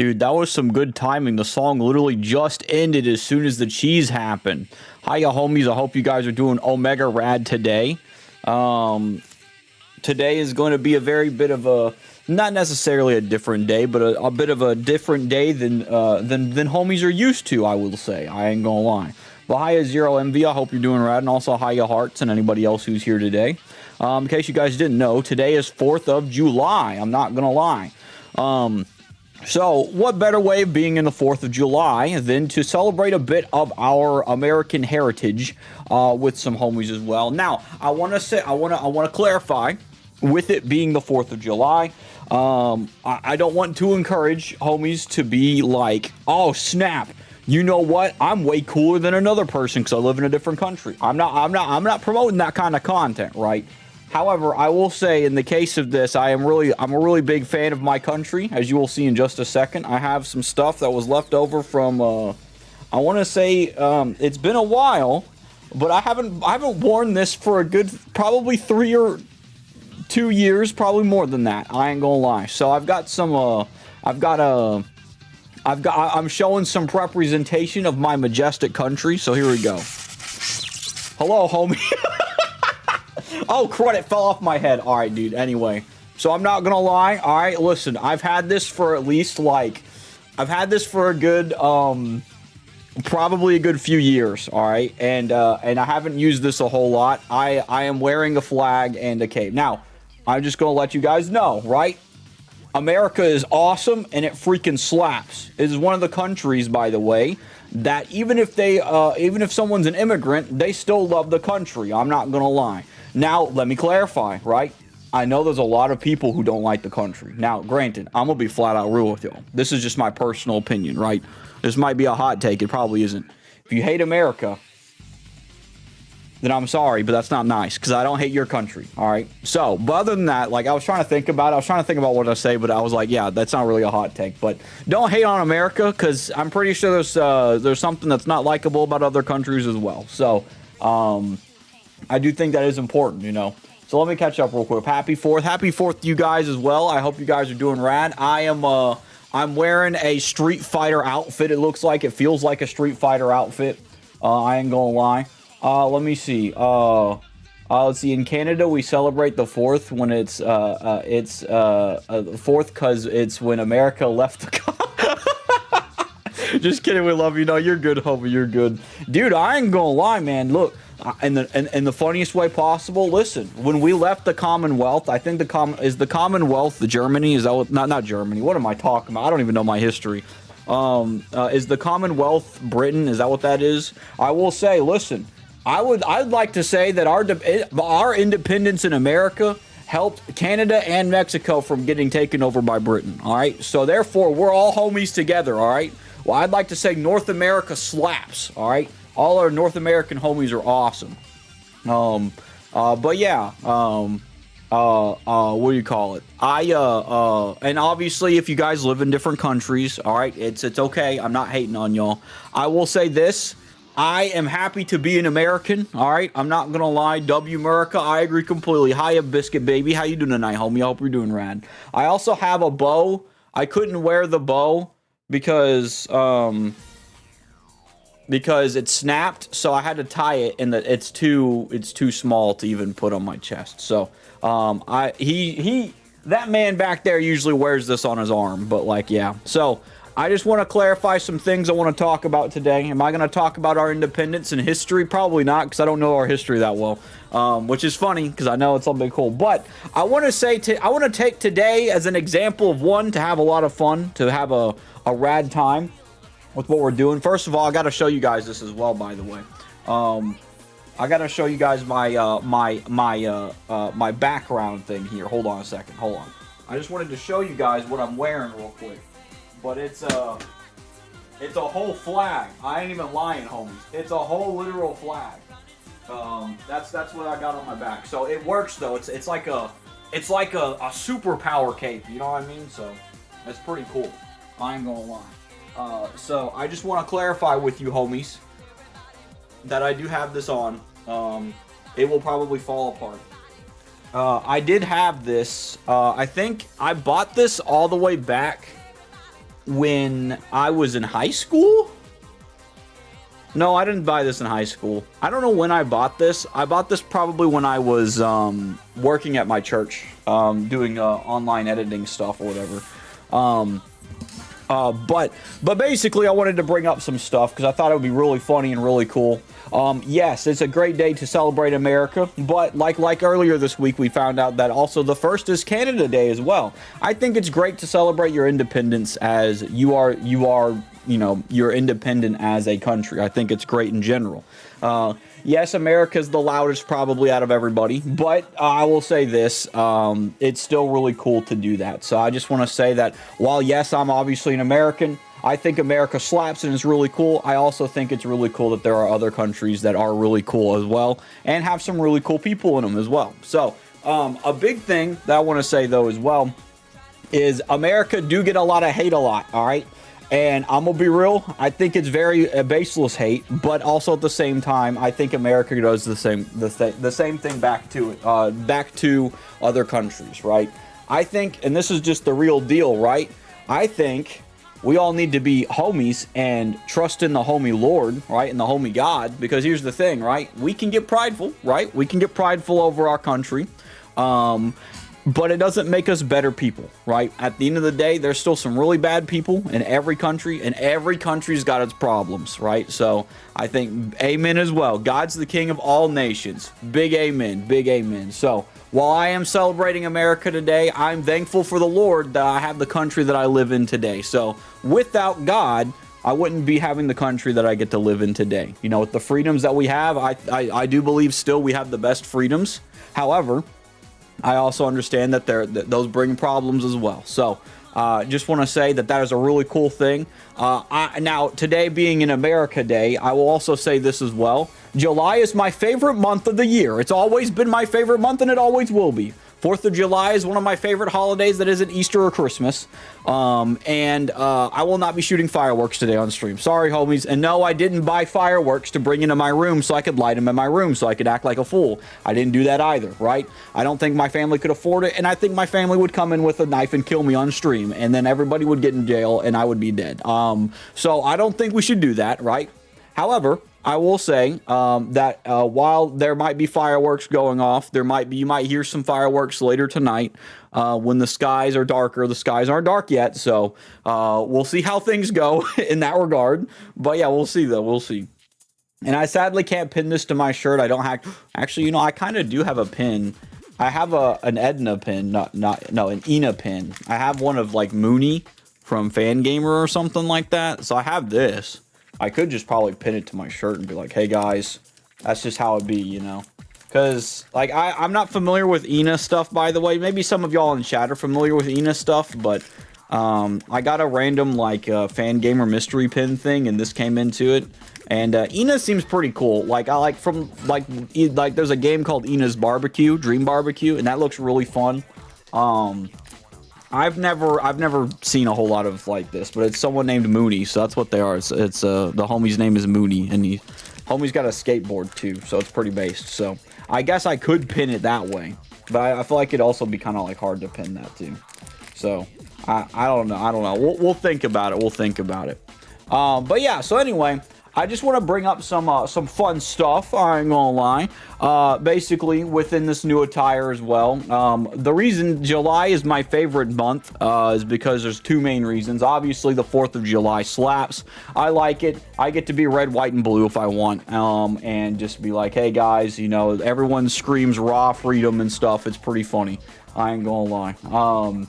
Dude, that was some good timing. The song literally just ended as soon as the cheese happened. Hiya, homies. I hope you guys are doing Omega Rad today. Today is going to be a very bit of a, not necessarily a different day, but a bit of a different day than homies are used to, I will say. I ain't gonna lie. But hiya, Zero MV. I hope you're doing rad. And also hiya, Hearts, and anybody else who's here today. In case you guys didn't know, today is 4th of July. I'm not gonna lie. So, what better way of being in the 4th of July than to celebrate a bit of our American heritage with some homies as well. Now, I want to clarify, with it being the 4th of July, I don't want to encourage homies to be like, oh snap, you know what? I'm way cooler than another person because I live in a different country. I'm not promoting that kind of content, right? However, I will say in the case of this, I'm a really big fan of my country, as you will see in just a second. I have some stuff that was left over from, I want to say, it's been a while, but I haven't worn this for a good, probably 3 or 2 years, probably more than that. I ain't gonna lie. So I've got some, I'm showing some representation of my majestic country. So here we go. Hello, homie. Oh, crud, it fell off my head. All right, dude. Anyway, so I'm not going to lie. All right, listen, I've had this for at least, like, I've had this for a good, probably a good few years, all right? And I haven't used this a whole lot. I am wearing a flag and a cape. Now, I'm just going to let you guys know, right? America is awesome, and it freaking slaps. It is one of the countries, by the way, that even if someone's an immigrant, they still love the country. I'm not going to lie. Now, let me clarify, right? I know there's a lot of people who don't like the country. Now, granted, I'm going to be flat out real with y'all. This is just my personal opinion, right? This might be a hot take. It probably isn't. If you hate America, then I'm sorry, but that's not nice because I don't hate your country, all right? So, but other than that, like, I was trying to think about what I say, but I was like, yeah, that's not really a hot take. But don't hate on America because I'm pretty sure there's something that's not likable about other countries as well. So, I do think that is important, you know. So let me catch up real quick. Happy 4th. Happy 4th to you guys as well. I hope you guys are doing rad. I'm wearing a Street Fighter outfit. It looks like, it feels like a Street Fighter outfit. I ain't gonna lie. Let me see. Let's see. In Canada, we celebrate the 4th when it's 4th because it's when America left the Just kidding. We love you. No, you're good, homie. You're good. Dude, I ain't gonna lie, man. Look. In the funniest way possible, listen, when we left the Commonwealth, I think the Commonwealth, the Germany, is that what, not Germany, what am I talking about? I don't even know my history. Is the Commonwealth Britain, is that what that is? I will say, listen, I'd like to say that our independence in America helped Canada and Mexico from getting taken over by Britain, all right? So therefore, we're all homies together, all right? Well, I'd like to say North America slaps, all right? All our North American homies are awesome. But yeah, what do you call it? And obviously if you guys live in different countries, all right, it's okay. I'm not hating on y'all. I will say this. I am happy to be an American, all right? I'm not going to lie. W America, I agree completely. Hiya, Biscuit Baby. How you doing tonight, homie? I hope you're doing rad. I also have a bow. I couldn't wear the bow because it snapped, so I had to tie it, and it's too small to even put on my chest. So, that man back there usually wears this on his arm, but like, yeah. So, I just want to clarify some things I want to talk about today. Am I going to talk about our independence and history? Probably not, because I don't know our history that well, which is funny, because I know it's something cool. But I want to take today as an example of one, to have a lot of fun, to have a rad time with what we're doing. First of all, I got to show you guys this as well, by the way. I got to show you guys my my background thing here. Hold on a second. Hold on. I just wanted to show you guys what I'm wearing real quick. But it's a whole flag. I ain't even lying, homies. It's a whole literal flag. That's what I got on my back. So it works though. It's like a superpower cape. You know what I mean? So it's pretty cool. I ain't gonna lie. So I just want to clarify with you, homies, that I do have this on. It will probably fall apart. I did have this. I think I bought this all the way back when I was in high school. No, I didn't buy this in high school. I don't know when I bought this. I bought this probably when I was working at my church, doing online editing stuff or whatever. But basically, I wanted to bring up some stuff because I thought it would be really funny and really cool. Yes, it's a great day to celebrate America, but like earlier this week, we found out that also the first is Canada Day as well. I think it's great to celebrate your independence as you're independent as a country. I think it's great in general. Yes, America's the loudest probably out of everybody, but I will say this, it's still really cool to do that. So I just want to say that while, yes, I'm obviously an American, I think America slaps and is really cool. I also think it's really cool that there are other countries that are really cool as well and have some really cool people in them as well. So a big thing that I want to say, though, as well, is America do get a lot of hate a lot, all right? And I'm going to be real, I think it's very baseless hate, but also at the same time, I think America does the same thing back to other countries, right? I think, and this is just the real deal, right? I think we all need to be homies and trust in the homie Lord, right? And the homie God, because here's the thing, right? We can get prideful, right? We can get prideful over our country. But it doesn't make us better people, right? At the end of the day, there's still some really bad people in every country, and every country's got its problems, right? So I think amen as well. God's the king of all nations. Big amen, big amen. So while I am celebrating America today, I'm thankful for the Lord that I have the country that I live in today. So without God, I wouldn't be having the country that I get to live in today. You know, with the freedoms that we have, I do believe still we have the best freedoms. However, I also understand that those bring problems as well. So just want to say that is a really cool thing. Now, today being an America Day, I will also say this as well. July is my favorite month of the year. It's always been my favorite month, and it always will be. 4th of July is one of my favorite holidays that isn't Easter or Christmas. I will not be shooting fireworks today on stream. Sorry, homies. And no, I didn't buy fireworks to bring into my room so I could light them in my room so I could act like a fool. I didn't do that either, right? I don't think my family could afford it, and I think my family would come in with a knife and kill me on stream, and then everybody would get in jail, and I would be dead. So I don't think we should do that, right? However, I will say that while there might be fireworks going off, you might hear some fireworks later tonight when the skies are darker. The skies aren't dark yet, so we'll see how things go in that regard. But yeah, we'll see though. We'll see. And I sadly can't pin this to my shirt. I don't have. Actually, I kind of do have a pin. I have an Edna pin, an Ina pin. I have one of like Mooney from Fangamer or something like that. So I have this. I could just probably pin it to my shirt and be like, hey guys, that's just how it be, Because, like, I'm not familiar with Ina stuff, by the way. Maybe some of y'all in chat are familiar with Ina stuff, but I got a random, like, Fangamer mystery pin thing, and this came into it. And Ina seems pretty cool. Like, I like there's a game called Ina's Barbecue, Dream Barbecue, and that looks really fun. I've never seen a whole lot of like this, but it's someone named Mooney, so that's what they are. It's the homie's name is Mooney, and homie's got a skateboard too, so it's pretty based. So I guess I could pin it that way, but I feel like it'd also be kind of like hard to pin that too. So I don't know. We'll think about it. But yeah. So anyway, I just want to bring up some fun stuff, I ain't gonna lie, basically within this new attire as well. The reason July is my favorite month is because there's two main reasons. Obviously, the 4th of July slaps. I like it. I get to be red, white, and blue if I want, and just be like, hey guys, everyone screams raw freedom and stuff. It's pretty funny, I ain't gonna lie.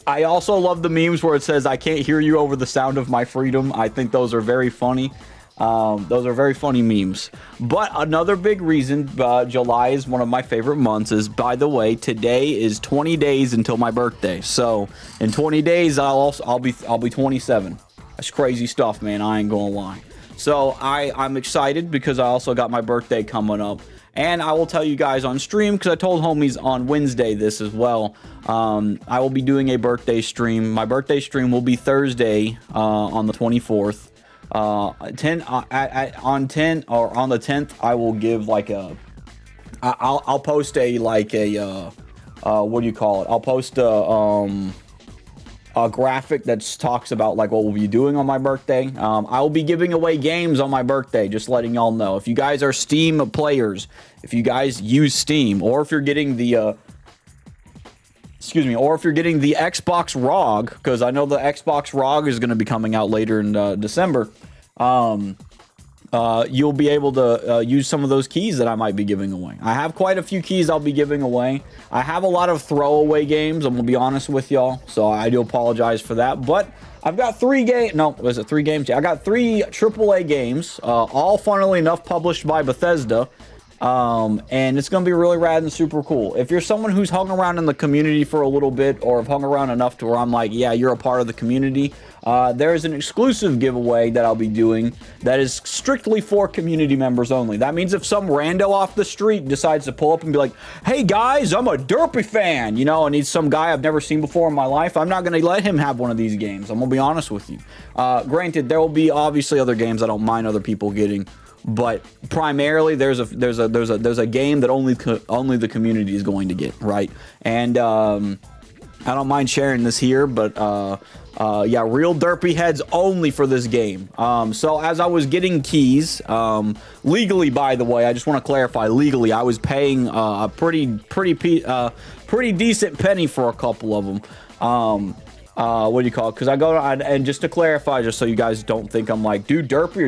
I also love the memes where it says, I can't hear you over the sound of my freedom. I think those are very funny. Those are very funny memes. But another big reason July is one of my favorite months is, by the way, today is 20 days until my birthday. So in 20 days, I'll be 27. That's crazy stuff, man. I ain't gonna lie. So I'm excited because I also got my birthday coming up. And I will tell you guys on stream, because I told homies on Wednesday this as well. I will be doing a birthday stream. My birthday stream will be Thursday on the 24th. On the 10th, I will give like I'll post a what do you call it? I'll post graphic that talks about like what we'll be doing on my birthday. I will be giving away games on my birthday, just letting y'all know. If you guys are Steam players, if you guys use Steam, or if you're getting the or if you're getting the Xbox ROG, because I know the Xbox ROG is going to be coming out later in December. You'll be able to use some of those keys that I might be giving away. I have quite a few keys I'll be giving away. I have a lot of throwaway games, I'm going to be honest with y'all, so I do apologize for that. But I've got 3 games. No, was it 3 games? Yeah, I got 3 AAA games, all funnily enough published by Bethesda. And it's going to be really rad and super cool. If you're someone who's hung around in the community for a little bit, or have hung around enough to where I'm like, yeah, you're a part of the community, there's an exclusive giveaway that I'll be doing that is strictly for community members only. That means if some rando off the street decides to pull up and be like, hey guys, I'm a Derpy fan, you know, and he's some guy I've never seen before in my life, I'm not going to let him have one of these games. I'm going to be honest with you. Granted, there will be obviously other games I don't mind other people getting, but primarily there's a game that only the community is going to get, right? And I don't mind sharing this here, but yeah, real derpy heads only for this game. So as I was getting keys, legally, by the way, I just want to clarify, legally, I was paying a pretty decent penny for a couple of them. What do you call it? Because I go and just to clarify, just so you guys don't think I'm like, dude, Derpy,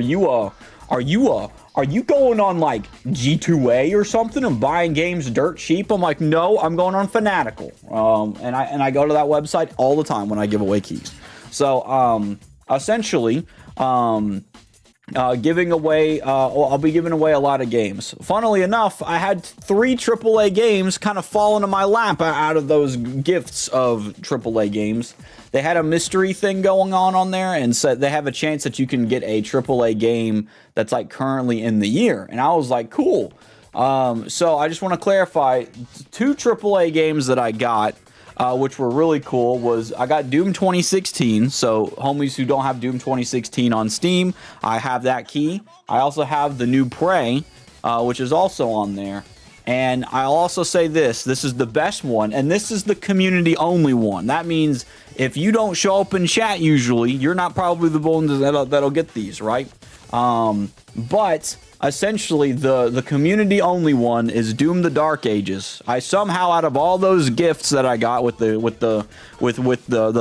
are you going on like G2A or something and buying games dirt cheap? I'm like, no, I'm going on Fanatical. And I go to that website all the time when I give away keys. So essentially, giving away, I'll be giving away a lot of games. Funnily enough, I had 3 AAA games kind of fall into my lap out of those gifts of AAA games. They had a mystery thing going on there, and said they have a chance that you can get a AAA game that's like currently in the year. And I was like, cool. So I just want to clarify, 2 AAA games that I got, which were really cool, was I got Doom 2016. So homies who don't have Doom 2016 on Steam, I have that key. I also have the new Prey, which is also on there. And I'll also say this is the best one, and this is the community only one. That means if you don't show up in chat usually, you're not probably the one that'll get these, right? But essentially the community only one is Doom the Dark Ages. I somehow, out of all those gifts that I got with the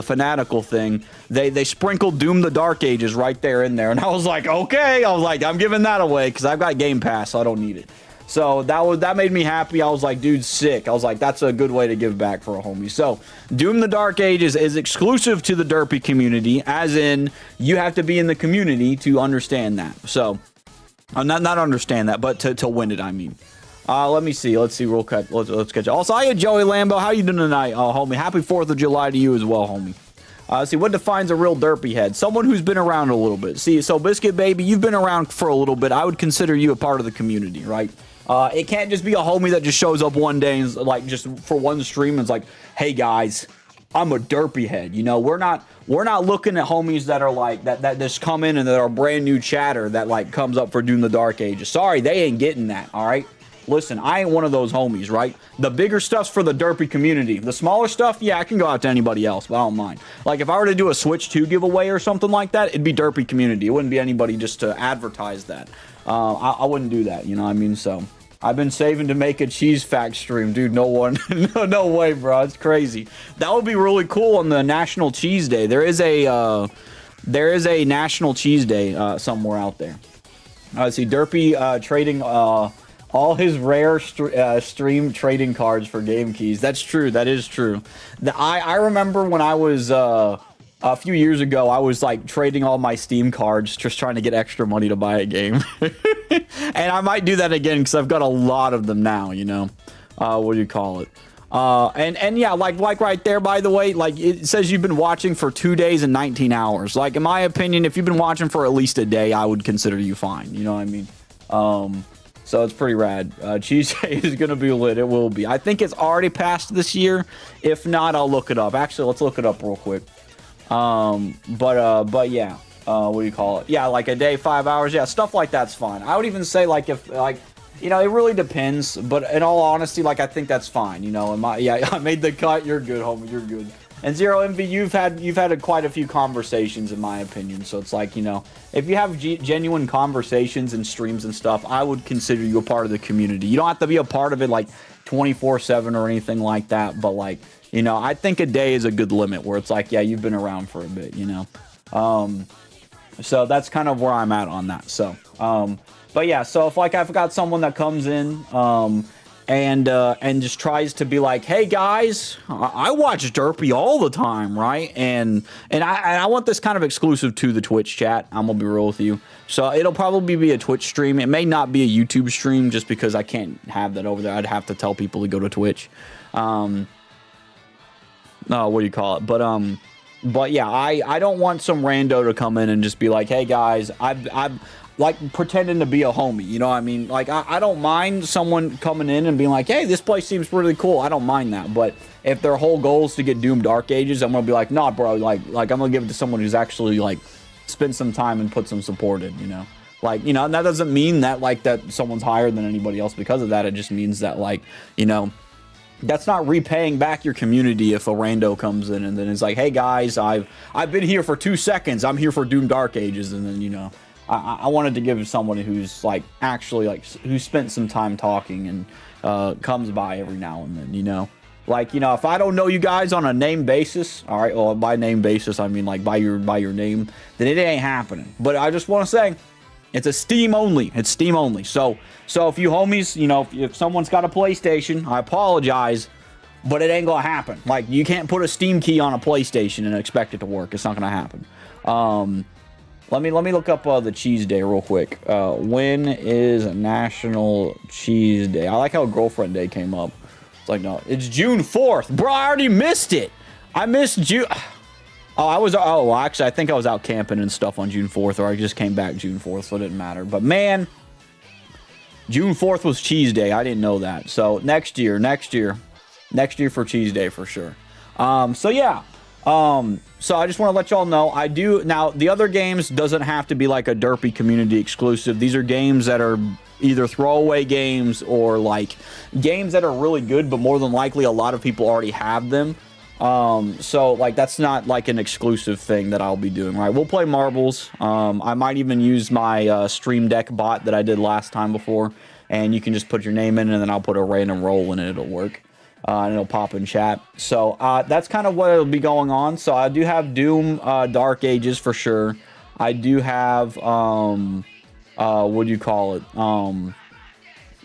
Fanatical thing, they sprinkled Doom the Dark Ages right there in there, and I was like, okay, I'm giving that away because I've got Game Pass, so I don't need it. So that made me happy. I was like, dude, sick. I was like, that's a good way to give back for a homie. So Doom the Dark Ages is exclusive to the Derpy community, as in you have to be in the community to understand that. So not understand that, but to win it, I mean. Let me see. Let's see real quick. Let's catch up. Also, hiya, Joey Lambo. How you doing tonight, homie? Happy 4th of July to you as well, homie. See, what defines a real derpy head? Someone who's been around a little bit. See, so Biscuit Baby, you've been around for a little bit. I would consider you a part of the community, right? It can't just be a homie that just shows up one day and like just for one stream and it's like, hey guys, I'm a derpy head. You know, we're not looking at homies that are like that just come in and that are brand new chatter that like comes up for Doom the Dark Ages. Sorry, they ain't getting that. All right. Listen, I ain't one of those homies, right? The bigger stuff's for the derpy community. The smaller stuff, yeah, I can go out to anybody else, but I don't mind. Like, if I were to do a Switch 2 giveaway or something like that, it'd be derpy community. It wouldn't be anybody just to advertise that. I wouldn't do that, you know what I mean? So I've been saving to make a cheese fact stream. Dude, no way, bro. It's crazy. That would be really cool on the National Cheese Day. There is a National Cheese Day somewhere out there. Let's see, Derpy trading all his rare stream trading cards for game keys. That's true. That is true. I remember when I was a few years ago, I was like trading all my Steam cards, just trying to get extra money to buy a game. And I might do that again because I've got a lot of them now, you know. What do you call it? And yeah, like right there, by the way, like it says you've been watching for 2 days and 19 hours. Like, in my opinion, if you've been watching for at least a day, I would consider you fine. You know what I mean? So it's pretty rad. Cheese Day is going to be lit. It will be. I think it's already passed this year. If not, I'll look it up. Actually, let's look it up real quick. But yeah. What do you call it? Yeah, like a day, 5 hours. Yeah, stuff like that's fine. I would even say, like, if, like, you know, it really depends. But in all honesty, like, I think that's fine. You know, I made the cut. You're good, homie. You're good. And Zero Envy, you've had quite a few conversations, in my opinion. So it's like, you know, if you have genuine conversations and streams and stuff, I would consider you a part of the community. You don't have to be a part of it like 24/7 or anything like that, but like, you know, I think a day is a good limit where it's like, yeah, you've been around for a bit, you know. So that's kind of where I'm at on that. So, but yeah, so if like I've got someone that comes in, and just tries to be like, hey guys, I watch Derpy all the time, right? And I want this kind of exclusive to the Twitch chat. I'm gonna be real with you. So it'll probably be a Twitch stream. It may not be a YouTube stream just because I can't have that over there. I'd have to tell people to go to Twitch. What do you call it? But yeah, I don't want some rando to come in and just be like, hey guys, I've like pretending to be a homie, you know what I mean? Like, I don't mind someone coming in and being like, hey, this place seems really cool. I don't mind that. But if their whole goal is to get Doom Dark Ages, I'm going to be like, nah, bro, like I'm going to give it to someone who's actually, like, spent some time and put some support in, you know? Like, you know, and that doesn't mean that, like, that someone's higher than anybody else because of that. It just means that, like, you know, that's not repaying back your community if a rando comes in and then it's like, hey, guys, I've been here for 2 seconds. I'm here for Doom Dark Ages. And then, you know, I wanted to give someone who's like actually like who spent some time talking and comes by every now and then, you know, like, you know, if I don't know you guys on a name basis, all right, well, by name basis I mean like by your name, then it ain't happening. But I just want to say it's a Steam only. It's Steam only. So if you homies, you know, if someone's got a PlayStation, I apologize, but it ain't gonna happen. Like, you can't put a Steam key on a PlayStation and expect it to work. It's not gonna happen. Let me look up the cheese day real quick. When is National Cheese Day? I like how Girlfriend Day came up. It's like, no, it's June 4th. Bro, I already missed it. I missed June. Oh, actually, I think I was out camping and stuff on June 4th, or I just came back June 4th, so it didn't matter. But man, June 4th was Cheese Day. I didn't know that. So next year for Cheese Day for sure. So yeah. So I just want to let y'all know, I do, now the other games doesn't have to be like a Derpy community exclusive. These are games that are either throwaway games or like games that are really good, but more than likely a lot of people already have them. So like that's not like an exclusive thing that I'll be doing, right? We'll play marbles. I might even use my Stream Deck bot that I did last time before, and you can just put your name in and then I'll put a random roll in and it'll work. And it'll pop in chat. So that's kind of what will be going on. So I do have Doom Dark Ages for sure. I do have what do you call it?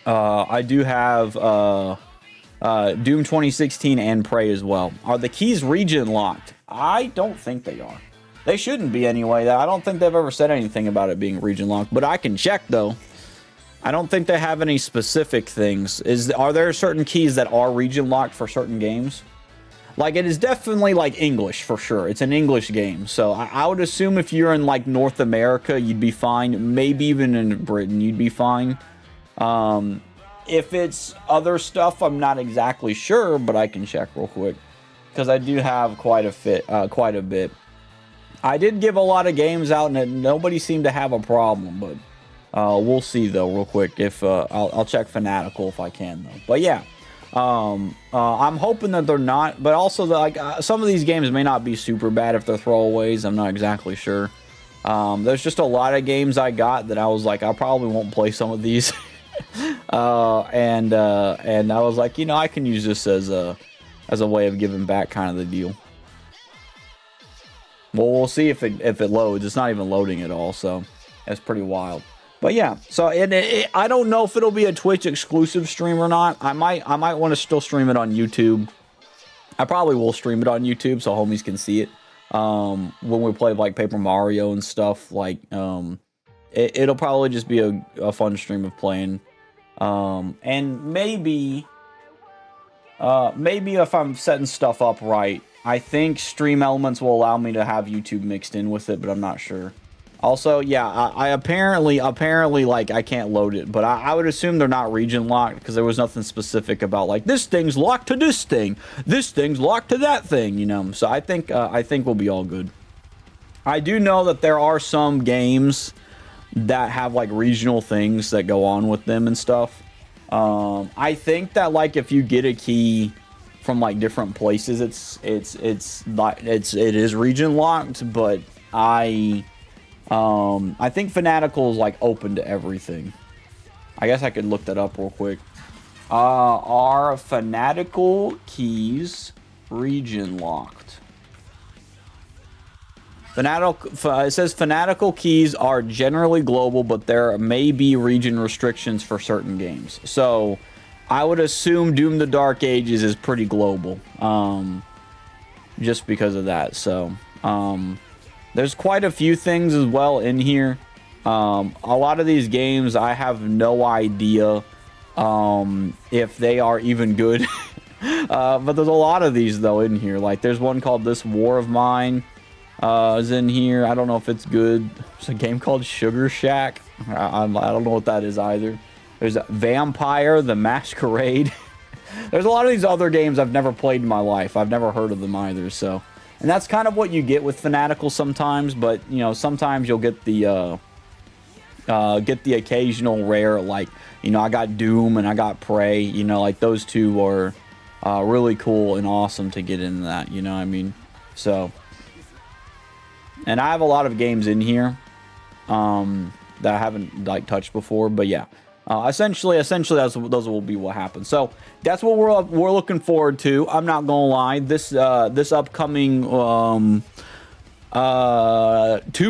I do have Doom 2016 and Prey as well. Are the keys region locked? I don't think they are. They shouldn't be anyway. I don't think they've ever said anything about it being region locked, but I can check though. I don't think they have any specific things. Are there certain keys that are region locked for certain games? Like, it is definitely like English for sure. It's an English game. So I would assume if you're in like North America, you'd be fine. Maybe even in Britain, you'd be fine. If it's other stuff, I'm not exactly sure, but I can check real quick because I do have quite a bit. I did give a lot of games out and nobody seemed to have a problem, but we'll see though real quick if I'll check Fanatical if I can though. But yeah, I'm hoping that they're not, but also like some of these games may not be super bad if they're throwaways. I'm not exactly sure. There's just a lot of games I got that I was like, I probably won't play some of these. And I was like, you know, I can use this as a way of giving back, kind of the deal. Well, we'll see if it loads. It's not even loading at all, so it's pretty wild. But yeah, so I don't know if it'll be a Twitch exclusive stream or not. I might want to still stream it on YouTube. I probably will stream it on YouTube so homies can see it. When we play like Paper Mario and stuff, like it'll probably just be a fun stream of playing. And maybe if I'm setting stuff up right, I think Stream Elements will allow me to have YouTube mixed in with it, but I'm not sure. Also, yeah, I apparently like I can't load it, but I would assume they're not region locked because there was nothing specific about like this thing's locked to this thing's locked to that thing, you know. So I think we'll be all good. I do know that there are some games that have like regional things that go on with them and stuff. I think that like if you get a key from like different places. It is region locked, but I think Fanatical is like open to everything. I guess I could look that up real quick. Are Fanatical keys region locked? It says Fanatical keys are generally global, but there may be region restrictions for certain games. So I would assume Doom the Dark Ages is pretty global, just because of that. So there's quite a few things as well in here. A lot of these games, I have no idea if they are even good. But there's a lot of these, though, in here. Like, there's one called This War of Mine. Is in here. I don't know if it's good. There's a game called Sugar Shack. I don't know what that is either. There's Vampire the Masquerade. There's a lot of these other games I've never played in my life. I've never heard of them either. So, and that's kind of what you get with Fanatical sometimes. But you know, sometimes you'll get the occasional rare. Like, you know, I got Doom and I got Prey. You know, like those two are really cool and awesome to get into that. You know what I mean? So. And I have a lot of games in here that I haven't like touched before, but yeah, essentially those will be what happens. So that's what we're looking forward to. I'm not gonna lie, this upcoming 2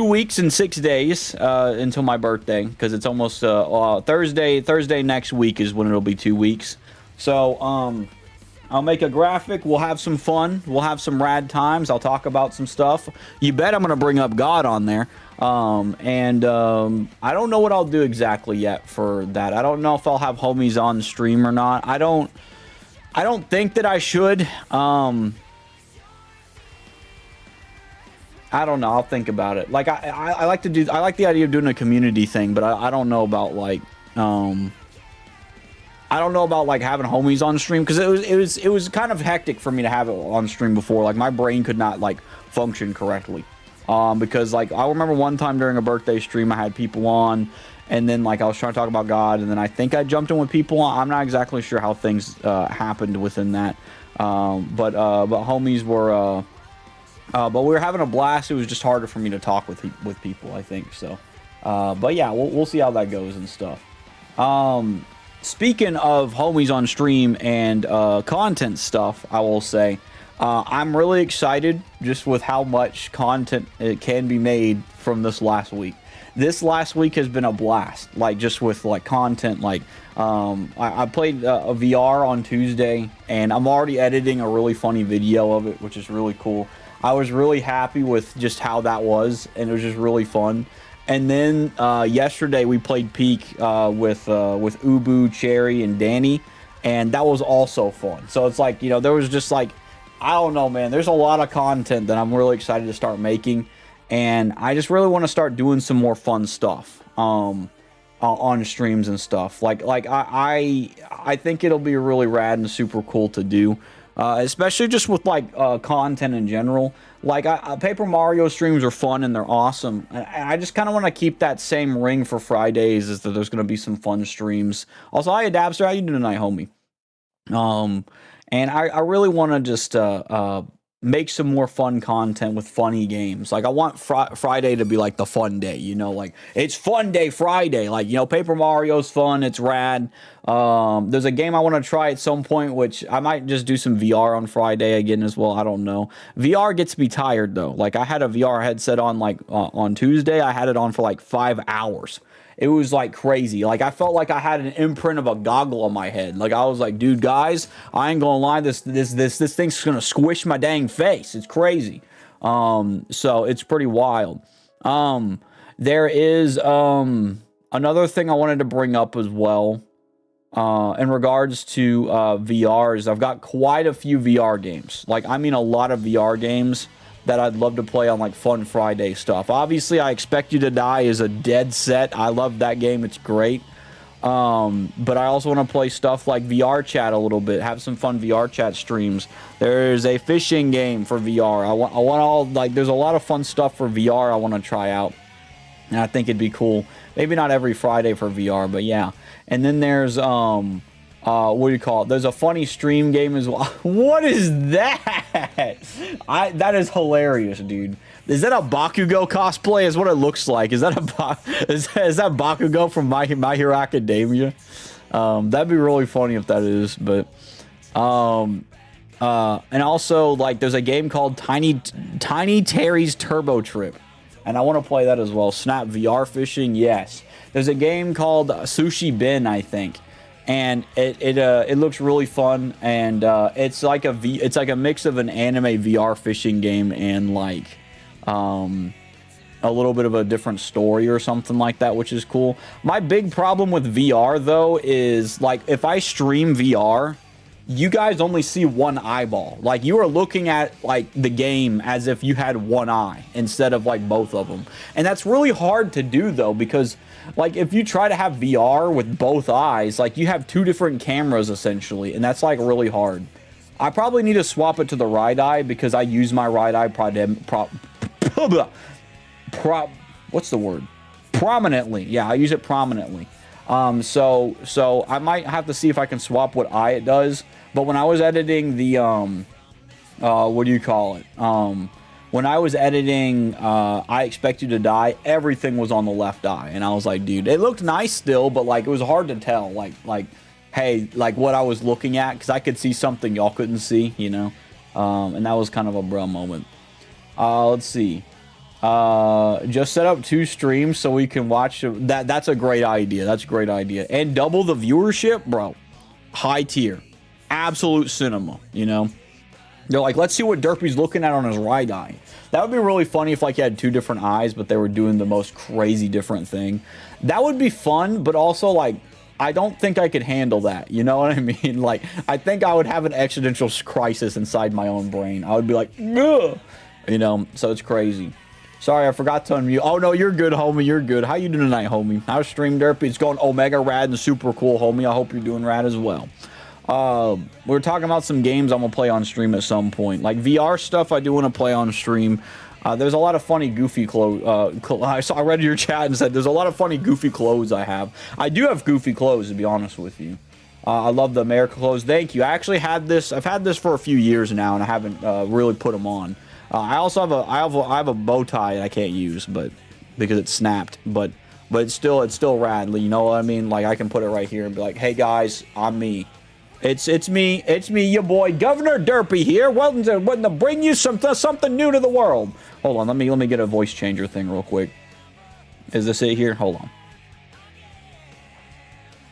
weeks and 6 days until my birthday, because it's almost Thursday next week is when it'll be 2 weeks. So I'll make a graphic. We'll have some fun. We'll have some rad times. I'll talk about some stuff. You bet I'm going to bring up God on there. I don't know what I'll do exactly yet for that. I don't know if I'll have homies on stream or not. I don't think that I should. I don't know. I'll think about it. Like I like the idea of doing a community thing, but I don't know about like I don't know about like having homies on stream, because it was kind of hectic for me to have it on stream before. Like my brain could not like function correctly, because like I remember one time during a birthday stream I had people on, and then like I was trying to talk about God, and then I think I jumped in with people on. I'm not exactly sure how things happened within that, but homies were but we were having a blast. It was just harder for me to talk with people, I think so. But yeah, we'll see how that goes and stuff. Speaking of homies on stream and content stuff, I will say I'm really excited just with how much content it can be made from this last week. This last week has been a blast, like just with like content. Like I played a VR on Tuesday, and I'm already editing a really funny video of it, which is really cool. I was really happy with just how that was, and it was just really fun. And then yesterday we played Peak with Ubu, Cherry, and Danny, and that was also fun. So it's like, you know, there was just like, I don't know, man. There's a lot of content that I'm really excited to start making, and I just really want to start doing some more fun stuff on streams and stuff. Like I think it'll be really rad and super cool to do, especially just with like content in general. Like, Paper Mario streams are fun and they're awesome. And I just kind of want to keep that same ring for Fridays, is that there's going to be some fun streams. Also, hi, Adapster. How you doing tonight, homie? And I really want to just make some more fun content with funny games. Like, I want Friday to be like the fun day, you know? Like, it's Fun Day Friday. Like, you know, Paper Mario's fun. It's rad. There's a game I want to try at some point, which I might just do some VR on Friday again as well. I don't know. VR gets me tired, though. Like, I had a VR headset on, like, on Tuesday. I had it on for, like, 5 hours. It was like crazy. Like, I felt like I had an imprint of a goggle on my head. Like, I was like, dude, guys, I ain't gonna lie, this thing's gonna squish my dang face. It's crazy. So it's pretty wild. There is another thing I wanted to bring up as well. In regards to VRs, I've got quite a few VR games. Like, I mean, a lot of VR games that I'd love to play on like Fun Friday stuff. Obviously, I Expect You to Die is a dead set. I love that game. It's great. But I also want to play stuff like VR chat a little bit, have some fun VR chat streams. There's a fishing game for VR. I want all, like, there's a lot of fun stuff for VR I want to try out. And I think it'd be cool. Maybe not every Friday for VR, but yeah. And then there's what do you call it? There's a funny stream game as well. What is that? That is hilarious, dude. Is that a Bakugo cosplay? Is what it looks like. Is that is that Bakugo from My Hero Academia? That'd be really funny if that is. But and also, like, there's a game called Tiny Terry's Turbo Trip, and I want to play that as well. Snap VR fishing, yes. There's a game called Sushi Bin, I think, and it looks really fun, and it's like a mix of an anime VR fishing game and like a little bit of a different story or something like that, which is cool. My big problem with VR though is, like, if I stream VR, you guys only see one eyeball. Like, you are looking at like the game as if you had one eye instead of like both of them. And that's really hard to do though, because like if you try to have VR with both eyes, like you have two different cameras essentially, and that's like really hard. I probably need to swap it to the right eye because I use my right eye what's the word? Prominently. Yeah, I use it prominently. So I might have to see if I can swap what eye it does. But when I was editing the what do you call it? When I was editing I Expect You to Die, everything was on the left eye, and I was like, dude, it looked nice still, but like it was hard to tell, like hey, like what I was looking at, because I could see something y'all couldn't see, you know. And that was kind of a bruh moment. Let's see. Just set up 2 streams so we can watch that. That's a great idea. That's a great idea. And double the viewership, bro. High tier. Absolute cinema, you know. They're like, let's see what Derpy's looking at on his right eye. That would be really funny if like you had 2 different eyes, but they were doing the most crazy different thing. That would be fun, but also like, I don't think I could handle that. You know what I mean? Like, I think I would have an existential crisis inside my own brain. I would be like, ugh! You know, so it's crazy. Sorry, I forgot to unmute. Oh, no, you're good, homie. You're good. How you doing tonight, homie? How's Stream Derpy? It's going omega rad and super cool, homie. I hope you're doing rad as well. We're talking about some games I'm going to play on stream at some point. Like VR stuff I do want to play on stream. There's a lot of funny, goofy clothes. I read your chat and said there's a lot of funny, goofy clothes I have. I do have goofy clothes, to be honest with you. I love the America clothes. Thank you. I actually had this. I've had this for a few years now, and I haven't really put them on. I also have a bow tie that I can't use, but because it's snapped. But it's still rad. You know what I mean? Like, I can put it right here and be like, hey guys, I'm me. It's me, your boy Governor Derpy here. Welcome to bring you something new to the world. Hold on, let me get a voice changer thing real quick. Is this it here? Hold on.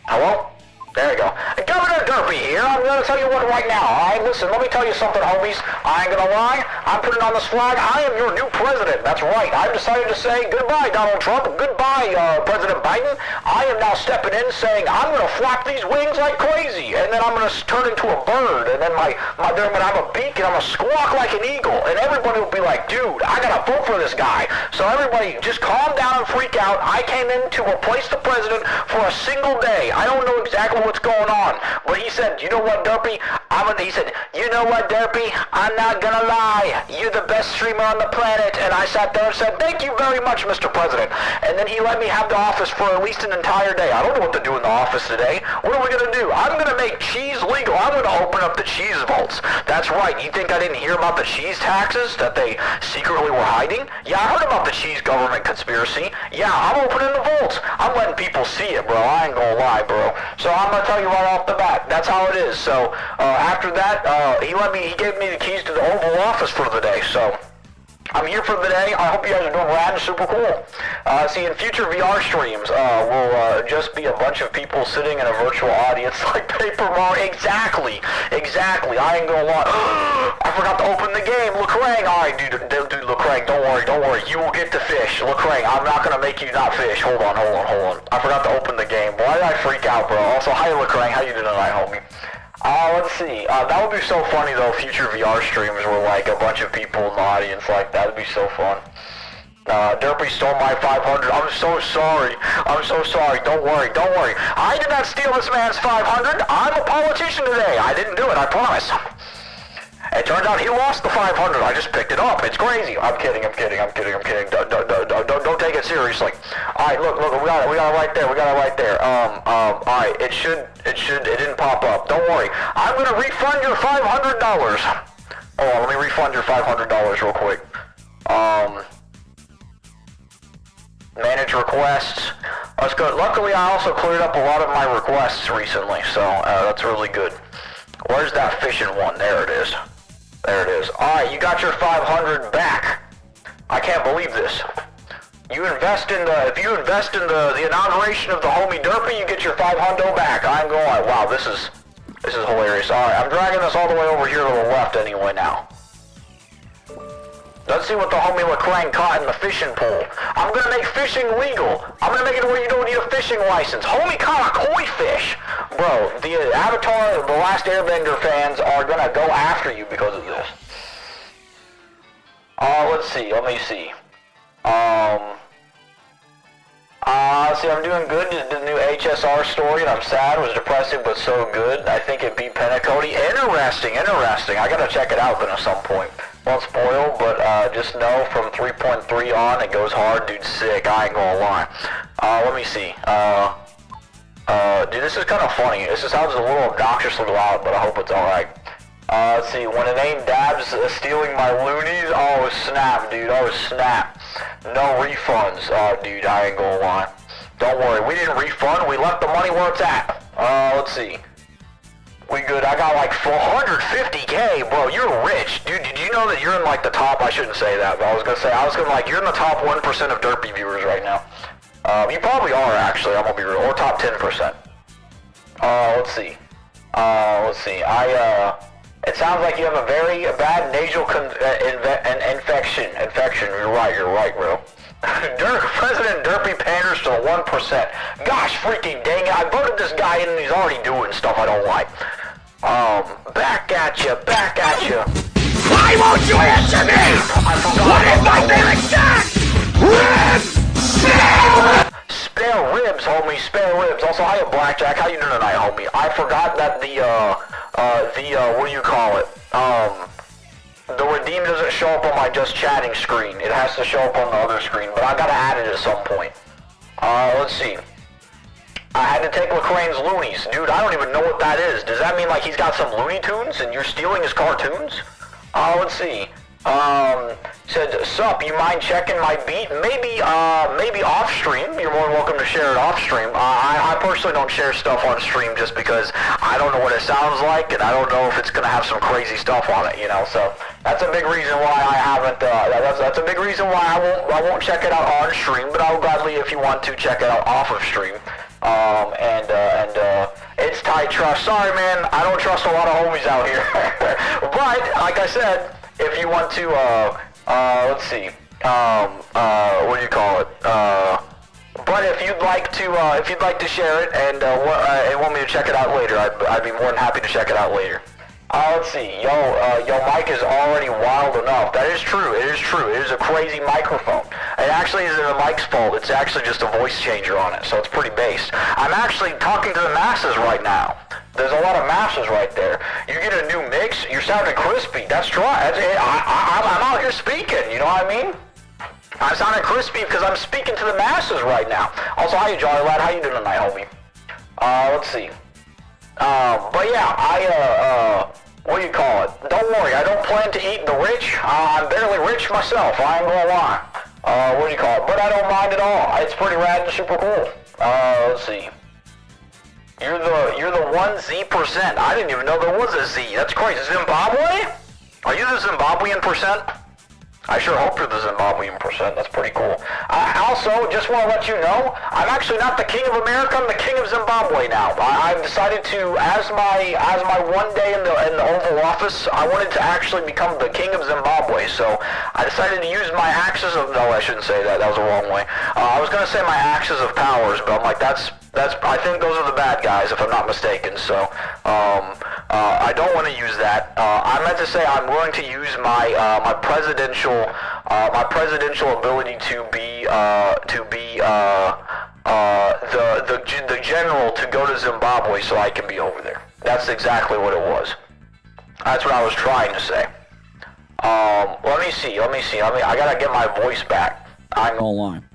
Hello? There you go. Governor Derpy here. I'm going to tell you what right now, alright? Listen, let me tell you something, homies. I ain't going to lie. I'm putting on this flag. I am your new president. That's right. I've decided to say goodbye, Donald Trump. Goodbye, President Biden. I am now stepping in saying I'm going to flap these wings like crazy. And then I'm going to turn into a bird. And then I'm going to have a beak and I'm going to squawk like an eagle. And everybody will be like, dude, I got to vote for this guy. So everybody just calm down and freak out. I came in to replace the president for a single day. I don't know exactly what's going on. But he said, you know what, Derpy? He said, you know what, Derpy? I'm not gonna lie. You're the best streamer on the planet. And I sat there and said, thank you very much, Mr. President. And then he let me have the office for at least an entire day. I don't know what to do in the office today. What are we gonna do? I'm gonna make cheese legal. I'm gonna open up the cheese vaults. That's right. You think I didn't hear about the cheese taxes that they secretly were hiding? Yeah, I heard about the cheese government conspiracy. Yeah, I'm opening the vaults. I'm letting people see it, bro. I ain't gonna lie, bro. So I'm gonna tell you right off the bat. That's how it is. So after that, he gave me the keys to the Oval Office for the day. So I'm here for the day. I hope you guys are doing rad and super cool. See, in future VR streams, will just be a bunch of people sitting in a virtual audience like Paper Mario. Exactly. I ain't gonna lie. I forgot to open the game. Lecrae. Alright, dude, Lecrae, don't worry. You will get to fish. Lecrae, I'm not gonna make you not fish. Hold on. I forgot to open the game. Why did I freak out, bro? Also, hi, Lecrae. How you doing tonight, homie? Let's see. That would be so funny, though, future VR streams were like a bunch of people in the audience like that. Would be so fun. Derpy stole my 500. I'm so sorry. Don't worry. I did not steal this man's 500. I'm a politician today. I didn't do it, I promise. It turns out he lost the 500. I just picked it up. It's crazy. I'm kidding. Don't take it seriously. All right, look, we got it right there. All right, it didn't pop up. Don't worry. I'm gonna refund your $500. Oh, let me refund your $500 real quick. Manage requests. That's good. Luckily, I also cleared up a lot of my requests recently, so that's really good. Where's that fishing one? There it is. Alright, you got your 500 back. I can't believe this. If you invest in the inauguration of the homie Derpy, you get your 500 back. I'm going, wow, this is hilarious. Alright, I'm dragging this all the way over here to the left anyway now. Let's see what the homie Lecrae caught in the fishing pool. I'm gonna make fishing legal. I'm gonna make it where you don't need a fishing license. Homie caught a koi fish. Bro, the Avatar, The Last Airbender fans are gonna go after you because of this. Let's see, let me see. I'm doing good. The new HSR story, and I'm sad. It was depressing, but so good. I think it beat Penacody. Interesting. I gotta check it out then at some point. Won't spoil, but just know from 3.3 on, it goes hard. Dude, sick. I ain't gonna lie. Let me see. Dude, this is kind of funny. This sounds a little obnoxiously loud, but I hope it's alright. Let's see. When it ain't Dabs stealing my loonies, oh snap, dude. Oh snap. No refunds. Oh, dude, I ain't gonna lie. Don't worry, we didn't refund. We left the money where it's at. Let's see. We good. I got like 450K, bro. You're rich, dude. Did you know that you're in like the top? I shouldn't say that, but I was gonna like you're in the top 1% of Derpy viewers right now. You probably are actually. I'm gonna be real. Or top 10%. Let's see. It sounds like you have a very bad nasal infection. You're right, bro. President Derpy panders to the 1%. Gosh freaking dang it. I voted this guy in and he's already doing stuff I don't like. Back at you. Why won't you answer me? I forgot. What is my name exact? Spare ribs, homie. Spare ribs. Also, hiya, Blackjack. How you doing tonight, homie? I forgot that what do you call it? The redeem doesn't show up on my just chatting screen. It has to show up on the other screen, but I gotta add it at some point. Let's see. I had to take Lecrane's loonies. Dude, I don't even know what that is. Does that mean like he's got some Looney Tunes and you're stealing his cartoons? Let's see. Said, sup, you mind checking my beat? Maybe off stream. You're more than welcome to share it off stream. I personally don't share stuff on stream just because I don't know what it sounds like and I don't know if it's gonna have some crazy stuff on it, you know, so that's a big reason why I haven't, that's a big reason why I won't check it out on stream, but I'll gladly, if you want to, check it out off of stream. It's tight trust. Sorry, man, I don't trust a lot of homies out here. But, like I said, if you want to, let's see, what do you call it? But if you'd like to share it and want me to check it out later, I'd be more than happy to check it out later. Let's see, your mic is already wild enough. That is true. It is a crazy microphone. It actually isn't the mic's fault. It's actually just a voice changer on it, so it's pretty based. I'm actually talking to the masses right now. There's a lot of masses right there. You get a new mix, you're sounding crispy. That's right. I'm out here speaking, you know what I mean? I'm sounding crispy because I'm speaking to the masses right now. Also, hi, Jolly Lad. How you doing tonight, homie? Let's see. But yeah, what do you call it? Don't worry, I don't plan to eat the rich. I'm barely rich myself, I ain't gonna lie. What do you call it? But I don't mind at all. It's pretty rad and super cool. Let's see. You're the 1Z%. I didn't even know there was a Z. That's crazy. Zimbabwe? Are you the Zimbabwean percent? I sure hope you're the Zimbabwean percent. That's pretty cool. I also just want to let you know, I'm actually not the king of America. I'm the king of Zimbabwe now. I've decided to, as my one day in the Oval Office, I wanted to actually become the king of Zimbabwe. So I decided to use my axis of, no, I shouldn't say that. That was the wrong way. I was going to say my axis of powers, but I'm like, that's. I think those are the bad guys, if I'm not mistaken. So, I don't want to use that. I meant to say I'm willing to use my my presidential ability to be the general to go to Zimbabwe so I can be over there. That's exactly what it was. That's what I was trying to say. Let me see. I gotta get my voice back. I'm online.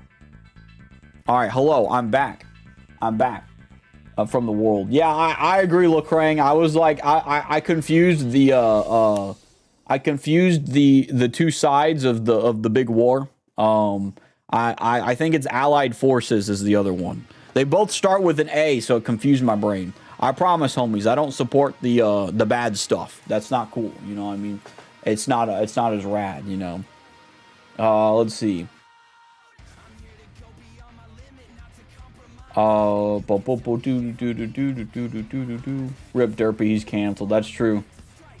All right, hello, I'm back. From the world. Yeah, I agree, Lecrae. I was like, I confused the the two sides of the big war. I think it's Allied Forces is the other one. They both start with an A, so it confused my brain. I promise, homies, I don't support the bad stuff. That's not cool. You know what I mean? It's not as rad. You know. Let's see. Rip Derpy, he's canceled. That's true.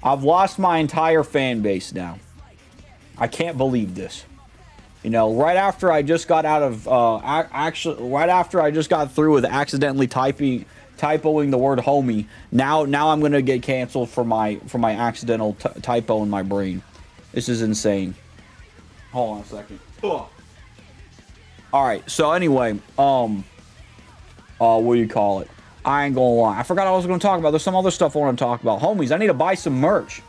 I've lost my entire fan base now. I can't believe this. You know, right after I just got out of right after I just got through with accidentally typoing the word homie, now I'm gonna get canceled for my accidental typo in my brain. This is insane. Hold on a second. Ugh. All right. So anyway, what do you call it? I ain't gonna lie. I forgot I was gonna talk about. There's some other stuff I want to talk about. Homies, I need to buy some merch.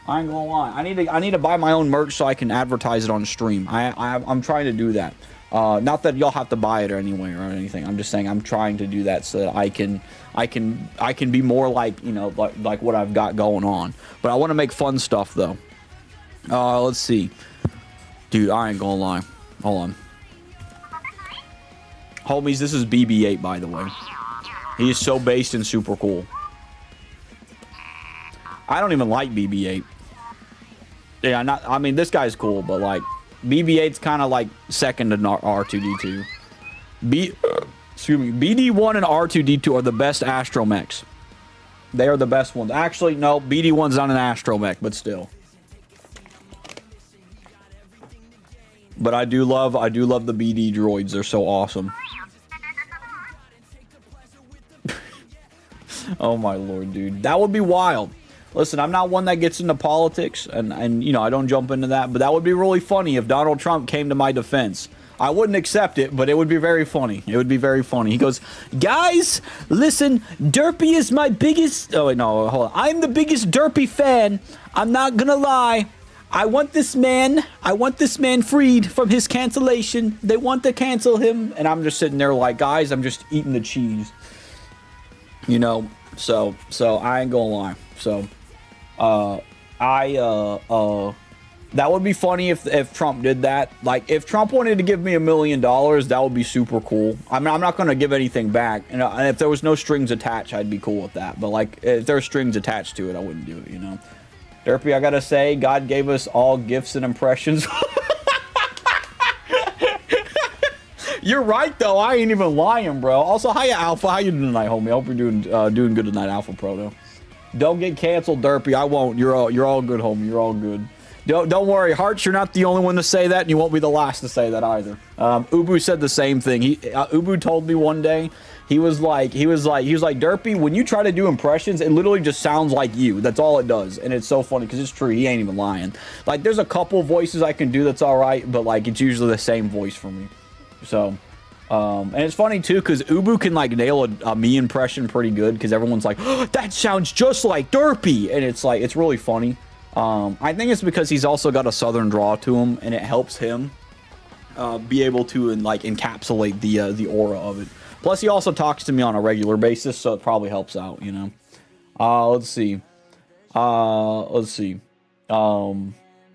I ain't gonna lie. I need to buy my own merch so I can advertise it on stream. I'm trying to do that. Not that y'all have to buy it or anyway or anything. I'm just saying I'm trying to do that so that I can be more like, you know, like what I've got going on. But I want to make fun stuff though. Let's see. Dude, I ain't gonna lie. Hold on. Homies, this is BB-8, by the way. He is so based and super cool. I don't even like BB-8. Yeah, I mean, this guy's cool, but like, BB-8's kind of like second to R2-D2. Excuse me, BD-1 and R2-D2 are the best astromechs. They are the best ones. Actually, no, BD-1's not an astromech, but still. But I do love the BD droids. They're so awesome. Oh my lord, dude. That would be wild. Listen, I'm not one that gets into politics, and you know, I don't jump into that, but that would be really funny if Donald Trump came to my defense. I wouldn't accept it, but it would be very funny. It would be very funny. He goes, guys, listen, Derpy is my biggest... Oh, wait, no, hold on. I'm the biggest Derpy fan. I'm not gonna lie. I want this man freed from his cancellation. They want to cancel him. And I'm just sitting there like, guys, I'm just eating the cheese. You know, so I ain't gonna lie. So, that would be funny if Trump did that. Like, if Trump wanted to give me $1 million, that would be super cool. I mean, I'm not going to give anything back. And if there was no strings attached, I'd be cool with that. But, like, if there's strings attached to it, I wouldn't do it, you know? Derpy, I got to say, God gave us all gifts and impressions. You're right, though. I ain't even lying, bro. Also, hiya, Alpha. How you doing tonight, homie? I hope you're doing good tonight, Alpha Pro, though. Don't get canceled, Derpy. I won't. You're all good, homie. You're all good. Don't worry, Hearts. You're not the only one to say that, and you won't be the last to say that either. Ubu said the same thing. Ubu told me one day. He was like, Derpy, when you try to do impressions, it literally just sounds like you. That's all it does, and it's so funny because it's true. He ain't even lying. Like, there's a couple voices I can do that's all right, but like it's usually the same voice for me. So. And it's funny too because Ubu can like nail a me impression pretty good because everyone's like, oh, that sounds just like Derpy, and it's like it's really funny. I think it's because he's also got a southern draw to him, and it helps him be able to like encapsulate the aura of it. Plus, he also talks to me on a regular basis, so it probably helps out, you know. Let's see.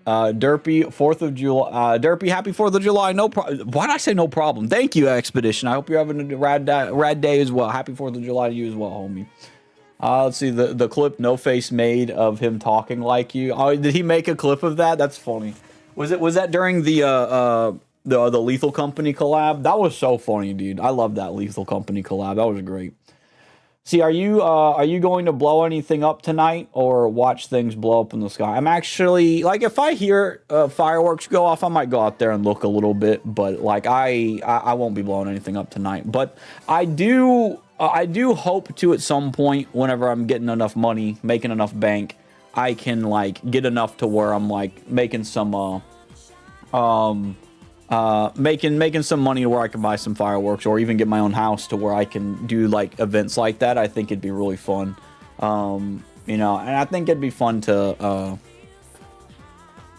Derpy, 4th of July. Derpy, happy 4th of July. No problem. Why did I say no problem? Thank you, Expedition. I hope you're having a rad day as well. Happy 4th of July to you as well, homie. Let's see the clip No Face made of him talking like you. Oh, did he make a clip of that? That's funny. Was that during the Lethal Company collab? That was so funny, dude. I love that Lethal Company collab. That was great. See, are you going to blow anything up tonight or watch things blow up in the sky? I'm actually, like, if I hear fireworks go off, I might go out there and look a little bit, but like I won't be blowing anything up tonight. But I do hope to at some point, whenever I'm getting enough money, making enough bank, I can like get enough to where I'm like making some making some money to where I can buy some fireworks or even get my own house to where I can do like events like that. I think it'd be really fun. You you know, and I think it'd be fun to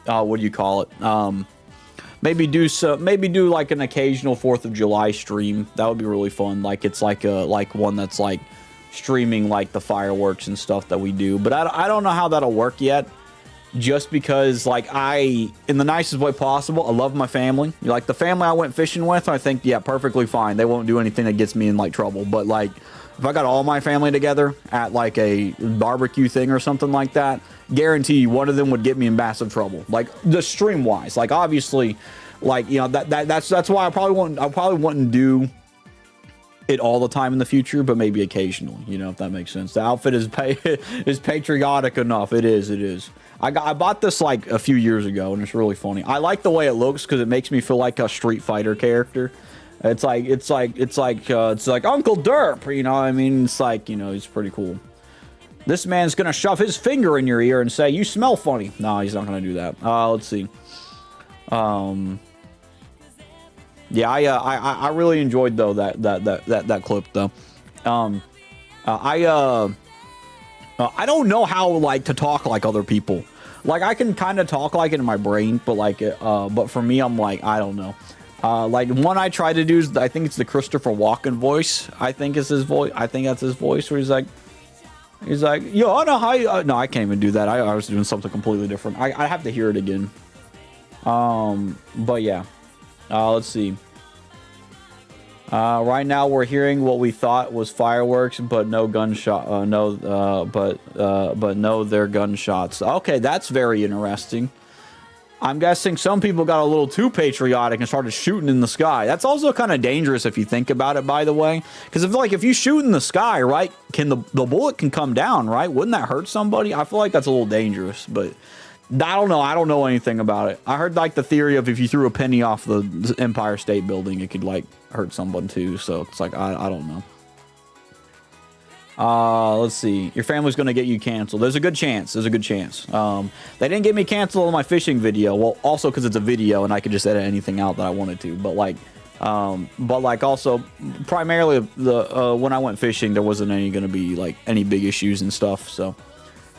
what do you call it? Maybe do like an occasional 4th of July stream. That would be really fun. Like it's like one that's like streaming like the fireworks and stuff that we do. But I don't know how that'll work yet. Just because like in the nicest way possible, I love my family. Like the family I went fishing with, I think, yeah, perfectly fine. They won't do anything that gets me in like trouble. But like if I got all my family together at like a barbecue thing or something like that, guarantee you one of them would get me in massive trouble. Like the stream wise, like obviously, like, you know, that's why I probably wouldn't do it all the time in the future, but maybe occasionally, you know, if that makes sense. The outfit is patriotic enough. It is. I bought this like a few years ago, and it's really funny. I like the way it looks because it makes me feel like a Street Fighter character. It's like Uncle Derp, you know what I mean? It's like, you know, he's pretty cool. This man's gonna shove his finger in your ear and say, "You smell funny." No, he's not gonna do that. Let's see. Yeah, I really enjoyed though that clip though. I don't know how like to talk like other people. Like I can kind of talk like it in my brain, but like but for me, I'm like, I don't know. Like one I try to do is, I think it's the Christopher Walken voice. I think it's his voice. I think that's his voice where he's like, yo, I know how. No, I can't even do that. I was doing something completely different. I have to hear it again. But yeah. Let's see. Right now we're hearing what we thought was fireworks, but no gunshot. But no, they're gunshots. Okay, that's very interesting. I'm guessing some people got a little too patriotic and started shooting in the sky. That's also kind of dangerous if you think about it, by the way. Because if you shoot in the sky, right, the bullet can come down, right? Wouldn't that hurt somebody? I feel like that's a little dangerous, but I don't know. I don't know anything about it. I heard like the theory of if you threw a penny off the Empire State Building, it could like hurt someone too. So it's like, I don't know. Let's see. Your family's going to get you canceled. There's a good chance. They didn't get me canceled on my fishing video. Well, also because it's a video and I could just edit anything out that I wanted to. But like also primarily when I went fishing, there wasn't going to be like any big issues and stuff. So,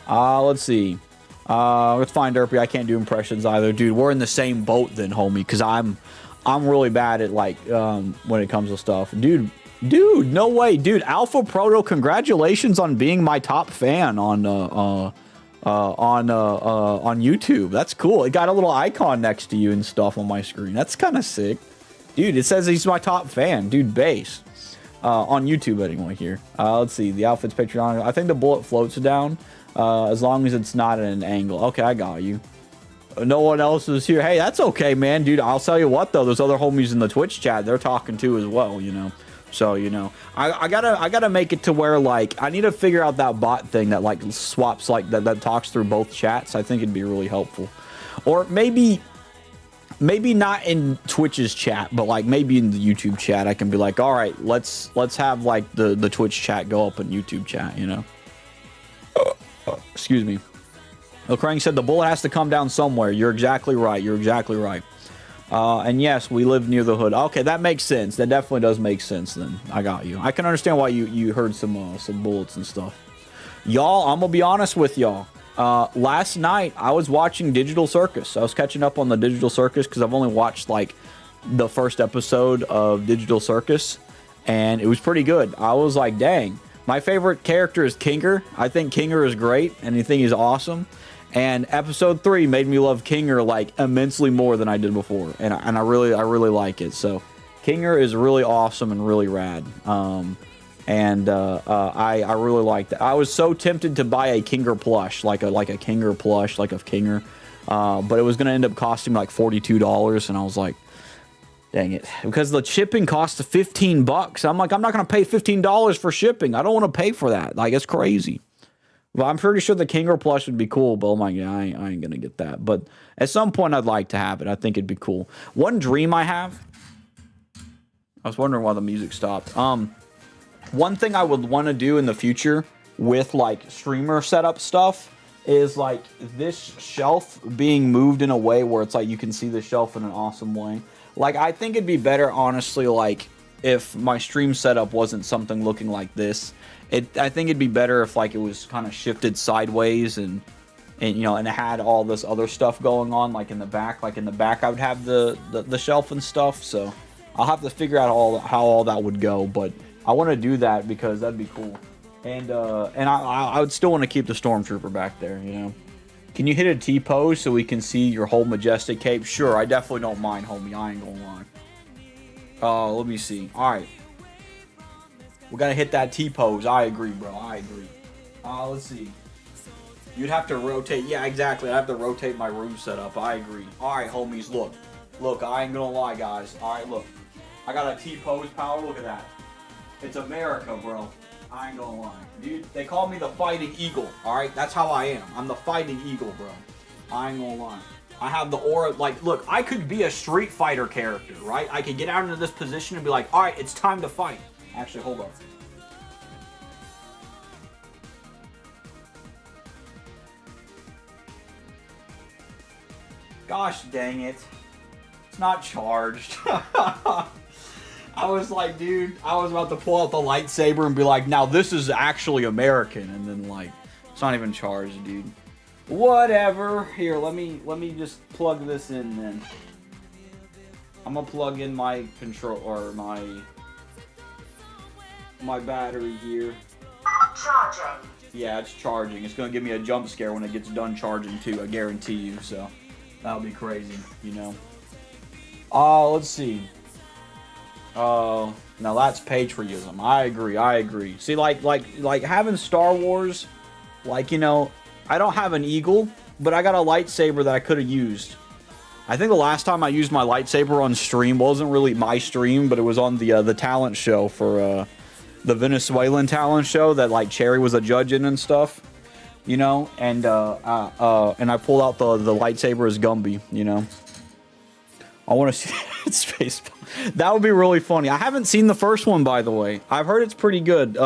let's see. Let's find Derpy. I can't do impressions either, dude. We're in the same boat then, homie. Because I'm really bad at like when it comes to stuff, dude. No way, dude. Alpha Proto, congratulations on being my top fan on YouTube. That's cool. It got a little icon next to you and stuff on my screen. That's kind of sick, dude. It says he's my top fan, dude. Base on YouTube anyway. Here, let's see. The outfit's Patreon. I think the bullet floats down as long as it's not at an angle. Okay, I got you. No one else is here. Hey, that's okay, man, dude. I'll tell you what though. There's other homies in the Twitch chat. They're talking too as well. You know. So, you know, I gotta make it to where, like, I need to figure out that bot thing that, like, swaps, like, that talks through both chats. I think it'd be really helpful. Or maybe not in Twitch's chat, but, like, maybe in the YouTube chat, I can be like, all right, let's have, like, the Twitch chat go up in YouTube chat, you know? Excuse me. Krang said the bullet has to come down somewhere. You're exactly right. And yes, we live near the hood. Okay, that makes sense. That definitely does make sense then. I got you. I can understand why you heard some bullets and stuff. Y'all, I'm gonna be honest with y'all. Last night, I was watching Digital Circus. I was catching up on the Digital Circus because I've only watched, like, the first episode of Digital Circus, and it was pretty good. I was like, dang. My favorite character is Kinger. I think Kinger is great, and I think he's awesome. And episode 3 made me love Kinger like immensely more than I did before, and I really like it. So Kinger is really awesome and really rad. I really liked it. I was so tempted to buy a Kinger plush, like a Kinger plush, like of Kinger, but it was gonna end up costing me like $42, and I was like, dang it, because the shipping costs $15. I'm like, I'm not gonna pay $15 for shipping. I don't want to pay for that. Like, it's crazy. Well, I'm pretty sure the Kinger plush would be cool, but oh my god, I ain't gonna get that. But at some point, I'd like to have it. I think it'd be cool. One dream I have. I was wondering why the music stopped. One thing I would want to do in the future with like streamer setup stuff is like this shelf being moved in a way where it's like you can see the shelf in an awesome way. Like, I think it'd be better, honestly, like if my stream setup wasn't something looking like this. I think it'd be better if like it was kind of shifted sideways and you know, and it had all this other stuff going on like in the back. Like in the back I would have the shelf and stuff. So I'll have to figure out how all that would go, but I want to do that because that'd be cool. And I would still want to keep the Stormtrooper back there, you know. Can you hit a T-pose so we can see your whole majestic cape? Sure, I definitely don't mind, homie. I ain't gonna lie. Let me see. All right. We gotta hit that T-pose. I agree, bro. I agree. Let's see. You'd have to rotate. Yeah, exactly. I'd have to rotate my room setup. I agree. All right, homies, look. Look, I ain't gonna lie, guys. All right, look. I got a T-pose power. Look at that. It's America, bro. I ain't gonna lie. Dude, they call me the Fighting Eagle, alright? That's how I am. I'm the Fighting Eagle, bro. I ain't gonna lie. I have the aura, like, look, I could be a Street Fighter character, right? I could get out into this position and be like, alright, it's time to fight. Actually, hold on. Gosh dang it. It's not charged. I was like, dude, I was about to pull out the lightsaber and be like, now this is actually American. And then, like, it's not even charged, dude. Whatever. Here, let me just plug this in then. I'm gonna plug in my control, or my battery here. Charging. Yeah, it's charging. It's gonna give me a jump scare when it gets done charging too, I guarantee you. So, that'll be crazy, you know. Let's see. Now that's patriotism. I agree. See, like having Star Wars, like, you know, I don't have an eagle, but I got a lightsaber that I could have used. I think the last time I used my lightsaber on stream wasn't really my stream, but it was on the talent show for the Venezuelan talent show that like Cherry was a judge in and stuff, you know, and I pulled out the lightsaber as Gumby, you know. I want to see Space. That would be really funny. I haven't seen the first one, by the way. I've heard it's pretty good.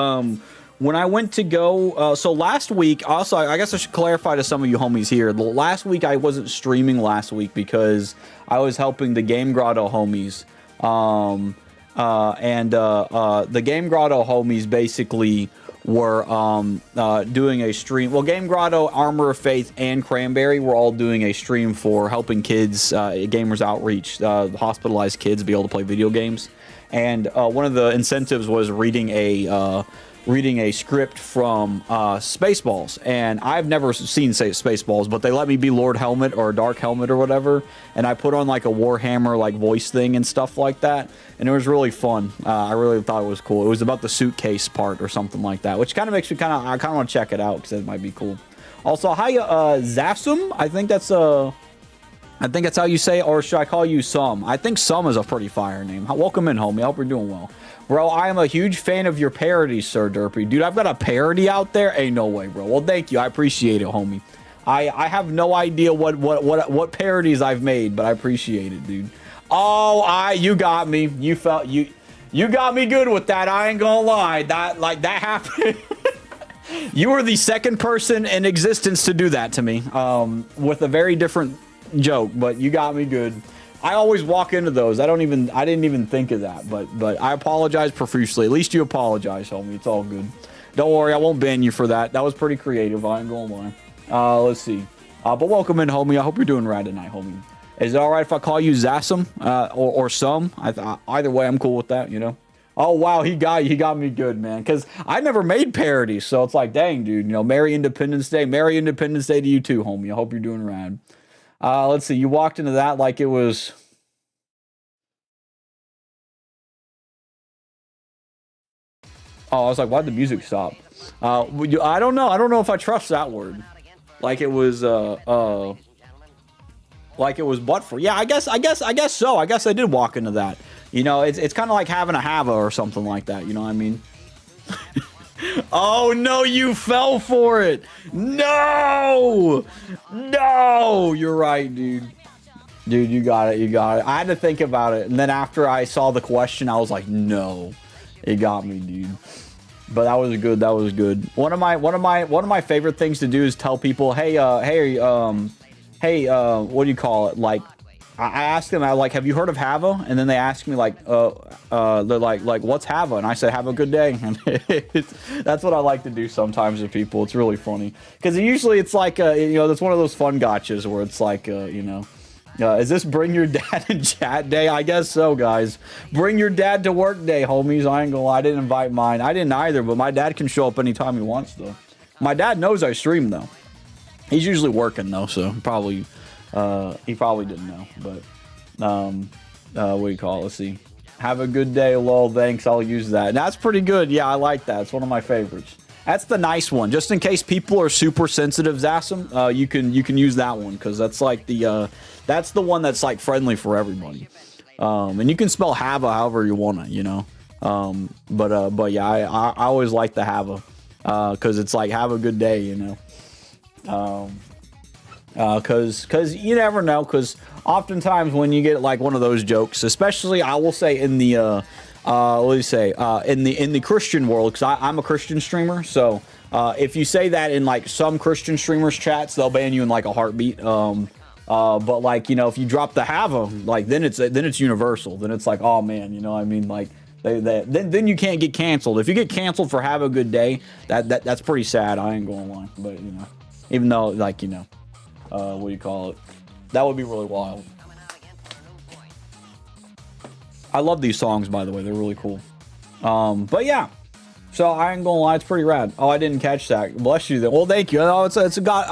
When I went to go, so last week, also, I guess I should clarify to some of you homies here. Last week, I wasn't streaming last week because I was helping the Game Grotto homies. The Game Grotto homies basically were doing a stream. Well, Game Grotto, Armor of Faith, and Cranberry were all doing a stream for helping kids, Gamers Outreach, hospitalized kids be able to play video games. And one of the incentives was reading a script from Spaceballs, and I've never seen Spaceballs, but they let me be Lord Helmet or Dark Helmet or whatever, and I put on like a Warhammer like voice thing and stuff like that, and it was really fun. I really thought it was cool. It was about the suitcase part or something like that, which kind of makes me I kind of want to check it out because it might be cool. Also, hi Zasum, I think that's how you say it, or should I call you Sum? I think Sum is a pretty fire name. Welcome in, homie. I hope you're doing well. Bro, I am a huge fan of your parodies, Sir Derpy. Dude, I've got a parody out there? Ain't no way, bro. Well, thank you. I appreciate it, homie. I have no idea what parodies I've made, but I appreciate it, dude. Oh, you got me. You got me good with that. I ain't gonna lie. That happened. You were the second person in existence to do that to me. With a very different joke, but you got me good. I always walk into those. I didn't even think of that, but I apologize profusely. At least you apologize, homie. It's all good. Don't worry, I won't ban you for that. That was pretty creative. I ain't gonna lie. Let's see. But welcome in, homie. I hope you're doing right tonight, homie. Is it all right if I call you Zasum or Sum? Either way, I'm cool with that. You know. Oh wow, he got me good, man. Because I never made parodies, so it's like, dang, dude. You know, Merry Independence Day. Merry Independence Day to you too, homie. I hope you're doing rad. Let's see. You walked into that like it was. Oh, I was like, why'd the music stop? I don't know. I don't know if I trust that word. Like it was, like it was butt for. Yeah, I guess so. I guess I did walk into that. You know, it's kind of like having a Hava or something like that. You know what I mean? Oh no, you fell for it. No, you're right, dude. Dude, you got it. I had to think about it, and then after I saw the question, I was like, no, it got me, dude. But that was good. One of my favorite things to do is tell people, hey, what do you call it? Like, I asked them, I like, have you heard of Hava? And then they asked me like, they're like, what's Hava? And I said, have a good day. And that's what I like to do sometimes with people. It's really funny because usually it's like, you know, that's one of those fun gotchas where it's like, you know, is this bring your dad in chat day? I guess so, guys. Bring your dad to work day, homies. I ain't gonna lie, I didn't invite mine. I didn't either, but my dad can show up anytime he wants, though. My dad knows I stream, though. He's usually working, though, so probably, he probably didn't know. But, what do you call it? Let's see. Have a good day, lol. Thanks, I'll use that. And that's pretty good. Yeah, I like that. It's one of my favorites. That's the nice one. Just in case people are super sensitive, Zassam, you can use that one because that's like the that's the one that's like friendly for everybody. And you can spell Hava however you want to, you know. But yeah, I always like the Hava because it's like have a good day, you know. Because you never know. Because oftentimes when you get like one of those jokes, especially I will say in the what do you say? In the Christian world, because I'm a Christian streamer, so if you say that in like some Christian streamers chats, they'll ban you in like a heartbeat. But like, you know, if you drop the Hava, like then it's universal. Then it's like, oh man, you know what I mean? Like then you can't get canceled. If you get canceled for have a good day, that's pretty sad. I ain't gonna lie, but you know, even though like, you know, what do you call it? That would be really wild. I love these songs, by the way. They're really cool. But yeah. So I ain't gonna lie, it's pretty rad. Oh, I didn't catch that. Bless you. Well, thank you. No, it's a god.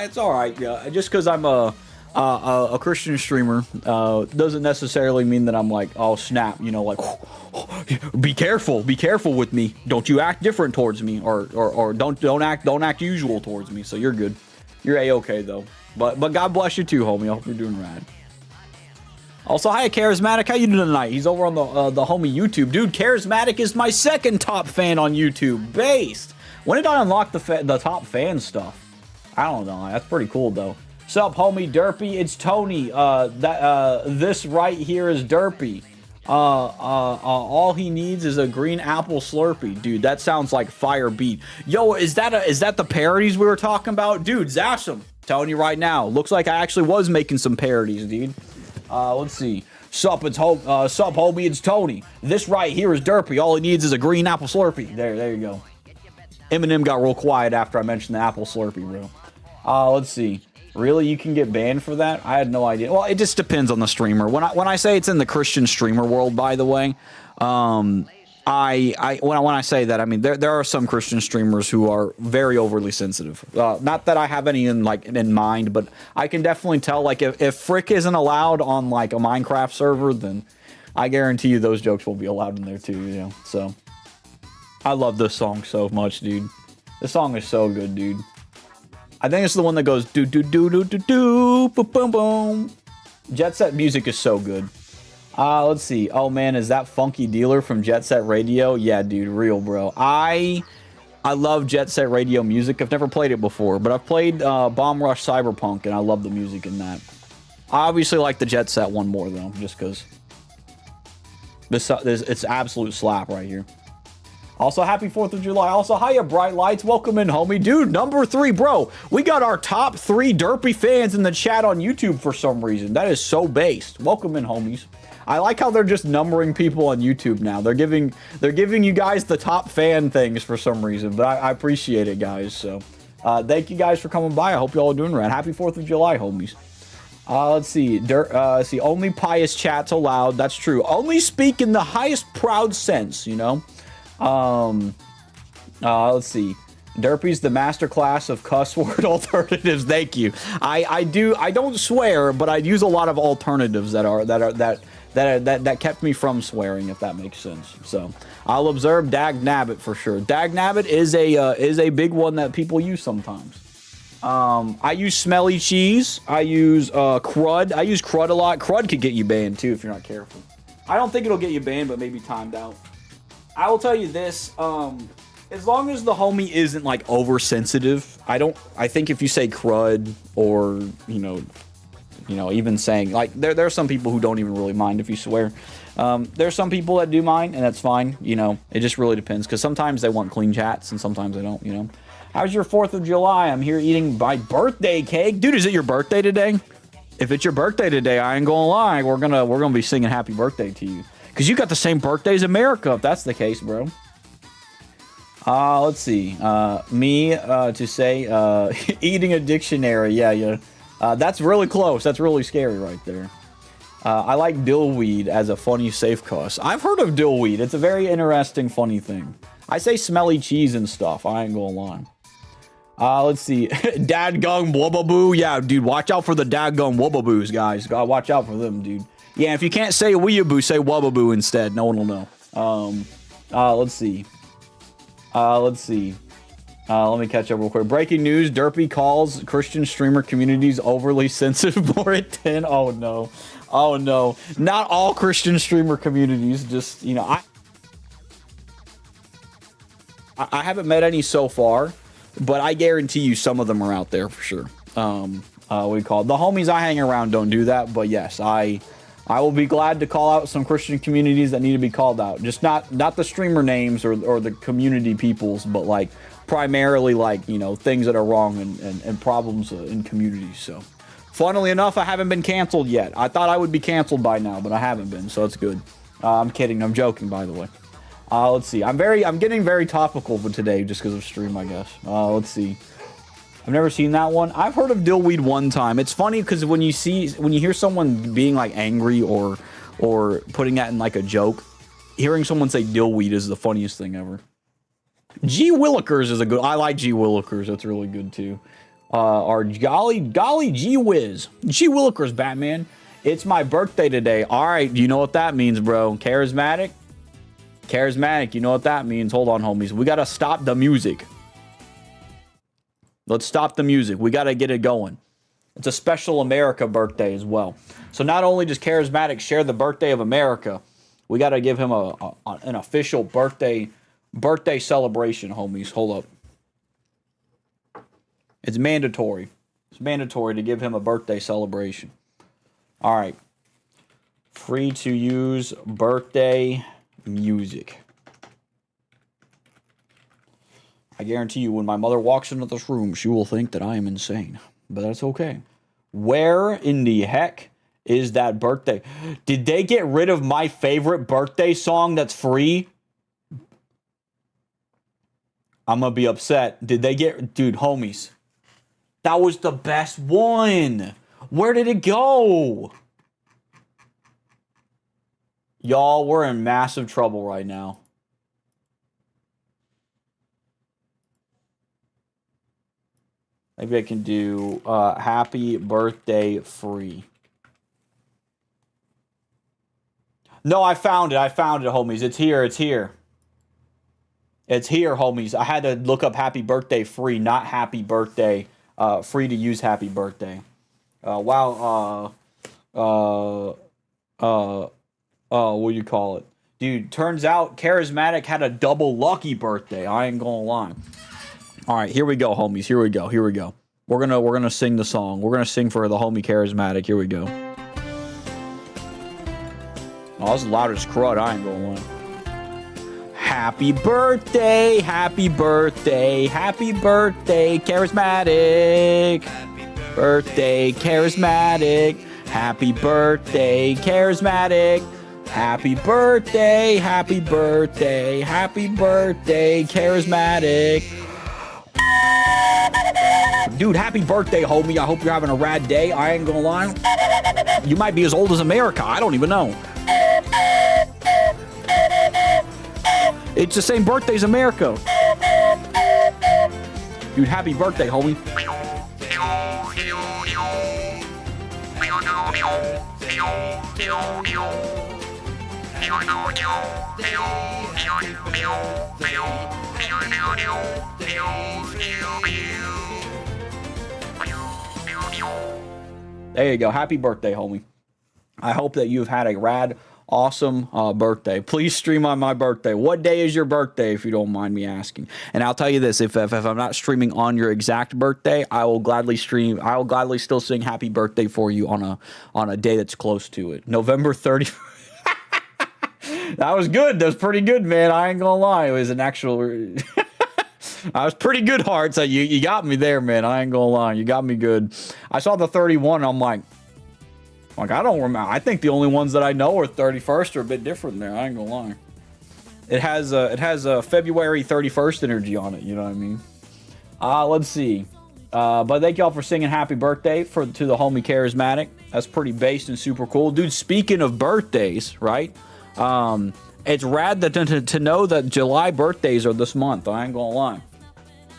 It's all right. Yeah, just because I'm a Christian streamer doesn't necessarily mean that I'm like, oh snap, you know, like be careful with me. Don't you act different towards me, or don't act usual towards me. So you're good. You're a-okay though. But God bless you too, homie. I hope you're doing rad. Also, hi, Charismatic. How you doing tonight? He's over on the homie YouTube. Dude, Charismatic is my second top fan on YouTube. Based. When did I unlock the top fan stuff? I don't know. That's pretty cool, though. Sup, homie Derpy? It's Tony. This right here is Derpy. All he needs is a green apple Slurpee. Dude, that sounds like fire beat. Yo, is that the parodies we were talking about? Dude, Zassam. Telling you right now. Looks like I actually was making some parodies, dude. Let's see. Sup, homie, it's Tony. This right here is Derpy. All he needs is a green apple Slurpee. There you go. Eminem got real quiet after I mentioned the apple Slurpee, bro. Let's see. Really, you can get banned for that? I had no idea. Well, it just depends on the streamer. When I say it's in the Christian streamer world, by the way, when I say that, I mean there are some Christian streamers who are very overly sensitive. Not that I have any in mind, but I can definitely tell. Like if Frick isn't allowed on like a Minecraft server, then I guarantee you those jokes will be allowed in there too. You know, so I love this song so much, dude. This song is so good, dude. I think it's the one that goes do do do do do do boom boom boom. Jet Set music is so good. Let's see. Oh man, is that Funky Dealer from Jet Set Radio? Yeah, dude, real bro. I love Jet Set Radio music. I've never played it before, but I've played Bomb Rush Cyberpunk, and I love the music in that. I obviously like the Jet Set one more though, just because this it's absolute slap right here. Also, happy 4th of July. Also, hiya, Bright Lights. Welcome in, homie. Dude, number 3, bro. We got our top 3 Derpy fans in the chat on YouTube for some reason. That is so based. Welcome in, homies. I like how they're just numbering people on YouTube now. They're giving you guys the top fan things for some reason, but I appreciate it, guys. So, thank you guys for coming by. I hope you all are doing rad. Happy 4th of July, homies. Let's see. Only pious chats allowed. That's true. Only speak in the highest proud sense, you know? Let's see. Derpy's the masterclass of cuss word alternatives. Thank you. I don't swear, but I use a lot of alternatives that kept me from swearing, if that makes sense. So I'll observe Dag Nabbit for sure. Dag Nabbit is a big one that people use sometimes. I use smelly cheese. I use crud. I use crud a lot. Crud could get you banned too if you're not careful. I don't think it'll get you banned, but maybe timed out. I will tell you this, as long as the homie isn't like oversensitive, I think if you say crud or, you know, even saying like there are some people who don't even really mind if you swear. There's some people that do mind, and that's fine. You know, it just really depends because sometimes they want clean chats and sometimes they don't, you know. How's your 4th of July? I'm here eating my birthday cake. Dude, is it your birthday today? If it's your birthday today, I ain't gonna lie, we're gonna be singing happy birthday to you. Cause you got the same birthday as America, if that's the case, bro. Let's see. To say eating a dictionary. Yeah. That's really close. That's really scary right there. I like dillweed as a funny safe cost. I've heard of dillweed. It's a very interesting, funny thing. I say smelly cheese and stuff. I ain't gonna lie. Let's see. Dadgum Wubbaboo. Yeah, dude, watch out for the dadgum Wubbaboos, guys. Gotta watch out for them, dude. Yeah, if you can't say weeaboo, say Wubbaboo instead. No one will know. Let's see. Let me catch up real quick. Breaking news. Derpy calls Christian streamer communities overly sensitive for at 10. Oh, no. Oh, no. Not all Christian streamer communities. Just, you know, I haven't met any so far, but I guarantee you some of them are out there for sure. We call it. The homies I hang around don't do that, but yes, I will be glad to call out some Christian communities that need to be called out. Just not the streamer names or the community peoples, but like primarily like, you know, things that are wrong and problems in communities. So funnily enough, I haven't been canceled yet. I thought I would be canceled by now, but I haven't been, so it's good. I'm kidding. I'm joking, by the way. Let's see. I'm getting very topical for today just because of stream, I guess. Let's see. I've never seen that one. I've heard of dillweed one time. It's funny because when you hear someone being like angry or putting that in like a joke, hearing someone say dillweed is the funniest thing ever. G Willikers is a good. I like G Willikers. That's really good too. Or golly gee whiz. G Willikers, Batman. It's my birthday today. All right, you know what that means, bro? Charismatic. You know what that means. Hold on, homies. We gotta stop the music. Let's stop the music. We got to get it going. It's a special America birthday as well. So not only does Charismatic share the birthday of America, we got to give him an official birthday celebration, homies. Hold up. It's mandatory. It's mandatory to give him a birthday celebration. All right. Free to use birthday music. I guarantee you, when my mother walks into this room, she will think that I am insane. But that's okay. Where in the heck is that birthday? Did they get rid of my favorite birthday song that's free? I'm going to be upset. Did they get... Dude, homies. That was the best one. Where did it go? Y'all, we're in massive trouble right now. Maybe I can do happy birthday free. No, I found it, homies. It's here. It's here, homies. I had to look up happy birthday free, not happy birthday free to use happy birthday. Wow. What do you call it? Dude, turns out Charismatic had a double lucky birthday. I ain't gonna lie. All right, here we go, homies. Here we go. We're gonna sing the song. We're gonna sing for the homie Charismatic. Here we go. Oh, that's loud as crud. I ain't gonna lie. Happy birthday, Charismatic. Happy birthday, Charismatic. Birthday, Charismatic. Happy birthday, Charismatic. Happy birthday, Charismatic. Dude, happy birthday, homie. I hope you're having a rad day. I ain't gonna lie. You might be as old as America. I don't even know. It's the same birthday as America. Dude, happy birthday, homie. There you go. Happy birthday, homie. I hope that you've had a rad, awesome birthday. Please stream on my birthday. What day is your birthday, if you don't mind me asking? And I'll tell you this, if I'm not streaming on your exact birthday, I will gladly stream. I will gladly still sing happy birthday for you on a day that's close to it. November 30th. That was good. That was pretty good, man. I ain't gonna lie. It was an actual... I was pretty good, Hearts. You got me there, man. I ain't gonna lie. You got me good. I saw the 31, and I'm like, Like, I don't remember. I think the only ones that I know are 31st are a bit different there. I ain't gonna lie. It has a February 31st energy on it. You know what I mean? Let's see. But thank y'all for singing happy birthday to the homie Charismatic. That's pretty based and super cool. Dude, speaking of birthdays, right? It's rad to know that July birthdays are this month. I ain't gonna lie.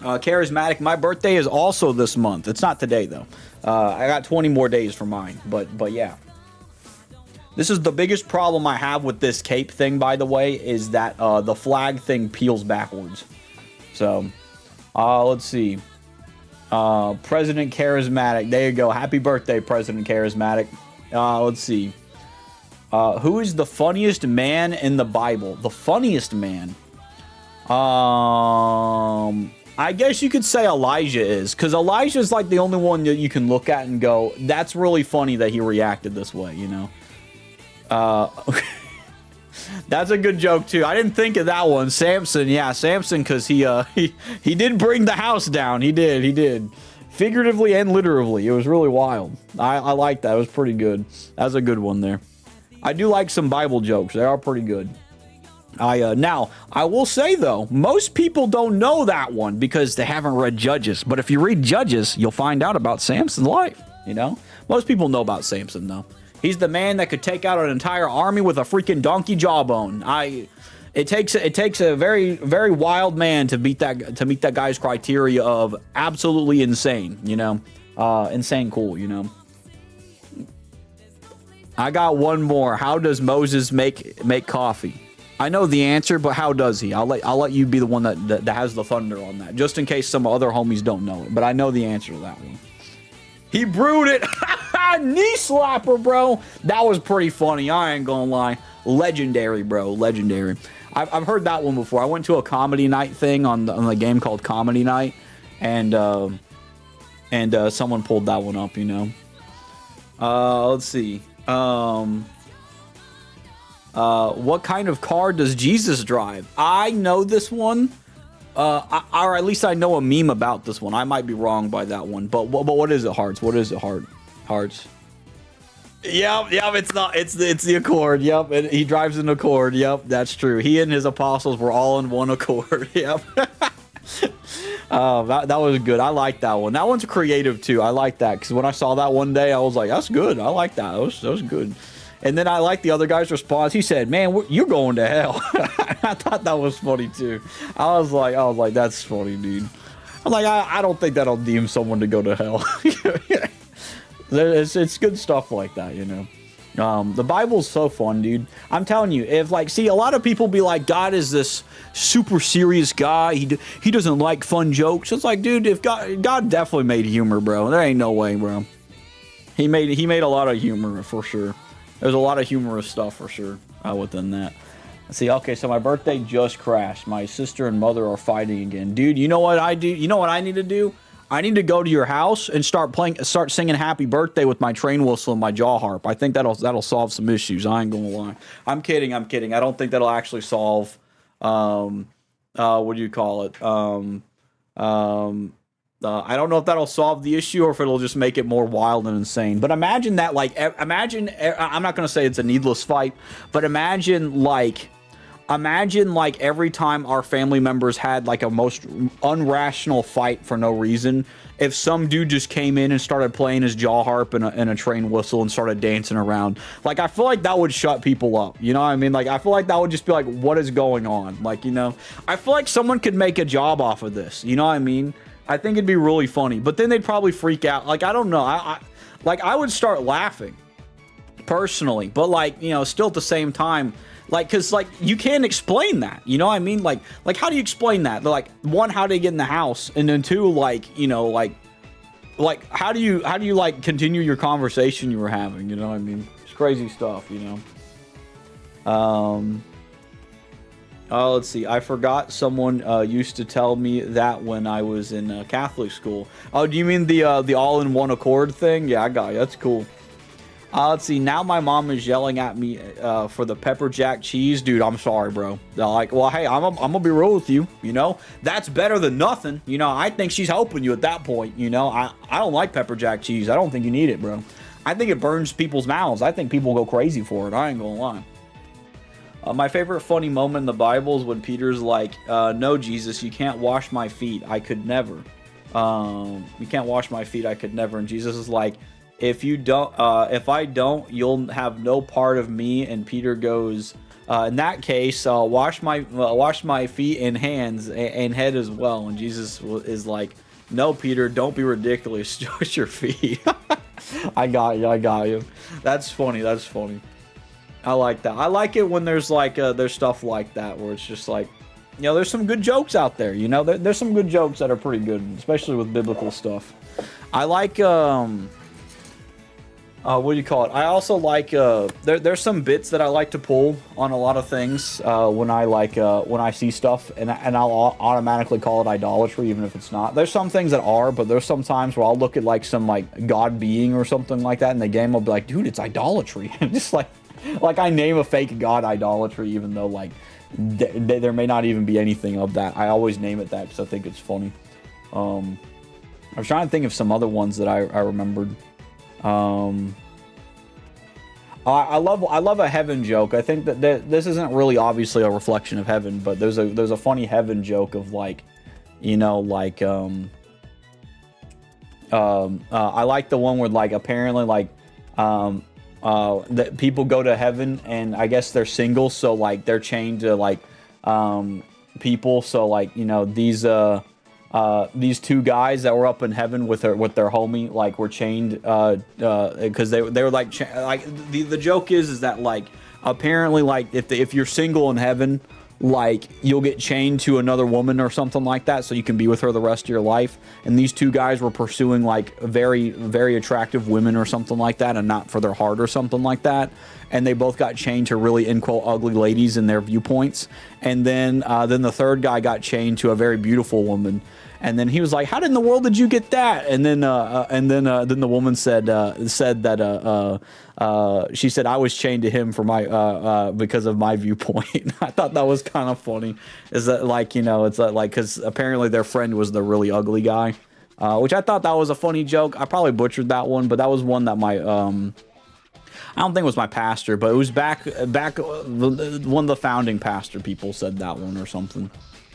Charismatic, my birthday is also this month. It's not today, though. I got 20 more days for mine. But yeah. This is the biggest problem I have with this cape thing, by the way, is that the flag thing peels backwards. So, let's see. President Charismatic. There you go. Happy birthday, President Charismatic. Let's see. Who is the funniest man in the Bible? The funniest man? I guess you could say Elijah is, because Elijah is like the only one that you can look at and go, that's really funny that he reacted this way, you know? That's a good joke too. I didn't think of that one. Samson, yeah, Samson, because he did bring the house down. He did. Figuratively and literally. It was really wild. I like that. It was pretty good. That's a good one there. I do like some Bible jokes. They are pretty good. Now, I will say, though, most people don't know that one because they haven't read Judges. But if you read Judges, you'll find out about Samson's life, you know? Most people know about Samson, though. He's the man that could take out an entire army with a freaking donkey jawbone. It takes a very, very wild man to meet that guy's criteria of absolutely insane, you know? Insane cool, you know? I got one more. How does Moses make coffee? I know the answer, but how does he? I'll let you be the one that has the thunder on that, just in case some other homies don't know it. But I know the answer to that one. He brewed it. Knee slapper, bro. That was pretty funny. I ain't gonna lie. Legendary, bro. Legendary. I've heard that one before. I went to a comedy night thing on the game called Comedy Night, and someone pulled that one up. You know. Let's see. What kind of car does Jesus drive? I know this one. Or at least I know a meme about this one. I might be wrong by that one. But what is it, Hearts? What is it, Hearts? Yep, it's the Accord. Yep, he drives an Accord. Yep, that's true. He and his apostles were all in one Accord. Yep. That was good. I like that one. That one's creative too. I like that because when I saw that one day, I was like, "That's good." I like that. That was good. And then I like the other guy's response. He said, "Man, you're going to hell." I thought that was funny too. I was like, "That's funny, dude." I'm like, I don't think that'll deem someone to go to hell. It's good stuff like that, you know. The Bible's so fun, dude. I'm telling you, see, a lot of people be like, God is this super serious guy. He doesn't like fun jokes. It's like, dude, if God definitely made humor, bro. There ain't no way, bro. He made a lot of humor for sure. There's a lot of humorous stuff for sure within that. Let's see, okay, so my birthday just crashed. My sister and mother are fighting again. Dude, you know what I do? You know what I need to do? I need to go to your house and start singing happy birthday with my train whistle and my jaw harp. I think that'll solve some issues. I ain't gonna lie. I'm kidding. I don't think that'll actually solve what do you call it? I don't know if that'll solve the issue or if it'll just make it more wild and insane. But imagine that, I'm not going to say it's a needless fight, but imagine every time our family members had like a most unrational fight for no reason, if some dude just came in and started playing his jaw harp and a train whistle and started dancing around. Like, I feel like that would shut people up. You know what I mean? Like, I feel like that would just be like, what is going on? Like, you know, I feel like someone could make a job off of this. You know what I mean? I think it'd be really funny, but then they'd probably freak out. Like, I don't know. I would start laughing personally, but like, you know, still at the same time, like, cause like you can't explain that, you know what I mean? Like how do you explain that? Like, one, how do you get in the house? And then two, like, you know, like how do you like continue your conversation you were having? You know what I mean? It's crazy stuff, you know? Let's see. I forgot someone used to tell me that when I was in Catholic school. Oh, do you mean the all-in-one Accord thing? Yeah, I got you. That's cool. Let's see. Now my mom is yelling at me for the pepper jack cheese. Dude, I'm sorry, bro. Like, well, hey, I'm going to be real with you. You know, that's better than nothing. You know, I think she's helping you at that point. You know, I don't like pepper jack cheese. I don't think you need it, bro. I think it burns people's mouths. I think people go crazy for it. I ain't gonna lie. My favorite funny moment in the Bible is when Peter's like, no, Jesus, you can't wash my feet. I could never. You can't wash my feet. I could never. And Jesus is like, if I don't, you'll have no part of me. And Peter goes, in that case, wash my feet and hands and head as well. And Jesus is like, no, Peter, don't be ridiculous. Just your feet. I got you. That's funny. I like that. I like it when there's like there's stuff like that where it's just like, you know, there's some good jokes out there. You know, there's some good jokes that are pretty good, especially with biblical stuff. I like what do you call it? I also like there's some bits that I like to pull on a lot of things when I see stuff, and I'll automatically call it idolatry even if it's not. There's some things that are, but there's some times where I'll look at like some like God being or something like that in the game. I'll be like, dude, it's idolatry. Just like I name a fake god idolatry, even though like there may not even be anything of that. I always name it that because I think it's funny. I was trying to think of some other ones that I remembered. I love a heaven joke. I think that this isn't really obviously a reflection of heaven, but there's a funny heaven joke of like, you know, like I like the one where like apparently like that people go to heaven and I guess they're single, so like they're chained to like people. So like, you know, these two guys that were up in heaven with their homie like were chained because they were like the joke is that like apparently like if you're single in heaven, like you'll get chained to another woman or something like that so you can be with her the rest of your life. And these two guys were pursuing like very, very attractive women or something like that, and not for their heart or something like that. And they both got chained to really, in quote, ugly ladies in their viewpoints. And then the third guy got chained to a very beautiful woman. And then he was like, "How in the world did you get that?" And then the woman said that she said, "I was chained to him for my because of my viewpoint." I thought that was kind of funny. Is that like, you know, it's like because apparently their friend was the really ugly guy, which I thought that was a funny joke. I probably butchered that one, but that was one that my I don't think it was my pastor, but it was back one of the founding pastor people said that one or something.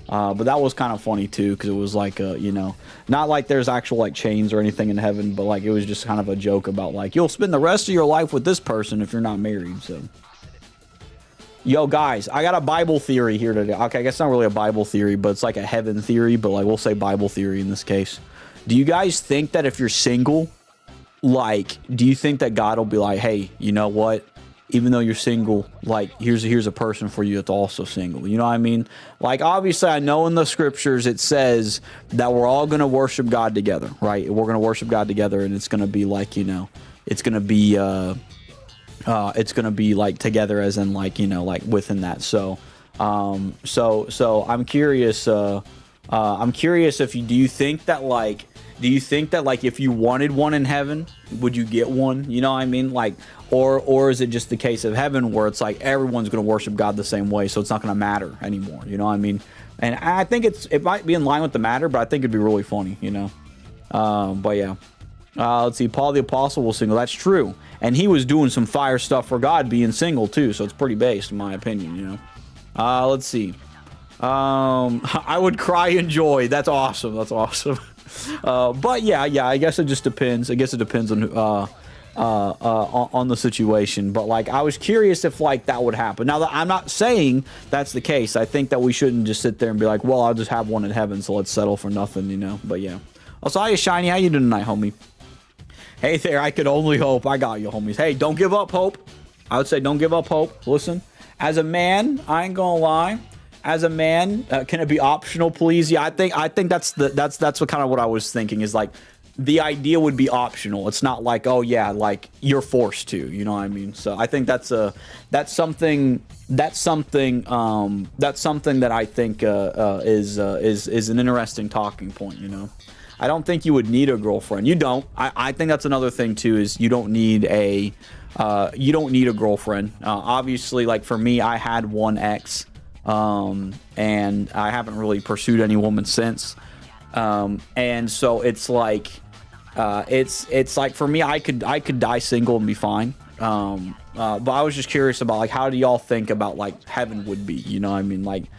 But that was kind of funny too, because it was like, you know, not like there's actual like chains or anything in heaven, but like it was just kind of a joke about like, you'll spend the rest of your life with this person if you're not married. So, yo guys, I got a Bible theory here today. Okay, I guess not really a Bible theory, but it's like a heaven theory, but like we'll say Bible theory in this case. Do you guys think that if you're single, like, do you think that God will be like, hey, you know what? Even though you're single, like, here's a person for you that's also single. You know what I mean? Like, obviously, I know in the scriptures it says that we're all going to worship God together, right? We're going to worship God together, and it's going to be like, you know, it's going to be like together as in like, you know, like within that. So I'm curious. I'm curious if do you think that like if you wanted one in heaven, would you get one? You know what I mean? Like, or is it just the case of heaven where it's like everyone's going to worship God the same way, so it's not going to matter anymore? You know what I mean? And I think it might be in line with the matter, but I think it'd be really funny, you know? But yeah. Let's see. Paul the Apostle was single. That's true. And he was doing some fire stuff for God being single too, so it's pretty based in my opinion, you know? Let's see. I would cry in joy. That's awesome. But yeah, I guess it just depends. I guess it depends on the situation. But like, I was curious if like that would happen. Now, I'm not saying that's the case. I think that we shouldn't just sit there and be like, well, I'll just have one in heaven, so let's settle for nothing, you know. But yeah. Also, hi, Shiny. How you doing tonight, homie? Hey there. I could only hope. I got you, homies. Hey, don't give up hope. I would say don't give up hope. Listen, as a man, I ain't gonna lie. As a man, can it be optional, please? Yeah, I think that's what kind of what I was thinking is like the idea would be optional. It's not like, oh yeah, like you're forced to, you know what I mean? So I think that's something that I think is an interesting talking point, you know. I don't think you would need a girlfriend. You don't. I think that's another thing too, is you don't need a girlfriend. Obviously, like for me, I had one ex. And I haven't really pursued any woman since. And so it's like, It's like for me, I could die single and be fine. But I was just curious about like how do y'all think about like heaven would be, you know what I mean, like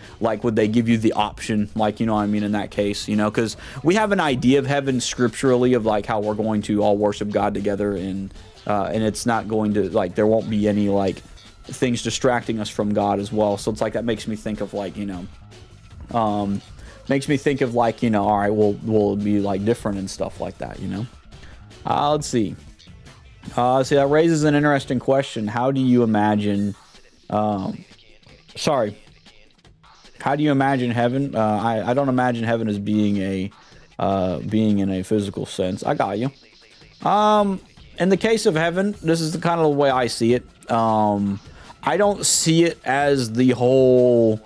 would they give you the option, like, you know what I mean, in that case, you know, because we have an idea of heaven scripturally of like how we're going to all worship God together, and it's not going to, like, there won't be any like things distracting us from God as well. So it's like that makes me think of like, you know, makes me think of like, you know, all right, we'll be like different and stuff like that, you know. Let's see. See, that raises an interesting question. How do you imagine, how do you imagine heaven? I don't imagine heaven as being in a physical sense. I got you. In the case of heaven, this is the kind of the way I see it. I don't see it as the whole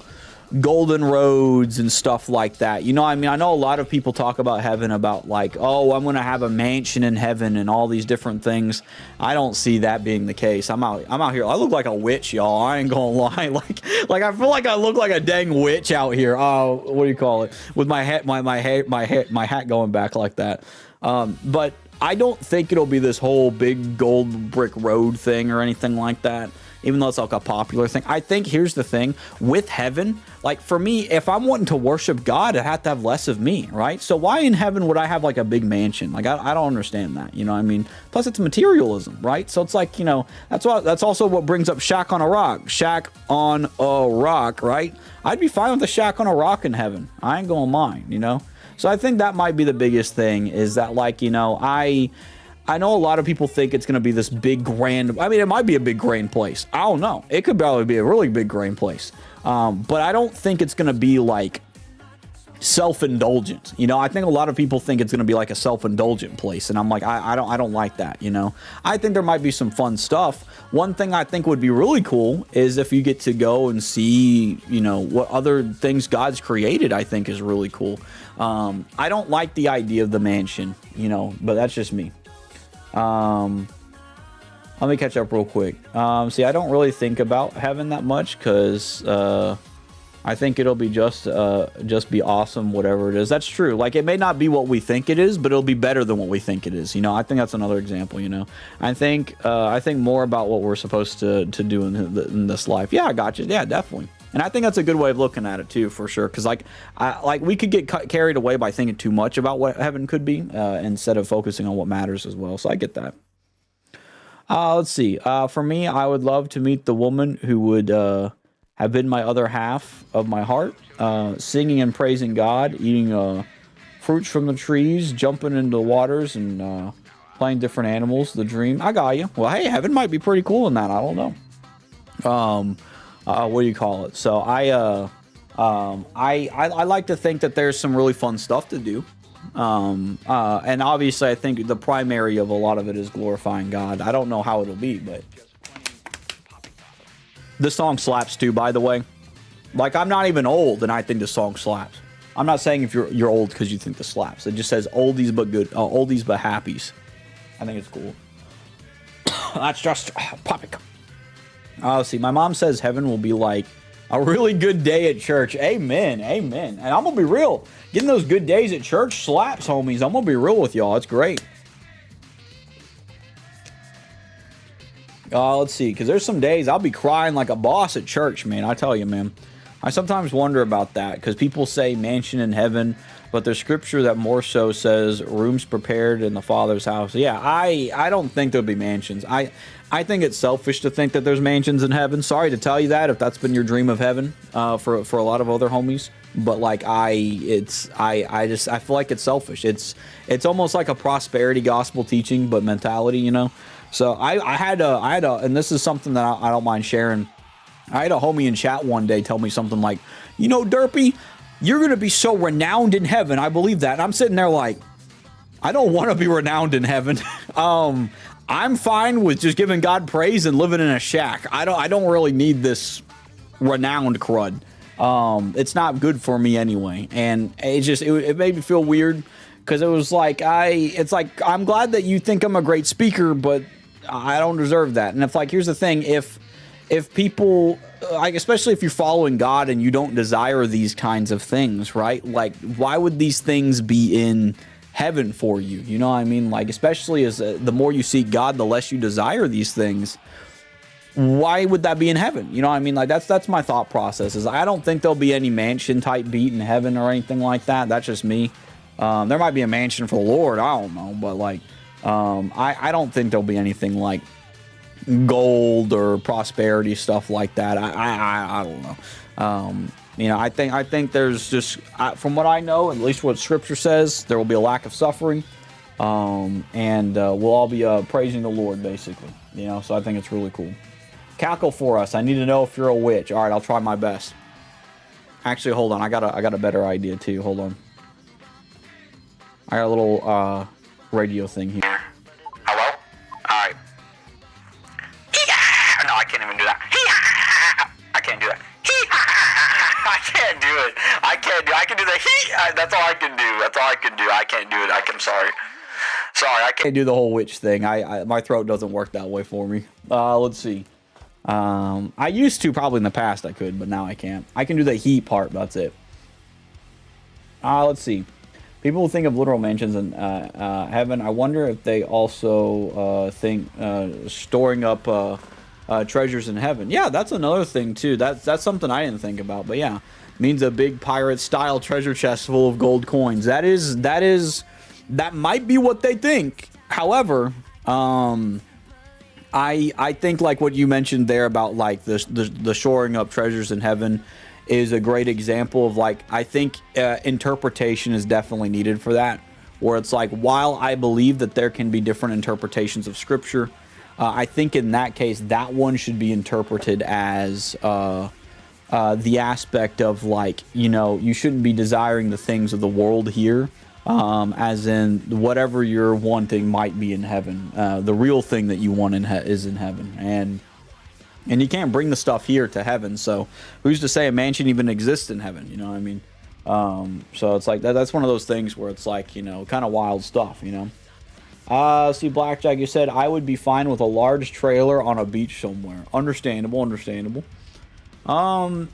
golden roads and stuff like that. You know, I mean, I know a lot of people talk about heaven about like, oh, I'm going to have a mansion in heaven and all these different things. I don't see that being the case. I'm out here. I look like a witch, y'all. I ain't gonna lie. Like I feel like I look like a dang witch out here. Oh, what do you call it? With my hat, my hat going back like that. But I don't think it'll be this whole big gold brick road thing or anything like that, even though it's like a popular thing. I think here's the thing with heaven, like for me, if I'm wanting to worship God, I have to have less of me, right? So why in heaven would I have like a big mansion? Like I don't understand that, you know what I mean? Plus it's materialism, right? So it's like, you know, that's also what brings up shack on a rock. Shack on a rock, right? I'd be fine with a shack on a rock in heaven. I ain't gonna mind, you know? So I think that might be the biggest thing, is that, like, you know, I know a lot of people think it's going to be this big grand, I mean, it might be a big grand place. I don't know. It could probably be a really big grand place. But I don't think it's going to be like self-indulgent. You know, I think a lot of people think it's going to be like a self-indulgent place, and I'm like, I don't like that, you know. I think there might be some fun stuff. One thing I think would be really cool is if you get to go and see, you know, what other things God's created. I think is really cool. I don't like the idea of the mansion, you know, but that's just me. Let me catch up real quick. See, I don't really think about heaven that much, because I think it'll be just be awesome, whatever it is. That's true. Like, it may not be what we think it is, but it'll be better than what we think it is. You know, I think that's another example. You know, I think more about what we're supposed to do in this life. Yeah, I got you. Yeah, definitely. And I think that's a good way of looking at it too, for sure. Because like we could get carried away by thinking too much about what heaven could be, instead of focusing on what matters as well. So I get that. Let's see. For me, I would love to meet the woman who would have been my other half of my heart, singing and praising God, eating fruits from the trees, jumping into the waters, and playing different animals. The dream. I got you. Well, hey, heaven might be pretty cool in that. I don't know. What do you call it? So I like to think that there's some really fun stuff to do. And obviously I think the primary of a lot of it is glorifying God. I don't know how it'll be, but this song slaps too, by the way. Like, I'm not even old and I think the song slaps. I'm not saying if you're old because you think the slaps. It just says oldies but good, oldies but happies. I think it's cool. That's just popping. See, my mom says heaven will be like a really good day at church. Amen, amen. And I'm gonna be real, getting those good days at church slaps, homies. I'm gonna be real with y'all. It's great. Let's see, because there's some days I'll be crying like a boss at church, man. I tell you, man. I sometimes wonder about that, because people say mansion in heaven, but there's scripture that more so says rooms prepared in the Father's house. Yeah, I don't think there'll be mansions. I think it's selfish to think that there's mansions in heaven. Sorry to tell you that if that's been your dream of heaven, for a lot of other homies. But like I feel like it's selfish. It's almost like a prosperity gospel teaching, but mentality, you know. So I had a, and this is something that I don't mind sharing. I had a homie in chat one day tell me something like, you know, Derpy, you're going to be so renowned in heaven. I believe that. And I'm sitting there like, I don't want to be renowned in heaven. I'm fine with just giving God praise and living in a shack. I don't really need this renowned crud. It's not good for me anyway. And it made me feel weird, because it was like, I'm glad that you think I'm a great speaker, but I don't deserve that. And here's the thing, if people, like, especially if you're following God and you don't desire these kinds of things, right? Like, why would these things be in heaven for you. You know what I mean? Like, especially as the more you seek God, the less you desire these things. Why would that be in heaven? You know what I mean? Like, that's my thought process. Is I don't think there'll be any mansion type beat in heaven or anything like that. That's just me. There might be a mansion for the Lord. I don't know, but like, I don't think there'll be anything like gold or prosperity stuff like that. I don't know. You know, I think there's just, from what I know, at least what Scripture says, there will be a lack of suffering, and we'll all be praising the Lord, basically. You know, so I think it's really cool. Cackle for us. I need to know if you're a witch. All right, I'll try my best. Actually, hold on. I got a better idea too. Hold on. I got a little radio thing here. Hello? Alright. No, I can't even do that. I can't do that. I can't do it. I can do the that's all I can do. That's all I can do. I can't do it. I'm sorry. Sorry, I can't do the whole witch thing. My throat doesn't work that way for me. Let's see. I used to, probably in the past I could, but now I can't. I can do the he part, but that's it. Let's see. People who think of literal mansions in heaven, I wonder if they also think storing up treasures in heaven. Yeah, that's another thing too. That's something I didn't think about, but yeah, means a big pirate style treasure chest full of gold coins. That might be what they think. However, I think like what you mentioned there about like the shoring up treasures in heaven is a great example of like, I think interpretation is definitely needed for that, where it's like, while I believe that there can be different interpretations of Scripture, I think in that case that one should be interpreted as the aspect of like, you know, you shouldn't be desiring the things of the world here, as in whatever you're wanting might be in heaven. The real thing that you want is in heaven, and you can't bring the stuff here to heaven. So who's to say a mansion even exists in heaven? You know what I mean? So it's like that's one of those things where it's like, you know, kind of wild stuff, you know. See, Blackjack, you said I would be fine with a large trailer on a beach somewhere. Understandable. I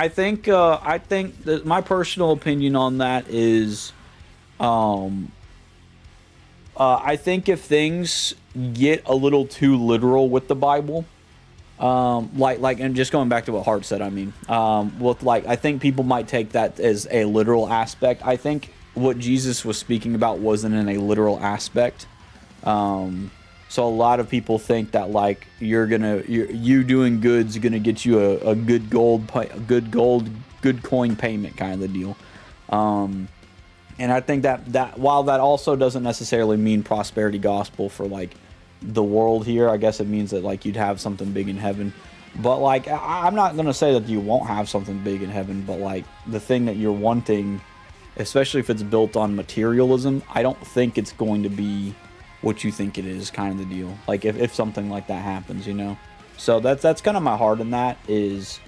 think that my personal opinion on that is, I think if things get a little too literal with the Bible, like, and just going back to what Hart said, I mean, with like, I think people might take that as a literal aspect. I think what Jesus was speaking about wasn't in a literal aspect. So a lot of people think that like you doing good's gonna get you a good good coin payment kind of the deal. And I think that while that also doesn't necessarily mean prosperity gospel for like the world here, I guess it means that like you'd have something big in heaven. But like, I'm not gonna say that you won't have something big in heaven, but like the thing that you're wanting, especially if it's built on materialism, I don't think it's going to be what you think it is, kind of the deal. Like if something like that happens, you know. So that's kind of my heart in that, is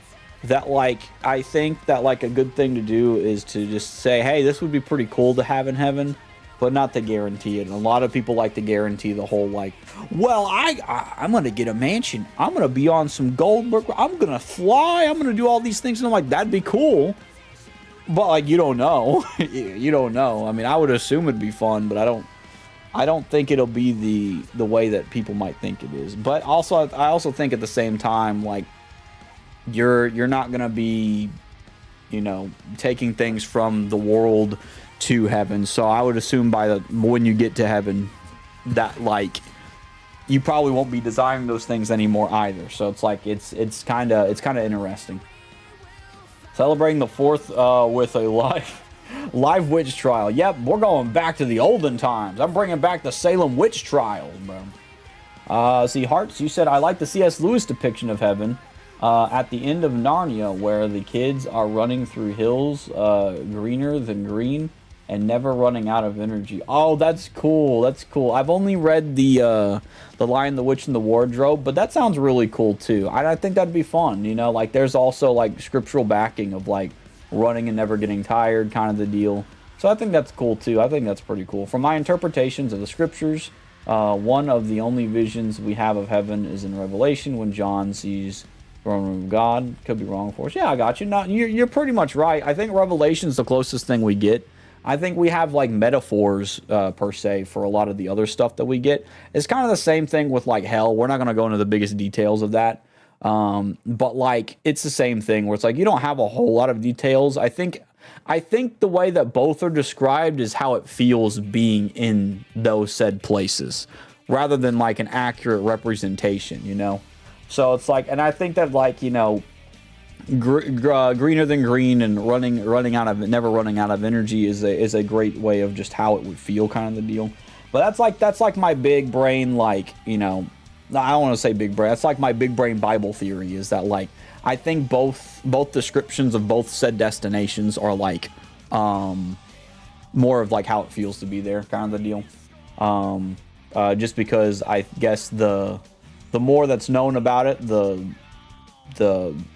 that like I think that like a good thing to do is to just say, hey, this would be pretty cool to have in heaven, but not to guarantee it. And a lot of people like to guarantee the whole like, well, I'm gonna get a mansion, I'm gonna be on some gold, I'm gonna fly, I'm gonna do all these things, and I'm like, that'd be cool, but like you don't know. You don't know. I mean, I would assume it'd be fun, but I don't think it'll be the way that people might think it is. But also, I also think at the same time, like you're not gonna be, you know, taking things from the world to heaven. So I would assume when you get to heaven, that like you probably won't be desiring those things anymore either. So it's like it's kind of interesting. Celebrating the 4th with a live witch trial. Yep, we're going back to the olden times. I'm bringing back the Salem witch trials, bro. See, Hearts, you said, I like the C.S. Lewis depiction of heaven at the end of Narnia, where the kids are running through hills greener than green and never running out of energy. Oh, that's cool. That's cool. I've only read the Lion, the Witch, and the Wardrobe, but that sounds really cool too. I think that'd be fun. You know, like there's also like scriptural backing of like running and never getting tired, kind of the deal. So I think that's cool too. I think that's pretty cool. From my interpretations of the scriptures, one of the only visions we have of heaven is in Revelation when John sees the throne room of God. Could be wrong, of course. Yeah, I got you. No, you're pretty much right. I think Revelation's the closest thing we get I think we have like metaphors per se for a lot of the other stuff that we get. It's kind of the same thing with like hell. We're not going to go into the biggest details of that. But like it's the same thing where it's like you don't have a whole lot of details. I think the way that both are described is how it feels being in those said places rather than like an accurate representation, you know? So it's like, and I think that like, you know, greener than green and never running out of energy is a great way of just how it would feel, kind of the deal. But that's like my big brain, like, you know, I don't want to say big brain. That's like my big brain Bible theory is that like I think both descriptions of both said destinations are like more of like how it feels to be there, kind of the deal. Just because I guess the more that's known about it, the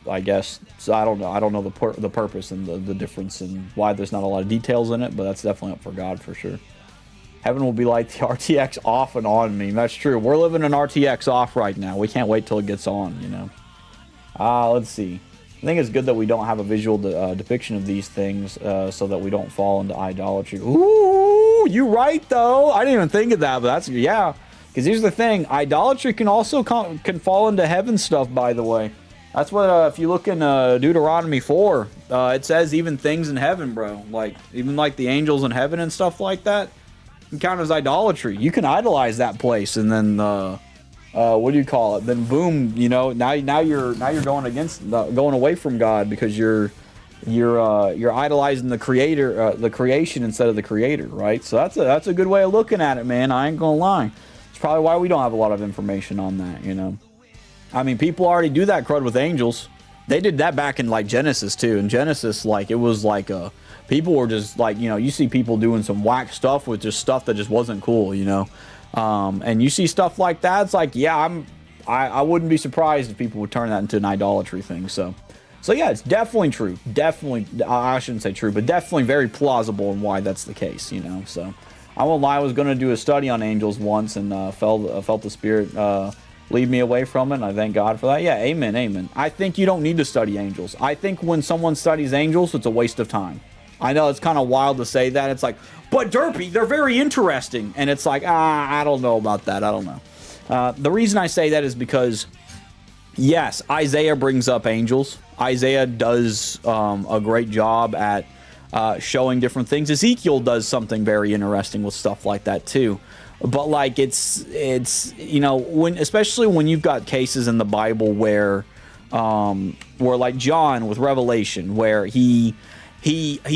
I guess, so I don't know the purpose and the difference and why there's not a lot of details in it, but that's definitely up for God for sure. Heaven will be like the RTX off and on meme. That's true. We're living an RTX off right now. We can't wait till it gets on, you know. Let's see. I think it's good that we don't have a visual depiction of these things so that we don't fall into idolatry. Ooh, you right, though. I didn't even think of that, but that's, yeah. Because here's the thing. Idolatry can also can fall into heaven stuff, by the way. That's what, if you look in Deuteronomy 4, it says even things in heaven, bro. Like, even like the angels in heaven and stuff like that can count as idolatry. You can idolize that place and then... what do you call it? Then boom, you know, now you're going away from God because you're idolizing the creator, the creation instead of the creator, right? So that's a good way of looking at it, man. I ain't gonna lie. It's probably why we don't have a lot of information on that, you know. I mean, people already do that crud with angels. They did that back in like Genesis too. In Genesis, like it was like people were just like, you know, you see people doing some whack stuff with just stuff that just wasn't cool, you know. And you see stuff like that, it's like, yeah, I wouldn't be surprised if people would turn that into an idolatry thing. So yeah, it's definitely true. Definitely, I shouldn't say true, but definitely very plausible in why that's the case, you know. So I won't lie, I was going to do a study on angels once and felt the Spirit lead me away from it, and I thank God for that. Yeah, amen, amen. I think you don't need to study angels. I think when someone studies angels, it's a waste of time. I know it's kind of wild to say that. It's like, but Derpy, they're very interesting. And it's like, I don't know about that. I don't know. The reason I say that is because, yes, Isaiah brings up angels. Isaiah does a great job at showing different things. Ezekiel does something very interesting with stuff like that too. But like it's you know, especially when you've got cases in the Bible where like John with Revelation, where he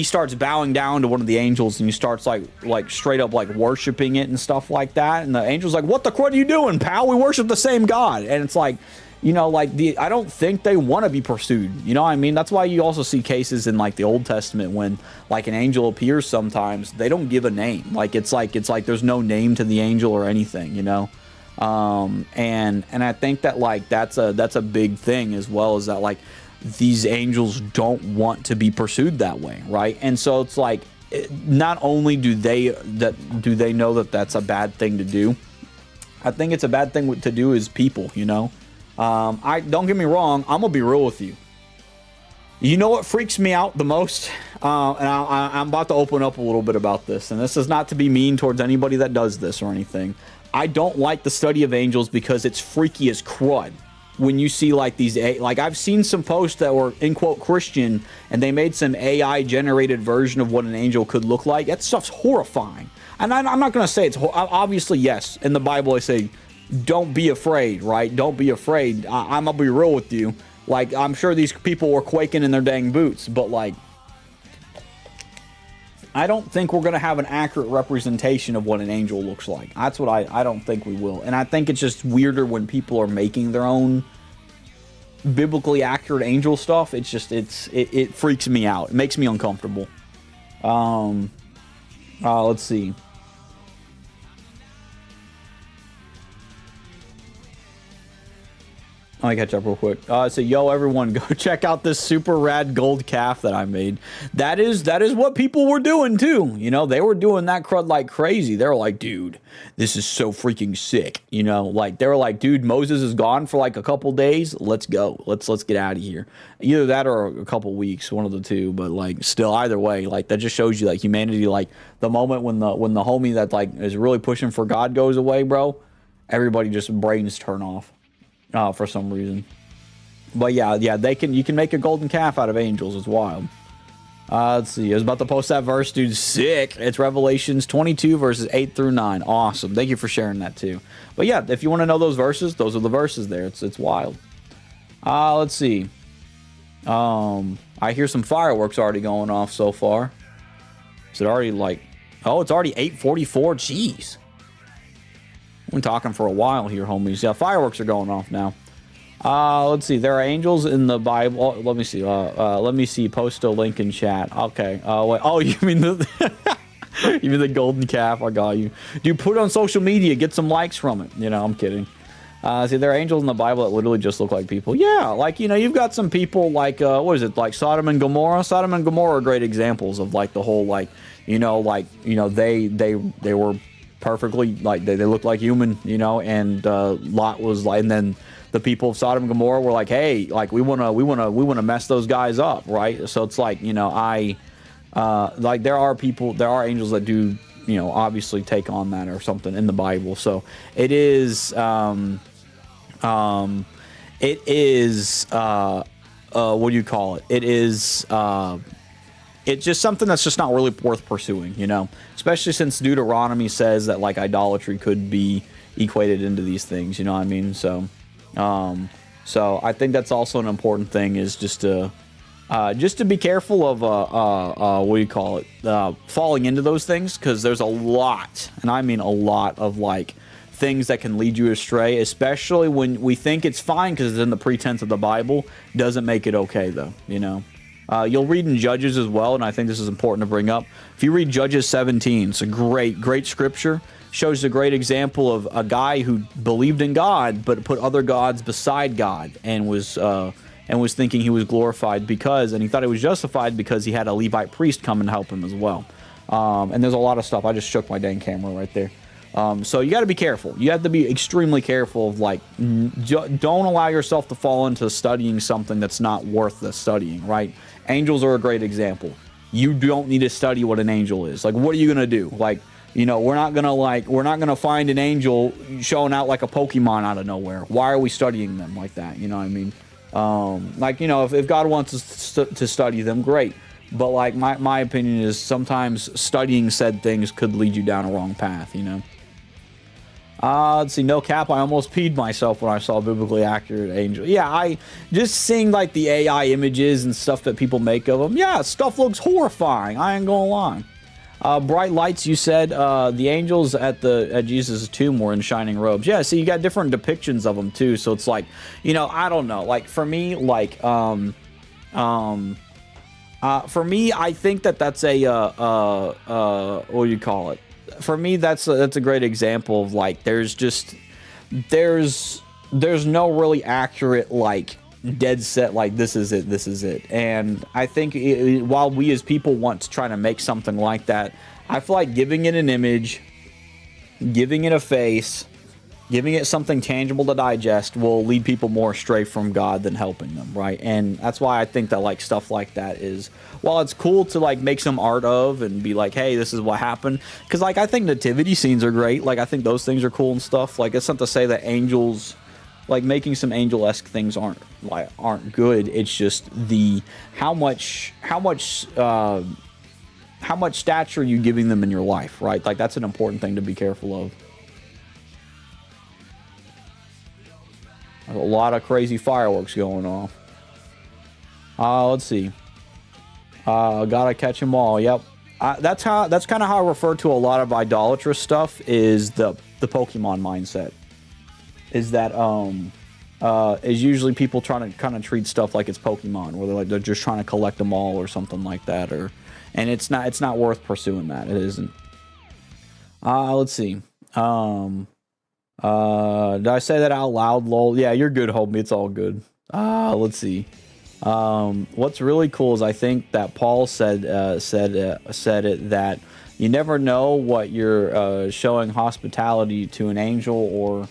starts bowing down to one of the angels and he starts like straight up like worshiping it and stuff like that, and the angel's like, what the crud are you doing, pal? We worship the same God. And it's like, you know, like I don't think they want to be pursued, you know what I mean? That's why you also see cases in like the Old Testament when like an angel appears, sometimes they don't give a name. Like it's like there's no name to the angel or anything, you know. And I think that like that's a big thing, as well as that like these angels don't want to be pursued that way, right? And so it's like, not only do they know that that's a bad thing to do, I think it's a bad thing to do as people, you know. I don't get me wrong, I'm gonna be real with you. You know what freaks me out the most, and I'm about to open up a little bit about this, and this is not to be mean towards anybody that does this or anything. I don't like the study of angels because it's freaky as crud. When you see like these, like I've seen some posts that were in quote Christian, and they made some AI generated version of what an angel could look like. That stuff's horrifying. And I'm not gonna say it's obviously, yes, in the Bible I say, don't be afraid, right? Don't be afraid. I'm gonna be real with you. Like, I'm sure these people were quaking in their dang boots, but like, I don't think we're gonna have an accurate representation of what an angel looks like. That's what I don't think we will. And I think it's just weirder when people are making their own biblically accurate angel stuff. It's just, it freaks me out. It makes me uncomfortable. Let's see. Let me catch up real quick. So yo, everyone, go check out this super rad gold calf that I made. That is what people were doing too. You know, they were doing that crud like crazy. They were like, dude, this is so freaking sick. You know, like they were like, dude, Moses is gone for like a couple days. Let's go. Let's get out of here. Either that or a couple weeks, one of the two. But like, still, either way, like that just shows you like humanity. Like the moment when the homie that like is really pushing for God goes away, bro, everybody just brains turn off. For some reason. But yeah, you can make a golden calf out of angels. It's wild. Let's see. I was about to post that verse, dude. Sick. It's Revelations 22 verses 8 through 9. Awesome. Thank you for sharing that too. But yeah, if you want to know those verses, those are the verses there. It's wild. Let's see. I hear some fireworks already going off so far. Is it already like, oh, it's already 8:44. Jeez. We've been talking for a while here, homies. Yeah, fireworks are going off now. Let's see. There are angels in the Bible. Oh, let me see. Let me see. Post a link in chat. Okay. Wait. Oh, you mean you mean the golden calf? I got you. Dude, put it on social media. Get some likes from it. You know, I'm kidding. See, there are angels in the Bible that literally just look like people. Yeah, like, you know, you've got some people like, what is it? Like Sodom and Gomorrah. Sodom and Gomorrah are great examples of like the whole, like, they were perfectly, like they looked like human, you know, and Lot was like, and then the people of Sodom and Gomorrah were like, hey, like we want to mess those guys up, right? So it's like, you know, like there are angels that do, you know, obviously take on that or something in the Bible. So it is what do you call it? It is it's just something that's just not really worth pursuing, you know, especially since Deuteronomy says that like idolatry could be equated into these things, you know what I mean? So I think that's also an important thing, is just to be careful of what do you call it, falling into those things, because there's a lot, and I mean a lot of like things that can lead you astray, especially when we think it's fine because it's in the pretense of the Bible. Doesn't make it okay though, you know. You'll read in Judges as well, and I think this is important to bring up. If you read Judges 17, it's a great scripture. Shows a great example of a guy who believed in God, but put other gods beside God, and was thinking he was glorified because, and he thought he was justified because he had a Levite priest come and help him as well. And there's a lot of stuff. I just shook my dang camera right there. So you got to be careful. You have to be extremely careful of like, don't allow yourself to fall into studying something that's not worth the studying, right? Angels are a great example. You don't need to study what an angel is. Like, what are you going to do? Like, you know, we're not going to find an angel showing out like a Pokemon out of nowhere. Why are we studying them like that? You know what I mean? Like, you know, if God wants us to study them, great. But like my opinion is sometimes studying said things could lead you down a wrong path, you know? Let's see, no cap, I almost peed myself when I saw biblically accurate angel. Yeah, I just seeing like the AI images and stuff that people make of them. Yeah, stuff looks horrifying. I ain't gonna lie. Bright lights, you said the angels at Jesus' tomb were in shining robes. Yeah, so you got different depictions of them too. So it's like, you know, I don't know. Like for me, like for me, I think that's a what do you call it? For me, that's a great example of like there's no really accurate like dead set like this is it. And I think while we as people want to try to make something like that, I feel like giving it an image, giving it a face, giving it something tangible to digest will lead people more astray from God than helping them, right? And that's why I think that like stuff like that is, while it's cool to like make some art of and be like, hey, this is what happened, because like I think nativity scenes are great. Like I think those things are cool and stuff. Like it's not to say that angels, like making some angel-esque things aren't good. It's just the how much stature are you giving them in your life, right? Like that's an important thing to be careful of. There's a lot of crazy fireworks going off. Let's see. Gotta catch them all. Yep. That's kind of how I refer to a lot of idolatrous stuff, is the Pokemon mindset. Is that is usually people trying to kind of treat stuff like it's Pokemon, where they're just trying to collect them all or something like that, and it's not worth pursuing that. It isn't. Let's see. Did I say that out loud, lol? Yeah, you're good, homie. It's all good. Let's see. What's really cool is I think that Paul said it that you never know what you're showing hospitality to an angel or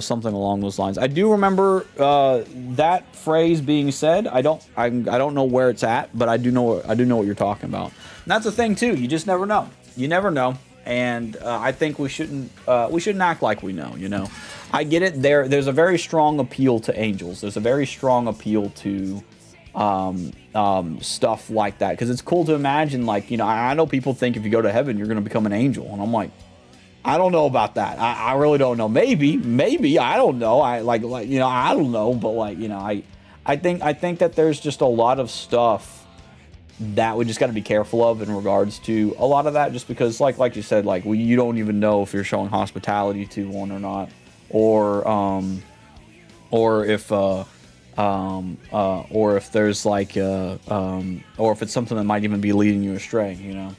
something along those lines. I do remember that phrase being said. I don't know where it's at, but I do know what you're talking about. And that's the thing too. You just never know. You never know. And I think we shouldn't act like we know. You know, I get it. There's a very strong appeal to angels. There's a very strong appeal to stuff like that, because it's cool to imagine, like, you know, I know people think if you go to heaven you're going to become an angel, and I'm like, I don't know about that. I really don't know. Maybe I don't know. I like you know, I don't know, but like, you know, I think that there's just a lot of stuff that we just got to be careful of in regards to a lot of that, just because like you said, like, you don't even know if you're showing hospitality to one or not, or if there's like or if it's something that might even be leading you astray, you know.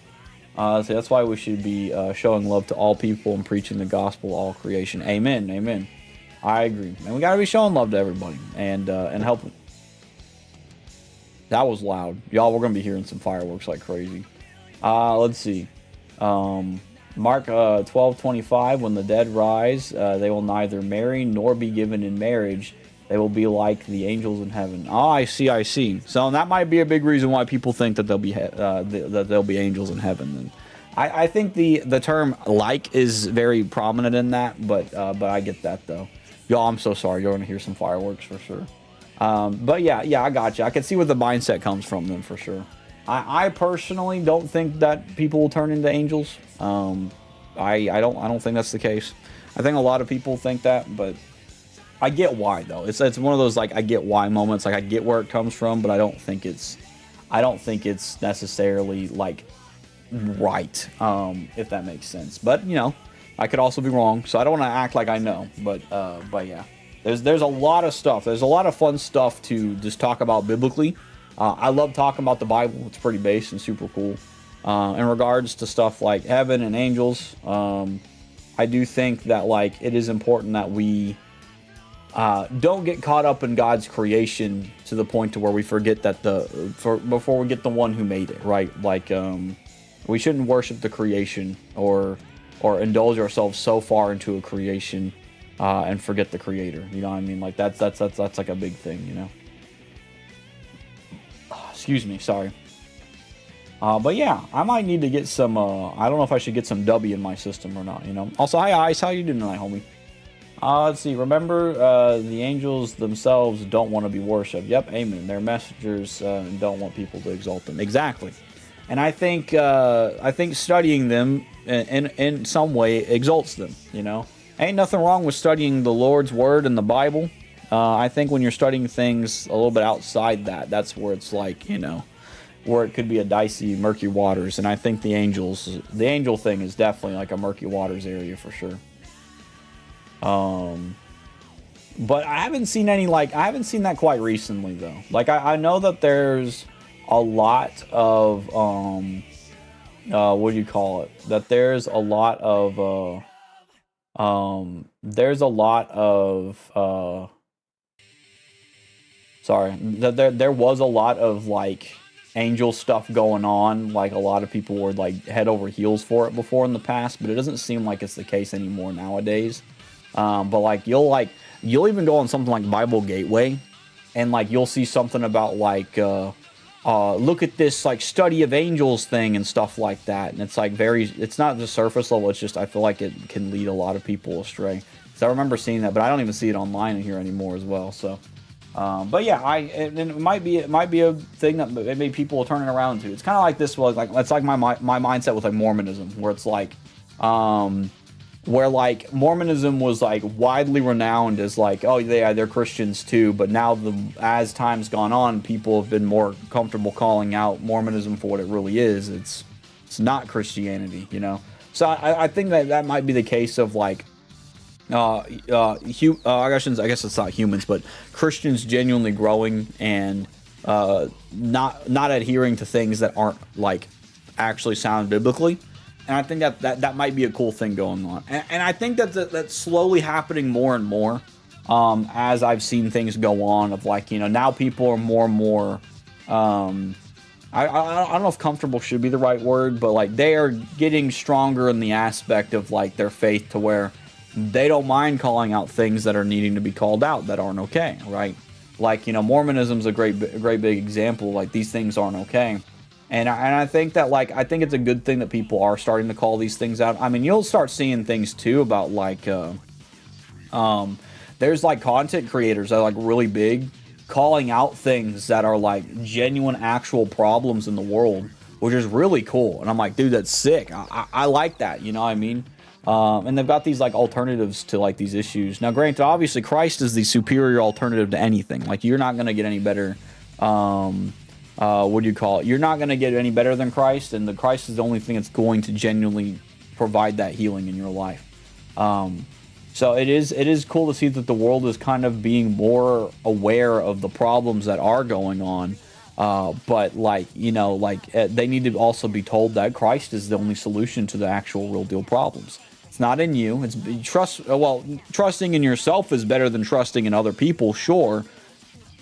So that's why we should be showing love to all people and preaching the gospel to all creation. Amen. I agree, and we gotta be showing love to everybody and helping. That was loud, y'all. We're gonna be hearing some fireworks like crazy. Let's see. Mark 12:25. When the dead rise, they will neither marry nor be given in marriage. They will be like the angels in heaven. Oh, I see. So that might be a big reason why people think that they'll be angels in heaven. And I think the term "like" is very prominent in that, but I get that though. Y'all, I'm so sorry. You're gonna hear some fireworks for sure. But yeah, I got you. I can see where the mindset comes from then for sure. I personally don't think that people will turn into angels. I don't think that's the case. I think a lot of people think that, but I get why though. It's one of those like I get why moments. Like I get where it comes from, but I don't think it's necessarily like right. If that makes sense. But you know, I could also be wrong, so I don't want to act like I know. But yeah, there's a lot of stuff. There's a lot of fun stuff to just talk about biblically. I love talking about the Bible. It's pretty base and super cool. In regards to stuff like heaven and angels, I do think that like it is important that we don't get caught up in God's creation to the point to where we forget that before we get the one who made it, right? Like we shouldn't worship the creation or indulge ourselves so far into a creation and forget the creator. You know what I mean? Like that's like a big thing, you know. Excuse me, sorry. But yeah, I might need to get some, I don't know if I should get some W in my system or not, you know. Also, hi Ice, how you doing tonight, homie? Let's see, remember, the angels themselves don't want to be worshipped. Yep, amen. They're messengers and don't want people to exalt them. Exactly. And I think studying them in some way exalts them, you know. Ain't nothing wrong with studying the Lord's Word and the Bible. I think when you're studying things a little bit outside that, that's where it's like, you know, where it could be a dicey, murky waters. And I think the angel thing is definitely like a murky waters area for sure. But I haven't seen that quite recently though. Like I know that there's a lot of, what do you call it? That there's a lot of, there was a lot of like angel stuff going on. Like a lot of people were like head over heels for it before in the past, but it doesn't seem like it's the case anymore nowadays. But like you'll even go on something like Bible Gateway, and like you'll see something about like look at this like study of angels thing and stuff like that, and it's like it's not just surface level. It's just I feel like it can lead a lot of people astray. So I remember seeing that, but I don't even see it online in here anymore as well. So. But yeah, it might be a thing that maybe people will turn it around to. It's kind of like this was like it's like my mindset with like Mormonism, where it's like, where like Mormonism was like widely renowned as like, oh yeah, they're Christians too. But now as time's gone on, people have been more comfortable calling out Mormonism for what it really is. It's not Christianity, you know. So I think that might be the case of like. I guess it's not humans, but Christians genuinely growing and not adhering to things that aren't like actually sound biblically, And I think that might be a cool thing going on. And I think that's slowly happening more and more, as I've seen things go on of like, now people are more and more, I don't know if comfortable should be the right word, but like they are getting stronger in the aspect of like their faith to where they don't mind calling out things that are needing to be called out that aren't okay, right? Like, Mormonism's a great big example. Like, these things aren't okay. And I think that, like, I think it's a good thing that people are starting to call these things out. I mean, you'll start seeing things, too, about, like, there's, like, content creators that are, like, really big, calling out things that are, like, genuine, actual problems in the world, which is really cool. And I'm like, dude, that's sick. I like that, you know what I mean? And they've got these like alternatives to like these issues. Now, granted, obviously Christ is the superior alternative to anything. Like, you're not going to get any better. What do you call it? You're not going to get any better than Christ, and the Christ is the only thing that's going to genuinely provide that healing in your life. So it is cool to see that the world is kind of being more aware of the problems that are going on. But like, they need to also be told that Christ is the only solution to the actual real deal problems. It's not in you. It's trusting in yourself is better than trusting in other people, sure.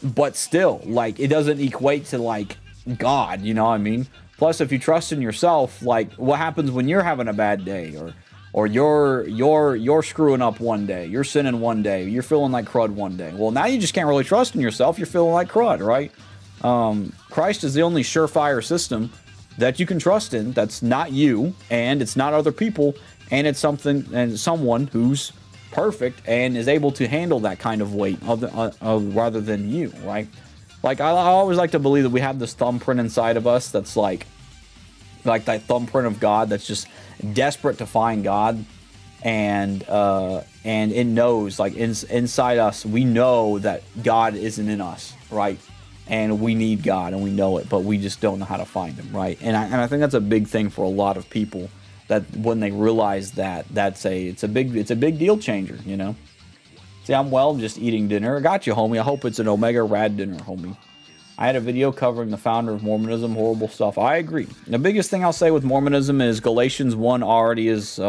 But still, like, it doesn't equate to like God, you know what I mean? Plus, if you trust in yourself, like, what happens when you're having a bad day, or you're screwing up one day, you're sinning one day, you're feeling like crud one day. Well, now you just can't really trust in yourself. You're feeling like crud, right? Christ is the only surefire system that you can trust in. That's not you, and it's not other people, and it's someone who's perfect and is able to handle that kind of weight rather than you, right? Like, I always like to believe that we have this thumbprint inside of us that's like that thumbprint of God that's just desperate to find God, and it knows, like, inside us, we know that God isn't in us, right? And we need God, and we know it, but we just don't know how to find him, right? And I think that's a big thing for a lot of people, that when they realize that, it's a big deal changer, you know? See, I'm just eating dinner. I got you, homie. I hope it's an Omega Rad dinner, homie. I had a video covering the founder of Mormonism, horrible stuff. I agree. The biggest thing I'll say with Mormonism is Galatians 1 already is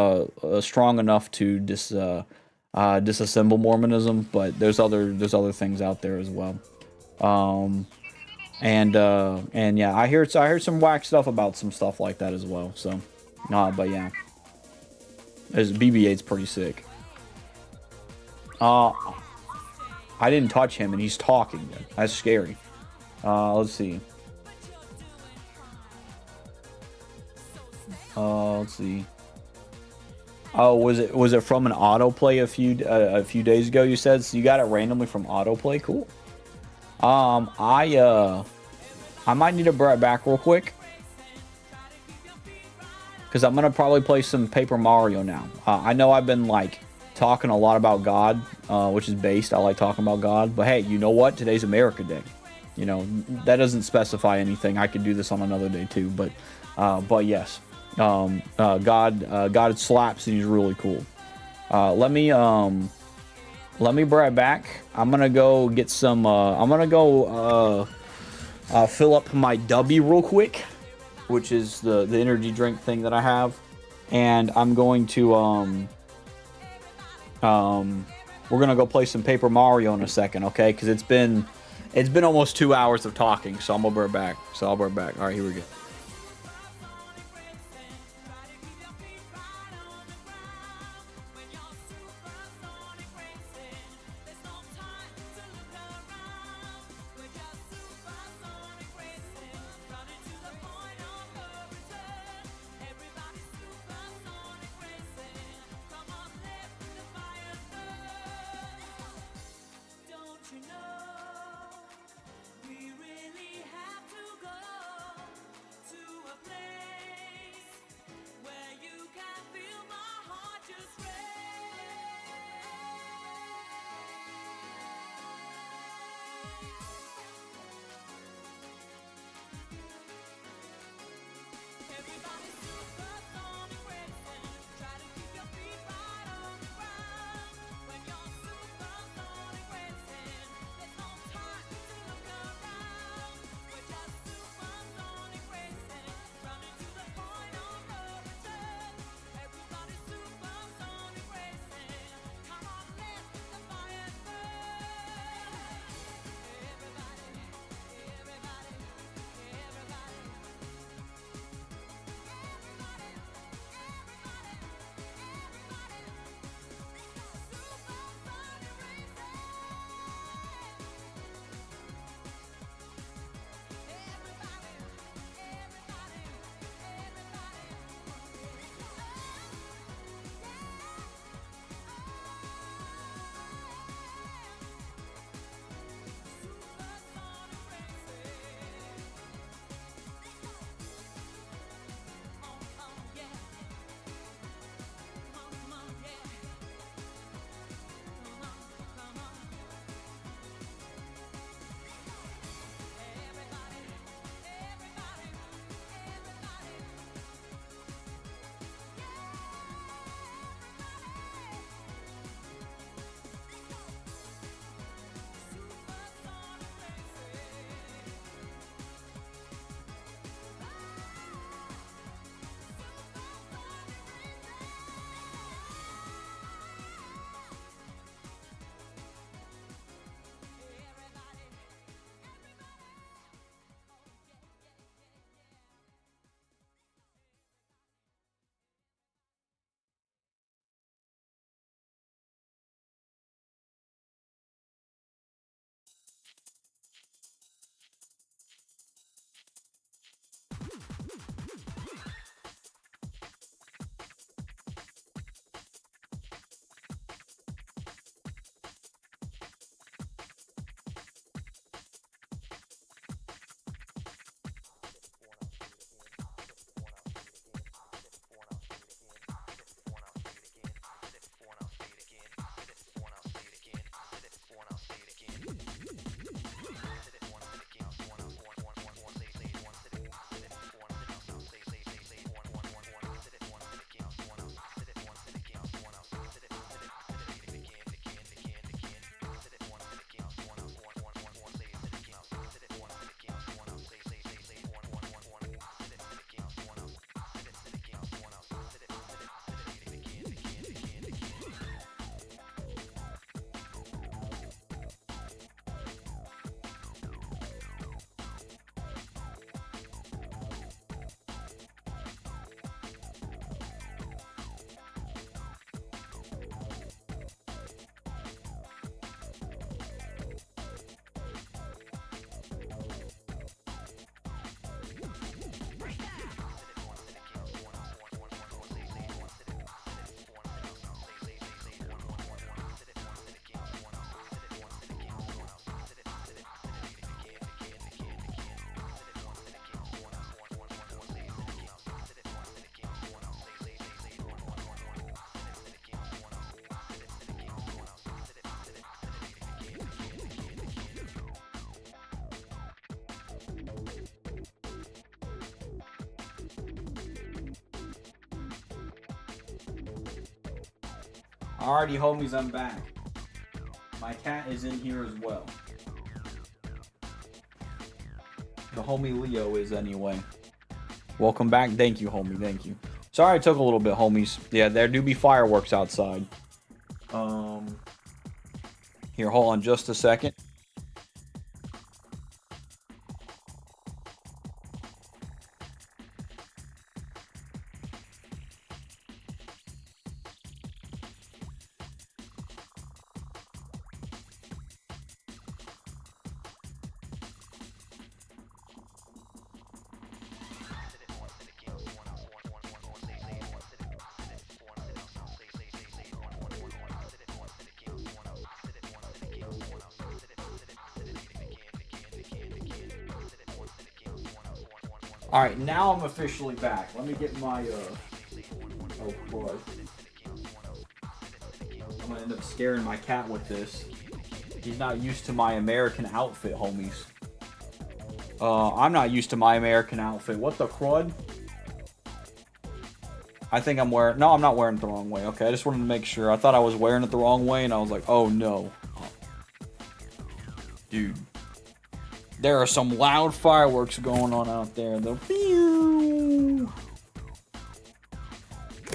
strong enough to disassemble Mormonism, but there's other things out there as well. And yeah, I heard some whack stuff about some stuff like that as well. So, but yeah, BB-8's pretty sick. I didn't touch him, and he's talking. That's scary. Let's see. Let's see. Oh, was it from an autoplay a few days ago? You said, so you got it randomly from autoplay. Cool. I might need to bring it back real quick, because I'm gonna probably play some Paper Mario now. I know I've been like talking a lot about God, which is based. I like talking about God, but hey, you know what? Today's America Day. You know, that doesn't specify anything. I could do this on another day too, but yes, God slaps, and he's really cool. Let me bring it back. I'm gonna go get some. I'm gonna go fill up my W real quick, which is the energy drink thing that I have, and I'm going to we're gonna go play some Paper Mario in a second, okay? Because it's been almost 2 hours of talking, so I'm gonna bring it back. I'll bring it back. All right, here we go. Alrighty, homies, I'm back. My cat is in here as well. The homie Leo is anyway. Welcome back. Thank you, homie. Thank you. Sorry it took a little bit, homies. Yeah, there do be fireworks outside. Here, hold on just a second. Alright, now I'm officially back. Let me get my, oh, boy. I'm gonna end up scaring my cat with this. He's not used to my American outfit, homies. I'm not used to my American outfit. What the crud? I think I'm wearing... No, I'm not wearing it the wrong way. Okay, I just wanted to make sure. I thought I was wearing it the wrong way, and I was like, oh, no. Dude. There are some loud fireworks going on out there. The pew.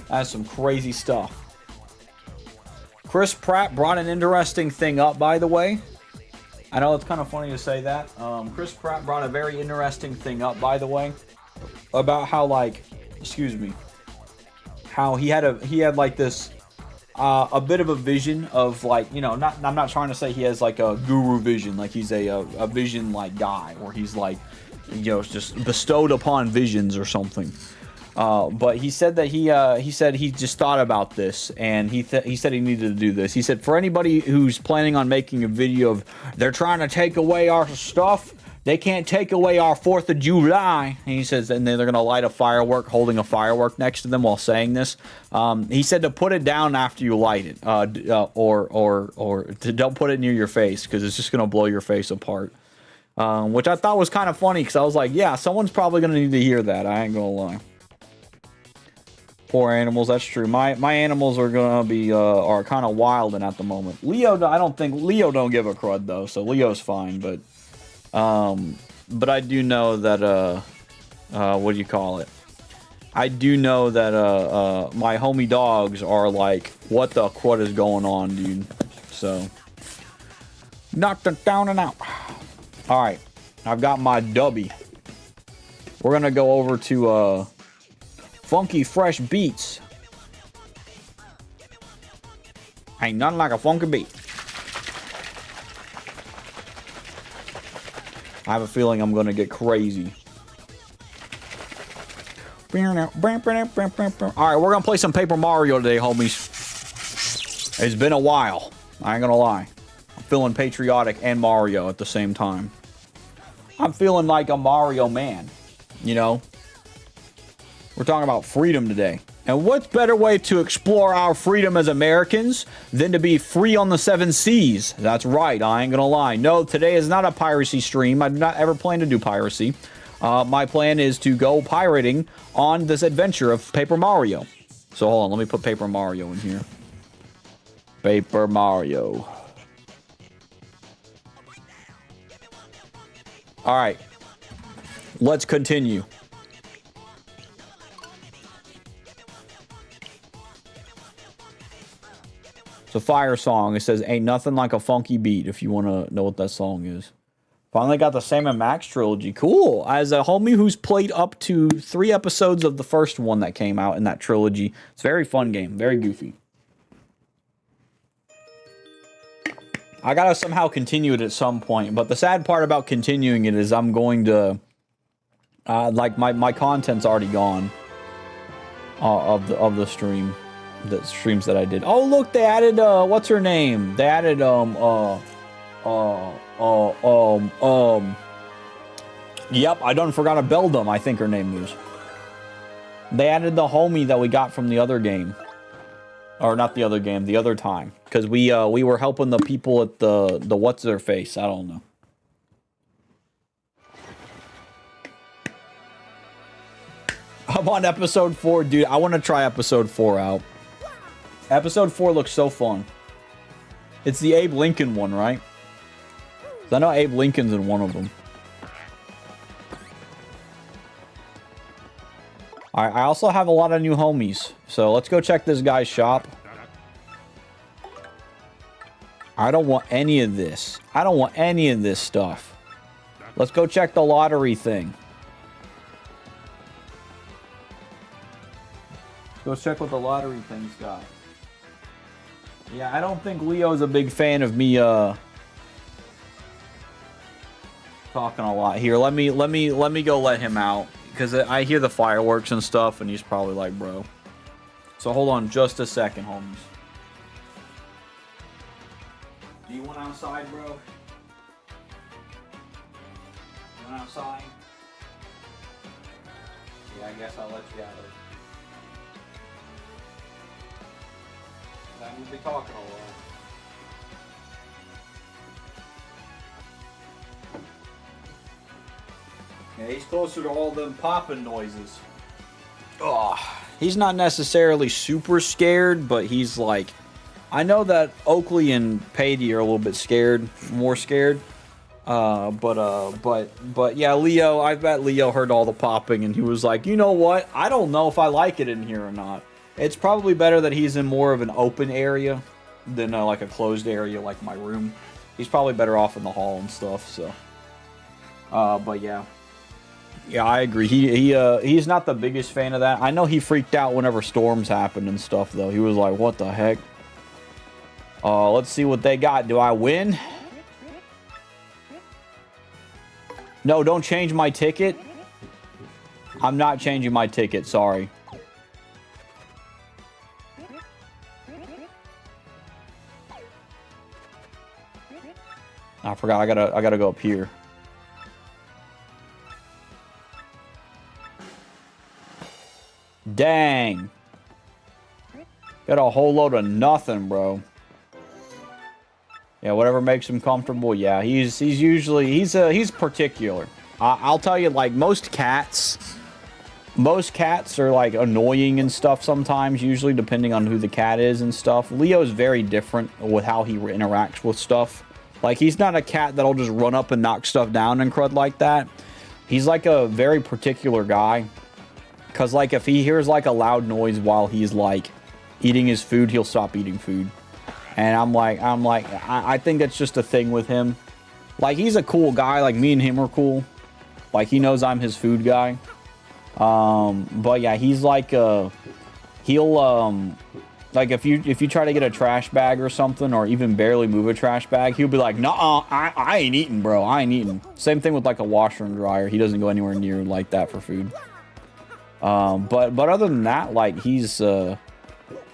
That's some crazy stuff. Chris Pratt brought an interesting thing up, by the way. I know it's kind of funny to say that. Chris Pratt brought a very interesting thing up, by the way, about how, like, excuse me, how he had like this a bit of a vision of, like, you know, I'm not trying to say he has like a guru vision, like he's a vision like guy, or he's like, you know, just bestowed upon visions or something. But he said that he said he just thought about this, and he said he needed to do this. He said, for anybody who's planning on making a video of they're trying to take away our stuff, they can't take away our 4th of July. And he says, and then they're gonna light a firework, holding a firework next to them while saying this. He said to put it down after you light it, or to don't put it near your face, because it's just gonna blow your face apart. Which I thought was kind of funny, because I was like, yeah, someone's probably gonna need to hear that. I ain't gonna lie. Poor animals, that's true. My animals are gonna be are kind of wilding at the moment. Leo, I don't think Leo don't give a crud though, so Leo's fine. But I do know that what do you call it? I do know that my homie dogs are like, what the crud is going on, dude? So knocked it down and out. All right, I've got my dubby. We're gonna go over to Funky Fresh Beats. Ain't nothing like a funky beat. I have a feeling I'm gonna get crazy. Alright, we're gonna play some Paper Mario today, homies. It's been a while. I ain't gonna lie. I'm feeling patriotic and Mario at the same time. I'm feeling like a Mario man, you know? We're talking about freedom today. And what's better way to explore our freedom as Americans than to be free on the 7 seas? That's right, I ain't gonna lie. No, today is not a piracy stream. I do not ever plan to do piracy. My plan is to go pirating on this adventure of Paper Mario. So hold on, let me put Paper Mario in here. Paper Mario. Alright. Let's continue. It's a fire song. It says, ain't nothing like a funky beat, if you want to know what that song is. Finally got the Sam & Max trilogy. Cool. As a homie who's played up to 3 episodes of the first one that came out in that trilogy. It's a very fun game. Very goofy. I gotta somehow continue it at some point. But the sad part about continuing it is I'm going to... like, my content's already gone. Of the stream. The streams that I did. Oh, look, they added, what's her name? They added, yep, I done forgot to build them, I think her name is. They added the homie that we got from the other game. Or not the other game, the other time. Because we were helping the people at the what's-their-face, I don't know. I'm on episode 4, dude. I want to try episode 4 out. Episode 4 looks so fun. It's the Abe Lincoln one, right? 'Cause I know Abe Lincoln's in one of them. Alright, I also have a lot of new homies. So let's go check this guy's shop. I don't want any of this. I don't want any of this stuff. Let's go check the lottery thing. Let's go check what the lottery thing's got. Yeah, I don't think Leo's a big fan of me talking a lot here. Let me go let him out, because I hear the fireworks and stuff, and he's probably like, bro. So hold on just a second, homies. Do you want outside, bro? You want outside? Yeah, I guess I'll let you out of it. I'm gonna be talking a lot. Yeah, he's closer to all them popping noises. Oh, he's not necessarily super scared, but he's like, I know that Oakley and Patey are a little bit scared, more scared. But yeah, Leo, I bet Leo heard all the popping and he was like, you know what? I don't know if I like it in here or not. It's probably better that he's in more of an open area than like a closed area like my room. He's probably better off in the hall and stuff, so. But yeah. Yeah, I agree. He's not the biggest fan of that. I know he freaked out whenever storms happened and stuff, though. He was like, what the heck? Let's see what they got. Do I win? No, don't change my ticket. I'm not changing my ticket, sorry. I forgot, I gotta go up here. Dang. Got a whole load of nothing, bro. Yeah, whatever makes him comfortable. Yeah, he's usually he's particular. I'll tell you, like most cats are like annoying and stuff sometimes, usually depending on who the cat is and stuff. Leo's very different with how he interacts with stuff. Like, he's not a cat that'll just run up and knock stuff down and crud like that. He's like a very particular guy. Because, like, if he hears, like, a loud noise while he's, like, eating his food, he'll stop eating food. And I think that's just a thing with him. Like, he's a cool guy. Like, me and him are cool. Like, he knows I'm his food guy. But, yeah, he's, like, like, if you try to get a trash bag or something, or even barely move a trash bag, he'll be like, "Nuh-uh, I ain't eating, bro. I ain't eating." Same thing with, like, a washer and dryer. He doesn't go anywhere near like that for food. But other than that, like, he's a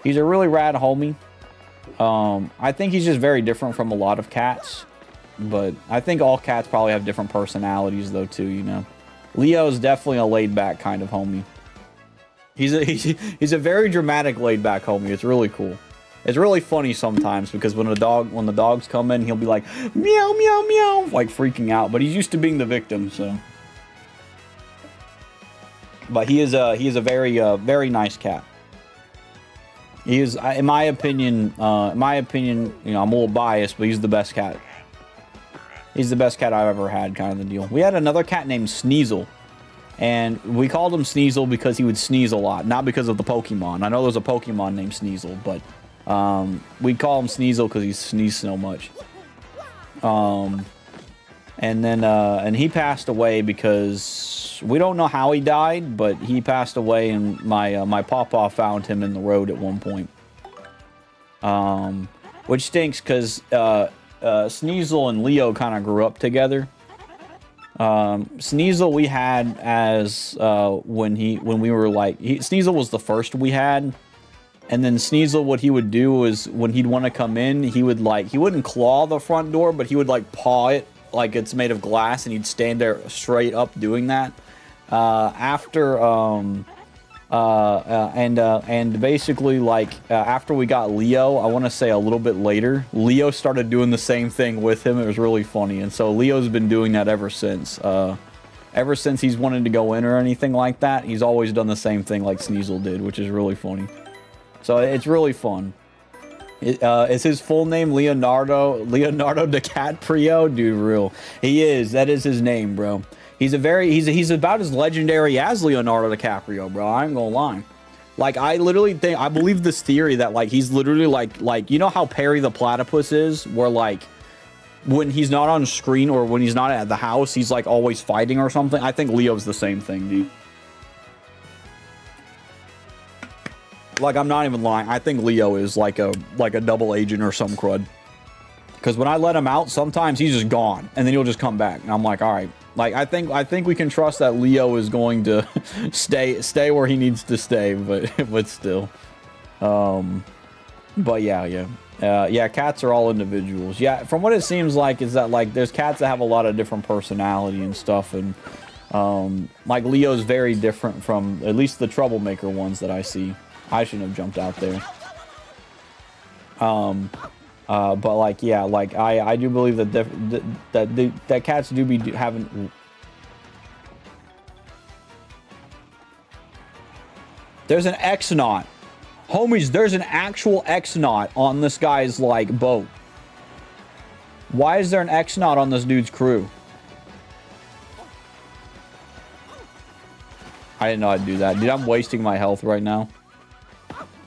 really rad homie. I think he's just very different from a lot of cats. But I think all cats probably have different personalities, though, too, you know. Leo's definitely a laid-back kind of homie. He's a very dramatic, laid-back homie. It's really cool. It's really funny sometimes because when the dogs come in, he'll be like, meow, meow, meow, like freaking out. But he's used to being the victim, so. But he is a very nice cat. He is, in my opinion, you know, I'm a little biased, but he's the best cat. He's the best cat I've ever had, kind of the deal. We had another cat named Sneasel. And we called him Sneasel because he would sneeze a lot, not because of the Pokemon. I know there's a Pokemon named Sneasel, but we call him Sneasel because he sneezed so much. And he passed away because we don't know how he died, but he passed away, and my pawpaw found him in the road at one point. Which stinks because Sneasel and Leo kind of grew up together. Sneasel we had as when we were like, Sneasel was the first we had, and then Sneasel, what he would do is when he'd want to come in, he wouldn't claw the front door, but he would like paw it like it's made of glass, and he'd stand there straight up doing that. And basically, like, after we got Leo, I want to say a little bit later, Leo started doing the same thing with him. It was really funny. And so Leo's been doing that ever since. Ever since he's wanted to go in or anything like that, he's always done the same thing like Sneasel did, which is really funny. So it's really fun. Is his full name Leonardo DiCaprio? Dude, real. He is. That is his name, bro. He's about as legendary as Leonardo DiCaprio, bro. I ain't gonna lie. Like, I believe this theory that, like, he's literally like, you know how Perry the Platypus is? Where, like, when he's not on screen or when he's not at the house, he's, like, always fighting or something. I think Leo's the same thing, dude. Like, I'm not even lying. I think Leo is like a double agent or some crud. Because when I let him out, sometimes he's just gone, and then he'll just come back, and I'm like, all right. Like, I think we can trust that Leo is going to stay where he needs to stay, but still. But yeah, cats are all individuals. Yeah, from what it seems like is that, like, there's cats that have a lot of different personality and stuff, and like, Leo's very different from at least the troublemaker ones that I see. I shouldn't have jumped out there. But, like, yeah, like, I do believe that cats do be having... There's an X-Naut. Homies, there's an actual X-Naut on this guy's, like, boat. Why is there an X-Naut on this dude's crew? I didn't know I'd do that. Dude, I'm wasting my health right now.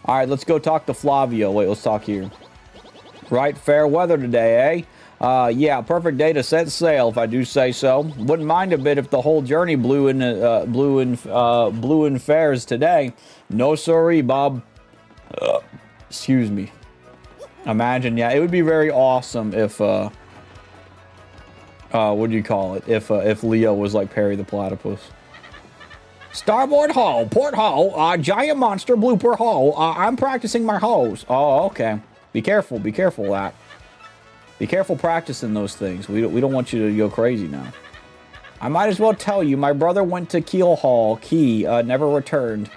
Alright, let's go talk to Flavio. Wait, let's talk here. Right, fair weather today, eh? Yeah, perfect day to set sail, if I do say so. Wouldn't mind a bit if the whole journey blew in fares today. No sorry, Bob. Excuse me. Imagine, yeah, it would be very awesome if, what do you call it? If Leo was like Perry the Platypus. Starboard hull, port hull, giant monster blooper hull. I'm practicing my hulls. Oh, okay. Be careful of that. Be careful practicing those things. We don't want you to go crazy now. I might as well tell you, my brother went to Keel Hall, Key, never returned.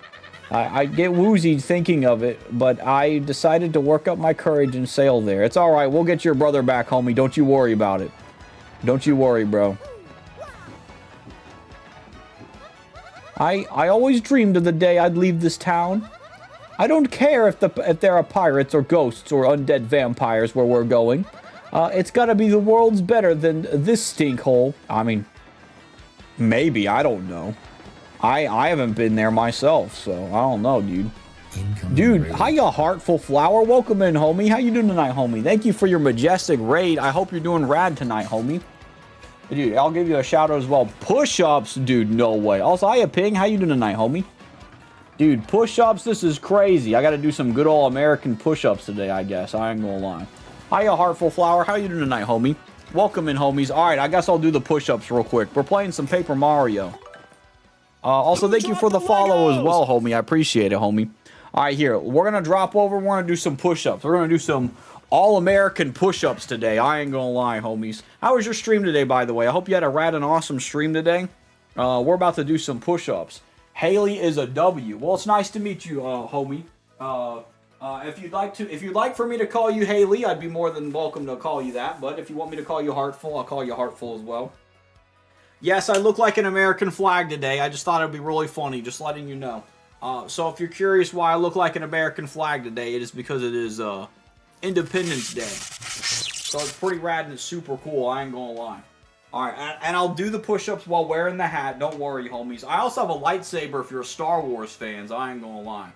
I get woozy thinking of it, but I decided to work up my courage and sail there. It's alright, we'll get your brother back, homie. Don't you worry about it. Don't you worry, bro. I always dreamed of the day I'd leave this town. I don't care if there are pirates or ghosts or undead vampires where we're going. It's gotta be the world's better than this stink hole. I mean, maybe, I don't know. I haven't been there myself, so I don't know, dude. Dude, hiya, Heartful Flower. Welcome in, homie. How you doing tonight, homie? Thank you for your majestic raid. I hope you're doing rad tonight, homie. Dude, I'll give you a shout out as well. Push-ups, dude, no way. Also, hiya, Ping. How you doing tonight, homie? Dude, push-ups, this is crazy. I gotta do some good old American push-ups today, I guess. I ain't gonna lie. Hiya, Heartful Flower. How you doing tonight, homie? Welcome in, homies. Alright, I guess I'll do the push-ups real quick. We're playing some Paper Mario. Also, thank you for the follow as well, homie. I appreciate it, homie. Alright, here. We're gonna drop over. We're gonna do some push-ups. We're gonna do some all-American push-ups today. I ain't gonna lie, homies. How was your stream today, by the way? I hope you had a rad and awesome stream today. We're about to do some push-ups. Haley is a W. Well, it's nice to meet you, homie. If you'd like for me to call you Haley, I'd be more than welcome to call you that. But if you want me to call you Heartful, I'll call you Heartful as well. Yes, I look like an American flag today. I just thought it'd be really funny, just letting you know. So if you're curious why I look like an American flag today, it is because it is Independence Day. So it's pretty rad and it's super cool, I ain't gonna lie. Alright, and I'll do the push-ups while wearing the hat. Don't worry, homies. I also have a lightsaber if you're Star Wars fans. I ain't gonna lie.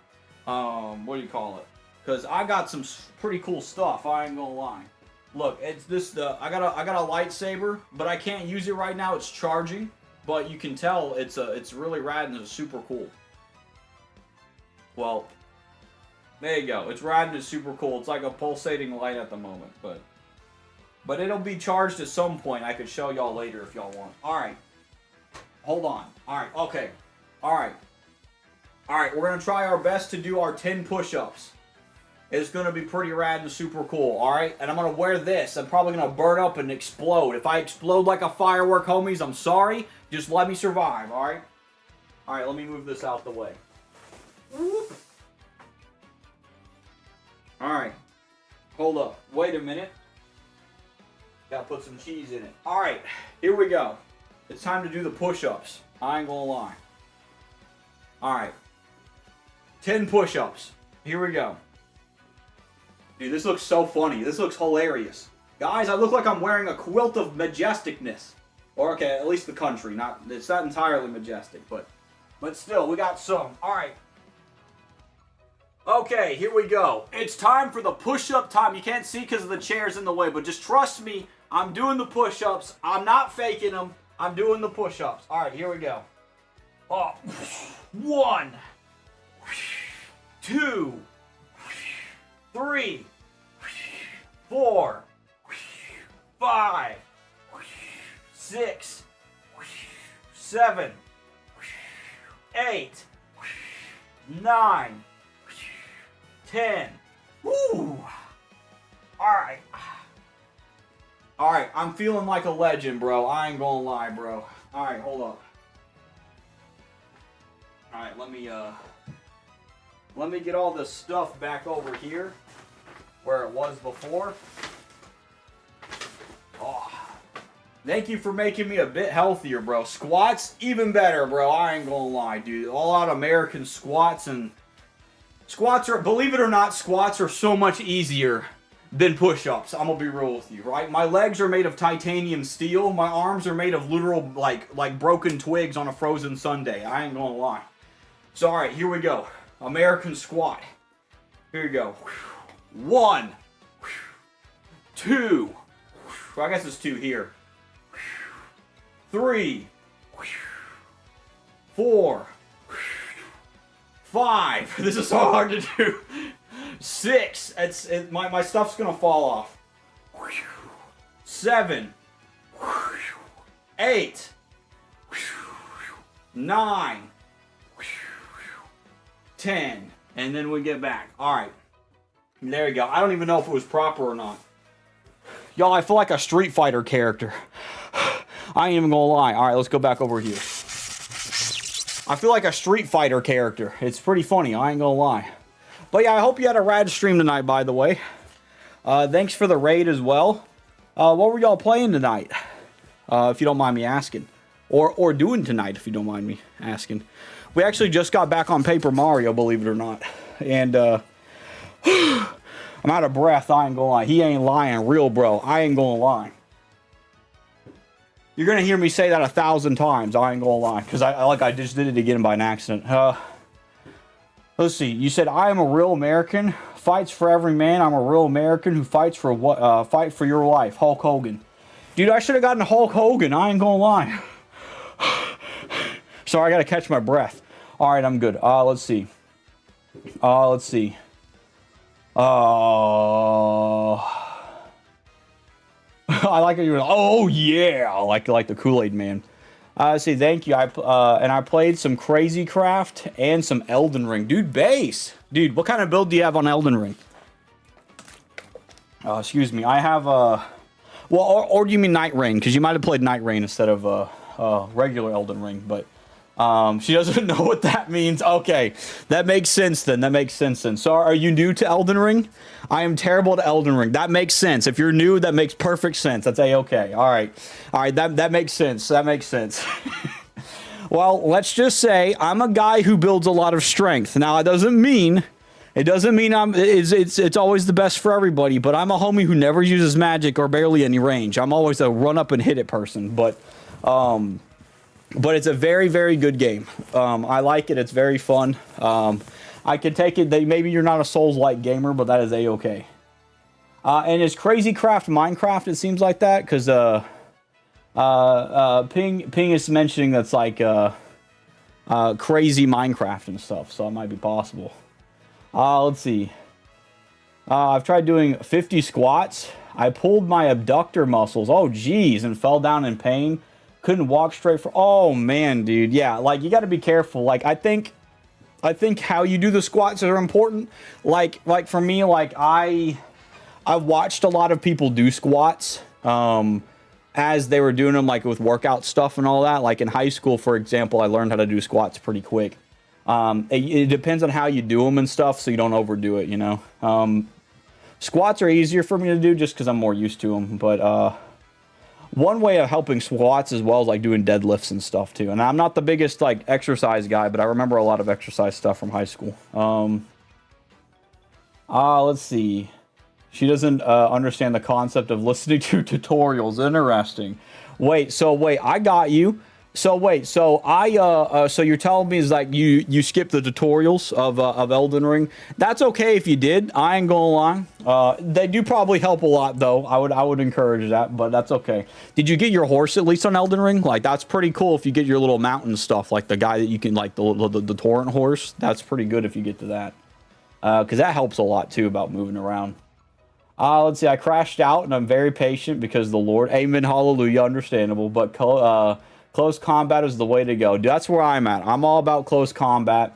What do you call it? Because I got some pretty cool stuff. I ain't gonna lie. Look, it's this. I got a lightsaber, but I can't use it right now. It's charging, but you can tell it's really rad and it's super cool. Well, there you go. It's rad and it's super cool. It's like a pulsating light at the moment, but it'll be charged at some point. I could show y'all later if y'all want. Alright. Hold on. Alright, okay. Alright. Alright, we're going to try our best to do our 10 push-ups. It's going to be pretty rad and super cool, alright? And I'm going to wear this. I'm probably going to burn up and explode. If I explode like a firework, homies, I'm sorry. Just let me survive, alright? Alright, let me move this out the way. Alright. Hold up. Wait a minute. Gotta put some cheese in it. Alright, here we go. It's time to do the push-ups. I ain't gonna lie. Alright. 10 push-ups. Here we go. Dude, this looks so funny. This looks hilarious. Guys, I look like I'm wearing a quilt of majesticness. Or, okay, at least the country. It's not entirely majestic, but still, we got some. All right. Okay, here we go. It's time for the push-up time. You can't see because the chair's in the way, but just trust me. I'm doing the push-ups. I'm not faking them. I'm doing the push-ups. All right, here we go. 1, 2, 3, 4, 5, 6, 7, 8, 9, 10. Woo! Alright. Alright, I'm feeling like a legend, bro. I ain't gonna lie, bro. Alright, hold up. Alright, let me get all this stuff back over here where it was before. Oh. Thank you for making me a bit healthier, bro. Squats, even better, bro. I ain't gonna lie, dude. All out American squats, and squats are, believe it or not, squats are so much easier than push-ups. I'm gonna be real with you, right? My legs are made of titanium steel. My arms are made of literal, like broken twigs on a frozen sundae. I ain't gonna lie. So, all right, here we go. American squat. Here we go. 1, 2. I guess it's 2 here. 3, 4, 5. This is so hard to do. 6. My stuff's gonna fall off. 7, 8, 9, 10. And then we get back. All right. There we go. I don't even know if it was proper or not. Y'all, I feel like a Street Fighter character. I ain't even gonna lie. All right, let's go back over here. I feel like a Street Fighter character. It's pretty funny. I ain't gonna lie. But yeah, I hope you had a rad stream tonight, by the way. Thanks for the raid as well. What were y'all playing tonight? If you don't mind me asking. Or doing tonight, if you don't mind me asking. We actually just got back on Paper Mario, believe it or not. And, I'm out of breath, I ain't gonna lie. He ain't lying, real bro. I ain't gonna lie. You're gonna hear me say that 1,000 times, I ain't gonna lie. Because I just did it again by an accident. Let's see, you said, I am a real American. Fights for every man. I'm a real American who fights for what? Fight for your life. Hulk Hogan. Dude, I should have gotten Hulk Hogan, I ain't gonna lie. Sorry, I gotta catch my breath. Alright, I'm good. Let's see. Let's see. I like it. Oh yeah, I like the Kool-Aid man. See, thank you. And I played some Crazy Craft and some Elden Ring. Dude, base. Dude, what kind of build do you have on Elden Ring? Excuse me. I have well, or do you mean Night Rain? Because you might have played Night Rain instead of regular Elden Ring, but. She doesn't know what that means. Okay, that makes sense then. That makes sense then. So are you new to Elden Ring? I am terrible to Elden Ring. That makes sense. If you're new, that makes perfect sense. That's A-okay. All right. All right, that makes sense. That makes sense. Well, let's just say I'm a guy who builds a lot of strength. Now, it doesn't mean it's always the best for everybody, but I'm a homie who never uses magic or barely any range. I'm always a run up and hit it person, but it's a very, very good game. I like it. It's very fun. I could take it that maybe you're not a Souls-like gamer, but that is A-okay. And is Crazy Craft Minecraft? It seems like that, because Ping is mentioning that's like crazy Minecraft and stuff, so it might be possible. Let's see. I've tried doing 50 squats. I pulled my abductor muscles. Oh, geez, and fell down in pain. Couldn't walk straight for. Oh man, dude. Yeah, like you got to be careful. Like I think how you do the squats are important. Like for me, like I've watched a lot of people do squats as they were doing them, like with workout stuff and all that. Like in high school, for example, I learned how to do squats pretty quick. It depends on how you do them and stuff, so you don't overdo it. You know, squats are easier for me to do just because I'm more used to them. But one way of helping squats as well is like doing deadlifts and stuff too. And I'm not the biggest like exercise guy, but I remember a lot of exercise stuff from high school. Let's see. She doesn't understand the concept of listening to tutorials. Interesting. Wait, I got you. So so you're telling me is like you skip the tutorials of Elden Ring? That's okay if you did. I ain't gonna lie. They do probably help a lot though. I would encourage that, but that's okay. Did you get your horse at least on Elden Ring? Like that's pretty cool if you get your little mountain stuff, like the guy that you can like the torrent horse. That's pretty good if you get to that, because that helps a lot too about moving around. Let's see. I crashed out and I'm very patient because the Lord. Amen. Hallelujah. Understandable, but close combat is the way to go. That's where I'm at. I'm all about close combat.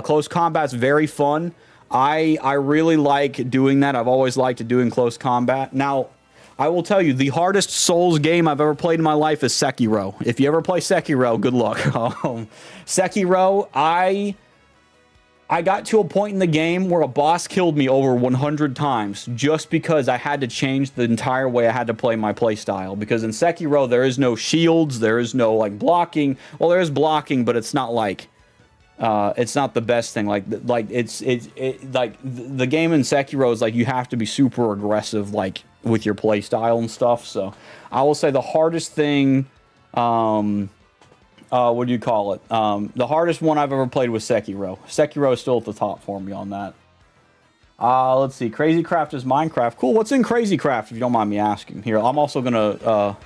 Close combat's very fun. I really like doing that. I've always liked doing close combat. Now, I will tell you, the hardest Souls game I've ever played in my life is Sekiro. If you ever play Sekiro, good luck. Sekiro, I got to a point in the game where a boss killed me over 100 times just because I had to change the entire way I had to play my playstyle. Because in Sekiro, there is no shields, there is no like blocking. Well, there is blocking, but it's not like it's not the best thing. Like it's like the game in Sekiro is like you have to be super aggressive like with your playstyle and stuff. So I will say the hardest thing. What do you call it? The hardest one I've ever played was Sekiro. Sekiro is still at the top for me on that. Let's see. Crazy Craft is Minecraft. Cool. What's in Crazy Craft, if you don't mind me asking? Here, I'm also gonna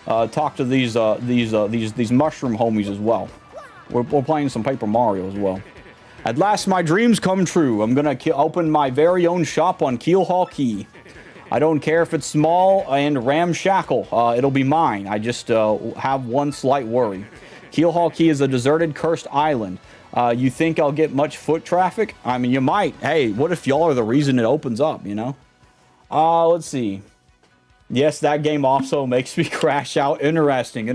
talk to these mushroom homies as well. We're playing some Paper Mario as well. At last, my dreams come true. I'm gonna open my very own shop on Keelhaul Key. I don't care if it's small and ramshackle. It'll be mine. I just have one slight worry. Keelhaul Key is a deserted, cursed island. You think I'll get much foot traffic? I mean, you might. Hey, what if y'all are the reason it opens up, you know? Let's see. Yes, that game also makes me crash out. Interesting.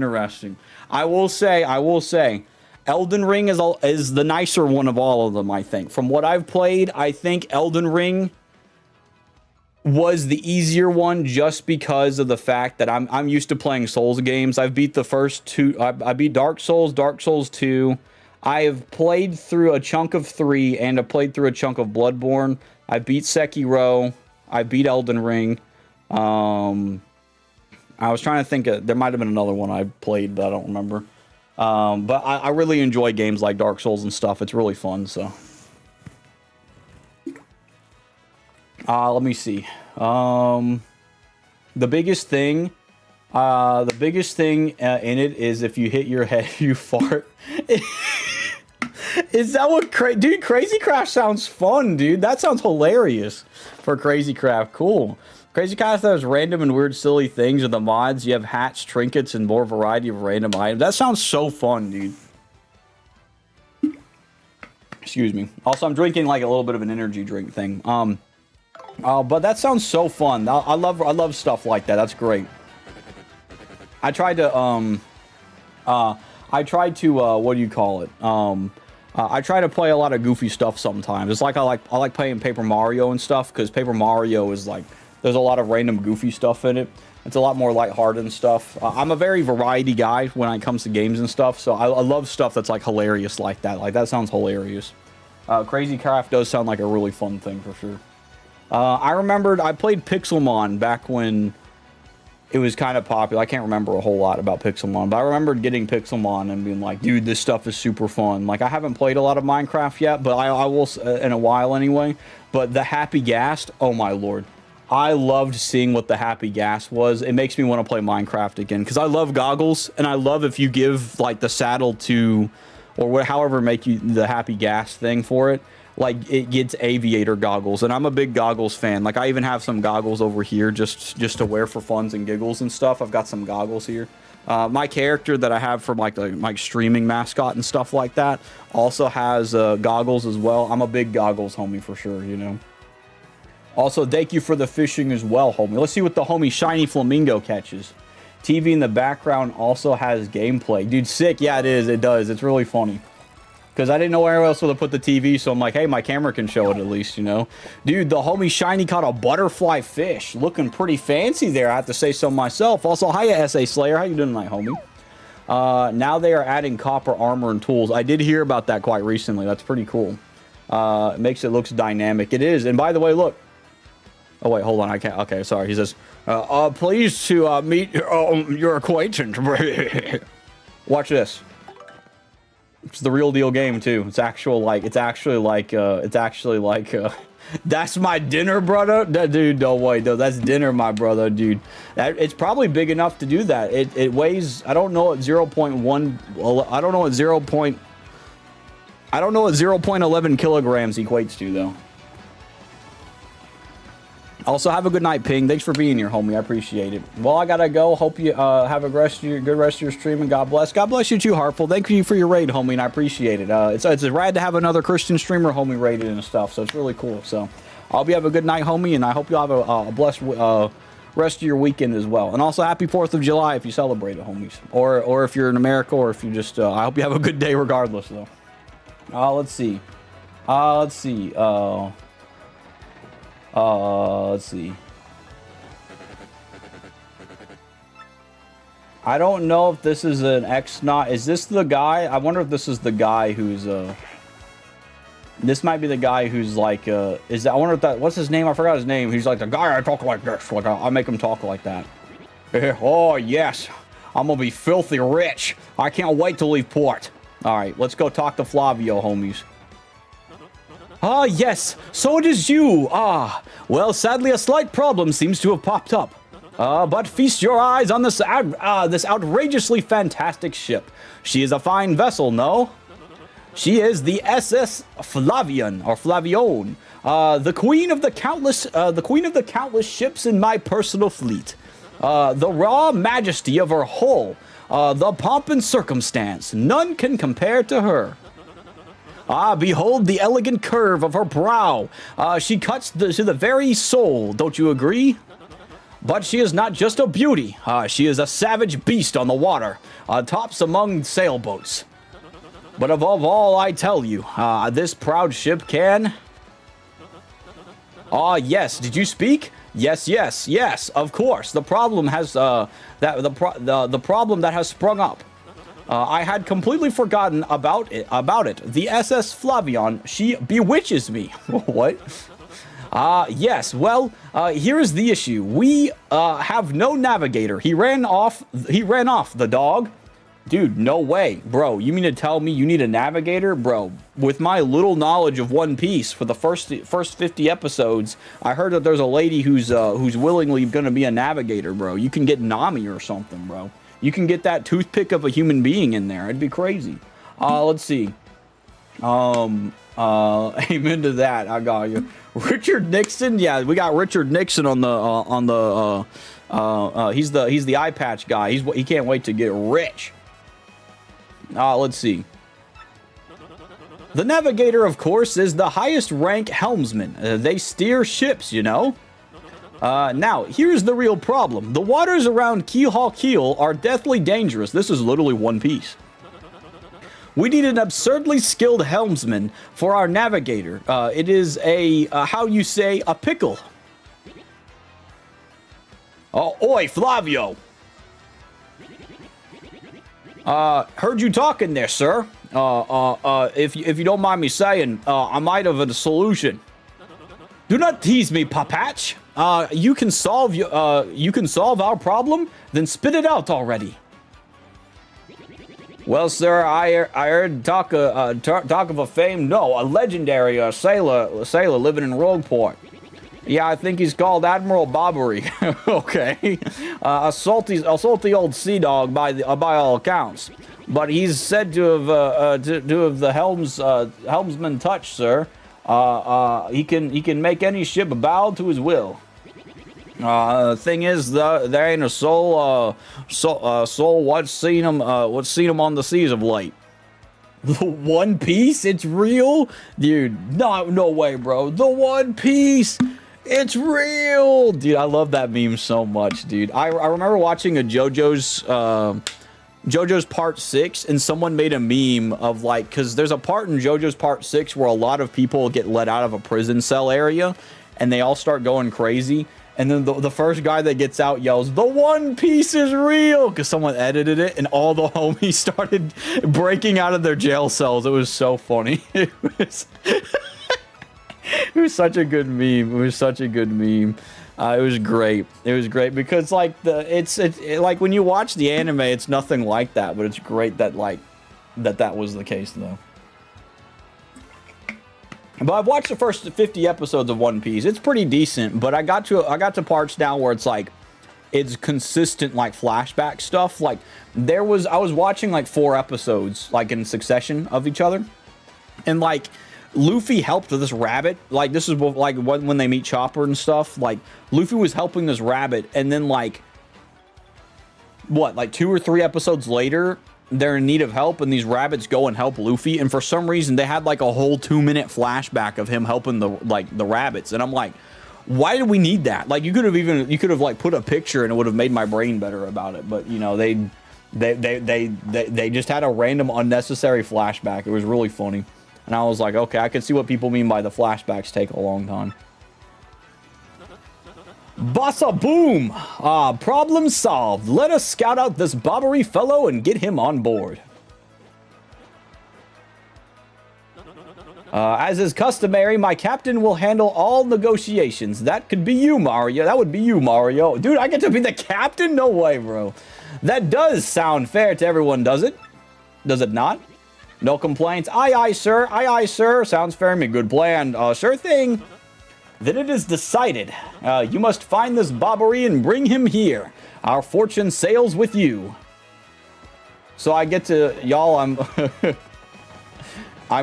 I will say, Elden Ring is the nicer one of all of them, I think. From what I've played, I think Elden Ring was the easier one just because of the fact that I'm used to playing Souls games. I've beat the first two. I beat Dark Souls 2. I have played through a chunk of 3 and I played through a chunk of Bloodborne. I beat Sekiro. I beat Elden Ring. I was trying to think there might have been another one I played, but I don't remember. But I really enjoy games like Dark Souls and stuff. It's really fun, so. Let me see. The biggest thing in it is if you hit your head, you fart. Is that what dude? Crazy Craft sounds fun, dude. That sounds hilarious for Crazy Craft. Cool. Crazy Craft has random and weird, silly things in the mods. You have hats, trinkets, and more variety of random items. That sounds so fun, dude. Excuse me. Also, I'm drinking like a little bit of an energy drink thing. But that sounds so fun. I love stuff like that. That's great. I tried to what do you call it? I try to play a lot of goofy stuff sometimes. It's like I like playing Paper Mario and stuff because Paper Mario is like there's a lot of random goofy stuff in it. It's a lot more lighthearted and stuff. I'm a very variety guy when it comes to games and stuff, so I love stuff that's like hilarious like that. Like that sounds hilarious. Crazy Craft does sound like a really fun thing for sure. I remembered I played Pixelmon back when it was kind of popular. I can't remember a whole lot about Pixelmon, but I remembered getting Pixelmon and being like, dude, this stuff is super fun. Like, I haven't played a lot of Minecraft yet, but I will in a while anyway. But the Happy Ghast, oh my lord. I loved seeing what the Happy Ghast was. It makes me want to play Minecraft again, because I love goggles, and I love if you give, like, the saddle to, or however make you the Happy Ghast thing for it. Like, it gets aviator goggles, and I'm a big goggles fan. Like, I even have some goggles over here just to wear for funs and giggles and stuff. I've got some goggles here. My character that I have for my streaming mascot and stuff like that also has goggles as well. I'm a big goggles homie for sure, you know. Also, thank you for the fishing as well, homie. Let's see what the homie Shiny Flamingo catches. TV in the background also has gameplay. Dude, sick. Yeah, it is. It does. It's really funny. Because I didn't know where else to put the TV, so I'm like, hey, my camera can show it at least, you know? Dude, the homie Shiny caught a butterfly fish. Looking pretty fancy there, I have to say so myself. Also, hiya, S.A. Slayer. How you doing tonight, homie? Now they are adding copper armor and tools. I did hear about that quite recently. That's pretty cool. It makes it looks dynamic. It is. And by the way, look. Oh wait, hold on. I can't. Okay, sorry. He says, "Pleased to meet your acquaintance." Watch this. It's the real deal game too. It's actually like. That's my dinner, brother. Dude, no way, though. That's dinner, my brother, dude. It's probably big enough to do that. It weighs. I don't know what 0.1. I don't know what 0.11 kilograms equates to, though. Also, have a good night, Ping. Thanks for being here, homie. I appreciate it. Well, I gotta go. Hope you have a good rest of your stream, and God bless. God bless you too, Hartful. Thank you for your raid, homie, and I appreciate it. It's rad to have another Christian streamer, homie, raided and stuff. So it's really cool. So I hope you have a good night, homie, and I hope you have a blessed rest of your weekend as well. And also, happy 4th of July if you celebrate it, homies, or if you're in America, or if you just. I hope you have a good day, regardless, though. Let's see. Let's see. Let's see. I don't know if this is an X-Not. Is this the guy? I wonder if this is the guy who's, this might be the guy who's like, I wonder if that, what's his name? I forgot his name. He's like, the guy I talk like this. Like, I make him talk like that. Oh, yes. I'm gonna be filthy rich. I can't wait to leave port. All right, let's go talk to Flavio, homies. Ah, yes, so it is you. Ah, well, sadly, a slight problem seems to have popped up. But feast your eyes on this outrageously fantastic ship. She is a fine vessel, no? She is the SS Flavian, or Flavion, the queen of the countless ships in my personal fleet. The raw majesty of her hull, the pomp and circumstance, none can compare to her. Ah, behold the elegant curve of her brow. She cuts to the very soul, don't you agree? But she is not just a beauty. She is a savage beast on the water, tops among sailboats. But above all, I tell you, this proud ship can... Ah, yes, did you speak? Yes, of course. The problem has, the problem that has sprung up. I had completely forgotten about it. The SS Flavion, she bewitches me. What? Yes. Well, here is the issue. We have no navigator. He ran off. The dog. Dude, no way, bro. You mean to tell me you need a navigator, bro? With my little knowledge of One Piece for the first 50 episodes, I heard that there's a lady who's willingly going to be a navigator, bro. You can get Nami or something, bro. You can get that toothpick of a human being in there. It'd be crazy. Let's see. Amen to that. I got you. Richard Nixon. Yeah, we got Richard Nixon on the he's the eye patch guy. He can't wait to get rich. Let's see. The navigator, of course, is the highest rank helmsman. They steer ships, you know. Now, here's the real problem. The waters around Keelhaul Keel are deathly dangerous. This is literally One Piece. We need an absurdly skilled helmsman for our navigator. It is a pickle. Oh, oi, Flavio. Heard you talking there, sir. If you don't mind me saying, I might have a solution. Do not tease me, Papatch. You can solve our problem, then spit it out already. Well, sir, I heard talk of a legendary sailor living in Rogueport. Yeah, I think he's called Admiral Bobbery. Okay, a salty old sea dog by all accounts. But he's said to have the helmsman touch, sir. He can make any ship bow to his will. Thing is, there ain't a soul what's seen him on the seas of late. The One Piece, it's real, dude. No way, bro. The One Piece, it's real, dude. I love that meme so much, dude. I remember watching a JoJo's Part 6, and someone made a meme of like, because there's a part in JoJo's Part 6 where a lot of people get let out of a prison cell area, and they all start going crazy. And then the first guy that gets out yells, "The One Piece is real!" Because someone edited it, and all the homies started breaking out of their jail cells. It was so funny. It was such a good meme. It was such a good meme. It was great. It was great because like like when you watch the anime, it's nothing like that. But it's great that like that was the case though. But I've watched the first 50 episodes of One Piece. It's pretty decent. But I got to parts now where it's like it's consistent like flashback stuff. Like I was watching like 4 episodes like in succession of each other, and like. Luffy helped this rabbit. Like, this is like when they meet Chopper and stuff. Like, Luffy was helping this rabbit, and then, like, what, like 2 or 3 episodes later, they're in need of help, and these rabbits go and help Luffy, and for some reason, they had, like, a whole 2-minute flashback of him helping the rabbits, and I'm like, why did we need that? Like, you could have, like, put a picture, and it would have made my brain better about it, but, you know, they just had a random unnecessary flashback. It was really funny. And I was like, okay, I can see what people mean by the flashbacks take a long time. Bossa boom! Problem solved. Let us scout out this Bobbery fellow and get him on board. As is customary, my captain will handle all negotiations. That could be you, Mario. That would be you, Mario. Dude, I get to be the captain? No way, bro. That does sound fair to everyone, does it? Does it not? No complaints. Aye, aye, sir. Aye, aye, sir. Sounds fair to me. Good plan. Sure thing. Then it is decided. You must find this Bobbery and bring him here. Our fortune sails with you. So I get to... Y'all, I'm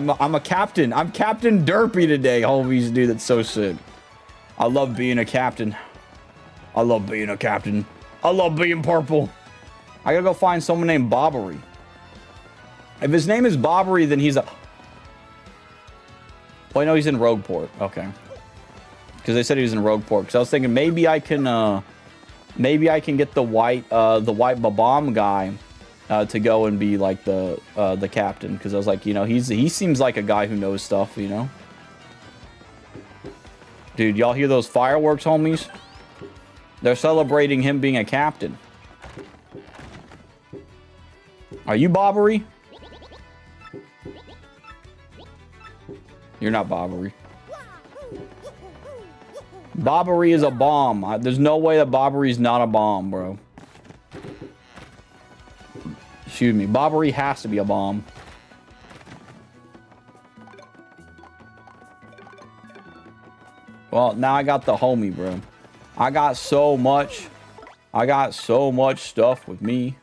a captain. I'm Captain Derpy today, homies. Dude, that's so sick. I love being a captain. I love being a captain. I love being purple. I gotta go find someone named Bobbery. If his name is Bobbery, then he's a... Well, I know he's in Rogueport. Okay. Because they said he was in Rogueport. Because I was thinking maybe I can get the white Babam guy to go and be like the captain. Because I was like, you know, he seems like a guy who knows stuff, you know. Dude, y'all hear those fireworks, homies? They're celebrating him being a captain. Are you Bobbery? You're not Bobbery. Bobbery is a bomb. There's no way that Bobbery's not a bomb, bro. Excuse me. Bobbery has to be a bomb. Well, now I got the homie, bro. I got so much stuff with me.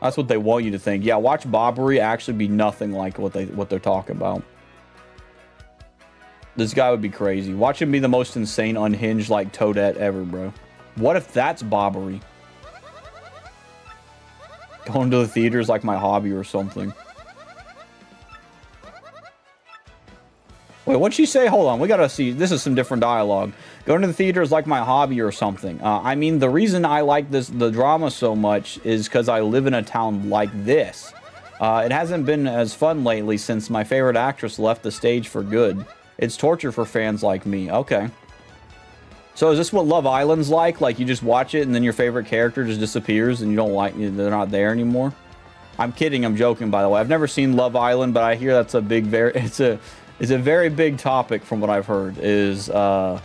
That's what they want you to think. Yeah, watch Bobbery actually be nothing like what they're talking about. This guy would be crazy. Watch him be the most insane, unhinged, like, Toadette ever, bro. What if that's Bobbery? Going to the theater is like my hobby or something. Wait, what'd she say? Hold on, we gotta see. This is some different dialogue. Going to the theater is like my hobby or something. I mean, the reason I like the drama so much is because I live in a town like this. It hasn't been as fun lately since my favorite actress left the stage for good. It's torture for fans like me. Okay. So is this what Love Island's like? Like, you just watch it and then your favorite character just disappears and you don't like... They're not there anymore? I'm kidding. I'm joking, by the way. I've never seen Love Island, but I hear that's a big... It's a very big topic from what I've heard. Is that,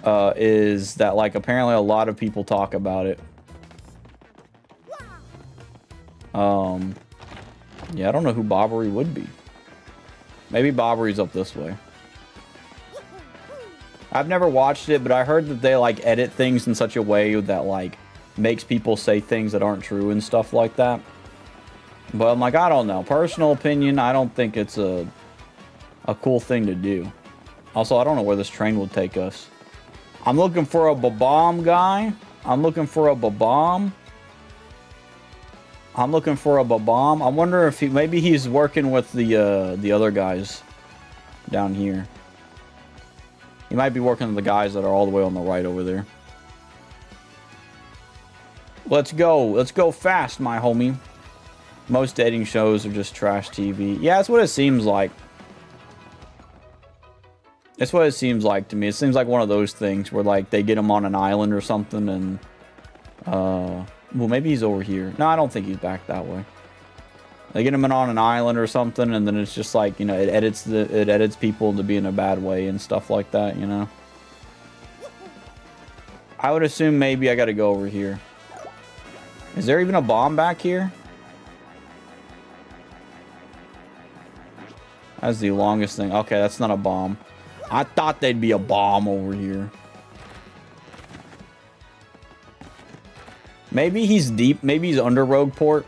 like, apparently a lot of people talk about it. Yeah, I don't know who Bobbery would be. Maybe Bobbery's up this way. I've never watched it, but I heard that they, like, edit things in such a way that, like, makes people say things that aren't true and stuff like that. But I'm like, I don't know. Personal opinion, I don't think it's a cool thing to do. Also, I don't know where this train will take us. I'm looking for a Babam guy. I'm looking for a Babam. I wonder if maybe he's working with the other guys down here. He might be working with the guys that are all the way on the right over there. Let's go. Let's go fast, my homie. Most dating shows are just trash TV. Yeah, that's what it seems like. That's what it seems like to me. It seems like one of those things where, like, they get him on an island or something and... well, maybe he's over here. No, I don't think he's back that way. They get him on an island or something, and then it's just like, you know, it edits people into being a bad way and stuff like that, you know. I would assume maybe I got to go over here. Is there even a bomb back here? That's the longest thing. Okay, that's not a bomb. I thought there'd be a bomb over here. Maybe he's deep. Maybe he's under Rogueport.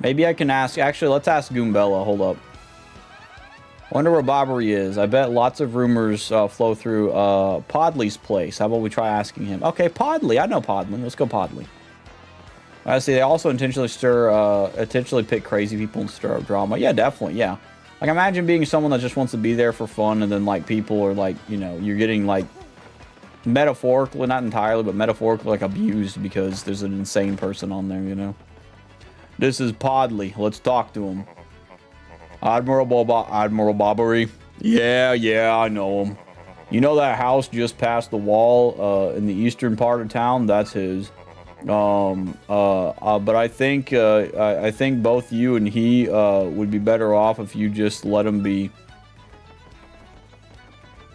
Maybe I can ask. Actually, let's ask Goombella. Hold up. Wonder where Bobbery is. I bet lots of rumors flow through Podley's place. How about we try asking him? Okay, Podley. I know Podley. Let's go Podley. I see. They also intentionally pick crazy people and stir up drama. Yeah, definitely. Yeah. Like, imagine being someone that just wants to be there for fun, and then, like, people are, like, you know, you're getting, like, metaphorically, not entirely, but metaphorically, like, abused because there's an insane person on there, you know? This is Podley. Let's talk to him. Admiral Bobbery. Yeah, I know him. You know that house just past the wall in the eastern part of town? That's his. But I think both you and he would be better off if you just let him be.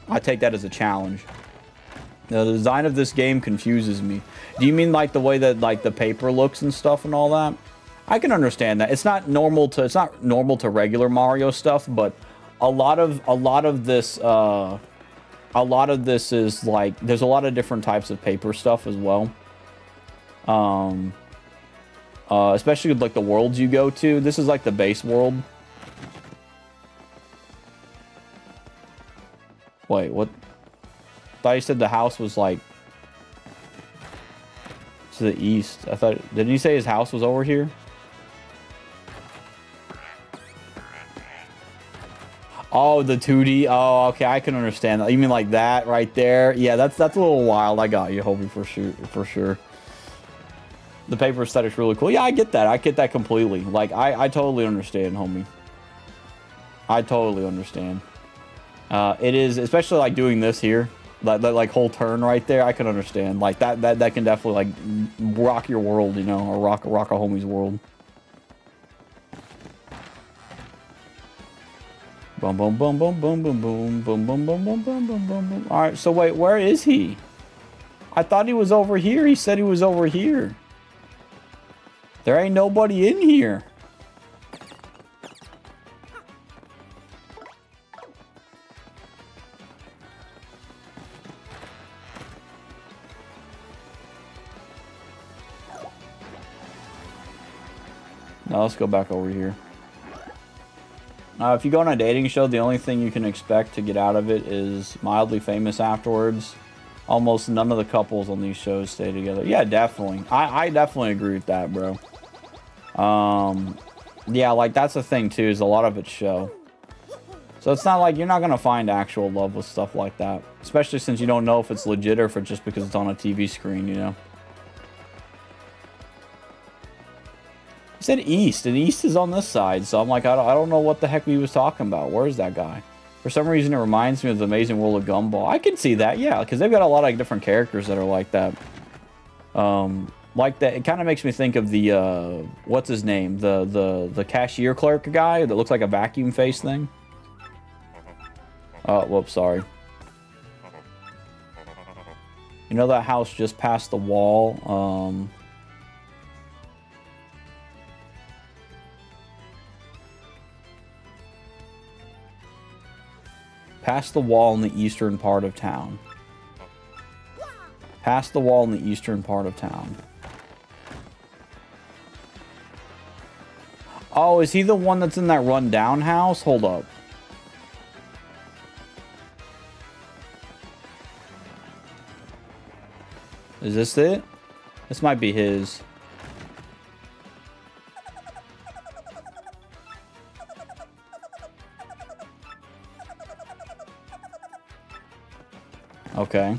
I take that as a challenge. The design of this game confuses me. Do you mean like the way that like the paper looks and stuff and all that? I can understand that. It's not normal to regular Mario stuff, but a lot of this is like there's a lot of different types of paper stuff as well. Especially with like the worlds you go to. This is like the base world. Wait, what? I thought you said the house was like to the east. I thought, didn't he say his house was over here? Oh, the 2D. Oh, okay, I can understand that. You mean like that right there? Yeah, that's a little wild. I got you, Hobie, for sure. The paper aesthetic's really cool. Yeah, I get that. I get that completely. Like, I totally understand, homie. I totally understand. It is, especially like doing this here, that like whole turn right there. I can understand. Like that can definitely like rock your world, you know, or rock a homie's world. Boom, boom, boom, boom, boom, boom, boom, boom, boom, boom, boom, boom, boom, boom, boom. All right, so wait, where is he? I thought he was over here. He said he was over here. There ain't nobody in here. Now let's go back over here. If you go on a dating show, the only thing you can expect to get out of it is mildly famous afterwards. Almost none of the couples on these shows stay together. Yeah, definitely. I definitely agree with that, bro. Yeah, like that's the thing too, is a lot of it's show. So it's not like you're not gonna find actual love with stuff like that. Especially since you don't know if it's legit or if it's just because it's on a TV screen, you know? He said east, and east is on this side, so I'm like, I don't know what the heck he was talking about. Where's that guy? For some reason, it reminds me of the Amazing World of Gumball. I can see that, yeah, because they've got a lot of different characters that are like that. Like that, it kind of makes me think of the, what's his name? The cashier clerk guy that looks like a vacuum face thing. Oh, whoops, sorry. You know that house just past the wall? Past the wall in the eastern part of town. Past the wall in the eastern part of town. Oh, is he the one that's in that rundown house? Hold up. Is this it? This might be his. Okay.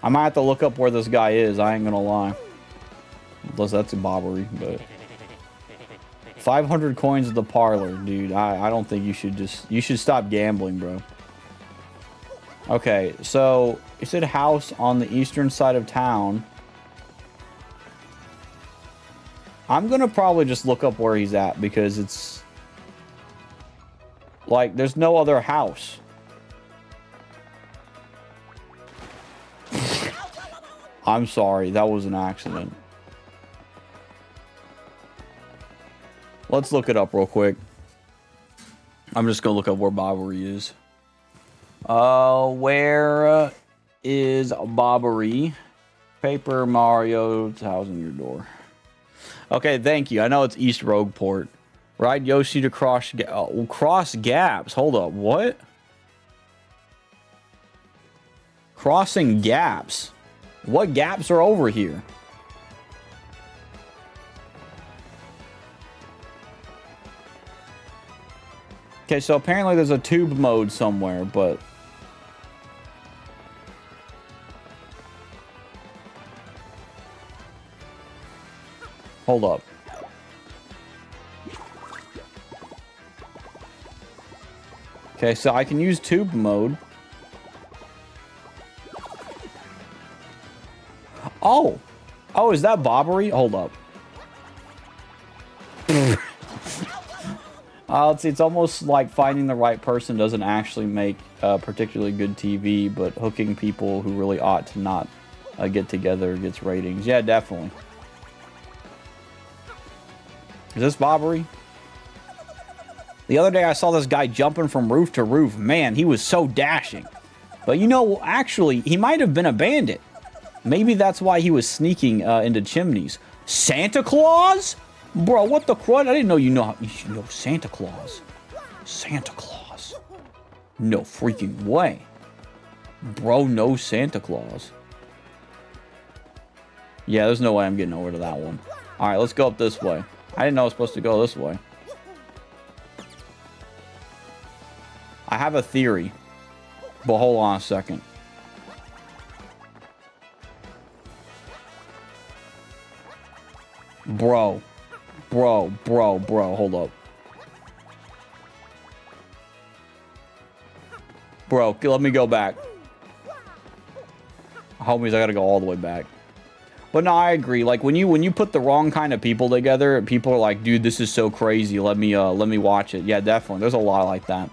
I might have to look up where this guy is. I ain't gonna lie. Unless that's a bobbery, but 500 coins at the parlor, dude. I don't think you should stop gambling, bro. Okay, so you said house on the eastern side of town. I'm gonna probably just look up where he's at because it's like there's no other house. I'm sorry, that was an accident. Let's look it up real quick. I'm just gonna look up where Bobbery is. Where is Bobbery? Paper Mario house in your door. Okay, thank you. I know it's East Rogueport. Ride Yoshi to cross gaps. Hold up, what? Crossing gaps. What gaps are over here? Okay, so apparently there's a tube mode somewhere, but... Hold up. Okay, so I can use tube mode. Oh! Oh, is that Bobbery? Hold up. Let's see, it's almost like finding the right person doesn't actually make particularly good TV, but hooking people who really ought to not get together gets ratings. Yeah, definitely. Is this Bobbery? The other day I saw this guy jumping from roof to roof. Man, he was so dashing. But you know, actually, he might have been a bandit. Maybe that's why he was sneaking into chimneys. Santa Claus? Bro, what the crud? I didn't know you know Santa Claus. Santa Claus. No freaking way. Bro knows Santa Claus. Yeah, there's no way I'm getting over to that one. Alright, let's go up this way. I didn't know I was supposed to go this way. I have a theory. But hold on a second. Bro, hold up. Bro, let me go back. Homies, I gotta go all the way back. But no, I agree. Like when you put the wrong kind of people together, people are like, dude, this is so crazy. Let me watch it. Yeah, definitely. There's a lot like that.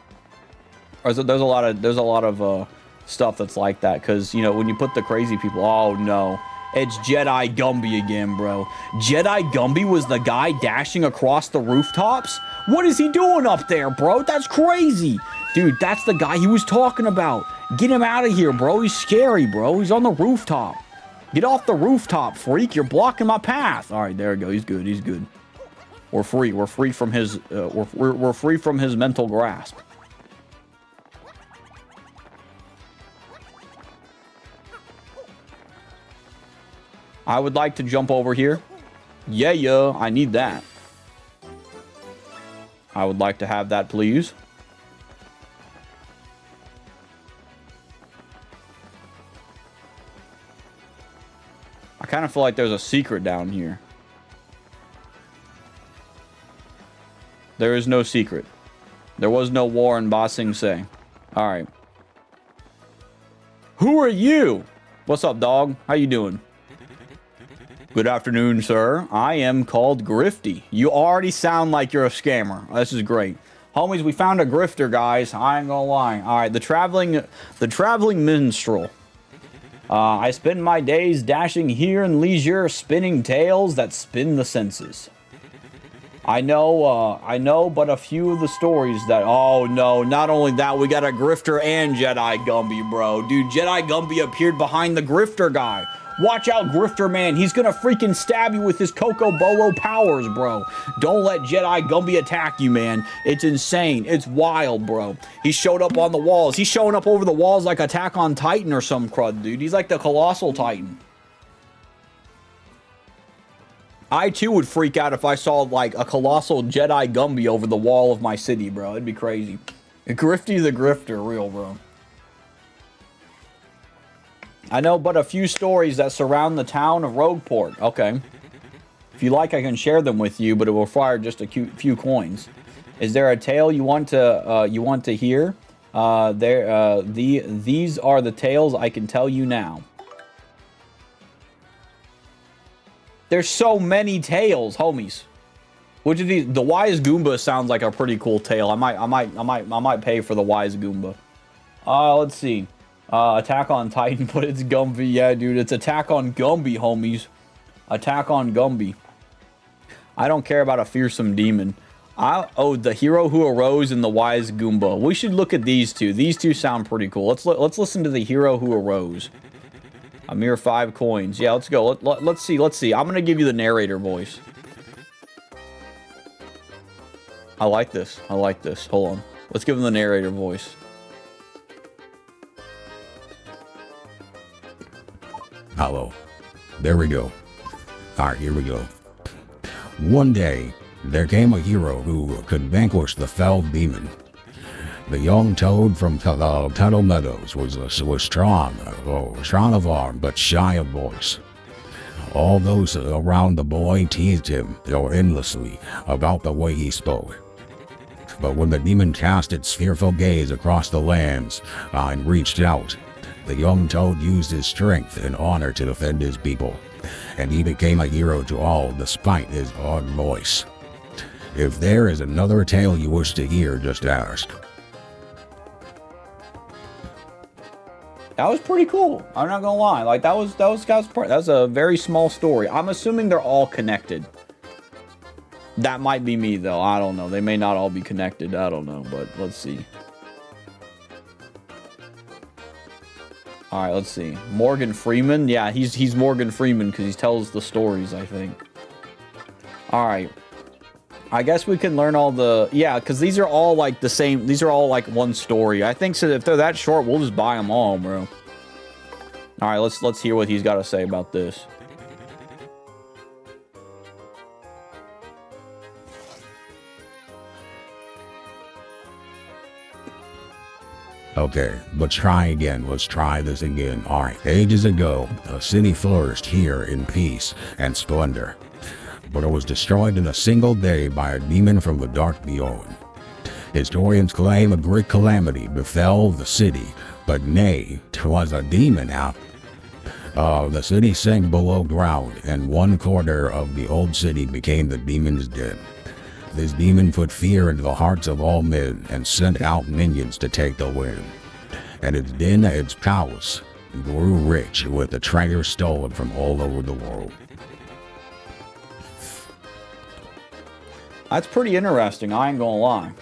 There's a lot of stuff that's like that. Cause you know, when you put the crazy people, oh no. It's Jedi Gumby again, bro. Jedi Gumby was the guy dashing across the rooftops? What is he doing up there, bro? That's crazy. Dude, that's the guy he was talking about. Get him out of here, bro. He's scary, bro. He's on the rooftop. Get off the rooftop, freak. You're blocking my path. All right, there we go. He's good. He's good. We're free. We're free from his we're free from his mental grasp. I would like to jump over here. Yeah, I need that. I would like to have that, please. I kind of feel like there's a secret down here. There is no secret. There was no war in Ba Sing Se. Alright. Who are you? What's up, dog? How you doing? Good afternoon, sir. I am called Grifty. You already sound like you're a scammer. This is great. Homies, we found a grifter, guys. I ain't gonna lie. Alright, the traveling minstrel. I spend my days dashing here in leisure, spinning tales that spin the senses. I know but a few of the stories that... Oh, no. Not only that, we got a grifter and Jedi Gumby, bro. Dude, Jedi Gumby appeared behind the grifter guy. Watch out, Grifter Man. He's gonna freaking stab you with his Coco Bolo powers, bro. Don't let Jedi Gumby attack you, man. It's insane. It's wild, bro. He showed up on the walls. He's showing up over the walls like Attack on Titan or some crud, dude. He's like the Colossal Titan. I, too, would freak out if I saw, like, a Colossal Jedi Gumby over the wall of my city, bro. It'd be crazy. Grifty the Grifter, real, bro. I know but a few stories that surround the town of Rogueport. Okay. If you like, I can share them with you, but it will require just a few coins. Is there a tale you want to hear? These are the tales I can tell you now. There's so many tails, homies. Which of these? The Wise Goomba sounds like a pretty cool tail. I might pay for the Wise Goomba. Let's see. Attack on Titan, but it's Gumby. Yeah, dude, it's Attack on Gumby, homies. Attack on Gumby. I don't care about a fearsome demon. The Hero Who Arose and the Wise Goomba. We should look at these two. These two sound pretty cool. Let's listen to the Hero Who Arose. A mere 5 coins. Yeah, let's go. Let's see. I'm gonna give you the narrator voice. I like this. Hold on. Let's give him the narrator voice. Hello. There we go. Alright, here we go. One day, there came a hero who could vanquish the fell demon. The young toad from Tuttle Meadows was strong of arm, but shy of voice. All those around the boy teased him endlessly about the way he spoke. But when the demon cast its fearful gaze across the lands and reached out, the young toad used his strength and honor to defend his people, and he became a hero to all despite his odd voice. If there is another tale you wish to hear, just ask. That was pretty cool. I'm not gonna lie. Like that was a very small story. I'm assuming they're all connected. That might be me though. I don't know. They may not all be connected. I don't know, but let's see. All right, let's see. Morgan Freeman. Yeah, he's Morgan Freeman because he tells the stories, I think. All right. I guess we can learn all the... Yeah, because these are all like the same... These are all like one story. I think so if they're that short, we'll just buy them all, bro. All right, let's hear what he's got to say about this. Okay, let's try again. Let's try this again. Alright, ages ago, a city flourished here in peace and splendor. But it was destroyed in a single day by a demon from the dark beyond. Historians claim a great calamity befell the city, but nay, 'twas a demon out. The city sank below ground, and one corner of the old city became the demon's den. This demon put fear into the hearts of all men and sent out minions to take the win. And its den, its palace, grew rich with the treasure stolen from all over the world. That's pretty interesting, I ain't gonna lie.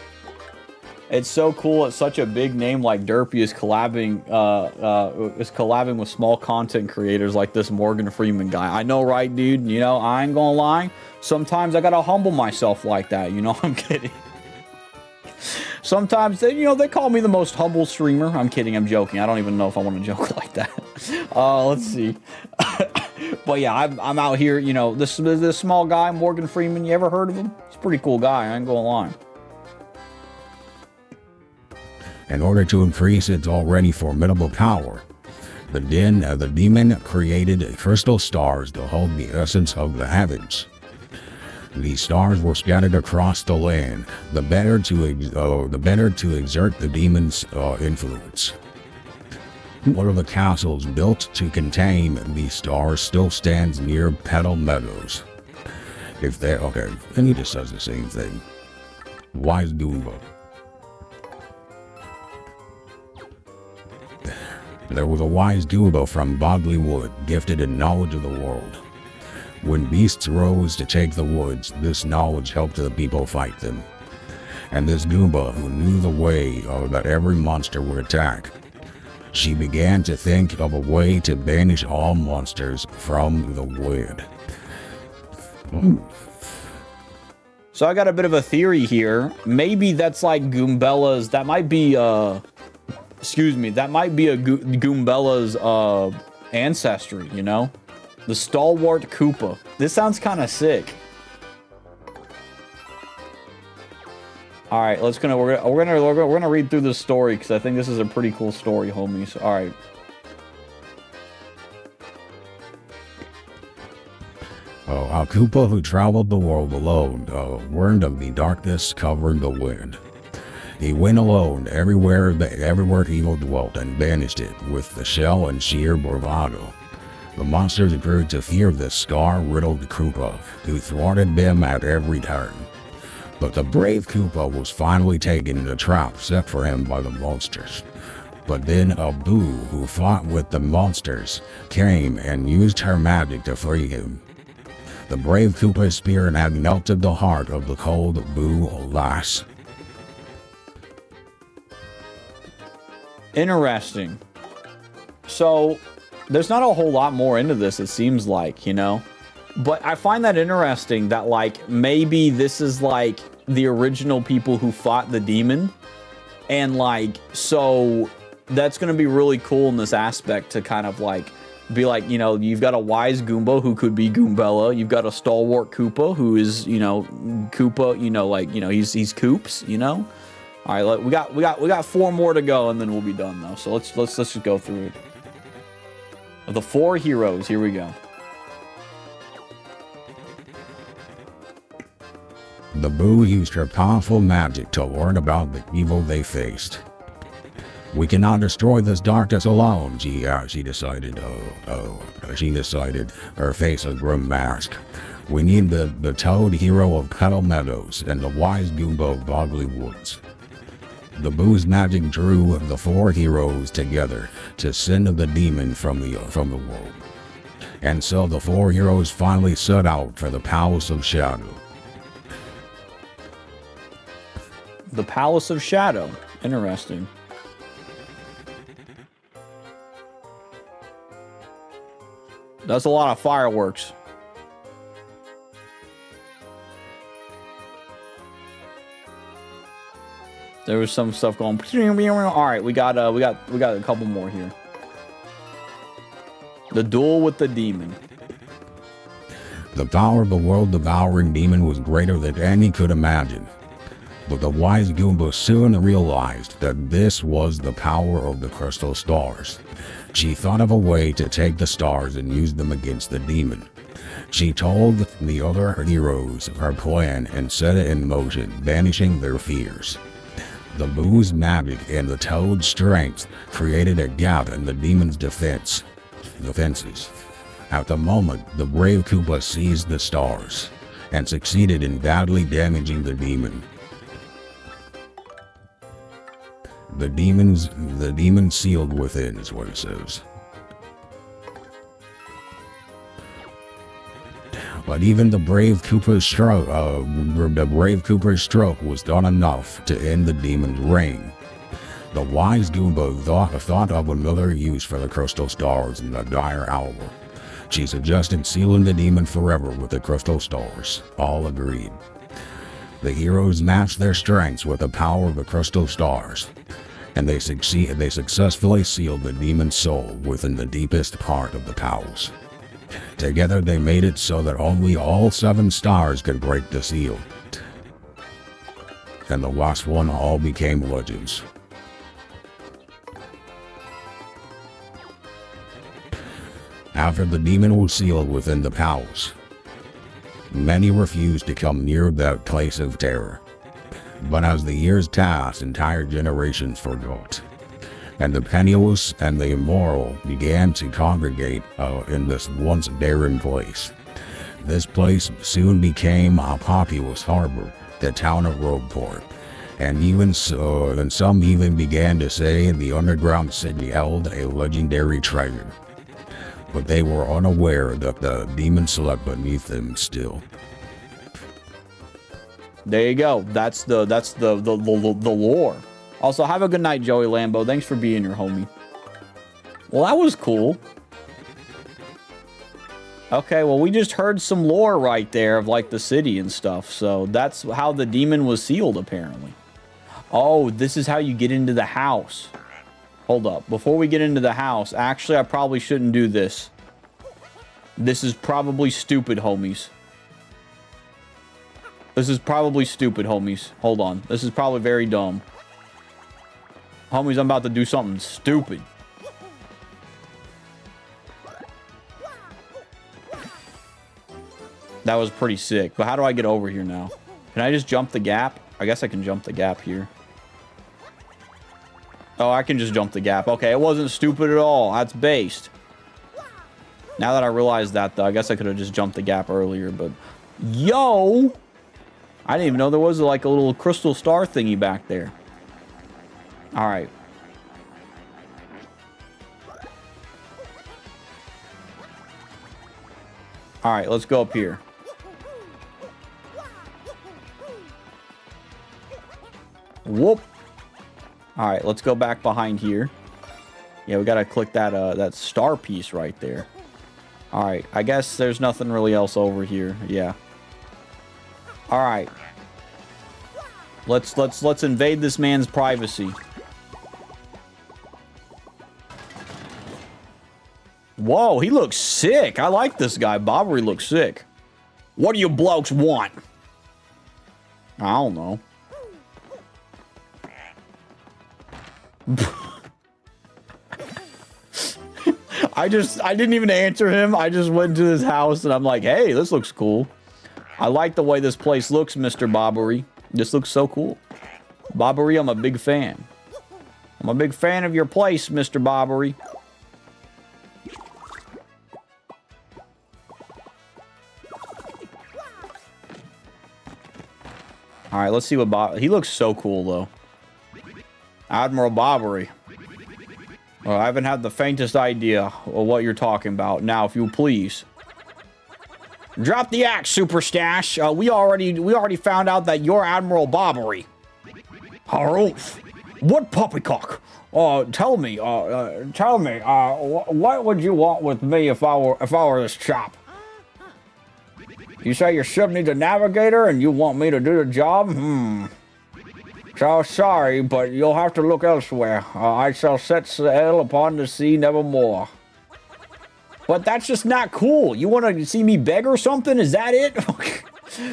It's so cool that such a big name like Derpy is collabing with small content creators like this Morgan Freeman guy. I know, right, dude? You know, I ain't gonna lie. Sometimes I gotta humble myself like that, you know? I'm kidding. Sometimes, they call me the most humble streamer. I'm kidding, I'm joking. I don't even know if I want to joke like that. Let's see. But yeah, I'm out here, this small guy, Morgan Freeman, you ever heard of him? He's a pretty cool guy, I ain't gonna lie. In order to increase its already formidable power, the demon created crystal stars to hold the essence of the heavens. These stars were scattered across the land, the better to exert the demon's influence. One of the castles built to contain these stars still stands near Tuttle Meadows. And he just says the same thing. Wise Goomba. There was a wise Goomba from Bogley Wood, gifted in knowledge of the world. When beasts rose to take the woods, this knowledge helped the people fight them. And this Goomba, who knew the way that every monster would attack, she began to think of a way to banish all monsters from the wood. So I got a bit of a theory here. Maybe that's like Goombella's, that might be a Goombella's ancestry, The Stalwart Koopa. This sounds kind of sick. All right, we're gonna read through this story because I think this is a pretty cool story, homies. All right. A Koopa who traveled the world alone learned of the darkness covering the wind. He went alone everywhere evil dwelt and banished it with the shell and sheer bravado. The monsters grew to fear the scar-riddled Koopa, who thwarted them at every turn. But the brave Koopa was finally taken in a trap set for him by the monsters. But then a Boo, who fought with the monsters, came and used her magic to free him. The brave Koopa's spirit had melted the heart of the cold Boo lass. Interesting. So, there's not a whole lot more into this, it seems like, you know? But I find that interesting that, like, maybe this is, like, the original people who fought the demon. And, like, so that's going to be really cool in this aspect to kind of, like, be like, you know, you've got a wise Goomba who could be Goombella. You've got a stalwart Koopa who is, you know, Koopa, you know, like, you know, he's Koops, you know? All right, we got 4 more to go, and then we'll be done, though. So let's just go through it. The 4 heroes, here we go. The Boo used her powerful magic to warn about the evil they faced. We cannot destroy this darkness alone, she decided. She decided, her face a grim mask. We need the Toad hero of Petal Meadows and the wise Goomba of Boggly Woods. The Boo's magic drew the 4 heroes together to send the demon from the world. And so the 4 heroes finally set out for the Palace of Shadow. The Palace of Shadow. Interesting. That's a lot of fireworks. There was some stuff going. All right, we got a couple more here. The duel with the demon. The power of the world-devouring demon was greater than any could imagine. But the wise Goomba soon realized that this was the power of the crystal stars. She thought of a way to take the stars and use them against the demon. She told the other heroes her plan and set it in motion, banishing their fears. The Boo's magic and the Toad's strength created a gap in the demon's defenses. At the moment, the brave Koopa seized the stars and succeeded in badly damaging the demon. The demon sealed within is what it says. But even the brave Koopa's stroke was not enough to end the demon's reign. The wise Goomba thought of another use for the crystal stars in a dire hour. She suggested sealing the demon forever with the crystal stars. All agreed. The heroes matched their strengths with the power of the crystal stars, and they successfully sealed the demon's soul within the deepest part of the palace. Together they made it so that only all 7 stars could break the seal. And the last one all became legends. After the demon was sealed within the palace, many refused to come near that place of terror. But as the years passed, entire generations forgot. And the penniless and the immoral began to congregate in this once barren place. This place soon became a populous harbor, the town of Rogueport. And some even began to say the underground city held a legendary treasure. But they were unaware that the demon slept beneath them still. There you go. That's the lore. Also, have a good night, Joey Lambo. Thanks for being here, homie. Well, that was cool. Okay, well, we just heard some lore right there of, like, the city and stuff. So that's how the demon was sealed, apparently. Oh, this is how you get into the house. Hold up. Before we get into the house, actually, I probably shouldn't do this. This is probably stupid, homies. This is probably stupid, homies. Hold on. This is probably very dumb. Homies, I'm about to do something stupid. That was pretty sick. But how do I get over here now? Can I just jump the gap? I guess I can jump the gap here. Oh, I can just jump the gap. Okay, it wasn't stupid at all. That's based. Now that I realize that, though, I guess I could have just jumped the gap earlier, but... Yo! I didn't even know there was, like, a little crystal star thingy back there. Alright. Alright, let's go up here. Whoop! Alright, let's go back behind here. Yeah, we gotta click that, that star piece right there. Alright, I guess there's nothing really else over here. Yeah. Alright. Let's invade this man's privacy. Whoa, he looks sick. I like this guy. Bobbery looks sick. What do you blokes want? I don't know. I didn't even answer him. I just went to his house and I'm like, hey, this looks cool. I like the way this place looks, Mr. Bobbery. This looks so cool. Bobbery, I'm a big fan. I'm a big fan of your place, Mr. Bobbery. All right, let's see what he looks so cool, though. Admiral Bobbery. Well, I haven't had the faintest idea of what you're talking about. Now, if you please. Drop the axe, Super Stash. We already found out that you're Admiral Bobbery. Haroof. What poppycock? Tell me, what would you want with me if I were this chap? You say your ship needs a navigator and you want me to do the job? So sorry, but you'll have to look elsewhere. I shall set sail upon the sea nevermore. But that's just not cool. You want to see me beg or something? Is that it?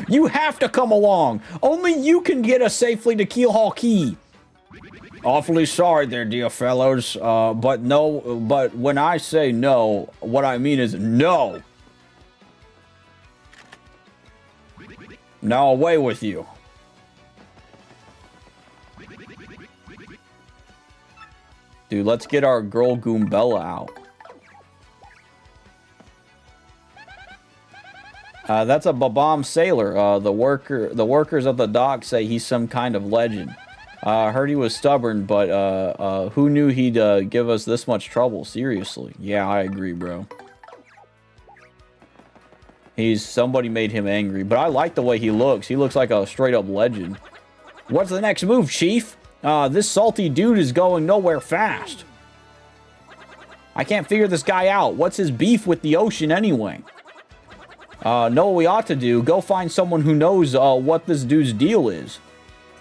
You have to come along. Only you can get us safely to Keelhaul Key. Awfully sorry there, dear fellows. But when I say no, what I mean is no. Now away with you. Dude, let's get our girl Goombella out. That's a Babam sailor. The workers at the dock say he's some kind of legend. Heard he was stubborn, but who knew he'd give us this much trouble? Seriously. Yeah, I agree, bro. Somebody made him angry, but I like the way he looks. He looks like a straight-up legend. What's the next move, Chief? This salty dude is going nowhere fast. I can't figure this guy out. What's his beef with the ocean anyway? Know what we ought to do? Go find someone who knows what this dude's deal is.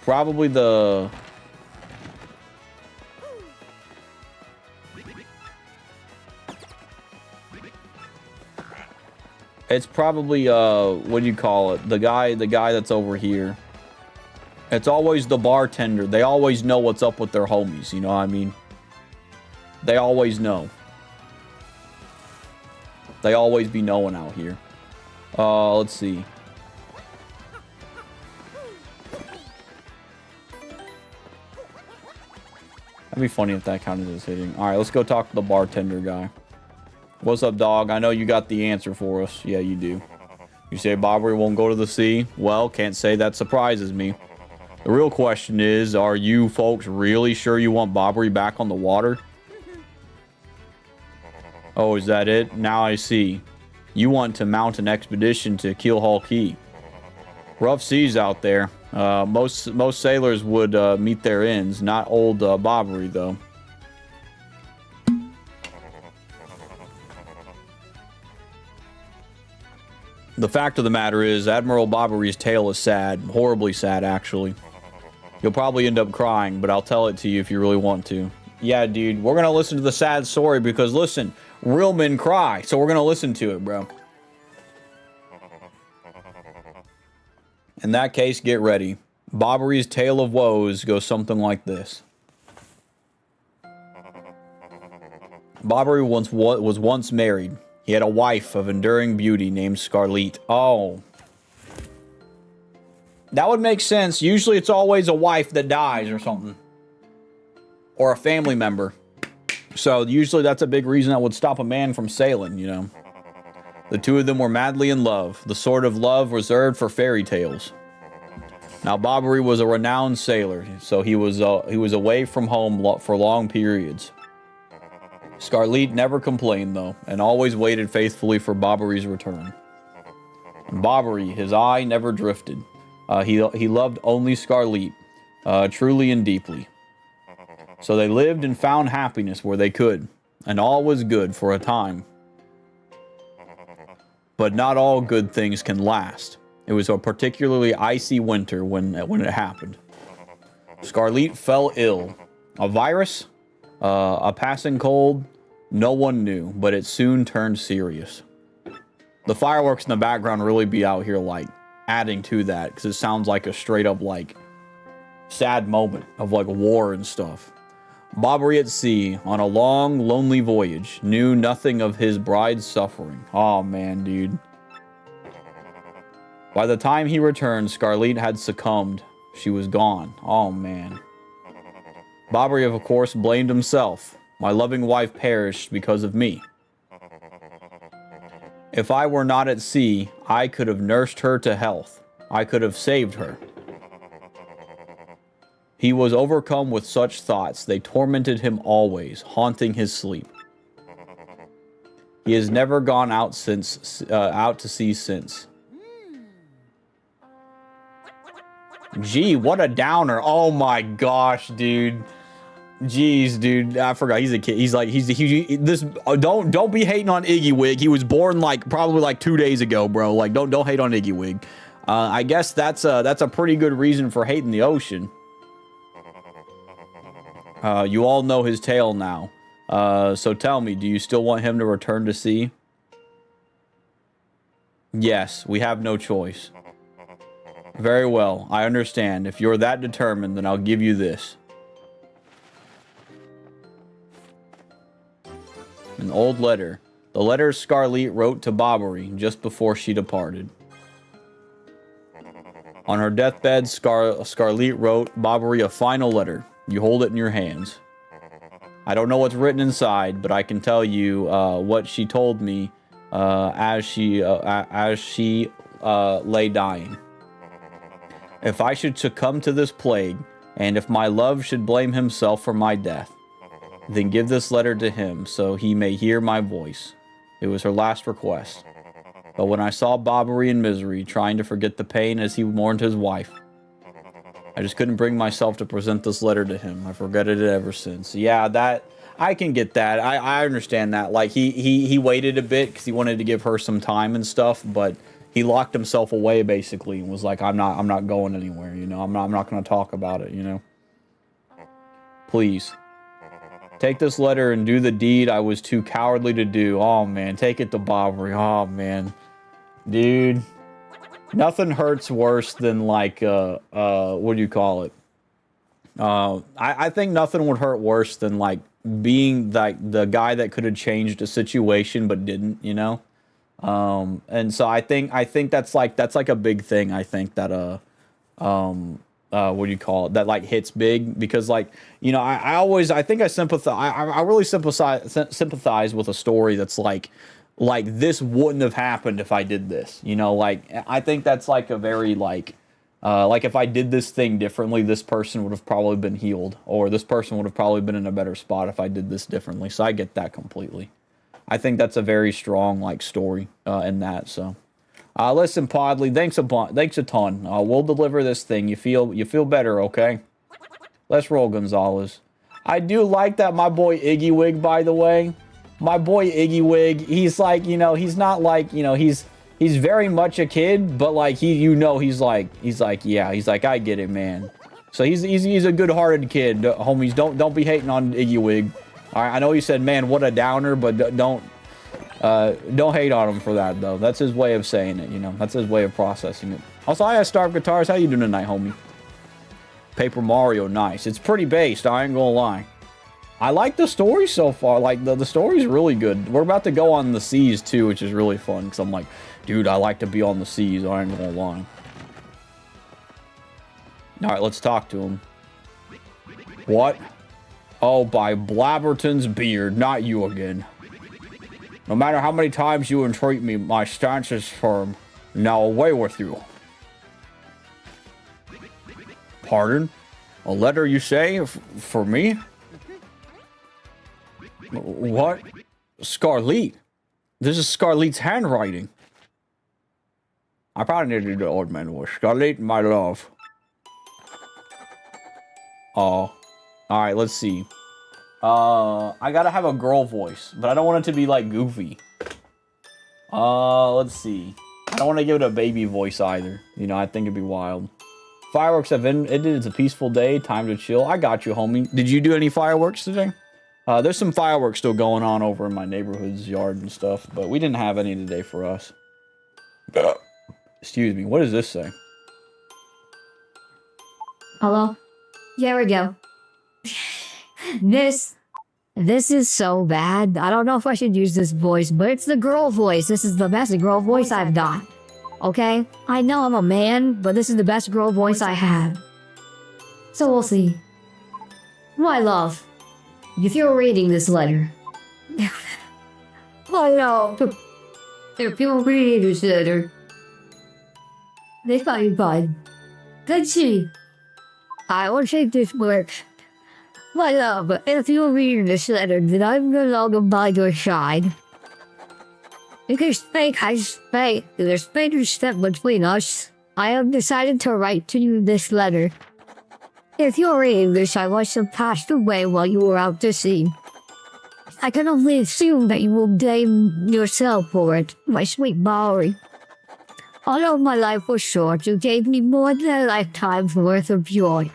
Probably the... It's probably, what do you call it? The guy that's over here. It's always the bartender. They always know what's up with their homies, you know what I mean? They always know. They always be knowing out here. Let's see. That'd be funny if that counted as hitting. Alright, let's go talk to the bartender guy. What's up, dog? I know you got the answer for us. Yeah, you do. You say Bobbery won't go to the sea? Well, can't say that surprises me. The real question is, are you folks really sure you want Bobbery back on the water? Oh, is that it? Now I see. You want to mount an expedition to Keelhaul Key. Rough seas out there. Most sailors would meet their ends. Not old Bobbery, though. The fact of the matter is, Admiral Bobbery's tale is sad. Horribly sad, actually. You'll probably end up crying, but I'll tell it to you if you really want to. Yeah, dude, we're gonna listen to the sad story because, listen, real men cry, so we're gonna listen to it, bro. In that case, get ready. Bobbery's tale of woes goes something like this. Bobbery was once married. He had a wife of enduring beauty named Scarlett. Oh. That would make sense. Usually it's always a wife that dies or something. Or a family member. So usually that's a big reason that would stop a man from sailing, you know. The two of them were madly in love, the sort of love reserved for fairy tales. Now, Bobbery was a renowned sailor, so he was away from home for long periods. Scarlett never complained, though, and always waited faithfully for Bobbery's return. And Bobbery, his eye never drifted. He loved only Scarlett, truly and deeply. So they lived and found happiness where they could, and all was good for a time. But not all good things can last. It was a particularly icy winter when it happened. Scarlett fell ill. A virus? A passing cold? No one knew, but it soon turned serious. The fireworks in the background really be out here, like, adding to that, because it sounds like a straight up, like, sad moment of, like, war and stuff. Bobbery at sea, on a long, lonely voyage, knew nothing of his bride's suffering. Oh, man, dude. By the time he returned, Scarlett had succumbed. She was gone. Oh, man. Bobbery, of course, blamed himself. My loving wife perished because of me. If I were not at sea, I could have nursed her to health. I could have saved her. He was overcome with such thoughts. They tormented him always, haunting his sleep. He has never gone out to sea since. Gee, what a downer. Oh my gosh, dude. Jeez, dude. I forgot he's a kid. Don't be hating on Iggy Wig. He was born probably 2 days ago, bro. Like don't hate on Iggy Wig. I guess that's a pretty good reason for hating the ocean. You all know his tale now. So tell me, do you still want him to return to sea? Yes, we have no choice. Very well, I understand. If you're that determined, then I'll give you this. An old letter. The letter Scarlett wrote to Bobbery just before she departed. On her deathbed, Scarlett wrote Bobbery a final letter. You hold it in your hands. I don't know what's written inside, but I can tell you what she told me as she lay dying. If I should succumb to this plague, and if my love should blame himself for my death, then give this letter to him so he may hear my voice. It was her last request. But when I saw Bobbery in misery, trying to forget the pain as he mourned his wife, I just couldn't bring myself to present this letter to him. I've regretted it ever since. Yeah, that I can get that. I understand that. Like he waited a bit because he wanted to give her some time and stuff, but he locked himself away basically and was like, I'm not going anywhere. You know, I'm not going to talk about it. You know, please take this letter and do the deed I was too cowardly to do. Oh man, take it to Bobbery. Oh man, dude. Nothing hurts worse than what do you call it? I think nothing would hurt worse than being the guy that could have changed a situation but didn't, you know? And so I think that's a big thing. I think that what do you call it? That hits big because you know, I think I sympathize. I really sympathize with a story that's like this wouldn't have happened if I did this, you know, I think that's a very if I did this thing differently, this person would have probably been healed, or this person would have probably been in a better spot if I did this differently. So I get that completely. I think that's a very strong story in that. So listen, Podly, thanks a ton. We'll deliver this thing. You feel better, okay? Let's roll, Gonzalez. I do like that my boy Iggy Wig, by the way. My boy Iggy Wig, he's you know, he's not you know, he's very much a kid, but he's like, I get it, man. So he's a good-hearted kid, homies. Don't be hating on Iggy Wig. All right, I know you said, man, what a downer, but don't hate on him for that though. That's his way of saying it, you know. That's his way of processing it. Also, I asked Starve Guitars, how you doing tonight, homie? Paper Mario, nice. It's pretty based, I ain't gonna lie. I like the story so far. The story's really good. We're about to go on the seas too, which is really fun because I'm like, dude, I like to be on the seas. I ain't gonna lie. All right, let's talk to him. What? Oh, by Blabberton's beard, not you again. No matter how many times you entreat me, my stance is firm. Now away with you. Pardon? A letter, you say? For me? What? Scarlet? This is Scarlet's handwriting. I probably need to do the old man voice. Scarlet, my love. Oh. Alright, let's see. I gotta have a girl voice, but I don't want it to be like goofy. Let's see. I don't want to give it a baby voice either. You know, I think it'd be wild. Fireworks have ended. It's a peaceful day. Time to chill. I got you, homie. Did you do any fireworks today? There's some fireworks still going on over in my neighborhood's yard and stuff, but we didn't have any today for us. Excuse me. What does this say? Hello? Here we go. This is so bad. I don't know if I should use this voice, but it's the girl voice. This is the best girl voice I've done. Okay? I know I'm a man, but this is the best girl voice I have. So we'll see. My love, if you're reading this letter... oh no. If you're reading this letter... They find fun. Good see. I will take this work. My love, if you're reading this letter, then I'm no longer by your side. Because fate has fate, there's fate to step between us. I have decided to write to you this letter. If you're reading this, I must have passed away while you were out to sea. I can only assume that you will blame yourself for it, my sweet Bowery. Although my life was short, you gave me more than a lifetime's worth of joy.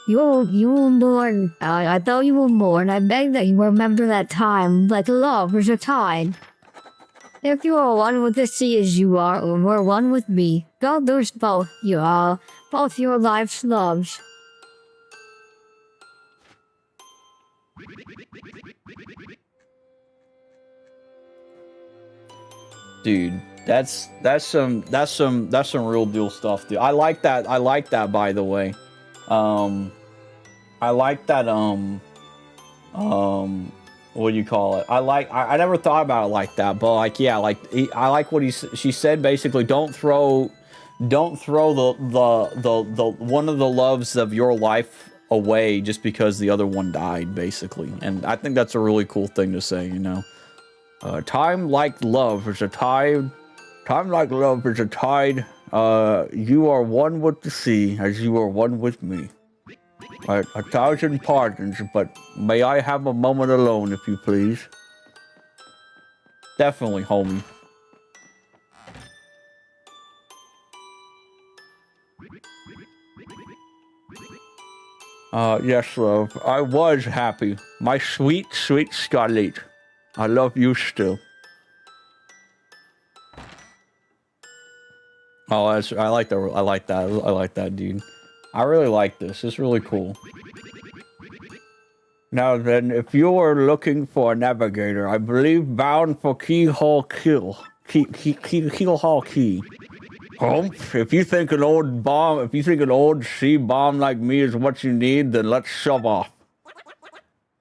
You were born. I thought you were born. I beg that you remember that time, like love is a tide. If you are one with the sea as you are, or were one with me, God, there's both. You are both your life's loves. Dude, that's some real deal stuff, dude. I like that. I like that, by the way. I like that, what do you call it? I never thought about it like that, but like, yeah, like, I like what she said, basically, don't throw the one of the loves of your life away just because the other one died, basically. And I think that's a really cool thing to say, you know. Time like love is a tide. Time like love is a tide. You are one with the sea as you are one with me. 1,000 pardons, but may I have a moment alone, if you please? Definitely, homie. Yes, love. I was happy. My sweet, sweet Scarlet. I love you still. Oh, I like that, dude. I really like this. It's really cool. Now then, if you are looking for a navigator, I believe bound for Keyhole Hall Key. If you think an old sea bomb like me is what you need, then let's shove off.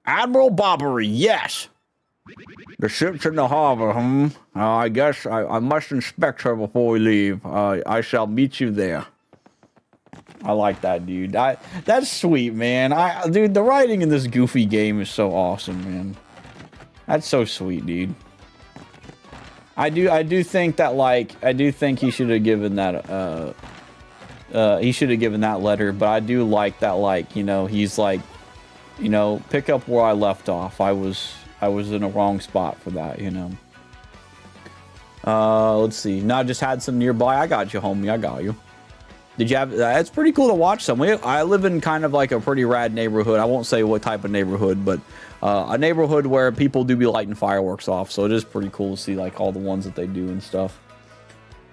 Admiral Bobbery, yes. The ship's in the harbor, I guess I must inspect her before we leave. I shall meet you there. I like that, dude. That's sweet, man. Dude, the writing in this goofy game is so awesome, man. That's so sweet, dude. I do think that, like, he should have given that, he should have given that letter, but I do like that, like, you know, he's like, you know, pick up where I left off. I was in a wrong spot for that, you know. Let's see. No, I just had some nearby. I got you, homie. I got you. Did you have... it's pretty cool to watch some. I live in kind of like a pretty rad neighborhood. I won't say what type of neighborhood, but a neighborhood where people do be lighting fireworks off. So it is pretty cool to see like all the ones that they do and stuff.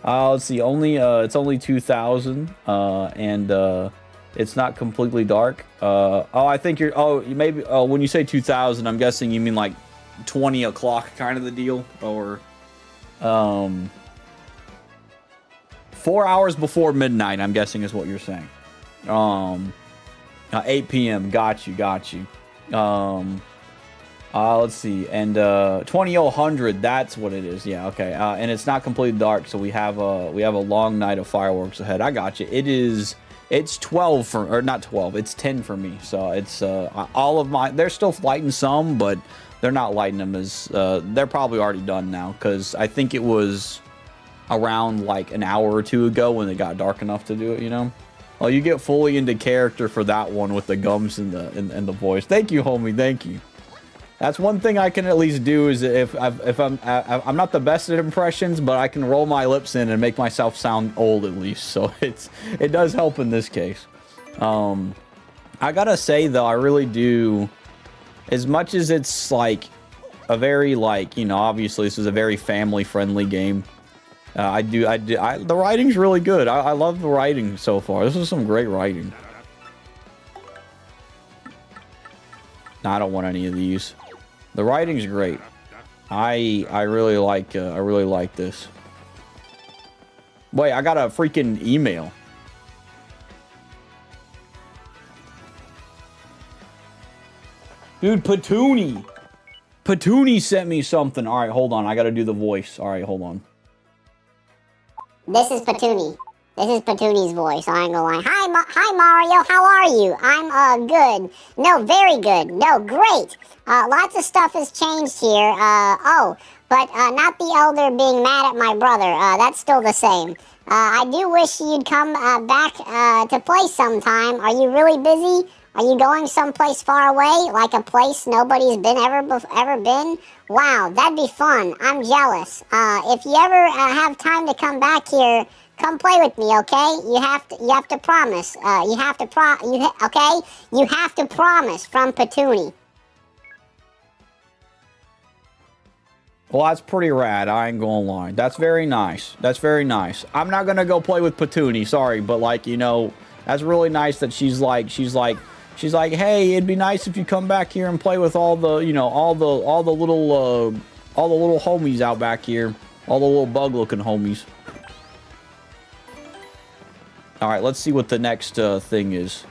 Let's see. It's only 2,000, and it's not completely dark. I think you're... you maybe... when you say 2,000, I'm guessing you mean like 20 o'clock kind of the deal, or 4 hours before midnight, I'm guessing is what you're saying. 8 p.m. Got you. Let's see, and 20,000. That's what it is. Yeah, okay. And it's not completely dark, so we have a long night of fireworks ahead. I got you. It's 12 for, or not 12. It's 10 for me. So it's all of my. They're still lighting some, but they're not lighting them as. They're probably already done now because I think it was around like an hour or two ago when it got dark enough to do it. You know. Well, you get fully into character for that one with the gums and the voice. Thank you, homie. Thank you. That's one thing I can at least do is if I'm not the best at impressions, but I can roll my lips in and make myself sound old at least. So it does help in this case. I gotta say though, I really do. As much as it's like a very like, you know, obviously this is a very family friendly game. The writing's really good. I love the writing so far. This is some great writing. No, I don't want any of these. The writing's great. I really like this. Wait, I got a freaking email. Dude, Patoonie sent me something. All right, hold on. I got to do the voice. All right, hold on. This is Patoonie. This is Patoonie's voice. I ain't gonna lie. Hi Mario. How are you? I'm good. No, very good. No, great. Lots of stuff has changed here. But not the elder being mad at my brother. That's still the same. I do wish you'd come back to play sometime. Are you really busy? Are you going someplace far away, like a place nobody's been ever been? Wow, that'd be fun. I'm jealous. If you ever have time to come back here, come play with me, okay? You have to promise. You have to promise from Patoonie. Well, that's pretty rad. I ain't gonna lie. That's very nice. That's very nice. I'm not gonna go play with Patoonie, sorry, but like, you know, that's really nice that she's like, hey, it'd be nice if you come back here and play with all the, you know, all the little homies out back here, all the little bug-looking homies. All right, let's see what the next thing is.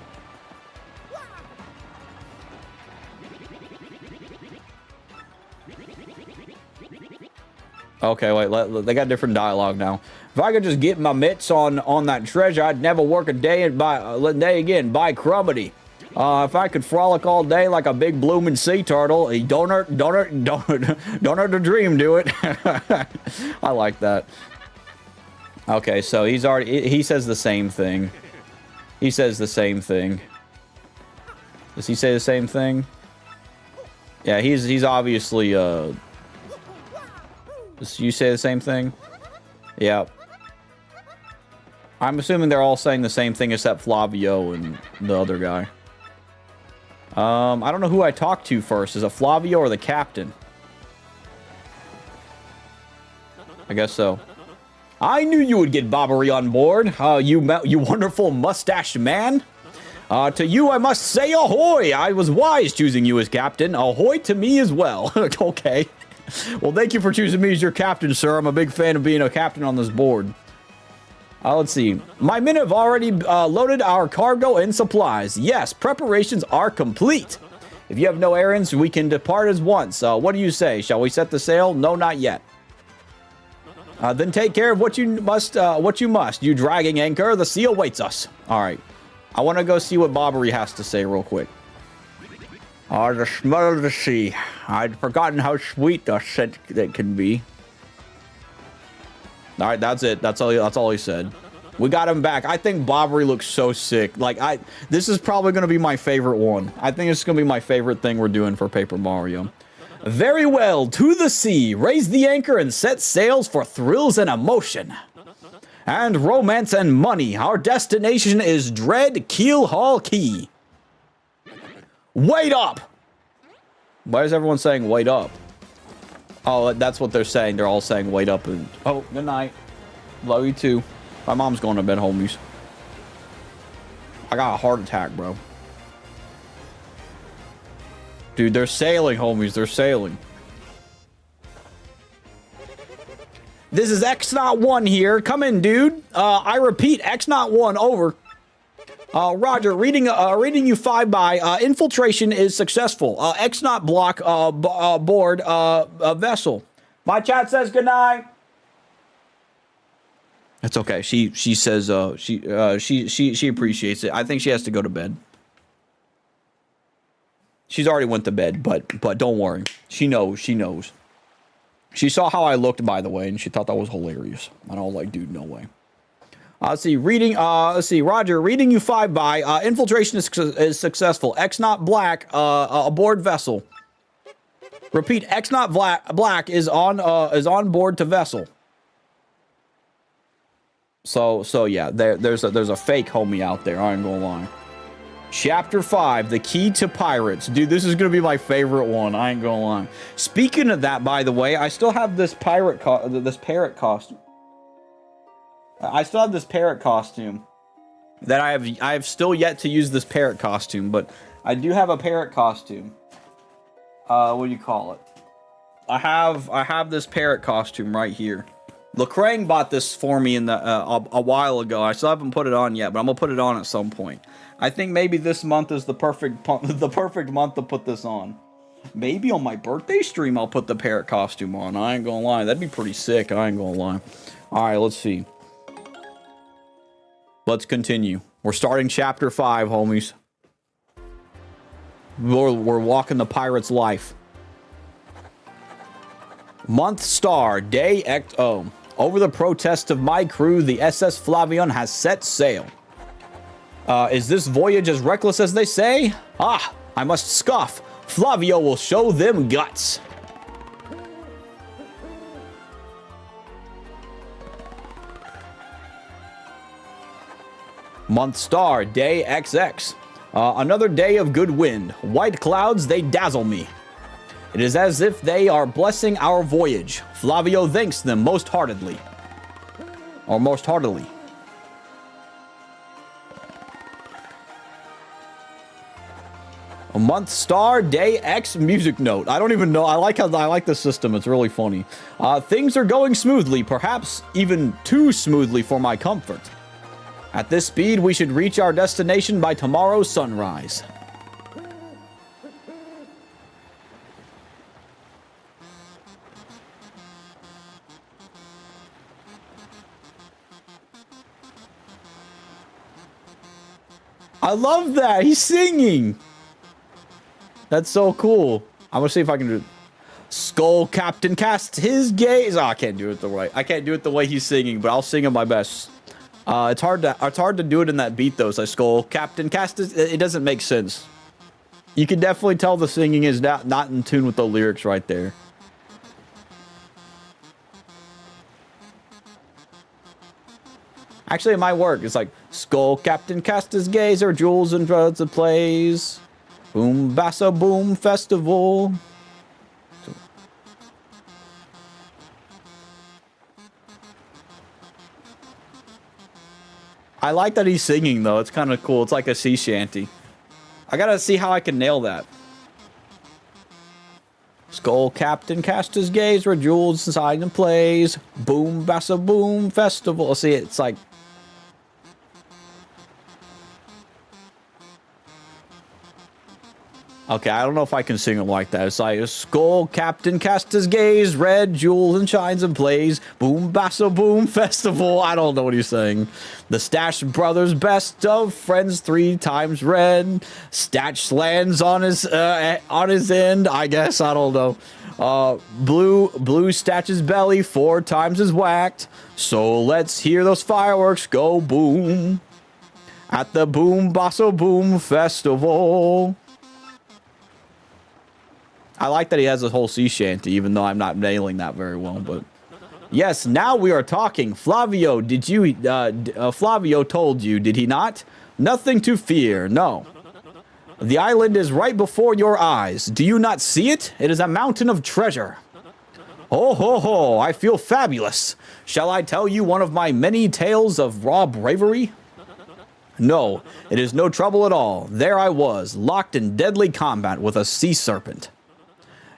Okay, wait, they got different dialogue now. If I could just get my mitts on that treasure, I'd never work a day again. Bye, Crummity. If I could frolic all day like a big blooming sea turtle, don't hurt the dream, do it. I like that. Okay, so he says the same thing. He says the same thing. Does he say the same thing? Yeah, he's obviously you say the same thing? Yeah. I'm assuming they're all saying the same thing except Flavio and the other guy. I don't know who I talked to first. Is it Flavio or the captain? I guess so. I knew you would get Bobbery on board. You wonderful mustached man. To you I must say ahoy. I was wise choosing you as captain. Ahoy to me as well. Okay. Well, thank you for choosing me as your captain, sir. I'm a big fan of being a captain on this board. Let's see. My men have already loaded our cargo and supplies. Yes, preparations are complete. If you have no errands, we can depart at once. What do you say? Shall we set the sail? No, not yet. Then take care of what you must. You dragging anchor. The sea awaits us. All right. I want to go see what Bobbery has to say real quick. The smell of the sea. I'd forgotten how sweet the scent that can be. All right, that's it. That's all he said. We got him back. I think Bobbery looks so sick. Like this is probably going to be my favorite one. I think it's going to be my favorite thing we're doing for Paper Mario. Very well, to the sea. Raise the anchor and set sails for thrills and emotion. And romance and money. Our destination is Dread Keel Hall Key. Wait up! Why is everyone saying wait up? Oh, that's what they're saying. They're all saying wait up. And oh, good night. Love you too. My mom's going to bed, homies. I got a heart attack, bro. Dude, they're sailing, homies. They're sailing. This is X-Not 1 here. Come in, dude. I repeat, X-Not 1, over. Roger, reading you 5 by. Infiltration is successful. X not block board vessel. My chat says good night. It's okay. She says she appreciates it. I think she has to go to bed. She's already went to bed, but don't worry. She knows. She saw how I looked, by the way, and she thought that was hilarious. And I was like, dude, no way. Let's see. Roger, reading you 5 by. Infiltration is successful. X not black. Aboard vessel. Repeat. X not black is on board to vessel. So yeah. There's a fake homie out there. I ain't gonna lie. Chapter 5, the key to pirates. Dude, this is gonna be my favorite one. I ain't gonna lie. Speaking of that, by the way, I still have this parrot costume. I still have this parrot costume that I have still yet to use this parrot costume, but I do have a parrot costume. What do you call it? I have this parrot costume right here. Lecrae bought this for me in the a while ago. I still haven't put it on yet, but I'm gonna put it on at some point. I think maybe this month is the perfect month to put this on. Maybe on my birthday stream I'll put the parrot costume on. I ain't gonna lie, that'd be pretty sick. I ain't gonna lie. All right, let's see. Let's continue. We're starting chapter 5, homies. We're walking the pirate's life. Month star, day XO. Over the protest of my crew, the SS Flavion has set sail. Is this voyage as reckless as they say? Ah, I must scoff. Flavio will show them guts. Month star, day XX. Another day of good wind. White clouds, they dazzle me. It is as if they are blessing our voyage. Flavio thanks them most heartedly. Or most heartily. A month star, day X, music note. I don't even know. I like the system. It's really funny. Things are going smoothly, perhaps even too smoothly for my comfort. At this speed, we should reach our destination by tomorrow's sunrise. I love that. He's singing. That's so cool. I'm gonna see if I can do it. Skull Captain casts his gaze. Oh, I can't do it the way he's singing, but I'll sing it my best. It's hard to do it in that beat though. It's like Skull Captain cast his, it doesn't make sense. You can definitely tell the singing is not in tune with the lyrics right there. Actually, it might work. It's like Skull Captain cast his gaze, or jewels and drugs of plays. Boom Bassa Boom Festival. I like that he's singing though. It's kind of cool. It's like a sea shanty. I gotta see how I can nail that. Skull Captain cast his gaze where jewels inside and plays. Boom Bassa Boom Festival. See, it's like. Okay, I don't know if I can sing it like that. It's like, Skull Captain cast his gaze, red jewels and shines and plays. Boom Bassa Boom Festival. I don't know what he's saying. The Stash Brothers best of friends 3 times red. Statch lands on his end. I guess, I don't know. Blue Statch's belly 4 times is whacked. So let's hear those fireworks go boom. At the Boom Bassa Boom Festival. I like that he has a whole sea shanty, even though I'm not nailing that very well, but... Yes, now we are talking. Flavio, did you... Flavio told you, did he not? Nothing to fear, no. The island is right before your eyes. Do you not see it? It is a mountain of treasure. Oh ho ho, I feel fabulous. Shall I tell you one of my many tales of raw bravery? No, it is no trouble at all. There I was, locked in deadly combat with a sea serpent.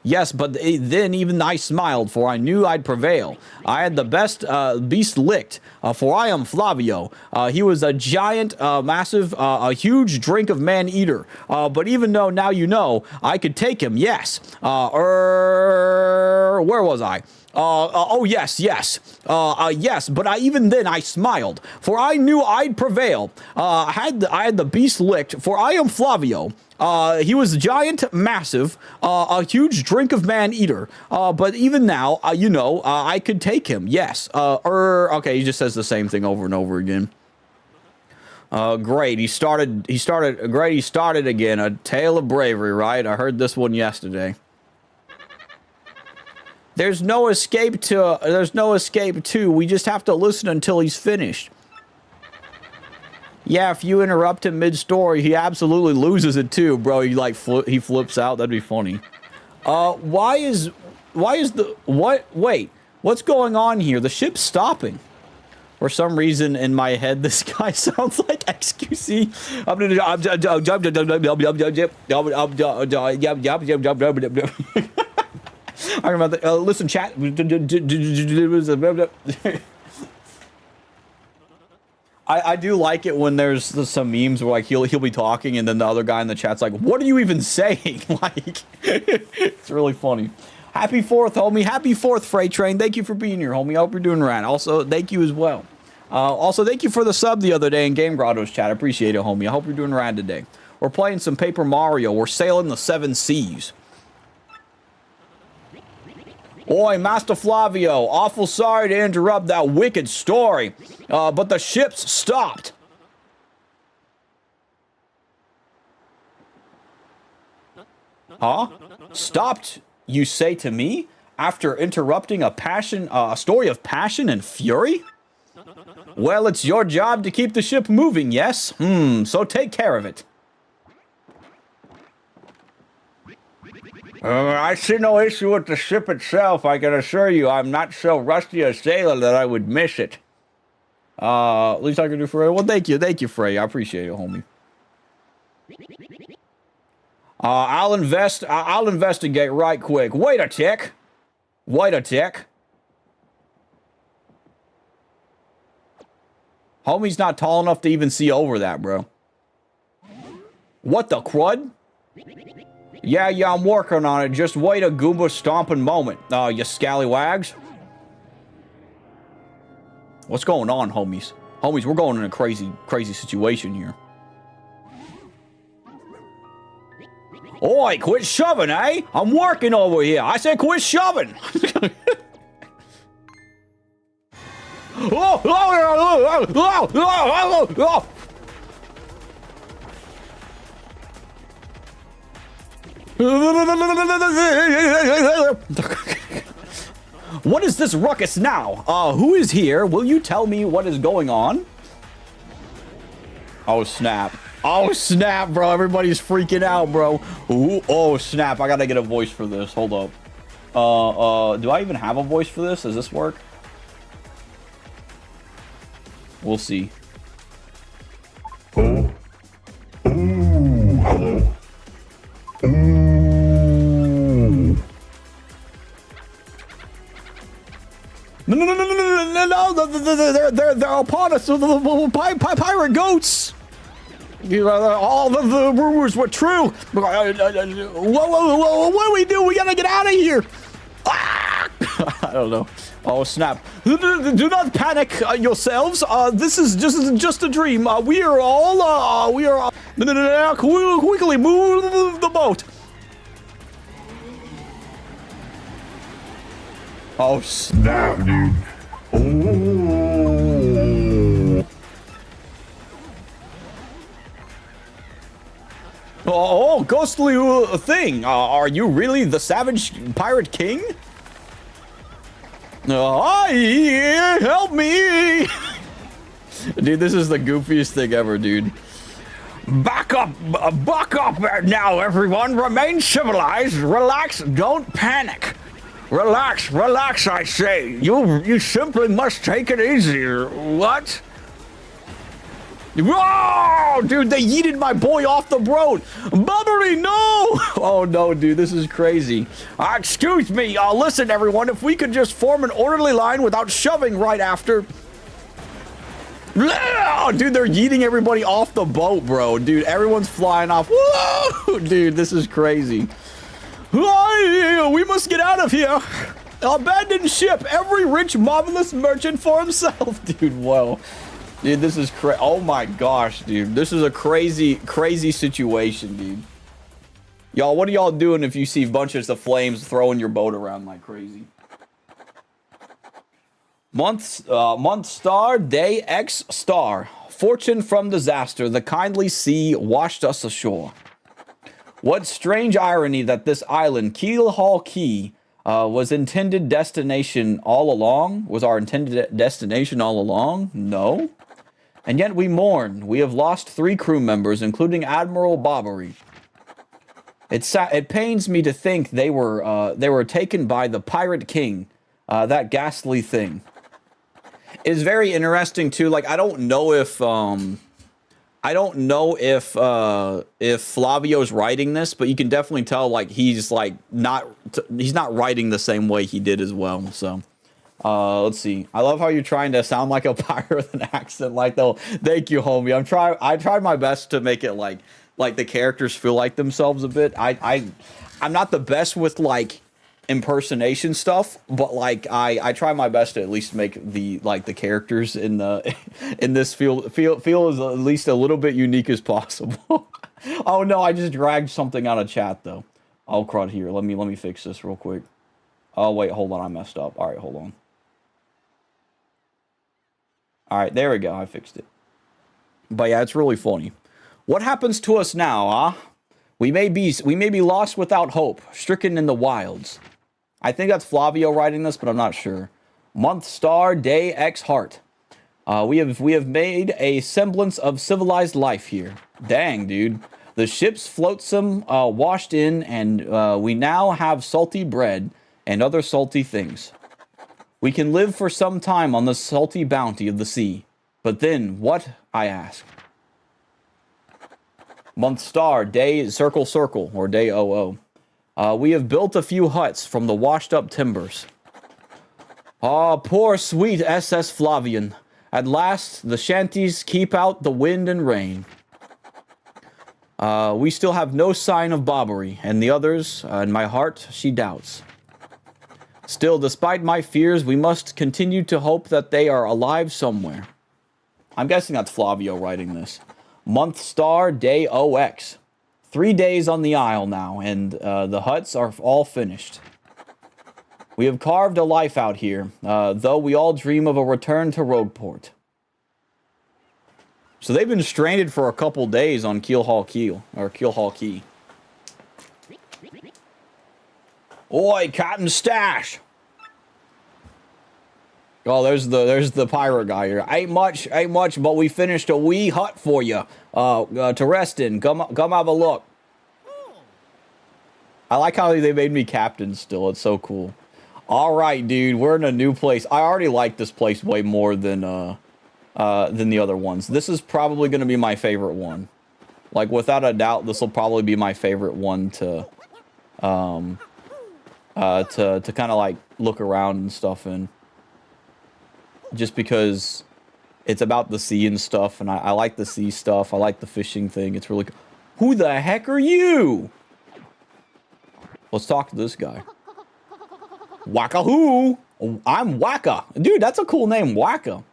Yes, but then even I smiled, for I knew I'd prevail. I had the best beast licked, for I am Flavio. He was a giant, massive, a huge drink of man-eater. But even though now you know, I could take him, yes. Where was I? Oh, yes. Yes, but even then I smiled, for I knew I'd prevail. I had the beast licked, for I am Flavio. He was giant, massive, a huge drink of man-eater. But even now, you know, I could take him. Yes. Okay, he just says the same thing over and over again. Great. He started again. A tale of bravery, right? I heard this one yesterday. There's no escape to. We just have to listen until he's finished. Yeah, if you interrupt him mid-story, he absolutely loses it too, bro. He flips out. That'd be funny. Wait, what's going on here? The ship's stopping. For some reason in my head, this guy sounds like XQC. I remember that. Listen, chat. I do like it when there's some memes where like he'll be talking and then the other guy in the chat's like, "What are you even saying?" Like, it's really funny. Happy 4th, homie. Happy 4th, Freight Train. Thank you for being here, homie. I hope you're doing right. Also, thank you as well. Also, thank you for the sub the other day in Game Grotto's chat. I appreciate it, homie. I hope you're doing rad today. We're playing some Paper Mario. We're sailing the 7 seas. Oi, Master Flavio, awful sorry to interrupt that wicked story, but the ship's stopped. Huh? Stopped, you say to me, after interrupting a story of passion and fury? Well, it's your job to keep the ship moving, yes? So take care of it. I see no issue with the ship itself. I can assure you I'm not so rusty a sailor that I would miss it. At least I can do for it. Well, thank you, Frey. I appreciate it, homie. I'll investigate right quick. Wait a tick. Homie's not tall enough to even see over that, bro. What the crud? Yeah, I'm working on it. Just wait a Goomba stomping moment, you scallywags. What's going on, homies? Homies, we're going in a crazy situation here. Oi, quit shoving, eh? I'm working over here. I said quit shoving. What is this ruckus now? Who is here? Will you tell me what is going on? Oh, snap. Oh, snap, bro. Everybody's freaking out, bro. Ooh, oh, snap. I gotta get a voice for this. Hold up. Do I even have a voice for this? Does this work? We'll see. Oh. Ooh, hello. Ooh. No, they're upon us. Pirate goats. All the rumors were true. What do we do? We gotta get out of here. I don't know. Oh, snap. Do not panic yourselves. This is just a dream. We are all quickly move the boat. Oh, snap, dude. Oh, ghostly thing. Are you really the savage pirate king? Help me! Dude, this is the goofiest thing ever, dude. Back up now, everyone. Remain civilized. Relax. Don't panic. Relax, I say. You simply must take it easier. What? Whoa, dude, they yeeted my boy off the boat. Bubbery, no! Oh, no, dude, this is crazy. Excuse me. Listen, everyone, if we could just form an orderly line without shoving right after. Dude, they're yeeting everybody off the boat, bro. Dude, everyone's flying off. Whoa! Dude, this is crazy. We must get out of here. Abandon ship. Every rich, marvelous merchant for himself. Dude, whoa. Dude, this is crazy. Oh my gosh, dude. This is a crazy, crazy situation, dude. Y'all, what are y'all doing if you see bunches of flames throwing your boat around like crazy? Month star, day X star. Fortune from disaster. The kindly sea washed us ashore. What strange irony that this island, Keelhaul Key, was intended destination all along? Was our intended destination all along? No. And yet we mourn. We have lost 3 crew members, including Admiral Bobbery. It pains me to think they were taken by the Pirate King, that ghastly thing. It's very interesting too. Like I don't know if Flavio's writing this, but you can definitely tell like he's not writing the same way he did as well. So. Let's see. I love how you're trying to sound like a pirate with an accent like though. Thank you, homie. I tried my best to make it like the characters feel like themselves a bit. I'm not the best with like impersonation stuff, but like I try my best to at least make the characters in this feel as at least a little bit unique as possible. Oh no, I just dragged something out of chat though. Oh crud, here. Let me fix this real quick. Oh wait, hold on, I messed up. All right, hold on. All right, there we go. I fixed it. But yeah, it's really funny. What happens to us now, huh? We may be lost without hope, stricken in the wilds. I think that's Flavio writing this, but I'm not sure. Month star, day X heart. We have made a semblance of civilized life here. Dang, dude. The ship's flotsam washed in, and we now have salty bread and other salty things. We can live for some time on the salty bounty of the sea. But then, what, I ask? Month star, day circle, or day 00. We have built a few huts from the washed up timbers. Ah, poor sweet SS Flavian. At last, the shanties keep out the wind and rain. We still have no sign of Bobbery, and the others, in my heart, she doubts. Still, despite my fears, we must continue to hope that they are alive somewhere. I'm guessing that's Flavio writing this. Month star, day OX. 3 days on the Isle now, and the huts are all finished. We have carved a life out here, though we all dream of a return to Rogueport. So they've been stranded for a couple days on Keelhaul Key. Oi, Cotton Stash! Oh, there's the pirate guy here. Ain't much, but we finished a wee hut for you to rest in. Come have a look. I like how they made me captain still. It's so cool. All right, dude, we're in a new place. I already like this place way more than the other ones. This is probably going to be my favorite one. Like, without a doubt, this will probably be my favorite one to kind of like look around and stuff in. Just because it's about the sea and stuff, and I like the sea stuff. I like the fishing thing. It's really... Who the heck are you? Let's talk to this guy. Waka-hoo! I'm Waka. Dude, that's a cool name, Waka.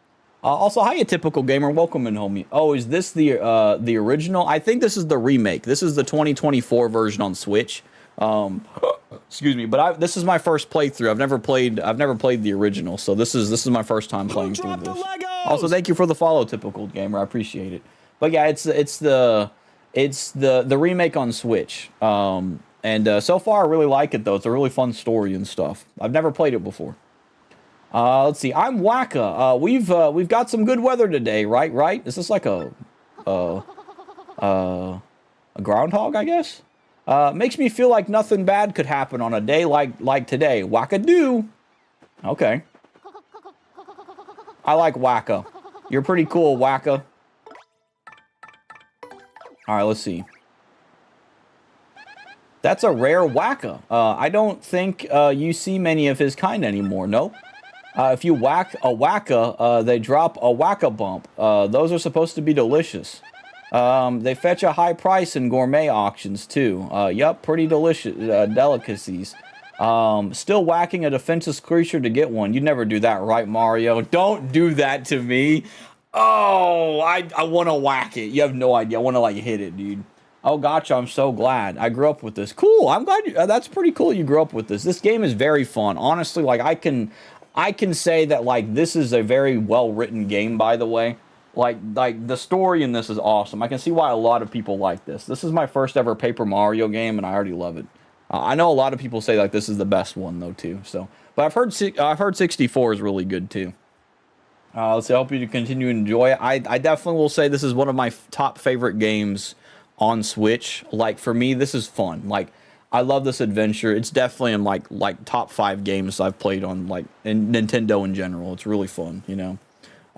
Also, hiya, typical gamer. Welcome in, homie. Oh, is this the original? I think this is the remake. This is the 2024 version on Switch. Excuse me, but this is my first playthrough. I've never played the original, so this is my first time playing through this. Also, thank you for the follow, typical gamer. I appreciate it. But yeah, it's the remake on Switch. And so far I really like it though. It's a really fun story and stuff. I've never played it before. Let's see. I'm Waka. We've got some good weather today, right? Right? Is this like a groundhog, I guess? Makes me feel like nothing bad could happen on a day like today. Waka-doo. Okay. I like Waka. You're pretty cool, Waka. All right, let's see. That's a rare Wacka. I don't think you see many of his kind anymore, no? If you whack a Wacka, they drop a Wacka bump. Those are supposed to be delicious. They fetch a high price in gourmet auctions, too. Yup, pretty delicious delicacies. Still whacking a defenseless creature to get one. You'd never do that, right, Mario? Don't do that to me. Oh, I want to whack it. You have no idea. I want to, like, hit it, dude. Oh, gotcha. I'm so glad. I grew up with this. Cool. I'm glad that's pretty cool you grew up with this. This game is very fun. Honestly, like, I can say that, like, this is a very well-written game, by the way. Like the story in this is awesome. I can see why a lot of people like this. This is my first ever Paper Mario game, and I already love it. I know a lot of people say, like, this is the best one, though, too. So, but I've heard 64 is really good, too. Let's see. I hope you continue to enjoy it. I definitely will say this is one of my top favorite games on Switch. Like, for me, this is fun. Like, I love this adventure. It's definitely in like top 5 games I've played on, like, in Nintendo in general. It's really fun, you know.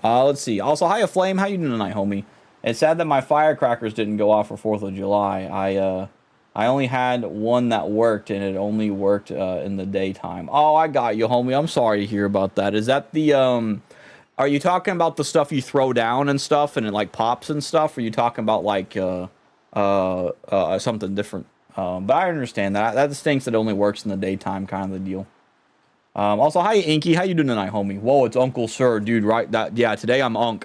Let's see. Also, hi, Flame. How you doing tonight, homie? It's sad that my firecrackers didn't go off for 4th of July. I only had one that worked, and it only worked in the daytime. Oh, I got you, homie. I'm sorry to hear about that. Is that the are you talking about the stuff you throw down and stuff, and it like pops and stuff? Or are you talking about like something different? But I understand that. That stinks that it only works in the daytime, kind of the deal. Also, hi, Inky. How you doing tonight, homie? Whoa, it's Uncle Sir, dude. Right? Yeah. Today I'm I'm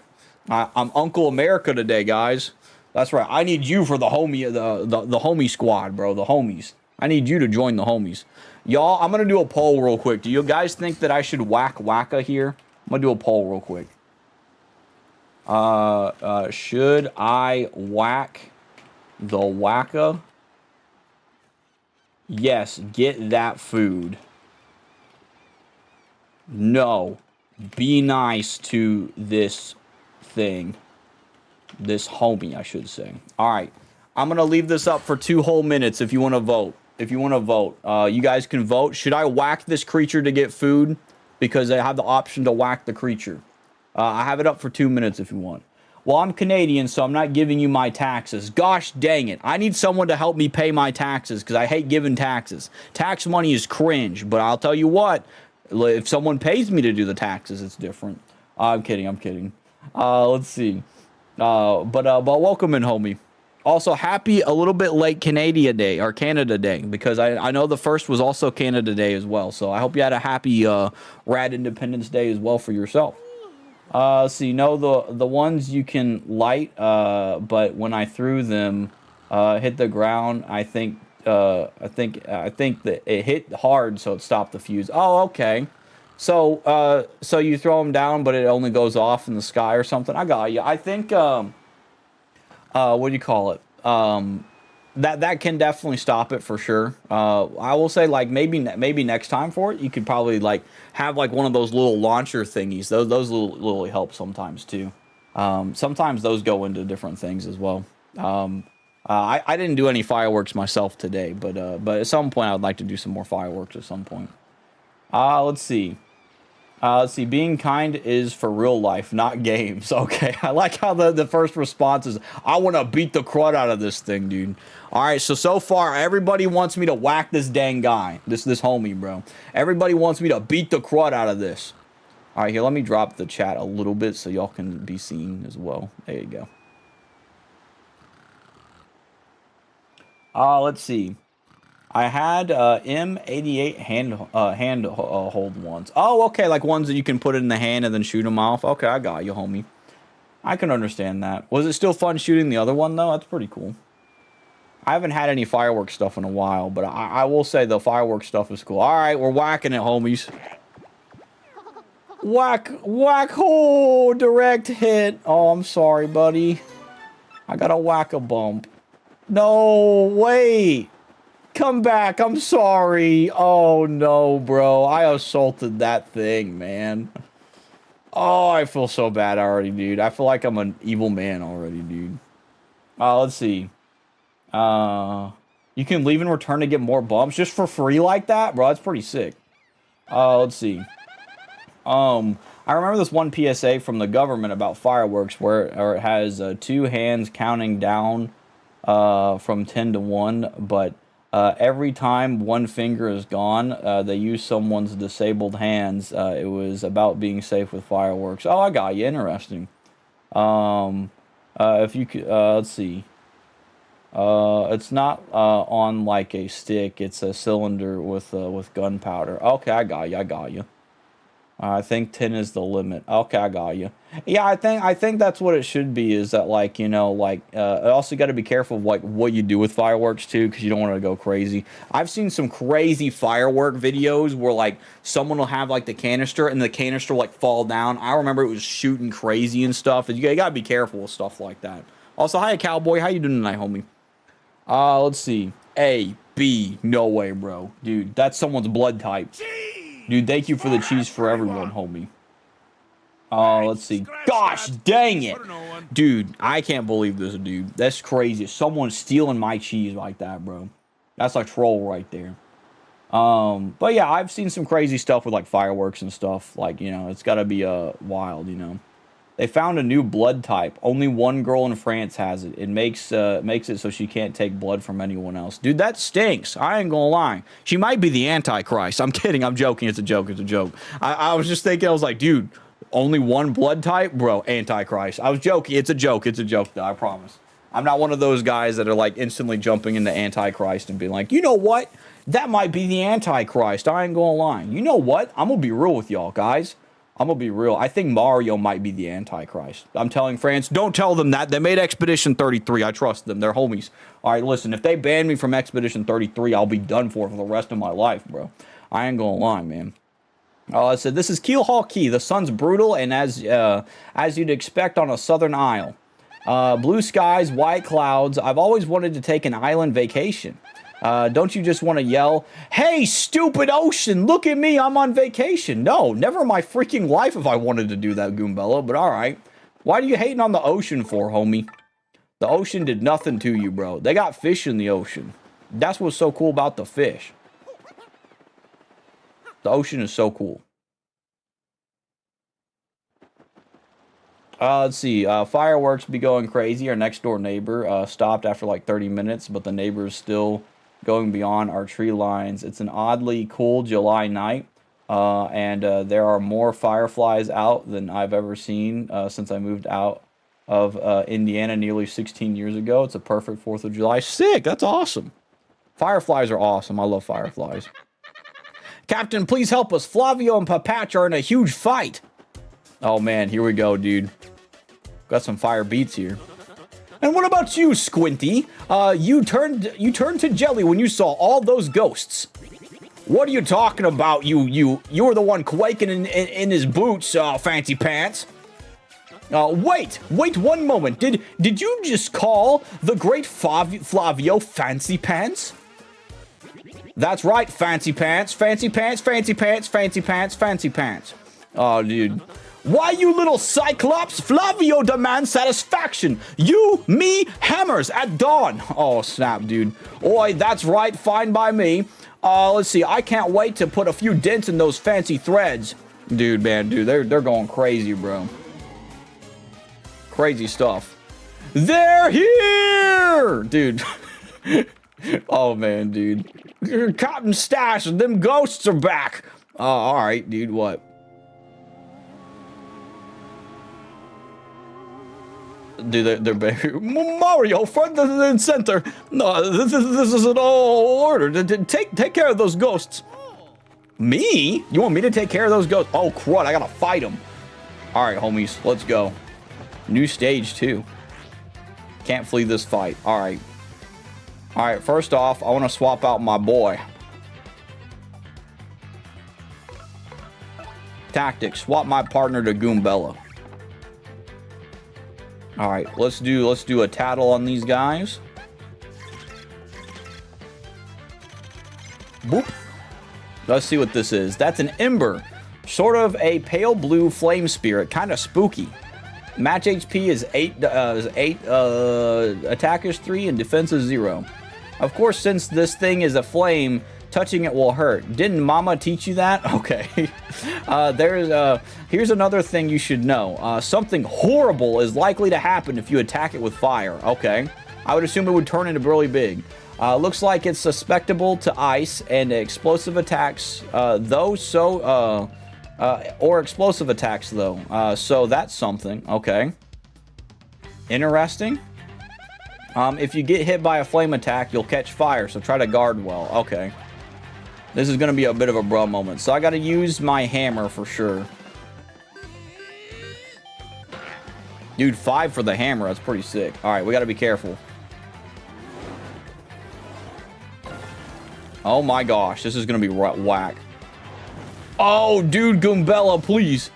Uncle America today, guys. That's right. I need you for the homie, the homie squad, bro. The homies. I need you to join the homies, y'all. I'm gonna do a poll real quick. Do you guys think that I should whack Wacka here? I'm gonna do a poll real quick. Should I whack the Wacka? Yes. Get that food. No, be nice to this thing. This homie, I should say. All right, I'm going to leave this up for 2 whole minutes if you want to vote. If you want to vote, you guys can vote. Should I whack this creature to get food? Because I have the option to whack the creature. I have it up for 2 minutes if you want. Well, I'm Canadian, so I'm not giving you my taxes. Gosh dang it. I need someone to help me pay my taxes because I hate giving taxes. Tax money is cringe, but I'll tell you what. If someone pays me to do the taxes, it's different. I'm kidding. Let's see. But welcome in, homie. Also, happy a little bit late Canada Day, or Canada Day, because I know the first was also Canada Day as well. So I hope you had a happy Rad Independence Day as well for yourself. So you know the ones you can light, but when I threw them, hit the ground, I think that it hit hard, so it stopped the fuse. Oh, okay. So you throw them down, but it only goes off in the sky or something. I got you. I think what do you call it? That can definitely stop it for sure. I will say, like, maybe next time for it, you could probably like have like one of those little launcher thingies. Those little help sometimes too. Sometimes those go into different things as well. I didn't do any fireworks myself today, but at some point I would like to do some more fireworks at some point. Let's see. Being kind is for real life, not games. Okay, I like how the first response is, I want to beat the crud out of this thing, dude. All right, so far, everybody wants me to whack this dang guy. This homie, bro. Everybody wants me to beat the crud out of this. All right, here, let me drop the chat a little bit so y'all can be seen as well. There you go. Let's see. I had M88 handhold ones. Oh, okay, like ones that you can put in the hand and then shoot them off. Okay, I got you, homie. I can understand that. Was it still fun shooting the other one, though? That's pretty cool. I haven't had any fireworks stuff in a while, but I will say the fireworks stuff is cool. All right, we're whacking it, homies. Whack, oh, direct hit. Oh, I'm sorry, buddy. I got a whack a bump. No, wait. Come back. I'm sorry. Oh, no, bro. I assaulted that thing, man. Oh, I feel so bad already, dude. I feel like I'm an evil man already, dude. Let's see. You can leave and return to get more bumps just for free like that? Bro, that's pretty sick. Let's see. I remember this one PSA from the government about fireworks where it has 2 hands counting down from 10 to 1, but every time one finger is gone, they use someone's disabled hands. It was about being safe with fireworks. Oh, I got you. Interesting. If you could, let's see. It's not on like a stick. It's a cylinder with gunpowder. Okay, I got you. I got you. I think 10 is the limit. Okay, I got you. Yeah, I think that's what it should be. Is that like, you know, like also got to be careful of like what you do with fireworks too, because you don't want to go crazy. I've seen some crazy firework videos where like someone will have like the canister and the canister like fall down. I remember it was shooting crazy and stuff. You got to be careful with stuff like that. Also, hi Cowboy, how you doing tonight, homie? Let's see. A, B, no way, bro. Dude, that's someone's blood type. Dude, thank you for the cheese for everyone, homie. Let's see. Gosh, dang it. Dude, I can't believe this, dude. That's crazy. Someone's stealing my cheese like that, bro. That's a troll right there. But yeah, I've seen some crazy stuff with like fireworks and stuff. Like, you know, it's got to be wild, you know. They found a new blood type. Only one girl in France has it. It makes it so she can't take blood from anyone else. Dude, that stinks. I ain't gonna lie. She might be the Antichrist. I'm kidding. I'm joking. It's a joke. It's a joke. I was just thinking, I was like, dude, only one blood type? Bro, Antichrist. I was joking. It's a joke. It's a joke, though. I promise. I'm not one of those guys that are like instantly jumping into Antichrist and being like, you know what? That might be the Antichrist. I ain't gonna lie. You know what? I'm gonna be real with y'all, guys. I'm gonna be real. I think Mario might be the Antichrist. I'm telling France, don't tell them that. They made Expedition 33. I trust them. They're homies. All right, listen, if they ban me from Expedition 33, I'll be done for the rest of my life, bro. I ain't gonna lie, man. I said, this is Keelhaul Key. The sun's brutal, and as you'd expect on a southern isle. Blue skies, white clouds. I've always wanted to take an island vacation. Don't you just want to yell, hey, stupid ocean, look at me, I'm on vacation? No, never in my freaking life if I wanted to do that, Goombella, but all right. Why are you hating on the ocean for, homie? The ocean did nothing to you, bro. They got fish in the ocean. That's what's so cool about the fish. The ocean is so cool. Let's see. Fireworks be going crazy. Our next door neighbor stopped after like 30 minutes, but the neighbor's still going beyond our tree lines. It's an oddly cool July night, and there are more fireflies out than I've ever seen since I moved out of Indiana nearly 16 years ago. It's a perfect 4th of July. Sick! That's awesome. Fireflies are awesome. I love fireflies. Captain, please help us. Flavio and Papatch are in a huge fight. Oh man, here we go, dude. Got some fire beats here. And what about you, Squinty? You turned to jelly when you saw all those ghosts. What are you talking about? You were the one quaking in his boots, Fancy Pants. Wait 1 moment. Did you just call the great Flavio Fancy Pants? That's right, Fancy Pants. Fancy Pants, Fancy Pants, Fancy Pants, Fancy Pants. Oh, dude. Why, you little cyclops? Flavio demands satisfaction. You, me, hammers at dawn. Oh, snap, dude. Oi, that's right. Fine by me. Let's see. I can't wait to put a few dents in those fancy threads. Dude, man, dude. They're going crazy, bro. Crazy stuff. They're here! Dude. Oh, man, dude. Cotton stash, them ghosts are back. All right, dude. What? Dude, they're back. Mario, front and center. No, this is an all order. Take care of those ghosts. Me? You want me to take care of those ghosts? Oh, crud, I gotta fight them. All right, homies, let's go. New stage, too. Can't flee this fight. All right. All right, first off, I want to swap out my boy. Tactics, swap my partner to Goombella. All right, let's do a tattle on these guys. Boop. Let's see what this is. That's an Ember. Sort of a pale blue flame spirit. Kind of spooky. Match HP is 8, attack is 3, and defense is 0. Of course, since this thing is a flame, touching it will hurt. Didn't Mama teach you that? Okay. Here's another thing you should know. Something horrible is likely to happen if you attack it with fire. Okay. I would assume it would turn into really big. Looks like it's susceptible to ice and explosive attacks, or explosive attacks, though. So that's something. Okay. Interesting. If you get hit by a flame attack, you'll catch fire, so try to guard well. Okay. This is going to be a bit of a bruh moment. So I got to use my hammer for sure. Dude, 5 for the hammer. That's pretty sick. All right, we got to be careful. Oh my gosh, this is going to be whack. Oh, dude, Goombella, please.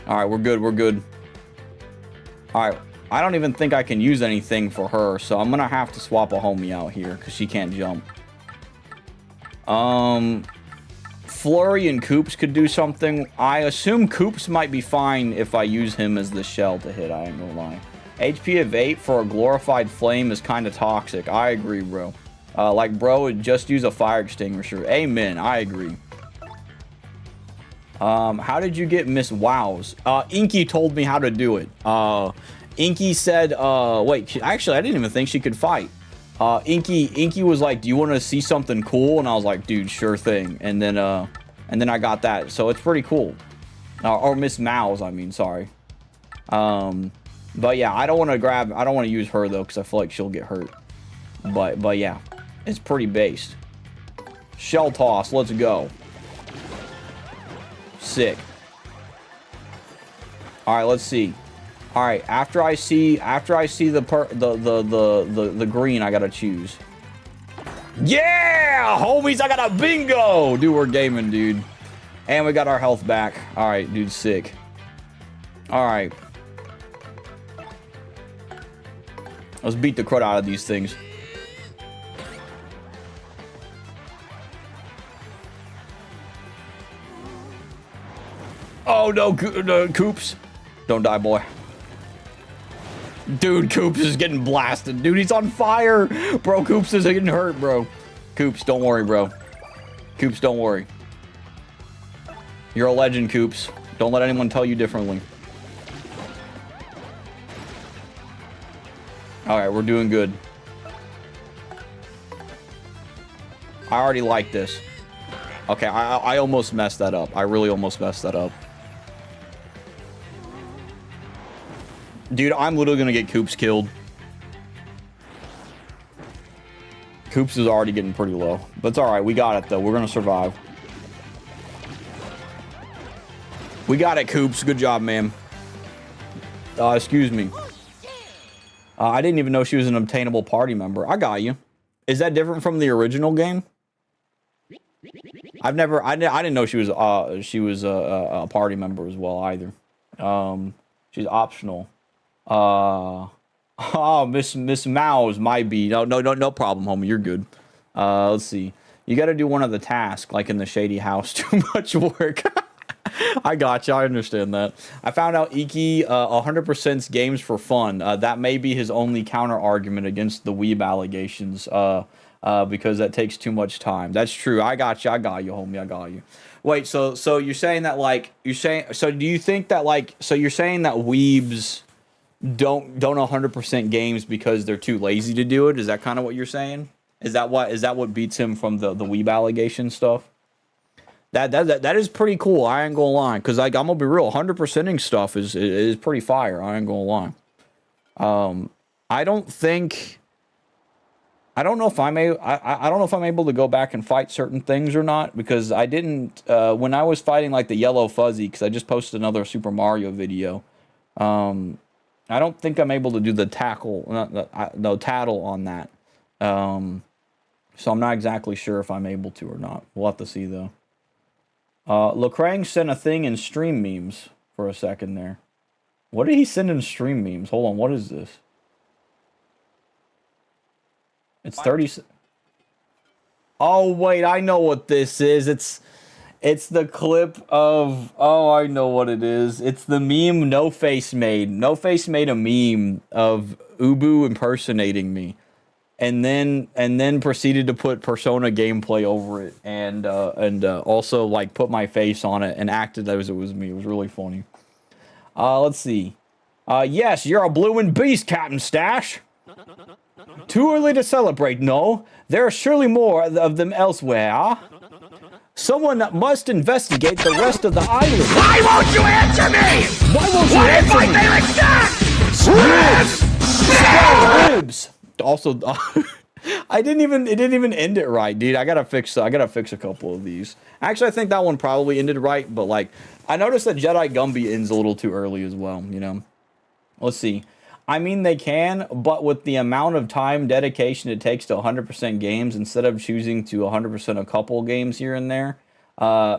All right, we're good. We're good. All right. I don't even think I can use anything for her, so I'm gonna have to swap a homie out here because she can't jump. Flurry and Koops could do something. I assume Koops might be fine if I use him as the shell to hit. I ain't gonna lie. HP of 8 for a glorified flame is kind of toxic. I agree, bro. Like, bro, just use a fire extinguisher. Amen. I agree. How did you get Miss Wows? Inky told me how to do it. Inky said, wait, actually, I didn't even think she could fight. Inky was like, do you want to see something cool? And I was like, dude, sure thing. And then I got that. So it's pretty cool. Or Miss Mouse, I mean, sorry. But yeah, I don't want to use her though, because I feel like she'll get hurt. But yeah, it's pretty based. Shell toss, let's go. Sick. All right, let's see. All right, after I see the green, I gotta choose. Yeah, homies, I got a bingo, dude. We're gaming, dude, and we got our health back. All right, dude, sick. All right, let's beat the crud out of these things. Oh no, Koops, don't die, boy. Dude, Koops is getting blasted. Dude, he's on fire. Bro, Koops is getting hurt, bro. Koops, don't worry, bro. Koops, don't worry. You're a legend, Koops. Don't let anyone tell you differently. Alright, we're doing good. I already like this. Okay, I almost messed that up. I really almost messed that up. Dude, I'm literally gonna get Koops killed. Koops is already getting pretty low. But it's alright, we got it though. We're gonna survive. We got it, Koops. Good job, man. Excuse me. I didn't even know she was an obtainable party member. I got you. Is that different from the original game? I didn't know she was a party member as well either. She's optional. Oh, Miss Mouse might be. No problem, homie. You're good. Let's see. You got to do one of the tasks, like in the shady house. Too much work. I got you. I understand that. I found out Iki 100% games for fun. That may be his only counter argument against the weeb allegations. Because that takes too much time. That's true. I got you, homie. I got you. Wait, so you're saying that do you think that so you're saying that weebs don't 100% games because they're too lazy to do it? Is that kind of what you're saying? Is that what beats him from the weeb allegation stuff? That is pretty cool. I ain't gonna lie, because I'm gonna be real. 100%ing stuff is pretty fire. I ain't gonna lie. I don't know if I'm able to go back and fight certain things or not, because I didn't when I was fighting like the yellow fuzzy, because I just posted another Super Mario video. I don't think I'm able to do the tattle on that. So I'm not exactly sure if I'm able to or not. We'll have to see though. Lecrang sent a thing in stream memes for a second there. What did he send in stream memes? Hold on, what is this? It's 30. Oh wait, I know what this is. It's the clip of. Oh, I know what it is. It's the meme No Face made. No Face made a meme of Ubu impersonating me, and then proceeded to put Persona gameplay over it, and also like put my face on it and acted as it was me. It was really funny. Let's see. Yes, you're a bloomin' beast, Captain Stash. Too early to celebrate, no. There are surely more of them elsewhere. Someone must investigate the rest of the island. Why won't you answer me? Why won't you What is answer my me? favorite snack? Ribs. Ribs. Also, it didn't even end it right, dude. I gotta fix a couple of these. Actually, I think that one probably ended right, but like, I noticed that Jedi Gumby ends a little too early as well, you know? Let's see. I mean, they can, but with the amount of time dedication it takes to 100% games, instead of choosing to 100% a couple games here and there,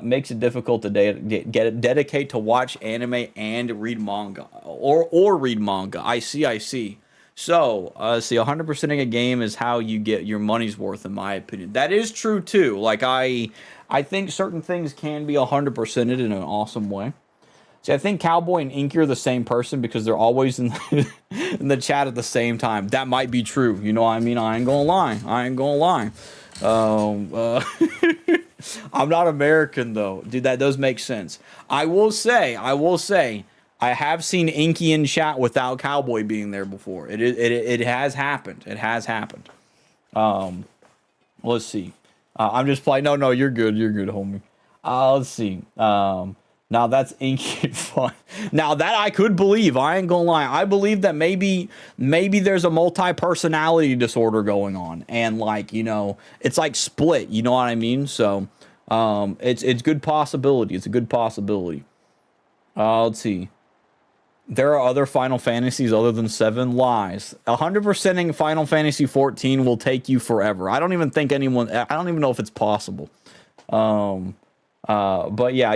makes it difficult to dedicate to watch anime and read manga, or read manga. I see. So, see, 100%ing a game is how you get your money's worth, in my opinion. That is true too. Like, I think certain things can be 100%ed in an awesome way. See, I think Cowboy and Inky are the same person because they're always in the chat at the same time. That might be true. You know what I mean? I ain't gonna lie. I'm not American, though. Dude, that does make sense. I will say, I have seen Inky in chat without Cowboy being there before. It has happened. It has happened. Let's see. I'm just playing. No, you're good. You're good, homie. Let's see. Now that's Inky fun. Now that I could believe, I ain't gonna lie. I believe that maybe there's a multi-personality disorder going on, and like, you know, it's like split. You know what I mean? So, it's good possibility. It's a good possibility. Let's see. There are other Final Fantasies other than 7. Lies. 100%ing Final Fantasy 14 will take you forever. I don't even know if it's possible. But yeah,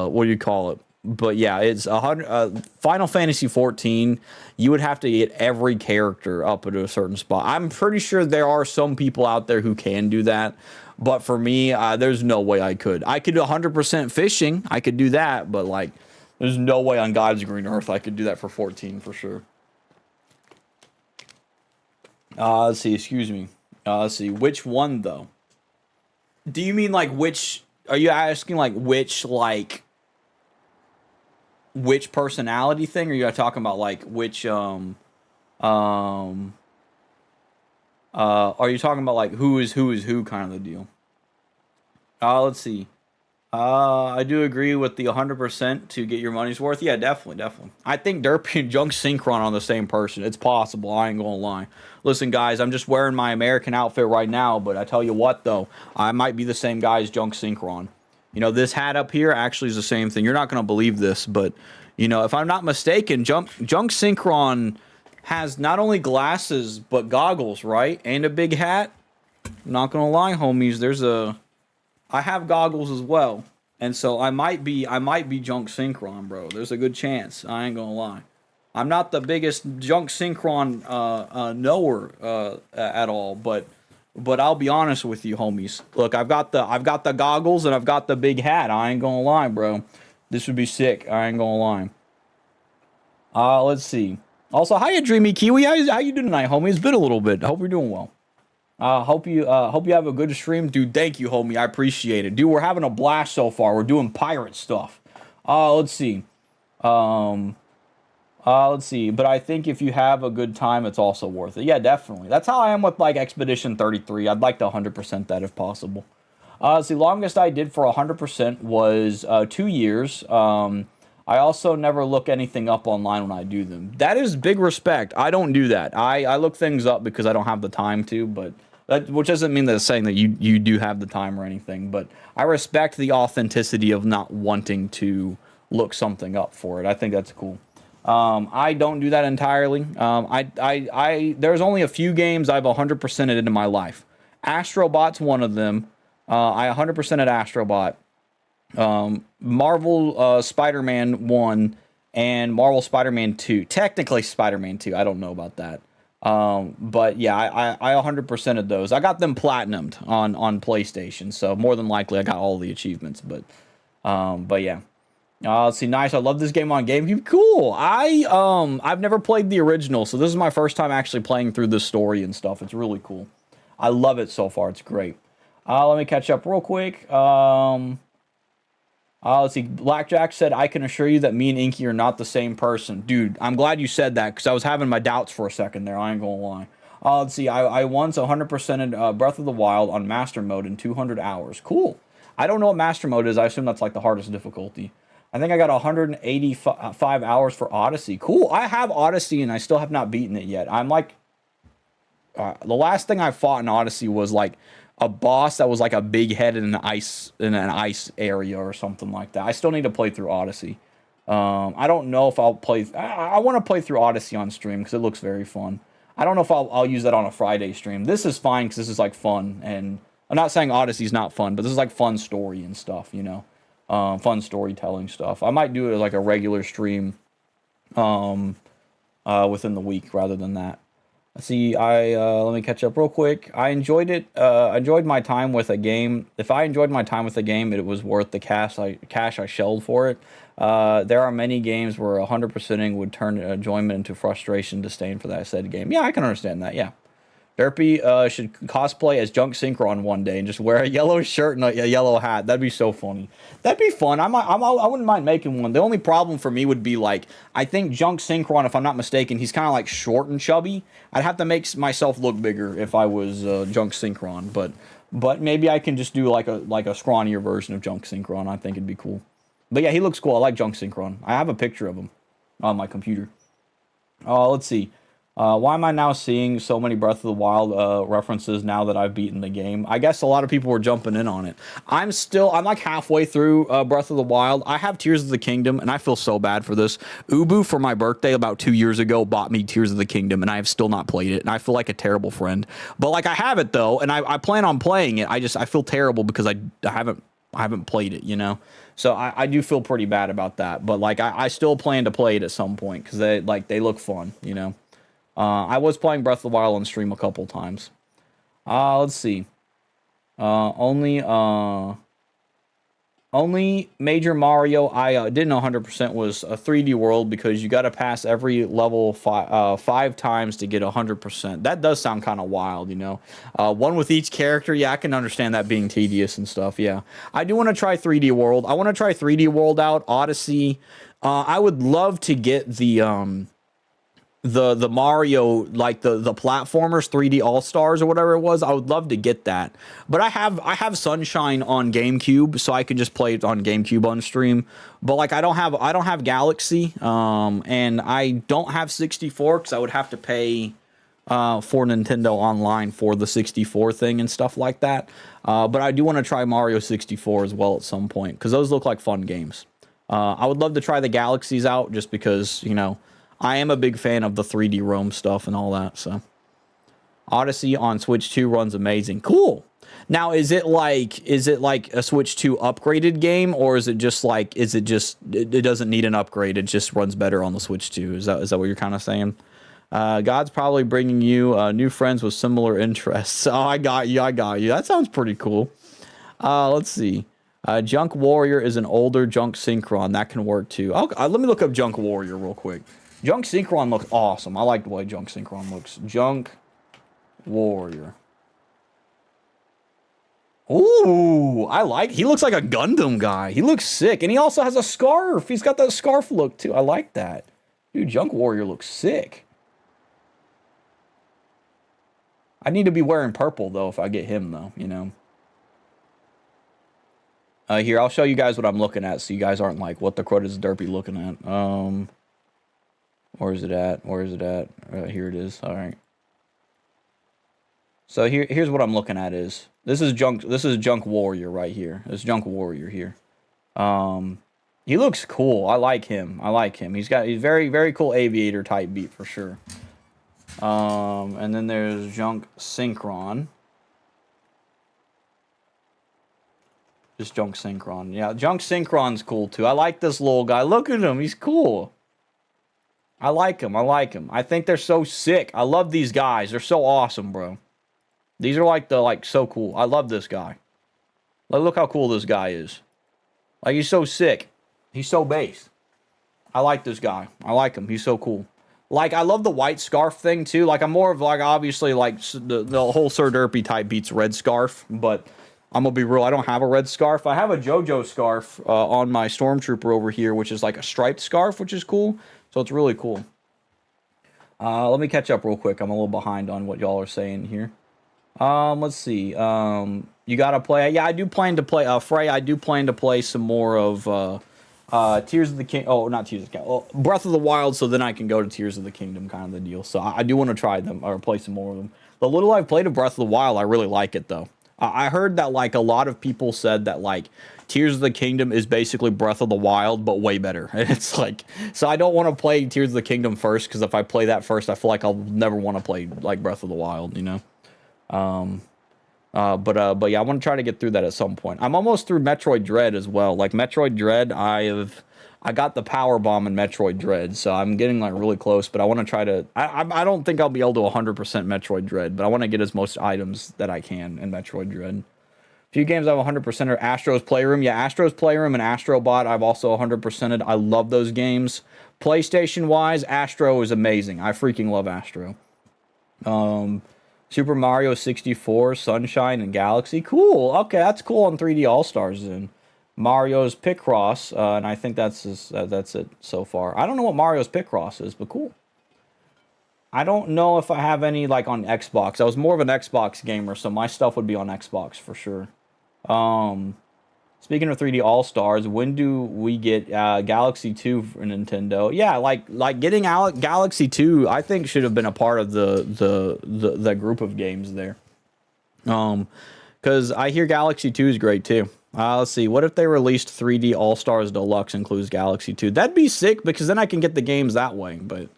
what do you call it? But yeah, it's 100. Final Fantasy 14. You would have to get every character up at a certain spot. I'm pretty sure there are some people out there who can do that, but for me, there's no way I could. I could do 100% fishing. I could do that, but like, there's no way on God's green earth I could do that for 14 for sure. Let's see. Excuse me. Let's see. Which one though? Do you mean like which? Are you asking like which personality thing? Or are you talking about like which are you talking about like who is who kind of the deal? Let's see. I do agree with the 100% to get your money's worth. Yeah, definitely. I think Derpy and Junk Synchron are the same person. It's possible. I ain't gonna lie. Listen, guys, I'm just wearing my American outfit right now, but I tell you what, though, I might be the same guy as Junk Synchron. You know, this hat up here actually is the same thing. You're not gonna believe this, but you know, if I'm not mistaken, Junk Synchron has not only glasses but goggles, right, and a big hat. I'm not gonna lie, homies. I have goggles as well, and so I might be Junk Synchron, bro. There's a good chance. I ain't gonna lie. I'm not the biggest Junk Synchron knower at all, but I'll be honest with you, homies. Look, I've got the goggles and I've got the big hat. I ain't gonna lie, bro. This would be sick. I ain't gonna lie. Let's see. Also, hiya, Dreamy Kiwi. How you doing tonight, homie? It's been a little bit. I hope you're doing well. Hope you have a good stream, dude. Thank you, homie. I appreciate it, dude. We're having a blast so far. We're doing pirate stuff. Let's see. Let's see. But I think if you have a good time, it's also worth it. Yeah, definitely. That's how I am with like Expedition 33. I'd like to 100% that if possible. The longest I did for 100% was 2 years. I also never look anything up online when I do them. That is big respect. I don't do that. I look things up because I don't have the time to, but which doesn't mean that it's saying that you do have the time or anything, but I respect the authenticity of not wanting to look something up for it. I think that's cool. I don't do that entirely. There's only a few games I've 100%ed into my life. Astrobot's one of them. I 100%ed Astrobot. Marvel Spider-Man 1 and Marvel Spider-Man 2. Technically Spider-Man 2. I don't know about that. But yeah, I 100%ed those. I got them platinumed on PlayStation, so more than likely I got all the achievements. But yeah. Let's see. Nice. I love this game on GameCube. Cool. I've never played the original, so this is my first time actually playing through the story and stuff. It's really cool. I love it so far. It's great. Let me catch up real quick. Let's see. Blackjack said, I can assure you that me and Inky are not the same person. Dude, I'm glad you said that because I was having my doubts for a second there. I ain't going to lie. Let's see. I once 100%ed Breath of the Wild on Master Mode in 200 hours. Cool. I don't know what Master Mode is. I assume that's like the hardest difficulty. I think I got 185 hours for Odyssey. Cool. I have Odyssey and I still have not beaten it yet. I'm like... the last thing I fought in Odyssey was like a boss that was like a big head in an ice area or something like that. I still need to play through Odyssey. I don't know if I'll play. I want to play through Odyssey on stream because it looks very fun. I don't know if I'll use that on a Friday stream. This is fine because this is like fun, and I'm not saying Odyssey's not fun, but this is like fun story and stuff, you know, fun storytelling stuff. I might do it as like a regular stream, within the week rather than that. Let's see, let me catch up real quick. I enjoyed it. Enjoyed my time with a game. If I enjoyed my time with a game, it was worth the cash I shelled for it. There are many games where 100%ing would turn enjoyment into frustration, disdain for that said game. Yeah, I can understand that, yeah. Derpy should cosplay as Junk Synchron one day and just wear a yellow shirt and a yellow hat. That'd be so funny. That'd be fun. I wouldn't mind making one. The only problem for me would be like, I think Junk Synchron, if I'm not mistaken, he's kind of like short and chubby. I'd have to make myself look bigger if I was Junk Synchron, but maybe I can just do like a scrawnier version of Junk Synchron. I think it'd be cool. But yeah, he looks cool. I like Junk Synchron. I have a picture of him on my computer. Let's see. Why am I now seeing so many Breath of the Wild references now that I've beaten the game? I guess a lot of people were jumping in on it. I'm like halfway through Breath of the Wild. I have Tears of the Kingdom, and I feel so bad for this. Ubu, for my birthday about 2 years ago, bought me Tears of the Kingdom, and I have still not played it, and I feel like a terrible friend. But like I have it, though, and I plan on playing it. I feel terrible because I haven't played it, you know? So I do feel pretty bad about that. But like I still plan to play it at some point because they look fun, you know? I was playing Breath of the Wild on stream a couple times. Let's see. Only Major Mario I didn't 100% was a 3D world because you got to pass every level five times to get 100%. That does sound kind of wild, you know. One with each character. Yeah, I can understand that being tedious and stuff. Yeah, I do want to try 3D World. I want to try 3D World out. Odyssey. I would love to get the Mario, like the platformers, 3D All-Stars or whatever it was. I would love to get that. But I have Sunshine on GameCube, so I could just play it on GameCube on stream. But like I don't have Galaxy, and I don't have 64 because I would have to pay for Nintendo Online for the 64 thing and stuff like that. But I do want to try Mario 64 as well at some point because those look like fun games. I would love to try the Galaxies out just because, you know, I am a big fan of the 3D Roam stuff and all that, so. Odyssey on Switch 2 runs amazing. Cool. Now, is it like a Switch 2 upgraded game, or is it just it doesn't need an upgrade, it just runs better on the Switch 2? Is that what you're kind of saying? God's probably bringing you new friends with similar interests. Oh, I got you. That sounds pretty cool. Let's see. Junk Warrior is an older Junk Synchron. That can work too. Let me look up Junk Warrior real quick. Junk Synchron looks awesome. I like the way Junk Synchron looks. Junk Warrior. Ooh, he looks like a Gundam guy. He looks sick. And he also has a scarf. He's got that scarf look too. I like that. Dude, Junk Warrior looks sick. I need to be wearing purple though if I get him though, you know. Here, I'll show you guys what I'm looking at so you guys aren't like, what the crud is Derpy looking at? Where is it at? Here it is. All right. So here's what I'm looking at is this is Junk Warrior right here. This Junk Warrior here. He looks cool. I like him. He's very, very cool aviator type beat for sure. And then there's Junk Synchron. Just Junk Synchron. Yeah, Junk Synchron's cool too. I like this little guy. Look at him. He's cool. I like him. I think they're so sick. I love these guys. They're so awesome, bro. These are so cool. I love this guy. Look how cool this guy is. Like, he's so sick. He's so base. I like this guy. I like him. He's so cool. Like, I love the white scarf thing, too. Like, I'm more of, like, obviously, like, the whole Sir Derpy type beats red scarf. But I'm gonna be real. I don't have a red scarf. I have a JoJo scarf on my Stormtrooper over here, which is like a striped scarf, which is cool. So it's really cool. Let me catch up real quick. I'm a little behind on what y'all are saying here. Let's see. You gotta play. Yeah, I do plan to play. Frey, I do plan to play some more of Tears of the King. Oh, not Tears of the Kingdom. Well, Breath of the Wild. So then I can go to Tears of the Kingdom, kind of the deal. So I do want to try them or play some more of them. The little I've played of Breath of the Wild, I really like it though. I heard that like a lot of people said that like Tears of the Kingdom is basically Breath of the Wild, but way better. It's like, so I don't want to play Tears of the Kingdom first, because if I play that first, I feel like I'll never want to play like Breath of the Wild, you know? But yeah, I want to try to get through that at some point. I'm almost through Metroid Dread as well. Like Metroid Dread, I got the power bomb in Metroid Dread, so I'm getting like really close, but I want to try to, I don't think I'll be able to 100% Metroid Dread, but I want to get as most items that I can in Metroid Dread. Few games I've 100% are Astro's Playroom. Yeah, Astro's Playroom and Astrobot I've also 100%ed. I love those games. PlayStation-wise, Astro is amazing. I freaking love Astro. Super Mario 64, Sunshine, and Galaxy. Cool. Okay, that's cool on 3D All-Stars then. Mario's Picross, and I think that's it so far. I don't know what Mario's Picross is, but cool. I don't know if I have any like on Xbox. I was more of an Xbox gamer, so my stuff would be on Xbox for sure. Speaking of 3D All-Stars, when do we get Galaxy 2 for Nintendo? Yeah, like getting Galaxy 2, I think should have been a part of the group of games there. Because I hear Galaxy 2 is great too. Let's see. What if they released 3D All-Stars Deluxe includes Galaxy 2? That'd be sick, because then I can get the games that way. But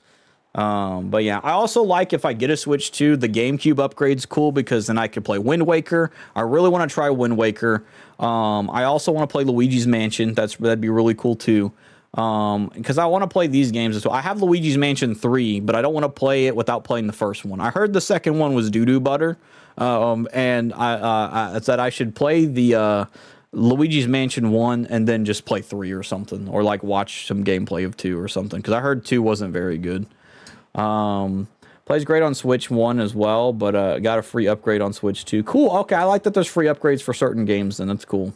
yeah, I also like if I get a Switch 2, the GameCube upgrade's cool, because then I could play Wind Waker. I really want to try Wind Waker. I also want to play Luigi's Mansion. That'd be really cool too. Because I want to play these games as well. I have Luigi's Mansion 3, but I don't want to play it without playing the first one. I heard the second one was doo-doo butter. And I said I should play the Luigi's Mansion 1 and then just play 3 or something, or like watch some gameplay of 2 or something, because I heard 2 wasn't very good. Plays great on Switch 1 as well, but got a free upgrade on Switch 2. Cool. Okay, I like that there's free upgrades for certain games, then that's cool.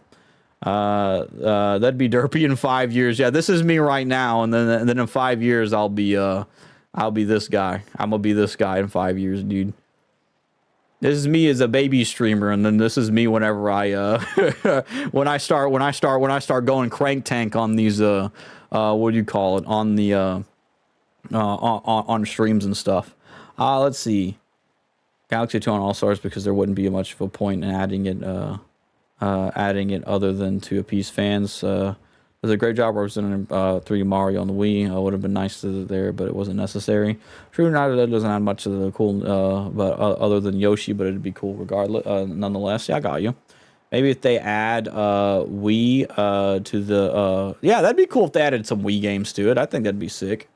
That'd be derpy in 5 years. Yeah, this is me right now, and then in 5 years I'll be this guy. I'm gonna be this guy in 5 years, dude. This is me as a baby streamer, and then this is me whenever I when I start going crank tank on these what do you call it, on the on streams and stuff. Let's see. Galaxy 2 on All-Stars, because there wouldn't be much of a point in adding it other than to appease fans. Does a great job representing 3D Mario on the Wii. It would have been nice to there, but it wasn't necessary. True United doesn't have much of the cool, but other than Yoshi, but it'd be cool regardless. Nonetheless, yeah, I got you. Maybe if they add Wii to the yeah, that'd be cool if they added some Wii games to it. I think that'd be sick.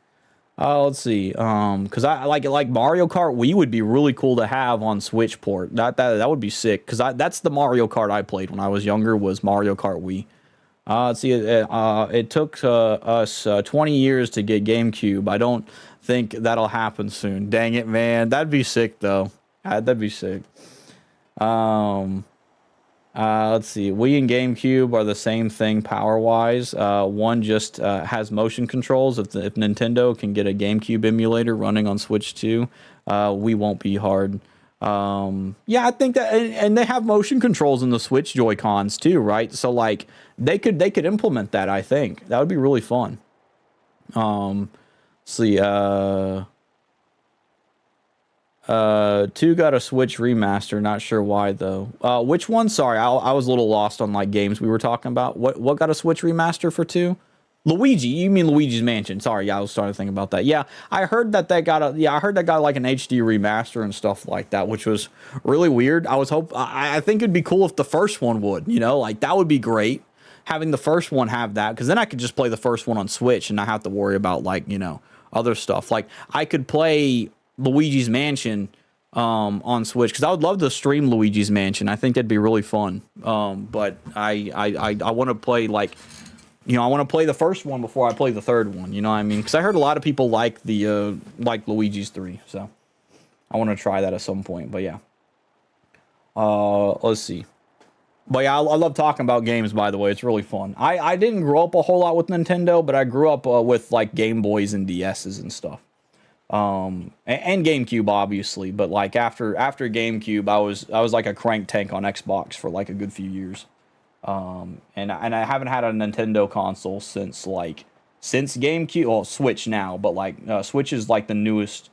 Let's see, because I like Mario Kart Wii would be really cool to have on Switch port. That would be sick, because that's the Mario Kart I played when I was younger, was Mario Kart Wii. Let's see, it took us 20 years to get GameCube. I don't think that'll happen soon. Dang it, man. That'd be sick, though. That'd be sick. Let's see. Wii and GameCube are the same thing power-wise. One just has motion controls. If Nintendo can get a GameCube emulator running on Switch 2, we won't be hard. Yeah, I think that, and they have motion controls in the Switch Joy-Cons too, right? So like they could implement that. I think that would be really fun. Let's see. 2 got a Switch remaster. Not sure why though. Which one? Sorry, I was a little lost on like games we were talking about. What got a Switch remaster for 2? Luigi, you mean Luigi's Mansion? Sorry, yeah, I was starting to think about that. Yeah, I heard that got like an HD remaster and stuff like that, which was really weird. I think it'd be cool if the first one would, like that would be great. Having the first one have that, because then I could just play the first one on Switch and not have to worry about like, other stuff. Like I could play Luigi's Mansion on Switch, because I would love to stream Luigi's Mansion. I think that'd be really fun. But I want to play like, I want to play the first one before I play the third one. You know what I mean? Because I heard a lot of people like the like Luigi's 3, so I want to try that at some point. But yeah, let's see. But yeah, I love talking about games, by the way. It's really fun. I didn't grow up a whole lot with Nintendo, but I grew up with like Game Boys and DSs and stuff. And GameCube, obviously. But like after GameCube, I was like a crank tank on Xbox for like a good few years. And I haven't had a Nintendo console since GameCube. Well, Switch now, but like Switch is like the newest.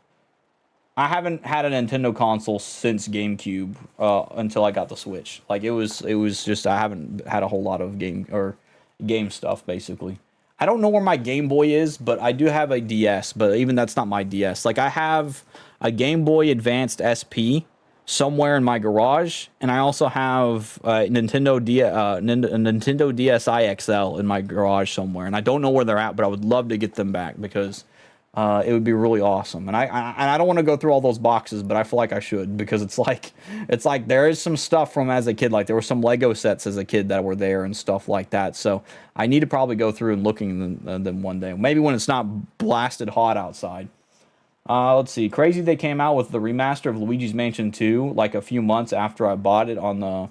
I haven't had a Nintendo console since GameCube until I got the Switch. Like it was just I haven't had a whole lot of game stuff basically. I don't know where my Game Boy is, but I do have a DS, but even that's not my DS. Like I have a Game Boy Advanced SP somewhere in my garage, and I also have a Nintendo DSi XL in my garage somewhere, and I don't know where they're at, but I would love to get them back because it would be really awesome. And I don't want to go through all those boxes, but I feel like I should, because it's like there is some stuff from as a kid. Like there were some Lego sets as a kid that were there and stuff like that. So I need to probably go through and looking them one day. Maybe when it's not blasted hot outside. Let's see. Crazy they came out with the remaster of Luigi's Mansion 2 like a few months after I bought it on the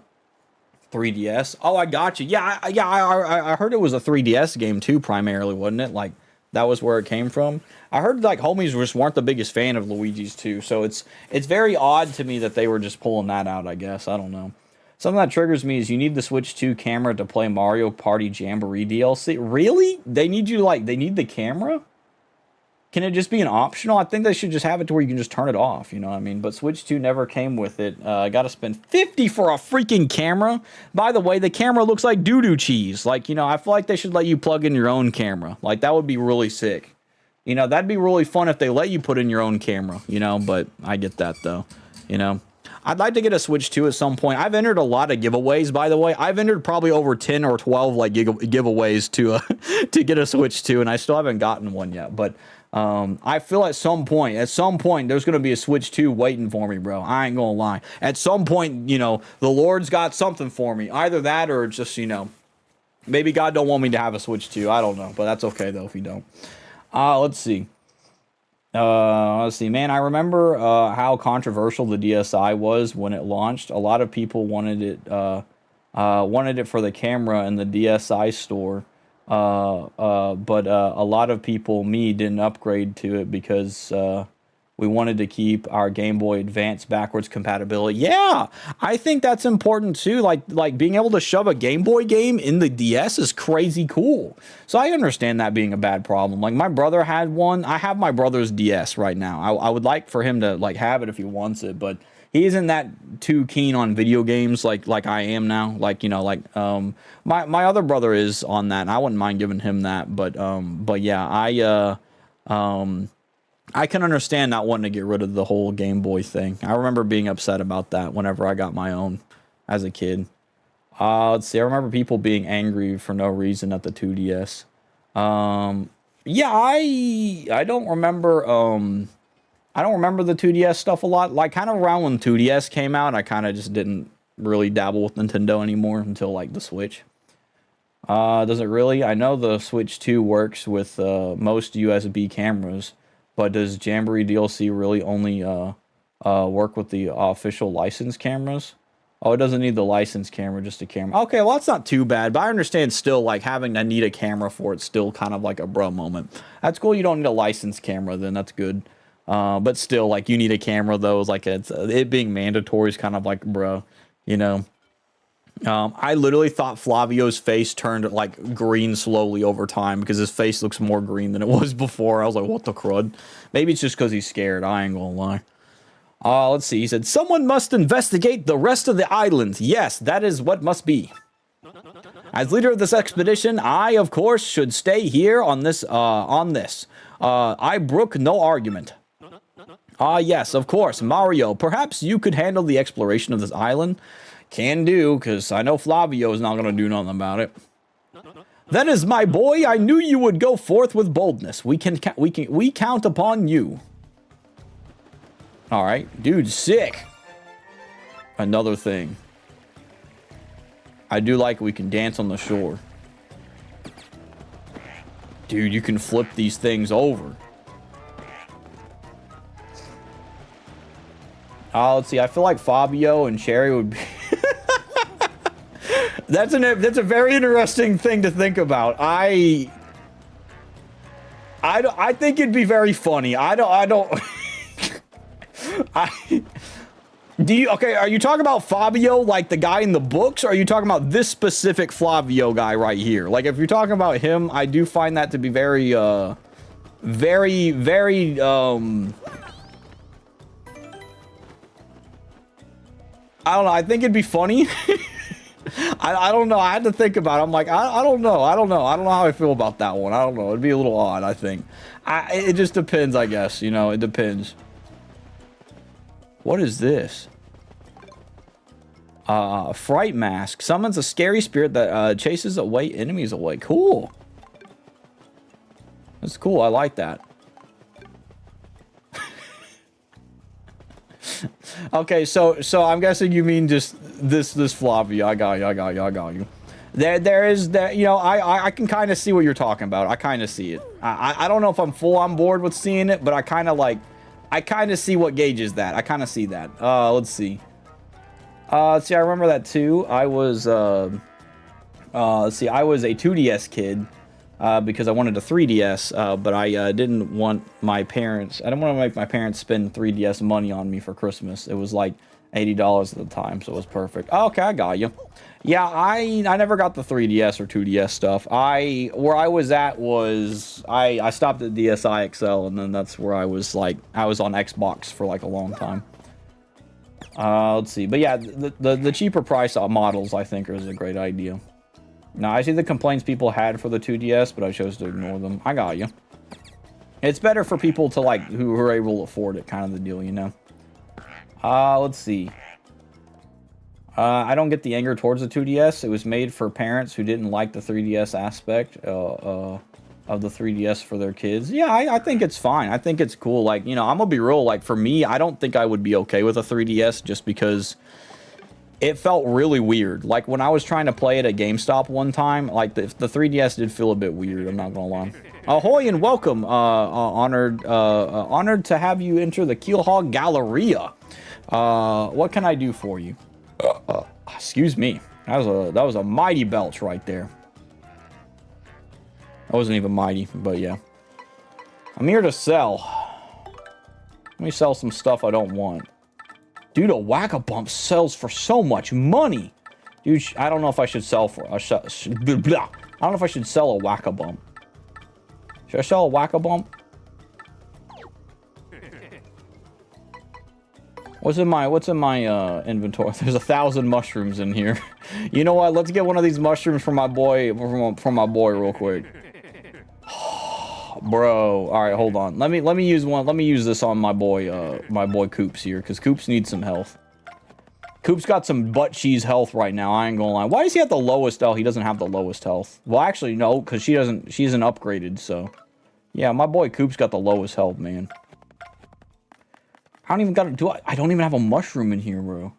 3DS. Oh, I got you. Yeah, I heard it was a 3DS game too, primarily, wasn't it? Like that was where it came from. I heard like homies just weren't the biggest fan of Luigi's 2, so it's very odd to me that they were just pulling that out, I guess. I don't know. Something that triggers me is you need the Switch 2 camera to play Mario Party Jamboree DLC. Really? They need the camera? Can it just be an optional? I think they should just have it to where you can just turn it off, you know what I mean? But Switch 2 never came with it. I got to spend $50 for a freaking camera. By the way, the camera looks like doo-doo cheese. Like, you know, I feel like they should let you plug in your own camera. Like, that would be really sick. You know, that'd be really fun if they let you put in your own camera, you know? But I get that, though, you know? I'd like to get a Switch 2 at some point. I've entered a lot of giveaways, by the way. I've entered probably over 10 or 12, like, giveaways to get a Switch 2, and I still haven't gotten one yet. But I feel at some point, there's going to be a Switch 2 waiting for me, bro. I ain't going to lie. At some point, you know, the Lord's got something for me. Either that or just, you know, maybe God don't want me to have a Switch 2. I don't know, but that's okay, though, if you don't. Let's see. Man, I remember how controversial the DSi was when it launched. A lot of people wanted it for the camera in the DSi store. But a lot of people, didn't upgrade to it because we wanted to keep our Game Boy Advance backwards compatibility. Yeah, I think that's important too. Like being able to shove a Game Boy game in the DS is crazy cool. So I understand that being a bad problem. Like my brother had one. I have my brother's DS right now. I would like for him to like have it if he wants it, but he isn't that too keen on video games like I am now. Like, you know, like my other brother is on that, and I wouldn't mind giving him that. But yeah, I can understand not wanting to get rid of the whole Game Boy thing. I remember being upset about that whenever I got my own as a kid. Let's see. I remember people being angry for no reason at the 2DS. Yeah, I don't remember. I don't remember the 2DS stuff a lot. Like, kind of around when 2DS came out, I kind of just didn't really dabble with Nintendo anymore until, like, the Switch. Does it really? I know the Switch 2 works with most USB cameras, but does Jamboree DLC really only work with the official licensed cameras? Oh, it doesn't need the licensed camera, just a camera. Okay, well, that's not too bad, but I understand still, like, having to need a camera for it's still kind of like a bro moment. That's cool you don't need a licensed camera, then that's good. But still, like, you need a camera, though. It's like it being mandatory is kind of like, bro, you know. I literally thought Flavio's face turned, like, green slowly over time because his face looks more green than it was before. I was like, what the crud? Maybe it's just because he's scared. I ain't gonna lie. Let's see. He said, someone must investigate the rest of the island. Yes, that is what must be. As leader of this expedition, I, of course, should stay here on this. I brook no argument. Yes, of course. Mario, perhaps you could handle the exploration of this island? Can do, because I know Flavio is not going to do nothing about it. That is my boy. I knew you would go forth with boldness. We count upon you. All right, dude, sick. Another thing. I do like we can dance on the shore. Dude, you can flip these things over. Let's see. I feel like Fabio and Cherry would be... That's a very interesting thing to think about. I think it'd be very funny. I don't okay, are you talking about Fabio, like the guy in the books, or are you talking about this specific Flavio guy right here? Like, if you're talking about him, I do find that to be very, very, I don't know, I think it'd be funny. I don't know, I had to think about it. I'm like, I don't know how I feel about that one. I don't know, it'd be a little odd, I think. It just depends, I guess, you know, it depends. What is this? Fright mask. Summons a scary spirit that chases away enemies away. Cool. That's cool, I like that. Okay, so I'm guessing you mean just this Flavio. I got you. There is that, you know, I can kind of see what you're talking about. I kind of see it. I don't know if I'm full on board with seeing it, but I kind of see what gauges that. I kind of see that. Let's see. I remember that too. I was let's see, I was a 2DS kid. Because I wanted a 3DS, but I didn't want my parents... I didn't want to make my parents spend 3DS money on me for Christmas. It was like $80 at the time, so it was perfect. Oh, okay, I got you. Yeah, I never got the 3DS or 2DS stuff. Where I was at was... I stopped at DSi XL, and then that's where I was like... I was on Xbox for like a long time. Let's see. But yeah, the cheaper price models, I think, is a great idea. Now, I see the complaints people had for the 2DS, but I chose to ignore them. I got you. It's better for people to, like, who are able to afford it, kind of the deal, you know? Let's see. I don't get the anger towards the 2DS. It was made for parents who didn't like the 3DS aspect of the 3DS for their kids. Yeah, I think it's fine. I think it's cool. Like, you know, I'm gonna be real. Like, for me, I don't think I would be okay with a 3DS just because... it felt really weird. Like, when I was trying to play it at GameStop one time, like, the 3DS did feel a bit weird, I'm not gonna lie. Ahoy and welcome. Honored to have you enter the Keelhaul Galleria. What can I do for you? Excuse me. That was a mighty belch right there. That wasn't even mighty, but yeah. I'm here to sell. Let me sell some stuff I don't want. Dude, a Whack-A-Bump sells for so much money. Dude, I don't know if I should sell for... I don't know if I should sell a Whack-A-Bump. Should I sell a Whack-A-Bump? What's in my inventory? There's 1,000 mushrooms in here. You know what? Let's get one of these mushrooms from my boy, from my boy real quick. Bro, all right, hold on. Let me use one. Let me use this on my boy Coops here, because Coops needs some health. Coops got some butt cheese health right now. I ain't gonna lie. Why is he at the lowest health? He doesn't have the lowest health. Well, actually, no, because she isn't upgraded. So, yeah, my boy Coops got the lowest health, man. I don't even got to I don't even have a mushroom in here, bro.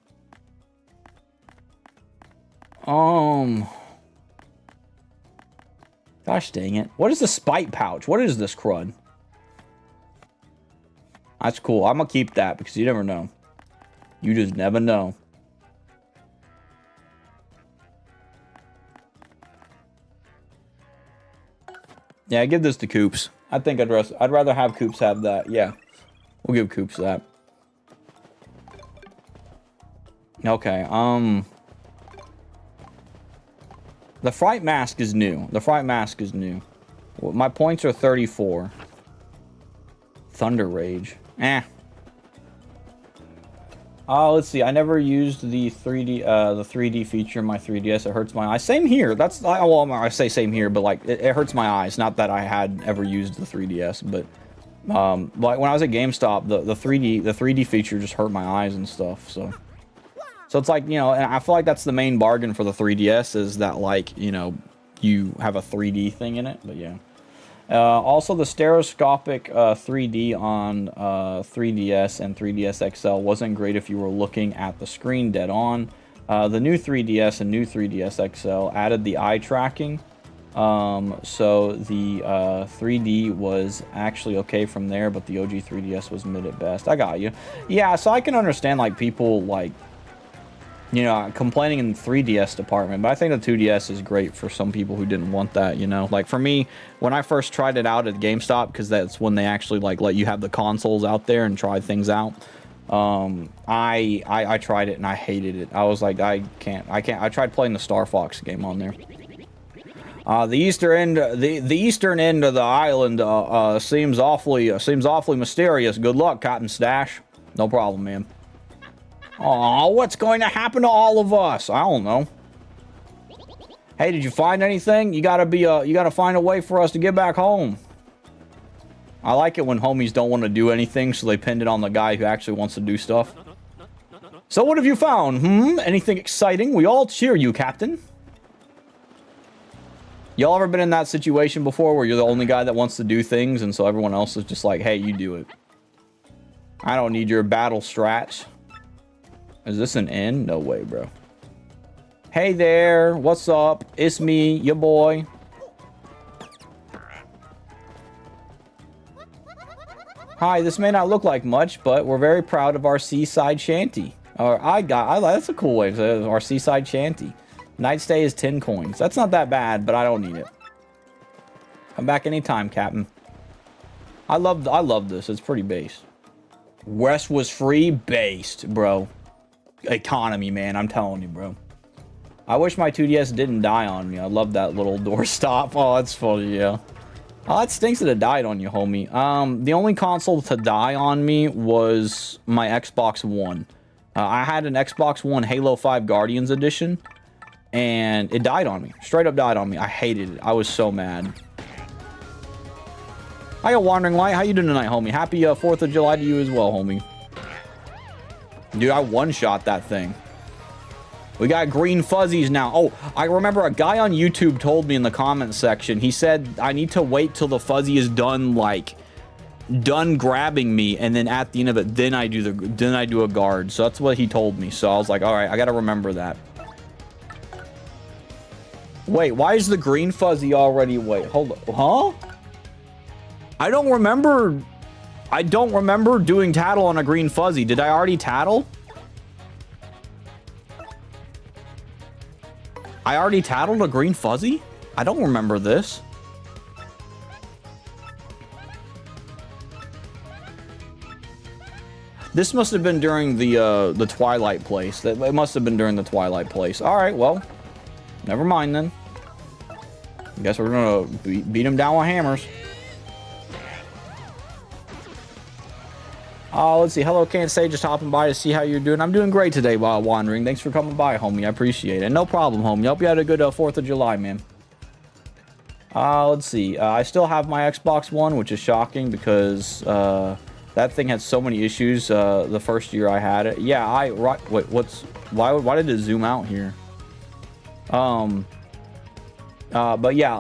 Gosh dang it. What is the spite pouch? What is this crud? That's cool. I'm gonna keep that because you never know. You just never know. Yeah, give this to Coops. I think I'd rather have Coops have that. Yeah. We'll give Coops that. Okay, the Fright Mask is new. The Fright Mask is new. My points are 34. Thunder Rage. Let's see. I never used the 3D feature in my 3DS. It hurts my eyes. Same here. That's... well, I say same here, but, like, it hurts my eyes. Not that I had ever used the 3DS, but... like, when I was at GameStop, the 3D feature just hurt my eyes and stuff, so... So it's like, you know, and I feel like that's the main bargain for the 3DS is that, like, you know, you have a 3D thing in it, but yeah. Also, the stereoscopic 3D on 3DS and 3DS XL wasn't great if you were looking at the screen dead on. The new 3DS and new 3DS XL added the eye tracking, so the 3D was actually okay from there, but the OG 3DS was mid at best. I got you. Yeah, so I can understand, like, people, like... You know, complaining in the 3DS department, but I think the 2DS is great for some people who didn't want that, you know? Like, for me, when I first tried it out at GameStop, because that's when they actually, like, let you have the consoles out there and try things out, I tried it and I hated it. I was like, I can't. I tried playing the Star Fox game on there. The eastern end of the island seems awfully mysterious. Good luck, Cotton Stash. No problem, man. Oh, what's going to happen to all of us? I don't know. Hey, did you find anything? You gotta find a way for us to get back home. I like it when homies don't want to do anything, so they pinned it on the guy who actually wants to do stuff. So what have you found? Anything exciting? We all cheer you, Captain. Y'all ever been in that situation before where you're the only guy that wants to do things, and so everyone else is just like, hey, you do it. I don't need your battle strats. Is this an inn? No way, bro. Hey there, what's up? It's me, your boy. Hi, this may not look like much, but we're very proud of our seaside shanty. That's a cool way to say it, our seaside shanty. Night stay is 10 coins. That's not that bad, but I don't need it. Come back anytime, Captain. I love this. It's pretty based. West was free based, bro. Economy, man. I'm telling you, bro. I wish my 2DS didn't die on me. I love that little doorstop. Oh, that's funny, yeah. Oh, that stinks that it died on you, homie. The only console to die on me was my Xbox One. I had an Xbox One Halo 5 Guardians Edition, and it died on me. Straight up died on me. I hated it. I was so mad. Hiya, Wandering Light. How you doing tonight, homie? Happy 4th of July to you as well, homie. Dude, I one-shot that thing. We got green fuzzies now. Oh, I remember a guy on YouTube told me in the comment section, he said, I need to wait till the fuzzy is done, like, done grabbing me, and then at the end of it, then I do a guard. So that's what he told me. So I was like, all right, I gotta remember that. Wait, why is the green fuzzy already? Wait, hold on. Huh? I don't remember doing tattle on a green fuzzy. Did I already tattle? I already tattled a green fuzzy? I don't remember this. This must have been during the Twilight place. It must have been during the Twilight place. All right, well, never mind then. I guess we're gonna beat him down with hammers. Let's see. Hello, can't say. Just hopping by to see how you're doing. I'm doing great today while wandering. Thanks for coming by, homie. I appreciate it. No problem, homie. Hope you had a good 4th of July, man. Let's see. I still have my Xbox One, which is shocking because that thing had so many issues the first year I had it. Yeah, wait, why did it zoom out here? But yeah,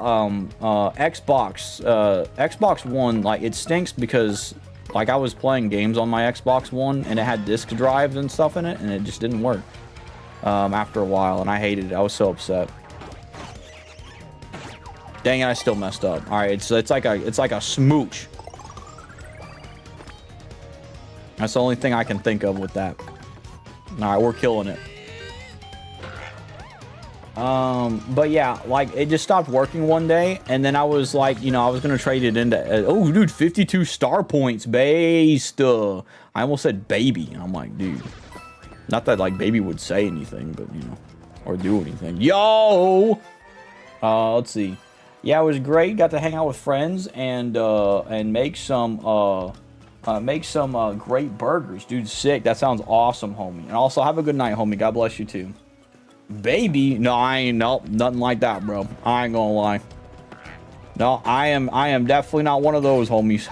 Xbox One, like, it stinks because, like, I was playing games on my Xbox One and it had disk drives and stuff in it, and it just didn't work after a while, and I hated it. I was so upset. Dang it, I still messed up. All right, it's like a smooch. That's the only thing I can think of with that. All right, we're killing it. But yeah, like, it just stopped working one day, and then I was like, you know, I was gonna trade it into oh, dude, 52 star points based. I almost said baby, and I'm like, dude, not that, like, baby would say anything, but, you know, or do anything. Yo, let's see. Yeah, it was great. Got to hang out with friends and make some great burgers, dude. Sick. That sounds awesome, homie. And also, have a good night, homie. God bless you too. Baby, no, I ain't, nope, nothing like that, bro. I ain't gonna lie. No, I am definitely not one of those homies.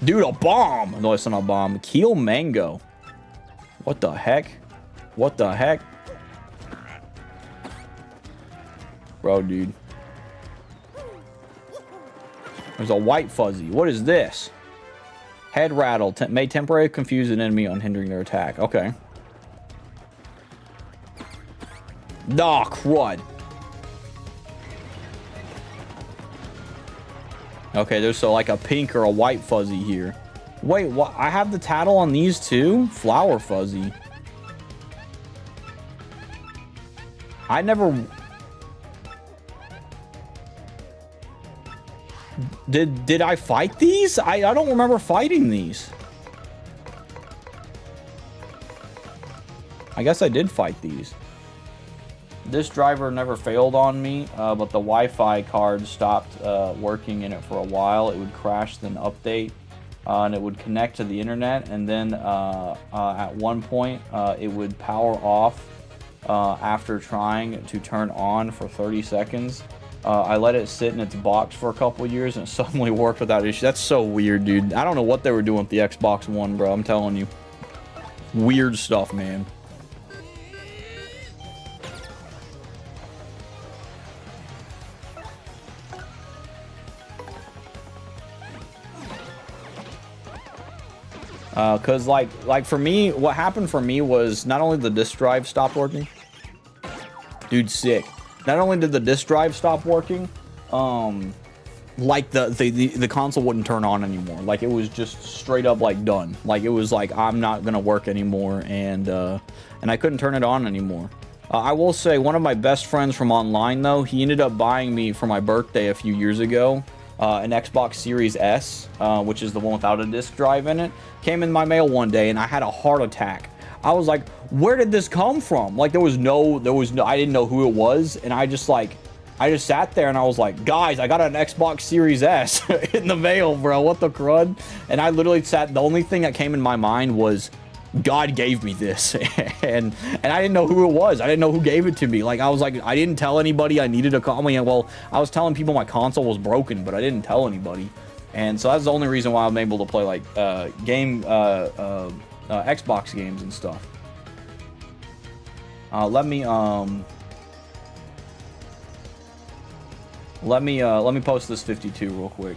Dude, a bomb. No, it's not a bomb. Keel mango. What the heck? What the heck? Bro, dude. There's a white fuzzy. What is this? Head rattle. May temporarily confuse an enemy on hindering their attack. Okay. Nah, crud. Okay, there's like a pink or a white fuzzy here. Wait, what? I have the tattle on these too? Flower Fuzzy. I never... Did I fight these? I don't remember fighting these. I guess I did fight these. This driver never failed on me, but the Wi-Fi card stopped working in it for a while. It would crash, then update. And it would connect to the internet, and then at one point it would power off after trying to turn on for 30 seconds. I let it sit in its box for a couple years, and it suddenly worked without issue. That's so weird, dude. I don't know what they were doing with the Xbox One, bro. I'm telling you. Weird stuff, man. Cause like for me, what happened for me was not only the disk drive stopped working. Dude, sick. Not only did the disk drive stop working, like the console wouldn't turn on anymore. Like it was just straight up like done. Like it was like I'm not gonna work anymore, and I couldn't turn it on anymore. I will say one of my best friends from online though, he ended up buying me for my birthday a few years ago. An Xbox Series S, which is the one without a disk drive in it, came in my mail one day, and I had a heart attack. I was like, where did this come from? Like, there was no, I didn't know who it was, and I just sat there, and I was like, guys, I got an Xbox Series S in the mail, bro, what the crud? And I literally the only thing that came in my mind was, God gave me this, and I didn't know who it was. I didn't know who gave it to me. Like, I was like, I didn't tell anybody I needed a console. I mean, well, I was telling people my console was broken, but I didn't tell anybody. And so that's the only reason why I'm able to play like Xbox games and stuff. Let me post this 52 real quick.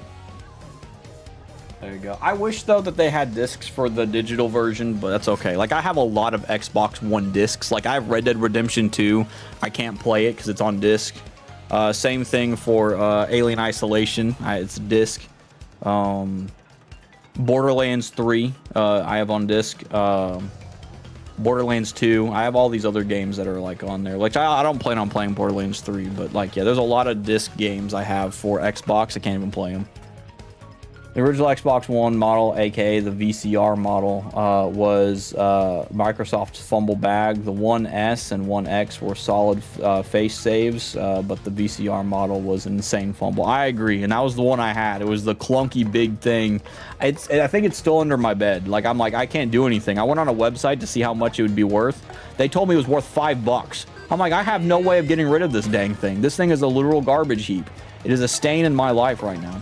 There you go. I wish though that they had discs for the digital version, but that's okay. Like I have a lot of Xbox One discs. Like I have Red Dead Redemption 2. I can't play it because it's on disc. Same thing for Alien Isolation. It's disc. Borderlands 3. I have on disc. Borderlands 2. I have all these other games that are like on there. Like I don't plan on playing Borderlands 3, but like yeah, there's a lot of disc games I have for Xbox. I can't even play them. The original Xbox One model, aka the VCR model, was Microsoft's fumble bag. The One S and One X were solid face saves, but the VCR model was an insane fumble. I agree, and that was the one I had. It was the clunky big thing. I think it's still under my bed. Like I'm like I can't do anything. I went on a website to see how much it would be worth. They told me it was worth $5. I'm like I have no way of getting rid of this dang thing. This thing is a literal garbage heap. It is a stain in my life right now.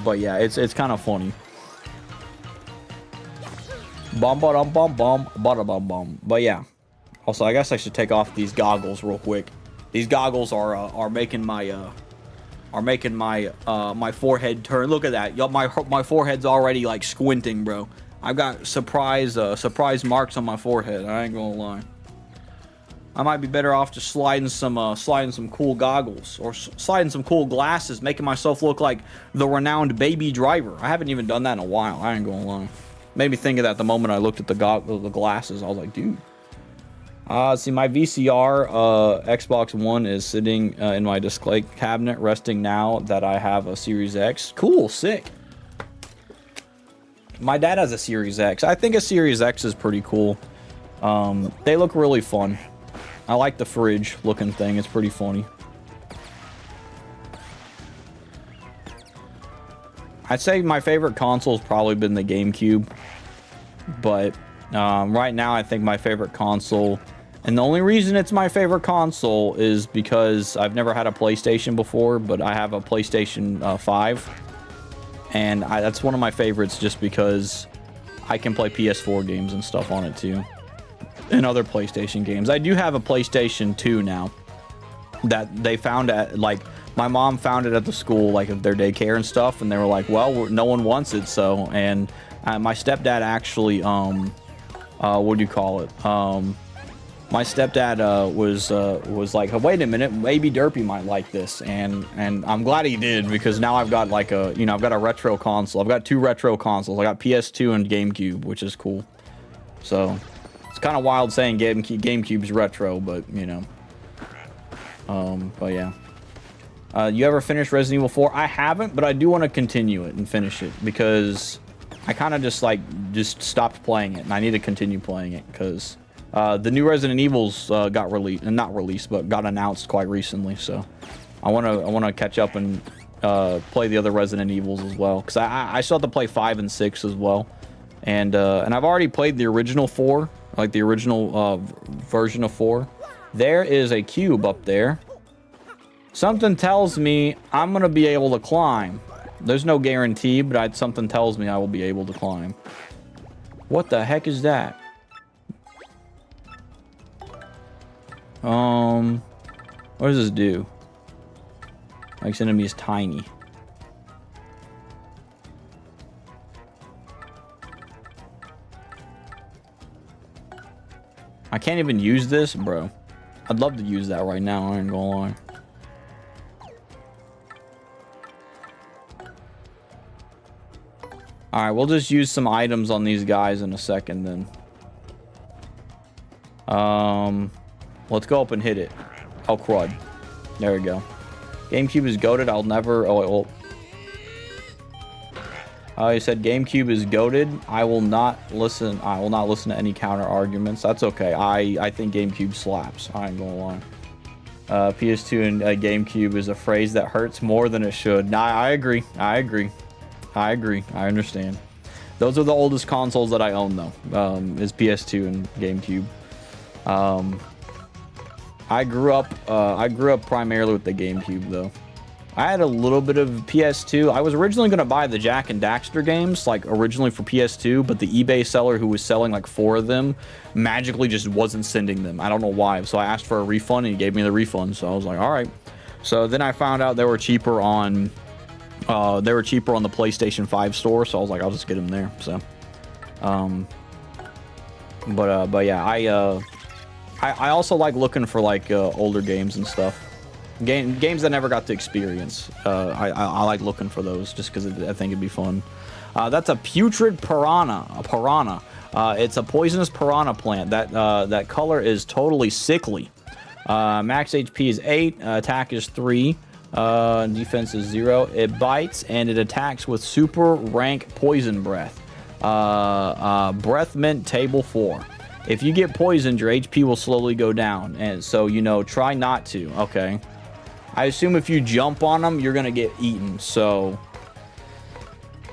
But yeah, it's kind of funny. Bum bum bum bum bum bum. But yeah. Also, I guess I should take off these goggles real quick. These goggles are making my my forehead turn. Look at that. Yo, my forehead's already like squinting, bro. I've got surprise marks on my forehead. I ain't gonna lie. I might be better off just sliding some cool goggles or sliding some cool glasses, making myself look like the renowned Baby Driver. I haven't even done that in a while. I ain't gonna lie. Made me think of that the moment I looked at the glasses. I was like, dude. See, my VCR Xbox One is sitting in my display cabinet, resting now that I have a Series X. Cool, sick. My dad has a Series X. I think a Series X is pretty cool. They look really fun. I like the fridge looking thing. It's pretty funny. I'd say my favorite console has probably been the GameCube. But right now I think my favorite console, and the only reason it's my favorite console is because I've never had a PlayStation before, but I have a PlayStation 5. And that's one of my favorites just because I can play PS4 games and stuff on it too. And other PlayStation games. I do have a PlayStation 2 now that they found at, like, my mom found it at the school, like, of their daycare and stuff, and they were like, well, no one wants it, so, and my stepdad actually, what do you call it, my stepdad was like, wait a minute, maybe Derpy might like this, and I'm glad he did, because now I've got like a, I've got a retro console. I've got 2 retro consoles. I got PS2 and GameCube, which is cool. So it's kind of wild saying GameCube's retro, but but yeah. You ever finished Resident Evil 4? I haven't, but I do want to continue it and finish it, because I kind of just stopped playing it, and I need to continue playing it, because the new Resident Evils got released, and not released, but got announced quite recently. So I want to catch up and play the other Resident Evils as well, because I still have to play 5 and 6 as well, and I've already played the original 4, like the original version of 4. There is a cube up there. Something tells me I'm gonna be able to climb. There's no guarantee, but something tells me I will be able to climb. What the heck is that? What does this do? Makes enemies tiny. I can't even use this, bro. I'd love to use that right now, I ain't gonna lie. Alright, we'll just use some items on these guys in a second then. Let's go up and hit it. Oh, crud. There we go. GameCube is goated. I'll never... he said GameCube is goated. I will not listen to any counter arguments. That's okay. I think GameCube slaps. I ain't gonna lie. PS2 and GameCube is a phrase that hurts more than it should. Nah, I agree. I understand. Those are the oldest consoles that I own, though. Is PS2 and GameCube. I grew up primarily with the GameCube, though. I had a little bit of PS2. I was originally going to buy the Jak and Daxter games, like originally for PS2, but the eBay seller who was selling like 4 of them magically just wasn't sending them. I don't know why. So I asked for a refund and he gave me the refund. So I was like, all right. So then I found out they were cheaper on the PlayStation 5 store. So I was like, I'll just get them there. So, but yeah, I also like looking for like older games and stuff. Games I never got to experience. I like looking for those just because I think it'd be fun. That's a putrid piranha. It's a poisonous piranha plant. That color is totally sickly. Max HP is 8. Attack is 3. Defense is 0. It bites and it attacks with super rank poison breath. Breath mint table 4. If you get poisoned, your HP will slowly go down, and so try not to. Okay. I assume if you jump on them, you're gonna get eaten. So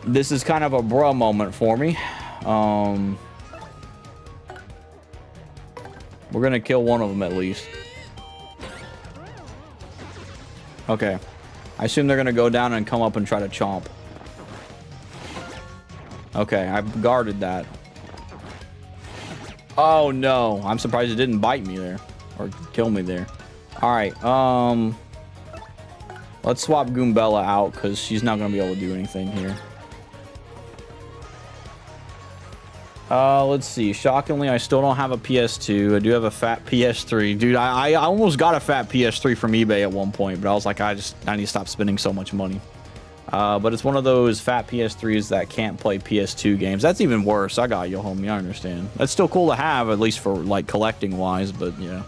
this is kind of a bruh moment for me. We're gonna kill one of them at least. Okay. I assume they're gonna go down and come up and try to chomp. Okay, I've guarded that. Oh no, I'm surprised it didn't bite me there or kill me there. All right, let's swap Goombella out because she's not gonna be able to do anything here. Let's see. Shockingly, I still don't have a PS2. I do have a fat PS3. Dude, I almost got a fat PS3 from eBay at one point, but I was like, I need to stop spending so much money. But it's one of those fat PS3s that can't play PS2 games. That's even worse. I got you, homie. I understand. That's still cool to have, at least for like collecting wise, but yeah.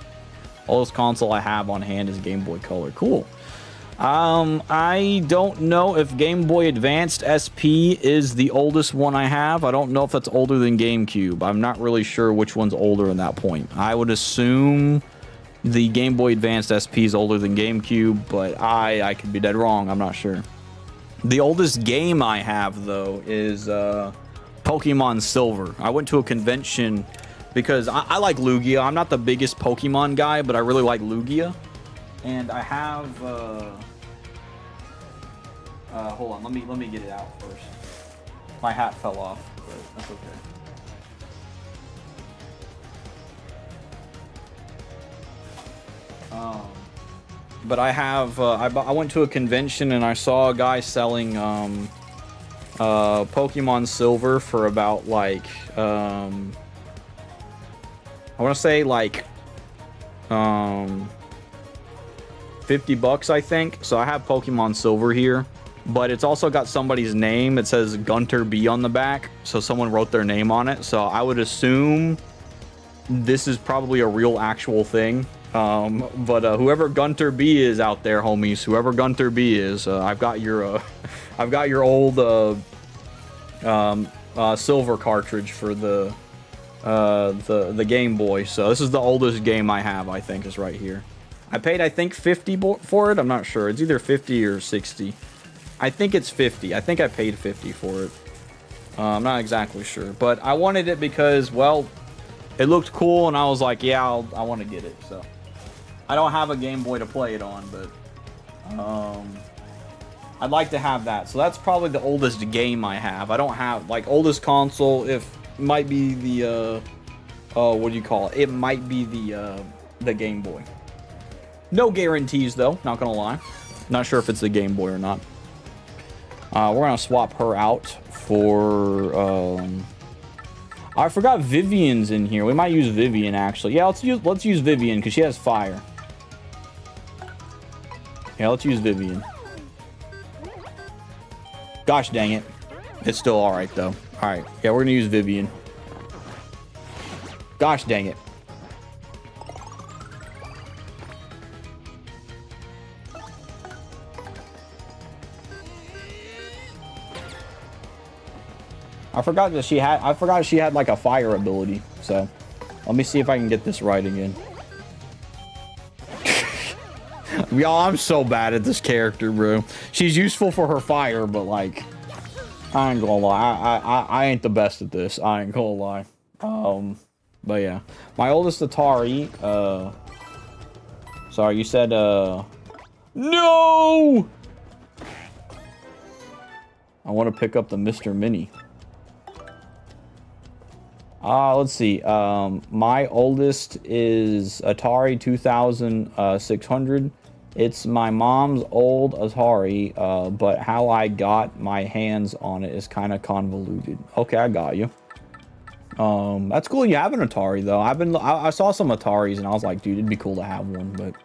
Oldest console I have on hand is Game Boy Color. Cool. I don't know if Game Boy Advanced SP is the oldest one I have. I don't know if that's older than GameCube. I'm not really sure which one's older in that point. I would assume the Game Boy Advanced SP is older than GameCube, but I could be dead wrong. I'm not sure. The oldest game I have, though, is Pokemon Silver. I went to a convention because I like Lugia. I'm not the biggest Pokemon guy, but I really like Lugia. And I have... hold on, let me get it out first. My hat fell off, but that's okay. But I have, I went to a convention and I saw a guy selling Pokemon Silver for about like, I want to say like $50, I think. So I have Pokemon Silver here, but it's also got somebody's name. It says Gunter B on the back, so someone wrote their name on it. So I would assume this is probably a real actual thing. But whoever Gunter B is out there, homies, whoever Gunter B is, I've got your I've got your old silver cartridge for the Game Boy. So this is the oldest game I have, I think, is right here. I paid, I think, 50 for it. I'm not sure. It's either 50 or 60. I think it's 50. I think I paid 50 for it. I'm not exactly sure, but I wanted it because, well, it looked cool, and I was like, yeah, I want to get it. So I don't have a Game Boy to play it on, but I'd like to have that. So that's probably the oldest game I have. I don't have, like, oldest console. If might be the what do you call it? It might be the Game Boy. No guarantees though, not gonna lie. Not sure if it's the Game Boy or not. We're gonna swap her out for I forgot Vivian's in here. We might use Vivian actually. Yeah, let's use Vivian because she has fire. Yeah, let's use Vivian. Gosh dang it. It's still alright though. Alright, yeah, we're gonna use Vivian. Gosh dang it. I forgot she had like a fire ability. So let me see if I can get this right again. Y'all, I'm so bad at this character, bro. She's useful for her fire, but like, I ain't gonna lie. I ain't the best at this. I ain't gonna lie. But yeah, my oldest Atari. Sorry, you said no. I want to pick up the Mr. Mini. Let's see. My oldest is Atari 2600. It's my mom's old Atari, but how I got my hands on it is kind of convoluted. Okay, I got you. That's cool. You have an Atari though. I saw some Ataris and I was like, dude, it'd be cool to have one. But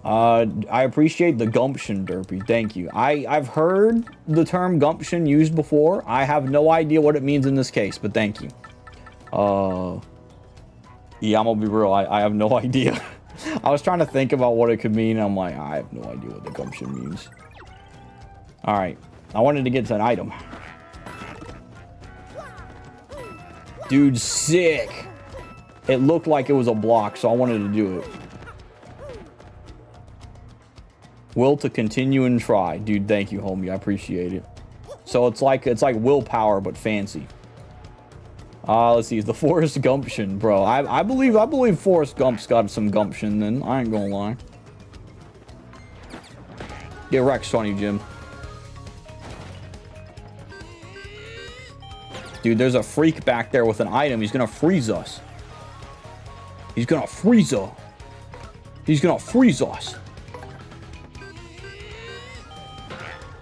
I appreciate the gumption, Derpy. Thank you. I've heard the term gumption used before. I have no idea what it means in this case, but thank you. Yeah, I'm gonna be real. I have no idea. I was trying to think about what it could mean. I'm like, I have no idea what the gumption means. All right, I wanted to get to an item. Dude, sick. It looked like it was a block, so I wanted to do it. Will to continue and try. Dude, thank you, homie. I appreciate it. So it's like willpower, but fancy. Let's see. The Forrest Gumption, bro. I believe Forrest Gump's got some gumption then. I ain't gonna lie. Get wrecked on you, Jim. Dude, there's a freak back there with an item. He's gonna freeze us. He's gonna freeze us. He's gonna freeze us.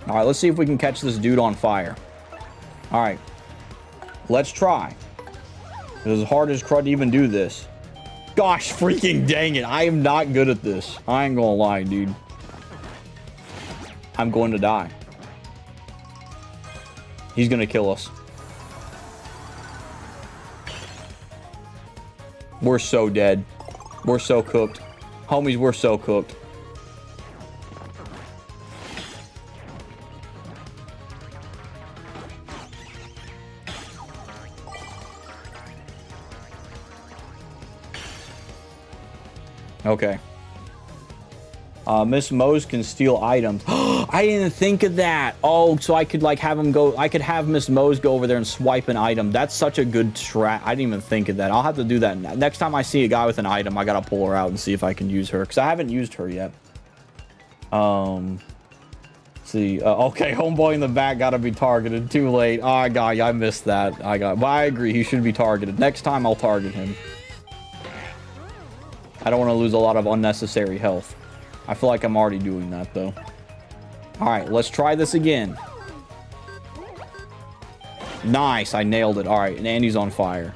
Alright, let's see if we can catch this dude on fire. Alright. Let's try. It's as hard as crud to even do this. Gosh freaking dang it. I am not good at this. I ain't gonna lie, dude. I'm going to die. He's gonna kill us. We're so dead. We're so cooked. Homies, we're so cooked. Okay. Miss Mose can steal items. I didn't think of that. Oh, so I could like have him go. I could have Miss Mose go over there and swipe an item. That's such a good strat. I didn't even think of that. I'll have to do that next time I see a guy with an item. I gotta pull her out and see if I can use her because I haven't used her yet. Let's see. Okay, homeboy in the back gotta be targeted. Too late. Oh, I got you. I missed that. But I agree. He should be targeted. Next time I'll target him. I don't want to lose a lot of unnecessary health. I feel like I'm already doing that, though. Alright, let's try this again. Nice, I nailed it. Alright, and Andy's on fire.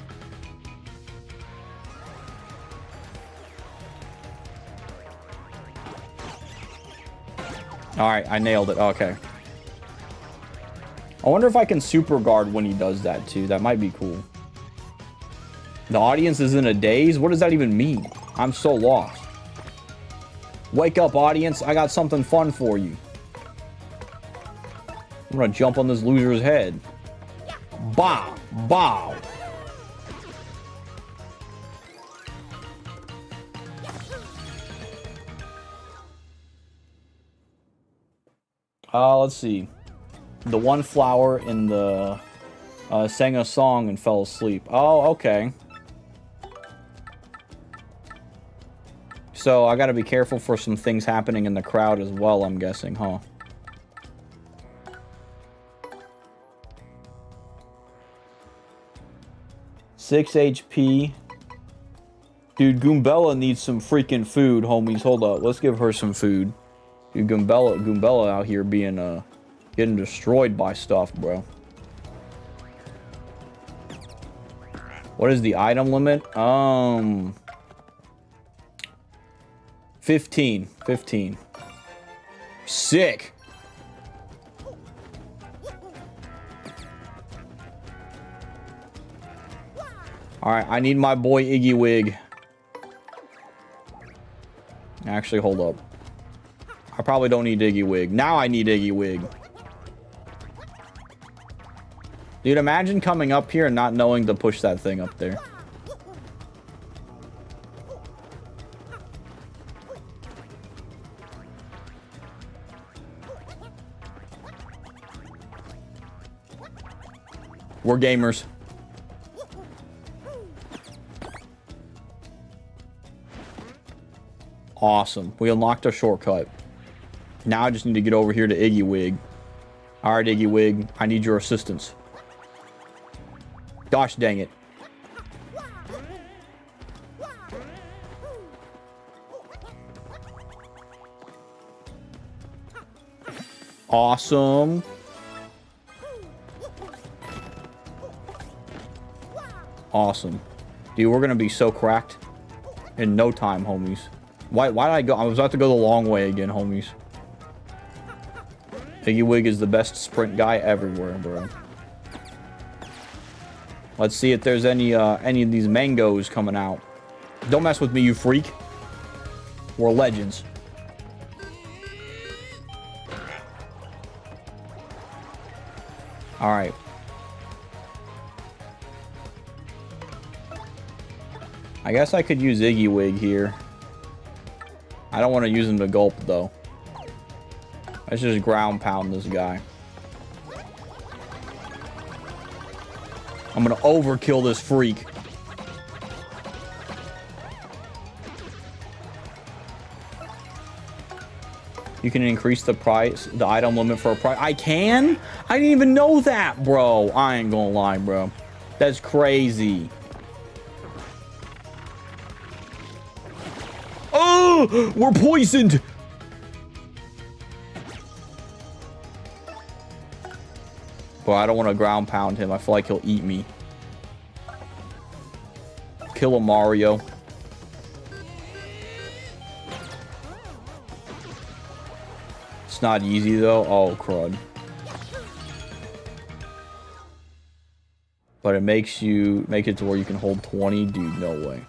Alright, I nailed it. Okay. I wonder if I can super guard when he does that too. That might be cool. The audience is in a daze? What does that even mean? I'm so lost. Wake up, audience. I got something fun for you. I'm gonna jump on this loser's head. Bow. Bow. Let's see. The one flower in the sang a song and fell asleep. Oh, okay. So I gotta be careful for some things happening in the crowd as well, I'm guessing, huh? Six HP. Dude, Goombella needs some freaking food, homies. Hold up. Let's give her some food. Dude, Goombella out here being, getting destroyed by stuff, bro. What is the item limit? 15. 15. Sick. Alright, I need my boy Iggy Wig. Actually, hold up. I probably don't need Iggy Wig. Now I need Iggy Wig. Dude, imagine coming up here and not knowing to push that thing up there. We're gamers. Awesome. We unlocked a shortcut. Now I just need to get over here to Iggy Wig. Alright, Iggy Wig. I need your assistance. Gosh dang it. Awesome. Awesome. Dude, we're gonna be so cracked in no time, homies. Why did I go? I was about to go the long way again, homies. Iggy Wig is the best sprint guy everywhere, bro. Let's see if there's any of these mangoes coming out. Don't mess with me, you freak. We're legends. All right. I guess I could use Iggy Wig here. I don't want to use him to gulp, though. Let's just ground pound this guy. I'm gonna overkill this freak. You can increase the price, the item limit for a price. I can? I didn't even know that, bro. I ain't gonna lie, bro. That's crazy. Oh, we're poisoned. Bro, I don't want to ground pound him. I feel like he'll eat me. Kill him, Mario. It's not easy, though. Oh, crud. But it makes it to where you can hold 20. Dude, no way.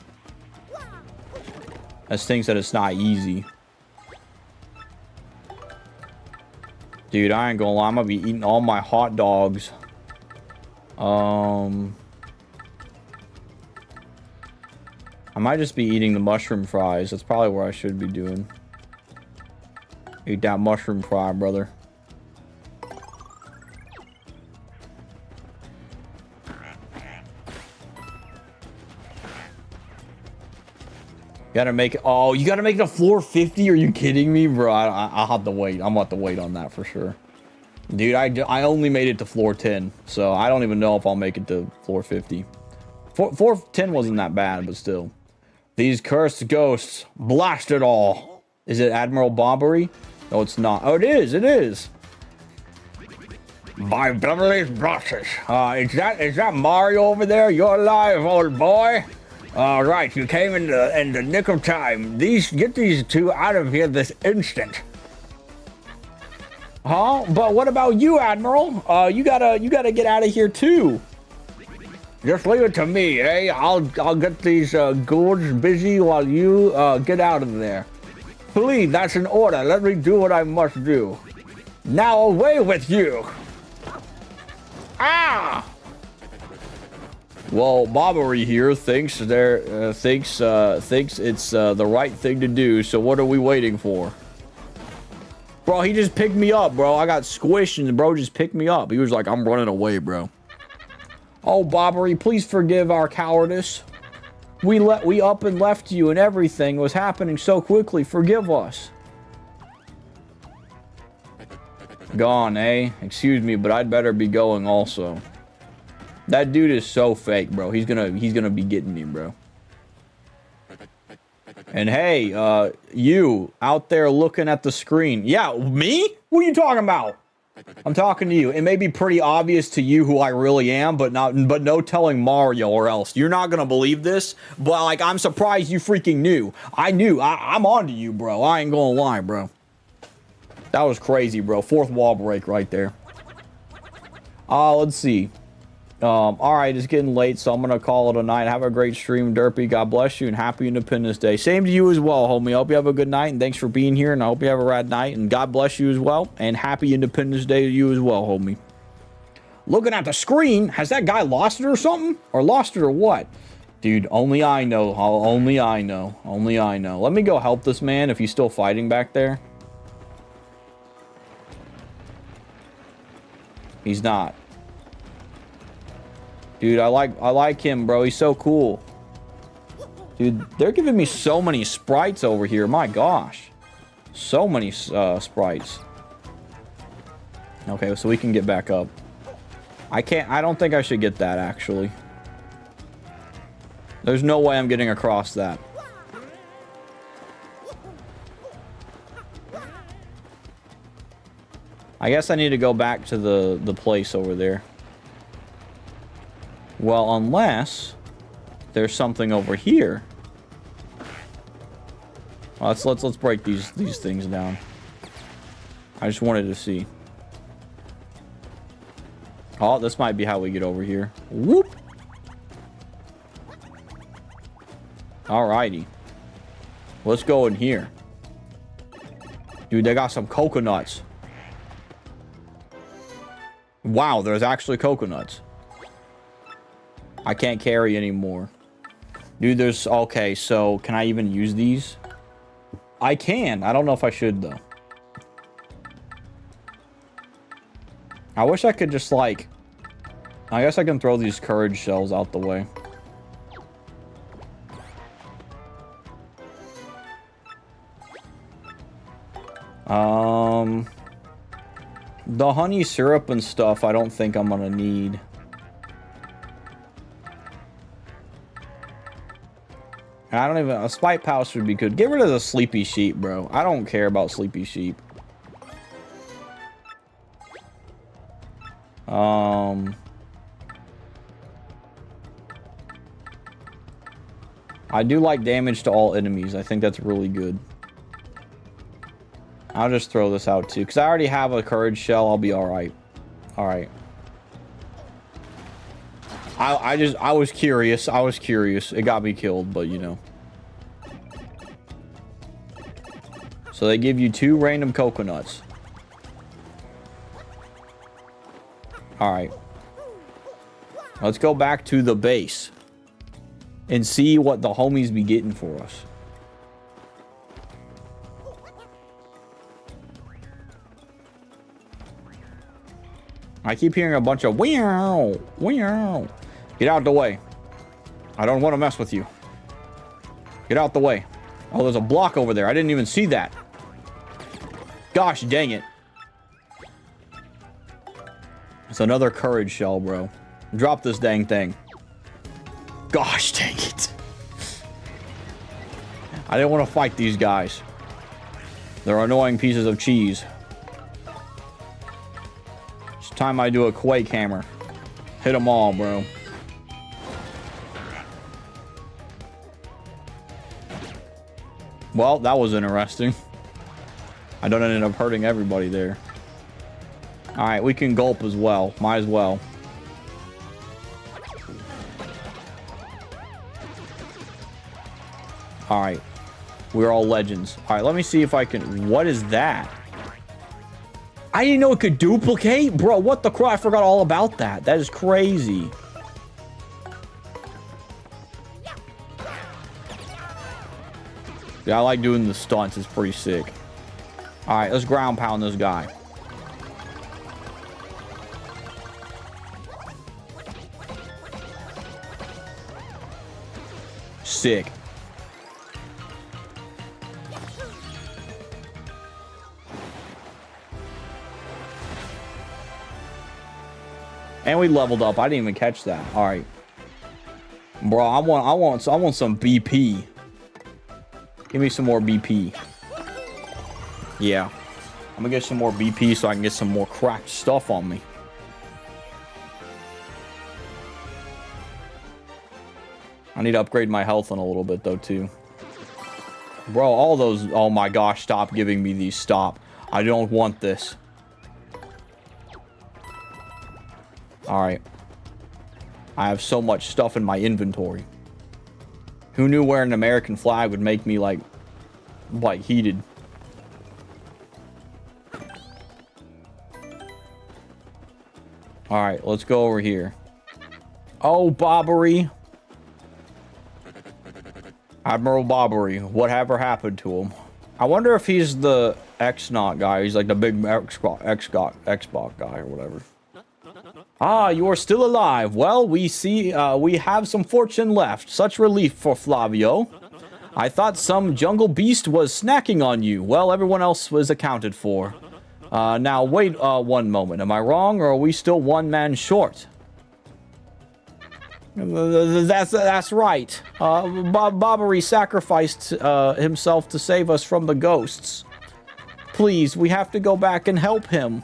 That's things that it's not easy. Dude, I ain't gonna lie. I'm gonna be eating all my hot dogs. I might just be eating the mushroom fries. That's probably what I should be doing. Eat that mushroom fry, brother. Gotta make it. Oh, you gotta make it a floor 50? Are you kidding me, bro? I'll have to wait. I'm about to wait on that for sure. Dude, I only made it to floor 10, so I don't even know if I'll make it to floor 50. Floor 10 wasn't that bad, but still. These cursed ghosts, blast it all. Is it Admiral Bobbery? No, it's not. Oh, it is. It is. By Beverly's brushes. Is that Mario over there? You're alive, old boy. All right, you came in the nick of time. Get these two out of here this instant. Huh? But what about you, Admiral? You gotta get out of here too. Just leave it to me, eh? I'll get these ghouls busy while you get out of there. Please, that's an order. Let me do what I must do. Now away with you! Ah! Well, Bobbery here thinks it's the right thing to do. So what are we waiting for? Bro, he just picked me up, bro. I got squished and the bro just picked me up. He was like, I'm running away, bro. Oh, Bobbery, please forgive our cowardice. We up and left you and everything was happening so quickly. Forgive us. Gone, eh? Excuse me, but I'd better be going also. That dude is so fake, bro. He's gonna be getting me, bro. And hey, you out there looking at the screen. Yeah, me? What are you talking about? I'm talking to you. It may be pretty obvious to you who I really am, but no telling Mario or else. You're not gonna believe this, but like I'm surprised you freaking knew. I knew. I'm on to you, bro. I ain't gonna lie, bro. That was crazy, bro. Fourth wall break right there. Let's see. Alright, it's getting late, so I'm gonna call it a night. Have a great stream, Derpy. God bless you, and happy Independence Day. Same to you as well, homie. I hope you have a good night, and thanks for being here, and I hope you have a rad night, and God bless you as well, and happy Independence Day to you as well, homie. Looking at the screen, has that guy lost it or something? Or lost it or what? Dude, only I know. Only I know. Only I know. Let me go help this man if he's still fighting back there. He's not. Dude, I like him, bro. He's so cool. Dude, they're giving me so many sprites over here. My gosh. So many sprites. Okay, so we can get back up. I don't think I should get that, actually. There's no way I'm getting across that. I guess I need to go back to the place over there. Well, unless there's something over here. Well, let's break these things down. I just wanted to see. Oh, this might be how we get over here. Whoop. Alrighty. Let's go in here. Dude, they got some coconuts. Wow, there's actually coconuts. I can't carry anymore. Dude, there's... Okay, so can I even use these? I can. I don't know if I should, though. I wish I could just, like... I guess I can throw these courage shells out the way. The honey syrup and stuff, I don't think I'm gonna need. I don't even... A spite pouch would be good. Get rid of the sleepy sheep, bro. I don't care about sleepy sheep. I do like damage to all enemies. I think that's really good. I'll just throw this out too, because I already have a courage shell. I'll be alright. Alright. I was curious. I was curious. It got me killed, but you know. So they give you 2 random coconuts. Alright. Let's go back to the base. And see what the homies be getting for us. I keep hearing a bunch of meow, meow. Get out the way. I don't want to mess with you. Get out the way. Oh, there's a block over there. I didn't even see that. Gosh dang it. It's another courage shell, bro. Drop this dang thing. Gosh dang it. I didn't want to fight these guys. They're annoying pieces of cheese. It's time I do a Quake Hammer. Hit them all, bro. Well, that was interesting. I don't end up hurting everybody there. All right, we can gulp as well. Might as well. All right. We're all legends. All right, let me see if I can... What is that? I didn't know it could duplicate? Bro, what the crap? I forgot all about that. That is crazy. Yeah, I like doing the stunts. It's pretty sick. All right, let's ground pound this guy. Sick. And we leveled up. I didn't even catch that. All right, bro. I want some BP. Give me some more BP. Yeah, I'm gonna get some more BP so I can get some more cracked stuff on me. I need to upgrade my health in a little bit though too. Bro, all those... Oh my gosh, stop giving me these. Stop. I don't want this. Alright. I have so much stuff in my inventory. Who knew wearing an American flag would make me like heated? Alright, let's go over here. Oh, Bobbery. Admiral Bobbery. Whatever happened to him? I wonder if he's the X-Naut guy. He's like the big Xbox guy or whatever. Ah, you are still alive. Well, we see we have some fortune left. Such relief for Flavio. I thought some jungle beast was snacking on you. Well, everyone else was accounted for. Now, wait one moment. Am I wrong, or are we still one man short? That's right. Bobbery sacrificed himself to save us from the ghosts. Please, we have to go back and help him.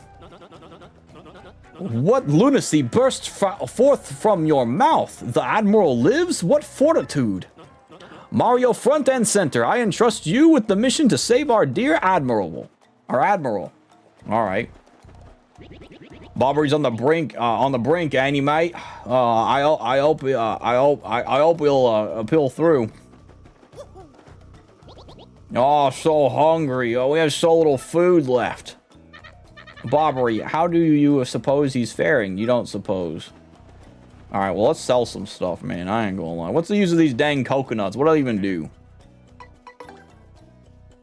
What lunacy bursts forth from your mouth? The Admiral lives? What fortitude! Mario, front and center, I entrust you with the mission to save our dear Admiral. Our Admiral. All right. Bobbery's on the brink, ain't mate? I hope he'll pull through. Oh, so hungry. Oh, we have so little food left. Bobbery, how do you suppose he's faring? You don't suppose. Alright, well, let's sell some stuff, man. I ain't gonna lie. What's the use of these dang coconuts? What do I even do?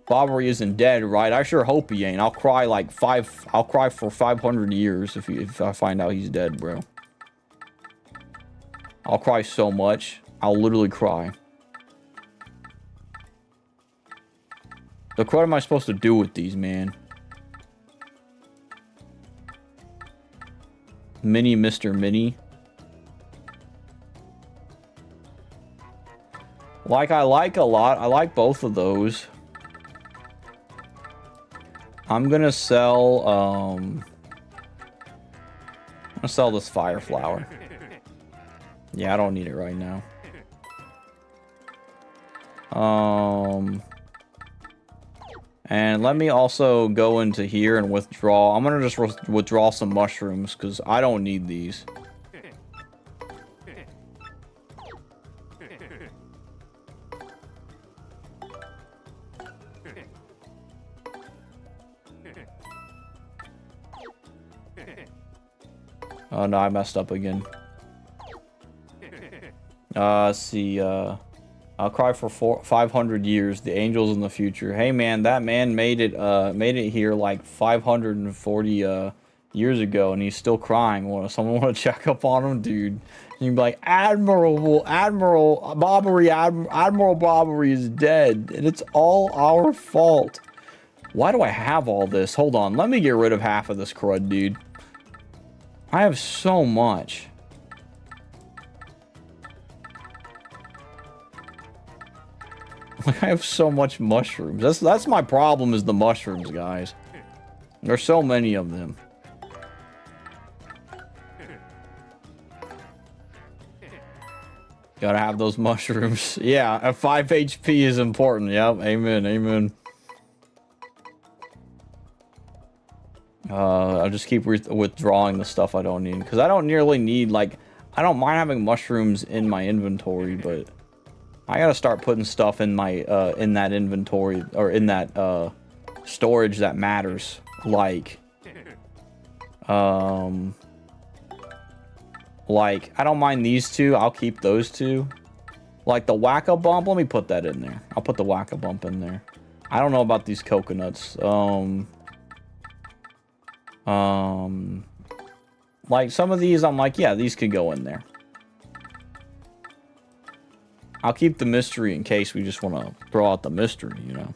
Bobbery isn't dead, right? I sure hope he ain't. I'll cry for 500 years if I find out he's dead, bro. I'll cry so much. I'll literally cry. Look, what am I supposed to do with these, man? Mini Mr. Mini. I like a lot. I like both of those. I'm gonna sell, I'm gonna sell this fire flower. Yeah, I don't need it right now. And let me also go into here and withdraw. I'm gonna just withdraw some mushrooms because I don't need these. Oh no, I messed up again. Let's see, I'll cry for 500 years. The angels in the future. Hey man, that man made it here like 540 years ago, and he's still crying. Someone want to check up on him, dude? And you'd be like, Admiral Bobbery is dead, and it's all our fault. Why do I have all this? Hold on, let me get rid of half of this crud, dude. I have so much. Like, I have so much mushrooms. That's my problem, is the mushrooms, guys. There's so many of them. Gotta have those mushrooms. Yeah, a 5 HP is important. Yep, amen, amen. I'll just keep withdrawing the stuff I don't need. Because I don't nearly need, like... I don't mind having mushrooms in my inventory, but... I gotta start putting stuff in my, in that inventory, or in that, storage that matters. Like... Like, I don't mind these two. I'll keep those two. Like the Whack-A-Bump, let me put that in there. I'll put the Whack-A-Bump in there. I don't know about these coconuts. Like some of these, I'm like, yeah, these could go in there. I'll keep the mystery in case we just want to throw out the mystery, you know.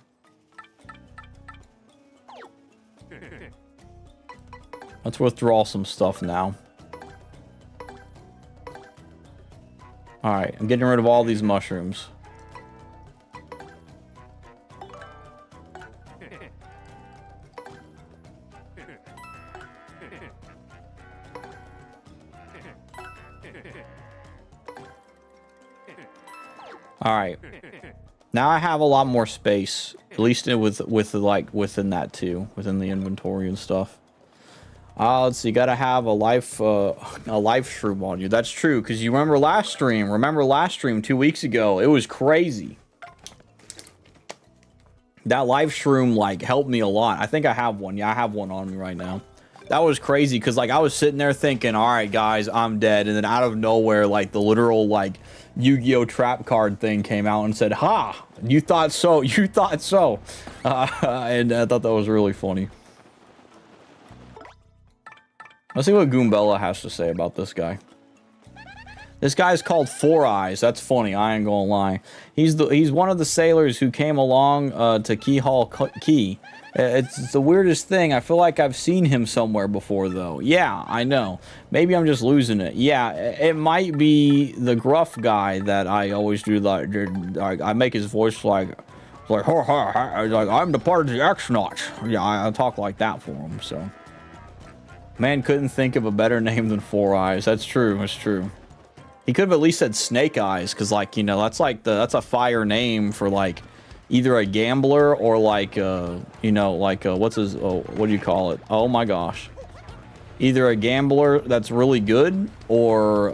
Let's withdraw some stuff now. Alright, I'm getting rid of all these mushrooms. Alright. Now I have a lot more space. At least like within that too. Within the inventory and stuff. Let's see, gotta have a life shroom on you. That's true, because you remember last stream 2 weeks ago, it was crazy. That life shroom, like, helped me a lot. I think I have one. Yeah, I have one on me right now. That was crazy, because, like, I was sitting there thinking, alright, guys, I'm dead. And then out of nowhere, like, the literal, like, Yu-Gi-Oh! Trap card thing came out and said, ha! You thought so. You thought so. And I thought that was really funny. Let's see what Goombella has to say about this guy. This guy's called Four Eyes. That's funny. I ain't gonna lie. He's one of the sailors who came along to Keyhall Key. It's the weirdest thing. I feel like I've seen him somewhere before, though. Yeah, I know. Maybe I'm just losing it. Yeah, it might be the gruff guy that I always do. Like I make his voice like I'm the part of the X-Nauts. Yeah, I talk like that for him. So. Man couldn't think of a better name than Four Eyes. That's true. That's true. He could have at least said Snake Eyes, because, like, you know, that's a fire name for, like, either a gambler or, like, you know, like, what do you call it? Oh my gosh. Either a gambler that's really good, or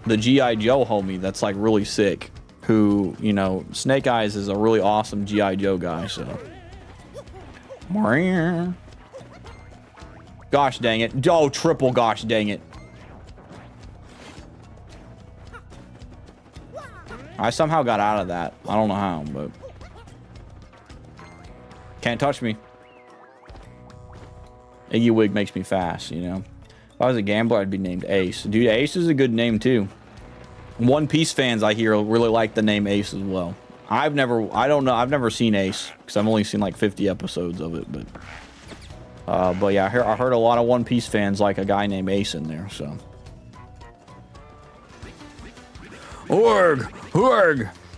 the G.I. Joe homie that's, like, really sick. Who, you know, Snake Eyes is a really awesome G.I. Joe guy, so. Gosh dang it. Oh, triple gosh dang it. I somehow got out of that. I don't know how, but... Can't touch me. Iggy Wig makes me fast, you know. If I was a gambler, I'd be named Ace. Dude, Ace is a good name, too. One Piece fans, I hear, really like the name Ace as well. I don't know. I've never seen Ace, because I've only seen, like, 50 episodes of it, but... But yeah, I heard a lot of One Piece fans like a guy named Ace in there, so. Org!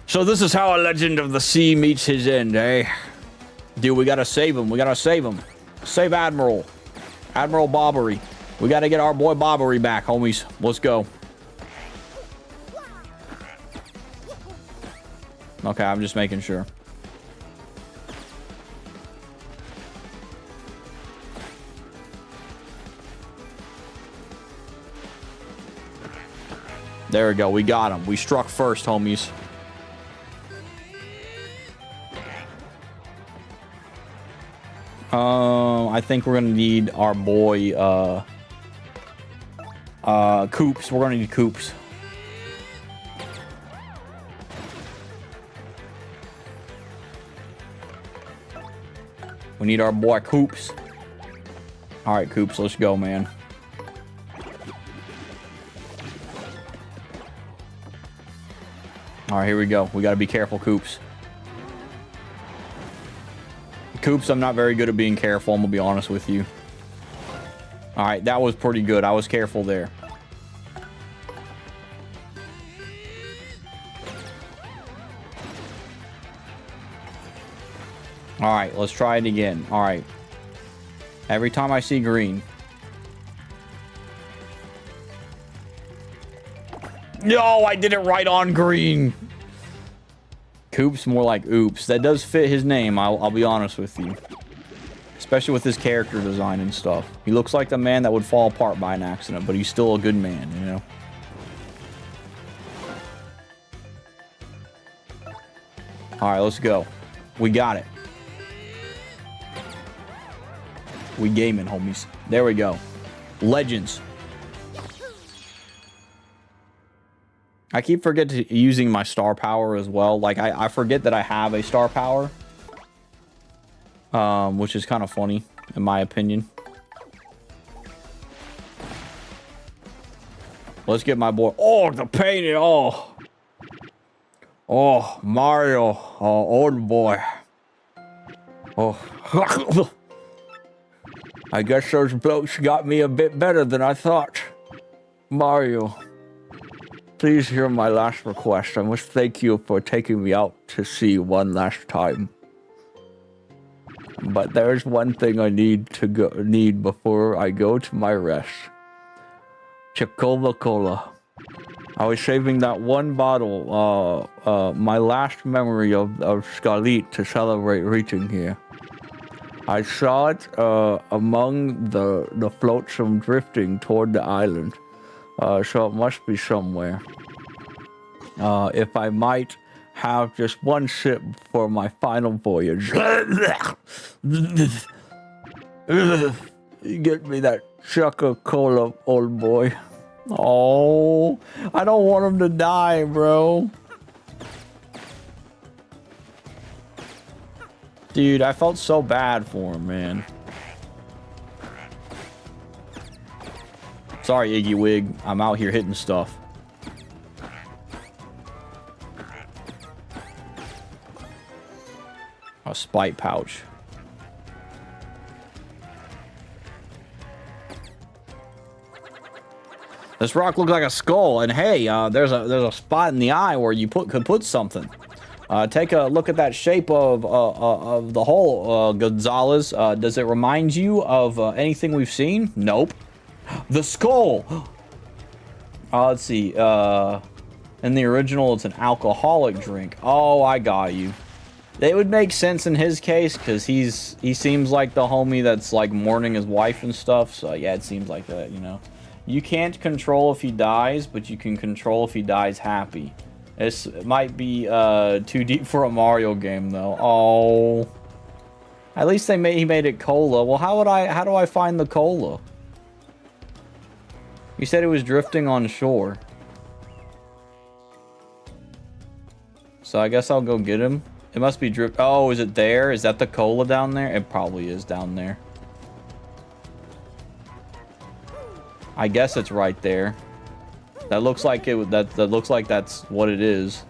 So this is how a legend of the sea meets his end, eh? Dude, we gotta save him. We gotta save him. Save Admiral. Admiral Bobbery. We gotta get our boy Bobbery back, homies. Let's go. Okay, I'm just making sure. There we go. We got him. We struck first, homies. I think we're gonna need our boy, Coops. We're gonna need Coops. We need our boy Coops. All right, Coops. Let's go, man. All right, here we go. We got to be careful, Coops. Coops, I'm not very good at being careful. I'm going to be honest with you. All right, that was pretty good. I was careful there. All right, let's try it again. All right. Every time I see green. No, I did it right on green. Coops, more like oops. That does fit his name, I'll be honest with you. Especially with his character design and stuff. He looks like the man that would fall apart by an accident, but he's still a good man, you know? Alright, let's go. We got it. We gaming, homies. There we go. Legends. I keep forgetting using my star power as well. Like, I forget that I have a star power. Which is kind of funny, in my opinion. Let's get my boy. Oh, the painting. Oh. Oh, Mario. Oh, old boy. Oh. I guess those blokes got me a bit better than I thought. Mario. Please hear my last request. I must thank you for taking me out to see one last time. But there's one thing I need before I go to my rest. Chocola Cola. I was saving that one bottle, my last memory of Scarlet to celebrate reaching here. I saw it among the flotsam drifting toward the island. So it must be somewhere. If I might have just one sip for my final voyage. Get me that Choco-Cola, old boy. Oh, I don't want him to die, bro. Dude, I felt so bad for him, man. Sorry, Iggy Wig. I'm out here hitting stuff. A spite pouch. This rock looks like a skull, and hey, there's a spot in the eye where you could put something. Take a look at that shape of the hole, Gonzalez. Does it remind you of anything we've seen? Nope. The skull. Let's see. In the original, it's an alcoholic drink. Oh, I got you. It would make sense in his case because he seems like the homie that's like mourning his wife and stuff. So yeah, it seems like that, you know. You can't control if he dies, but you can control if he dies happy. This might be too deep for a Mario game though. Oh, at least he made it cola. Well, how do I find the cola? You said it was drifting on shore. So I guess I'll go get him. It must be drift. Oh, is it there? Is that the cola down there? It probably is down there. I guess it's right there. That looks like it. That looks like that's what it is.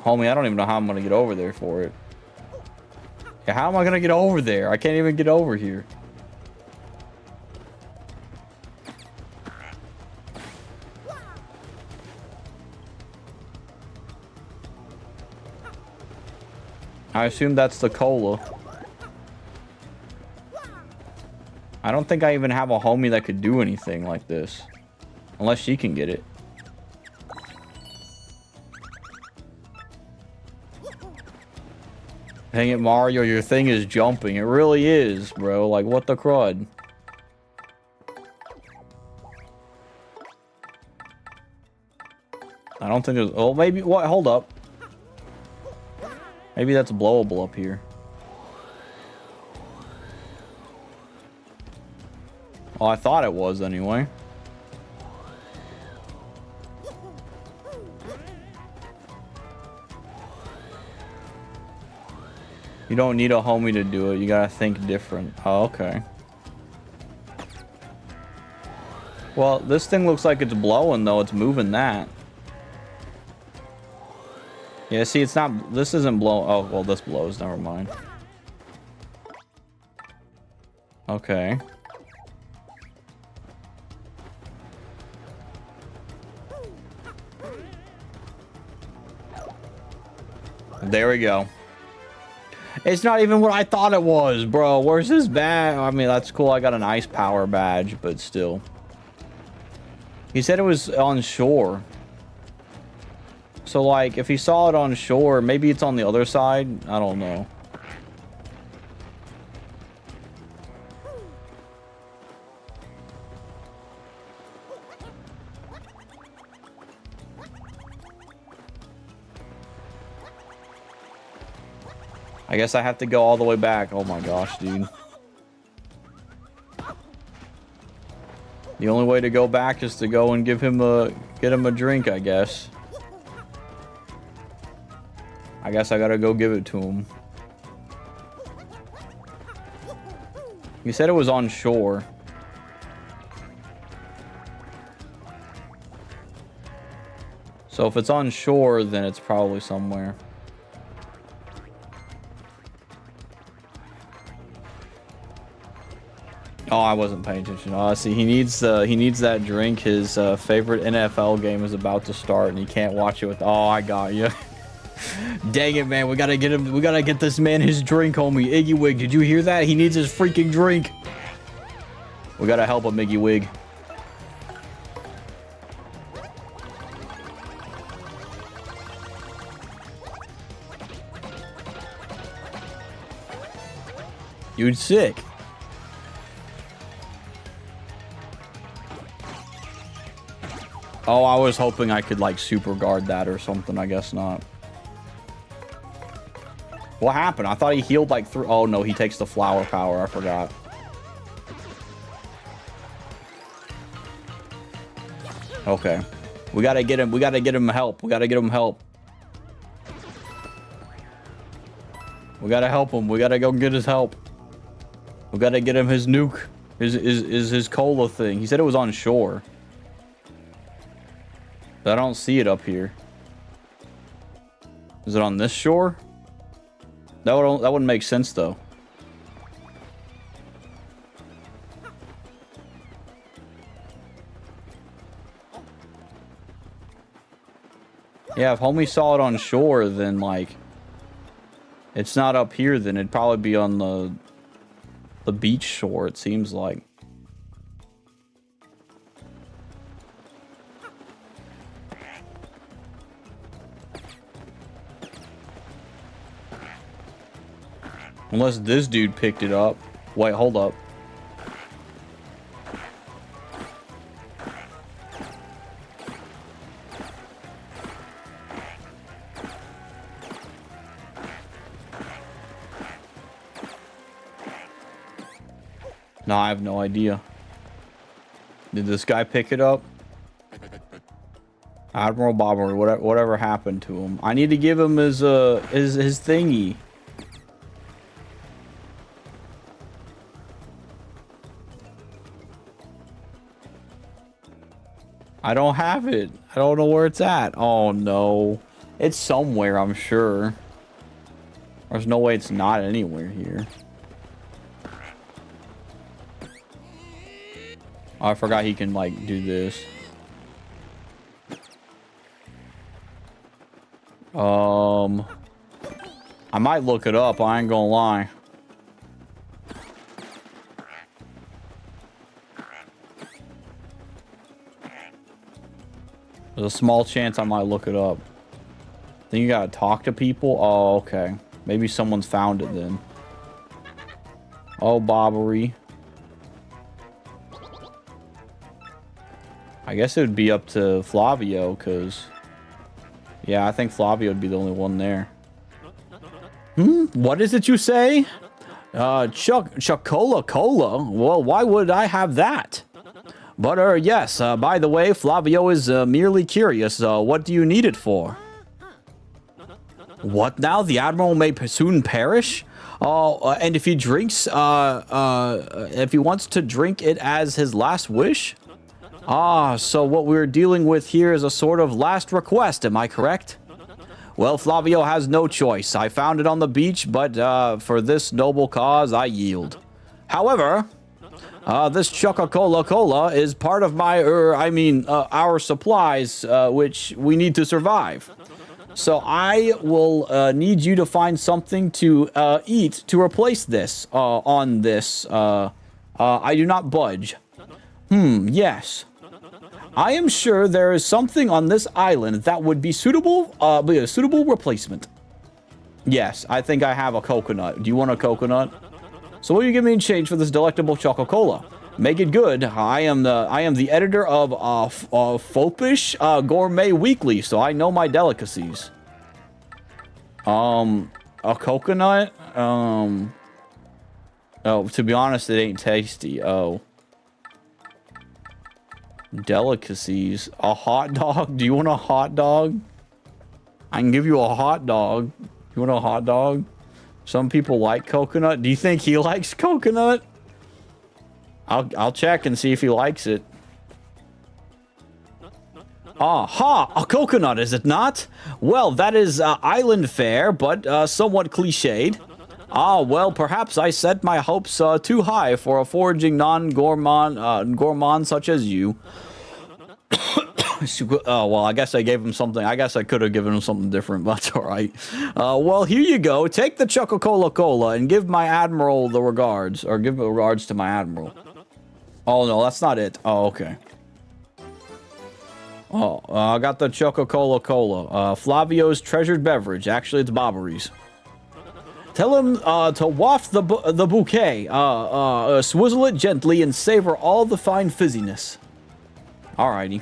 Homie, I don't even know how I'm gonna get over there for it. Yeah, how am I gonna get over there? I can't even get over here. I assume that's the cola. I don't think I even have a homie that could do anything like this. Unless she can get it. Dang it, Mario, your thing is jumping. It really is, bro. Like, what the crud? I don't think there's... Oh, maybe... What? Hold up. Maybe that's blowable up here. Well, I thought it was anyway. You don't need a homie to do it. You gotta think different. Oh, okay. Well, this thing looks like it's blowing, though. It's moving that. Yeah, see, it's not... This isn't blow... Oh, well, this blows. Never mind. Okay. There we go. It's not even what I thought it was, bro. Where's this badge? I mean, that's cool. I got an ice power badge, but still. He said it was on shore. So, like, if he saw it on shore, maybe it's on the other side. I don't know. I guess I have to go all the way back. Oh my gosh, dude. The only way to go back is to go and get him a drink, I guess. I guess I gotta go give it to him. You said it was on shore. So if it's on shore, then it's probably somewhere. Oh, I wasn't paying attention. Oh, see, he needs that drink. His favorite NFL game is about to start, and he can't watch it with. Oh, I got you. Dang it, man! We gotta get him. We gotta get this man his drink, homie. Iggy Wig, did you hear that? He needs his freaking drink. We gotta help him, Iggy Wig. You'd sick. Oh, I was hoping I could, like, super guard that or something. I guess not. What happened? I thought he healed, like, through... Oh, no, he takes the flower power. I forgot. Okay. We gotta get him... We gotta get him help. We gotta get him help. We gotta help him. We gotta go get his help. We gotta get him his nuke. His cola thing. He said it was on shore. But I don't see it up here. Is it on this shore? That wouldn't make sense though. Yeah, if homie saw it on shore, then like it's not up here, then it'd probably be on the beach shore, it seems like. Unless this dude picked it up. Wait, hold up. No, I have no idea. Did this guy pick it up? Admiral Bobber, whatever happened to him? I need to give him his thingy. I don't have it. I don't know where it's at. Oh no. It's somewhere, I'm sure. There's no way it's not anywhere here. Oh, I forgot he can like do this. I might look it up, I ain't gonna lie. There's a small chance I might look it up. Then you gotta talk to people? Oh, okay. Maybe someone's found it then. Oh, Bobbery. I guess it would be up to Flavio, because... Yeah, I think Flavio would be the only one there. What is it you say? Chocola Cola? Well, why would I have that? But, yes, by the way, Flavio is merely curious. What do you need it for? What now? The Admiral may soon perish? Oh, and if he drinks, if he wants to drink it as his last wish? Ah, so what we're dealing with here is a sort of last request, am I correct? Well, Flavio has no choice. I found it on the beach, but for this noble cause, I yield. However... this Chococola Cola is part of my, our supplies, which we need to survive. So I will need you to find something to eat to replace this on this. I do not budge. Yes. I am sure there is something on this island that would be a suitable replacement. Yes, I think I have a coconut. Do you want a coconut? So what do you give me in exchange for this delectable Choco-Cola? Make it good. I am the editor of Fopish Gourmet Weekly, so I know my delicacies. A coconut? Oh, to be honest, it ain't tasty. Oh. Delicacies. A hot dog? Do you want a hot dog? I can give you a hot dog. You want a hot dog? Some people like coconut. Do you think he likes coconut? I'll check and see if he likes it. Aha! A coconut, is it not? Well, that is island fare, but somewhat cliched. Ah, well, perhaps I set my hopes too high for a foraging gourmand such as you. Oh, well, I guess I gave him something. I guess I could have given him something different, but that's all right. Well, here you go. Take the Choco-Cola and give my admiral the regards, or give regards to my admiral. Oh, no, that's not it. Oh, okay. Oh, I got the Choco-Cola. Flavio's treasured beverage. Actually, it's Bobbery's. Tell him to waft the bouquet, swizzle it gently, and savor all the fine fizziness. Alrighty.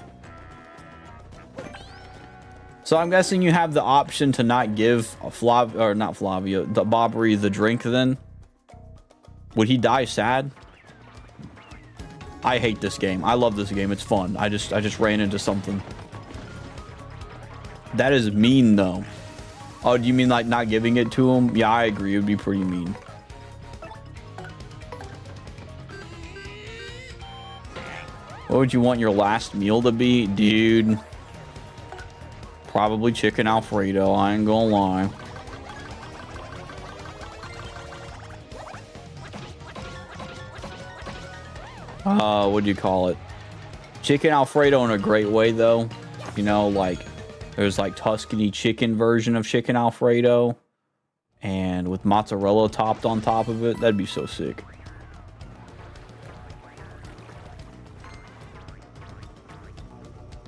So I'm guessing you have the option to not give the Bobbery the drink then? Would he die sad? I hate this game. I love this game. It's fun. I just ran into something. That is mean though. Oh, do you mean like not giving it to him? Yeah, I agree. It would be pretty mean. What would you want your last meal to be? Dude. Probably chicken Alfredo. I ain't gonna lie. What do you call it? Chicken Alfredo in a great way though. You know, like there's like Tuscany chicken version of chicken Alfredo, and with mozzarella topped on top of it. That'd be so sick.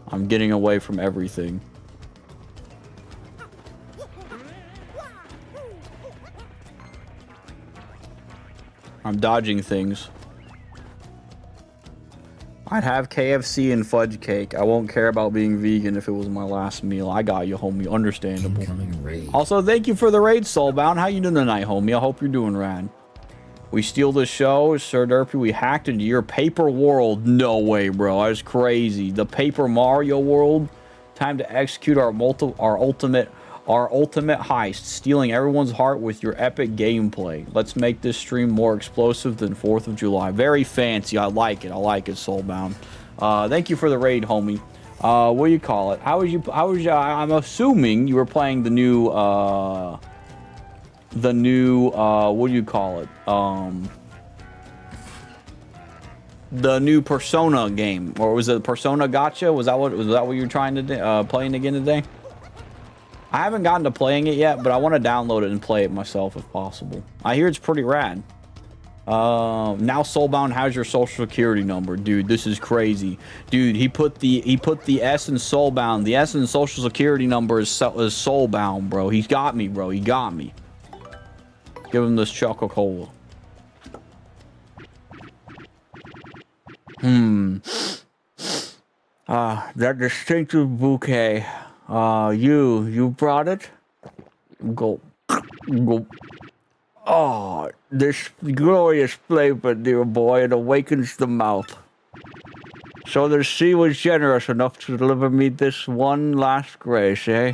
I'm getting away from everything. I'm dodging things. I'd have KFC and fudge cake. I won't care about being vegan if it was my last meal. I got you, homie. Understandable. Also, thank you for the raid, Soulbound. How you doing tonight, homie? I hope you're doing rad. We steal the show, Sir Derpy. We hacked into your paper world. No way, bro. That's crazy. The Paper Mario world. Time to execute our ultimate heist, stealing everyone's heart with your epic gameplay. Let's make this stream more explosive than 4th of July. Very fancy. I like it. I like it, Soulbound. Thank you for the raid, homie. What do you call it? How was you? I'm assuming you were playing the new, what do you call it? The new Persona game, or was it Persona Gotcha? Was that what you were trying to playing again today? I haven't gotten to playing it yet, but I want to download it and play it myself if possible. I hear it's pretty rad. Now Soulbound has your social security number, dude. This is crazy, dude. He put the S in Soulbound. The S in social security number is Soulbound, bro. He's got me, bro. He got me. Give him this Choco-Cola. That distinctive bouquet. You brought it? Go. Oh, this glorious flavor, dear boy, it awakens the mouth. So the sea was generous enough to deliver me this one last grace, eh?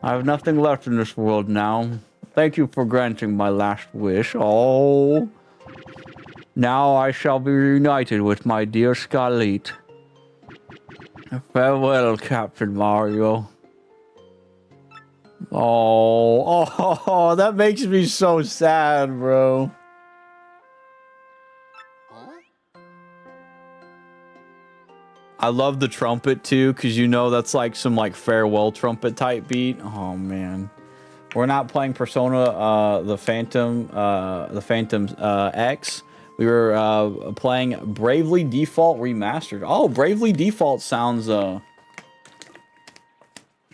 I have nothing left in this world now. Thank you for granting my last wish. Oh. Now I shall be reunited with my dear Scarlet. Farewell, Captain Mario. Oh, that makes me so sad, bro. I love the trumpet too, because you know that's like some like farewell trumpet type beat. Oh man. We're not playing Persona the Phantom X. We were playing Bravely Default Remastered. Oh, Bravely Default sounds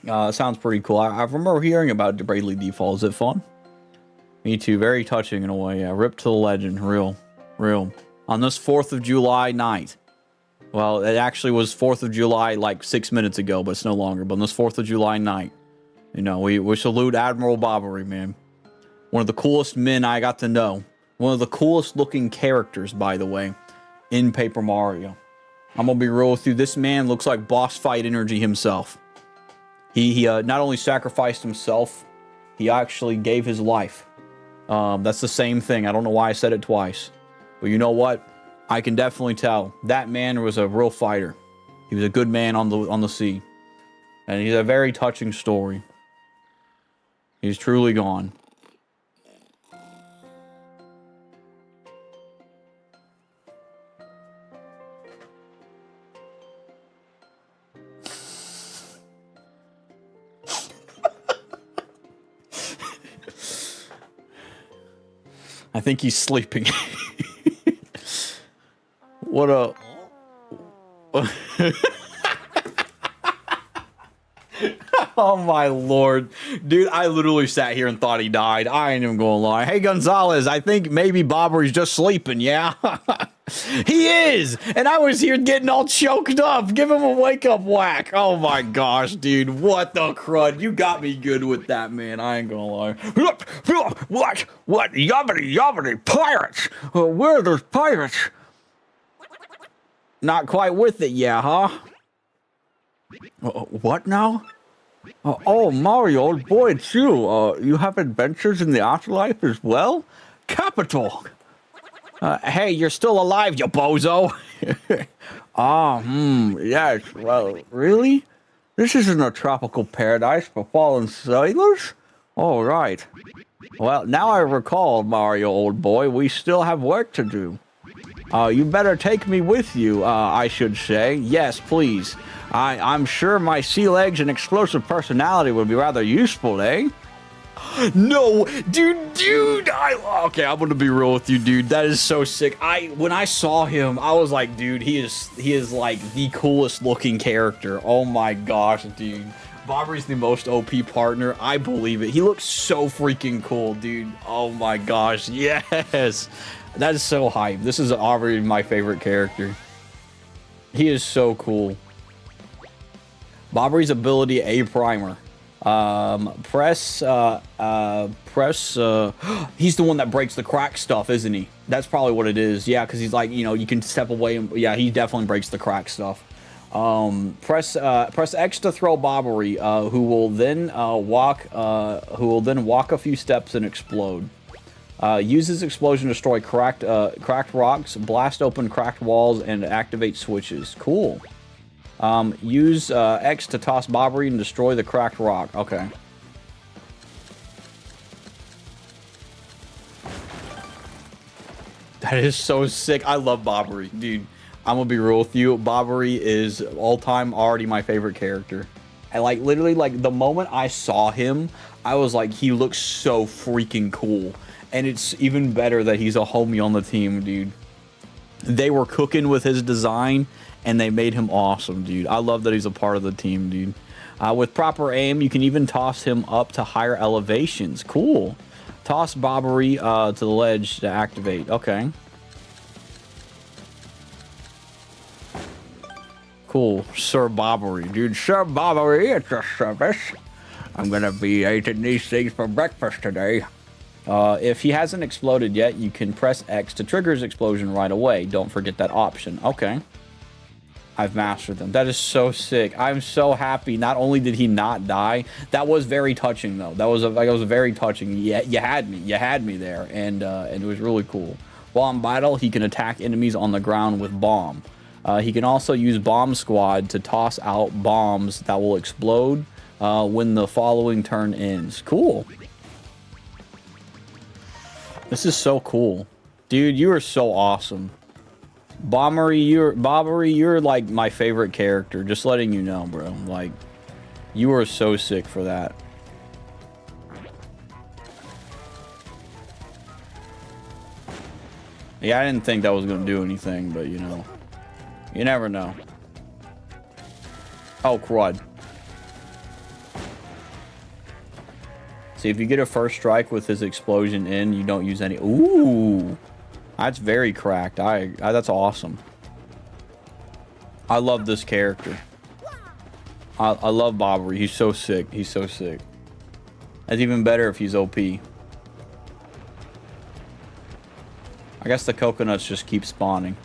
sounds pretty cool. I remember hearing about Bravely Default. Is it fun? Me too. Very touching in a way. Yeah, rip to the legend. Real. On this 4th of July night. Well, it actually was 4th of July like 6 minutes ago, but it's no longer. But on this 4th of July night, you know, we salute Admiral Bobbery, man. One of the coolest men I got to know. One of the coolest looking characters, by the way, in Paper Mario. I'm gonna be real with you. This man looks like boss fight energy himself. He not only sacrificed himself, he actually gave his life. That's the same thing. I don't know why I said it twice. But you know what? I can definitely tell. That man was a real fighter. He was a good man on the sea. And he's a very touching story. He's truly gone. I think he's sleeping. What a... Oh my lord. Dude, I literally sat here and thought he died. I ain't even gonna lie. Hey, Gonzalez, I think maybe Bobbery's just sleeping, yeah? He is! And I was here getting all choked up. Give him a wake-up whack. Oh my gosh, dude. What the crud? You got me good with that, man. I ain't gonna lie. What? Yobbity, pirates! Where are those pirates? Not quite with it, yeah, huh? What now? Oh, Mario, old boy, it's you. You have adventures in the afterlife as well? Capital! Hey, you're still alive, you bozo! Yes, well, really? This isn't a tropical paradise for fallen sailors? Oh, right. Well, now I recall, Mario, old boy, we still have work to do. You better take me with you, I should say. Yes, please. I'm sure my sea legs and explosive personality would be rather useful, eh? No, dude, okay, I'm gonna be real with you, dude. That is so sick. When I saw him, I was like, dude, he is like the coolest looking character. Oh my gosh, dude. Bobbery's the most OP partner. I believe it. He looks so freaking cool, dude. Oh my gosh, yes. That is so hype. This is already my favorite character. He is so cool. Bobbery's ability, A primer. Press, he's the one that breaks the crack stuff, isn't he? That's probably what it is. Yeah, because he's like, you know, you can step away and, yeah, he definitely breaks the crack stuff. Press X to throw Bobbery, who will then walk a few steps and explode. Use this explosion to destroy cracked rocks, blast open cracked walls, and activate switches. Cool. Use X to toss Bobbery and destroy the cracked rock. Okay. That is so sick. I love Bobbery, dude. I'm gonna be real with you. Bobbery is all-time already my favorite character. I like literally like the moment I saw him, I was like, he looks so freaking cool. And it's even better that he's a homie on the team, dude. They were cooking with his design, and they made him awesome, dude. I love that he's a part of the team, dude. With proper aim, you can even toss him up to higher elevations. Cool. Toss Bobbery to the ledge to activate. Okay. Cool. Sir Bobbery. Dude, Sir Bobbery, it's a service. I'm gonna be eating these things for breakfast today. If he hasn't exploded yet, you can press X to trigger his explosion right away. Don't forget that option. Okay. I've mastered them. That is so sick. I'm so happy. Not only did he not die, that was very touching though. That was very touching. Yeah, you had me there, and it was really cool. While in battle, he can attack enemies on the ground with bomb. He can also use Bomb Squad to toss out bombs that will explode when the following turn ends. Cool. This is so cool. Dude, you are so awesome. Bobbery, you're like my favorite character. Just letting you know, bro. Like, you are so sick for that. Yeah, I didn't think that was gonna do anything, but you know, you never know. Oh, crud. See, if you get a first strike with his explosion in, you don't use any. Ooh, that's very cracked. That's awesome. I love this character. I love Bobbery. He's so sick. He's so sick. That's even better if he's OP. I guess the coconuts just keep spawning.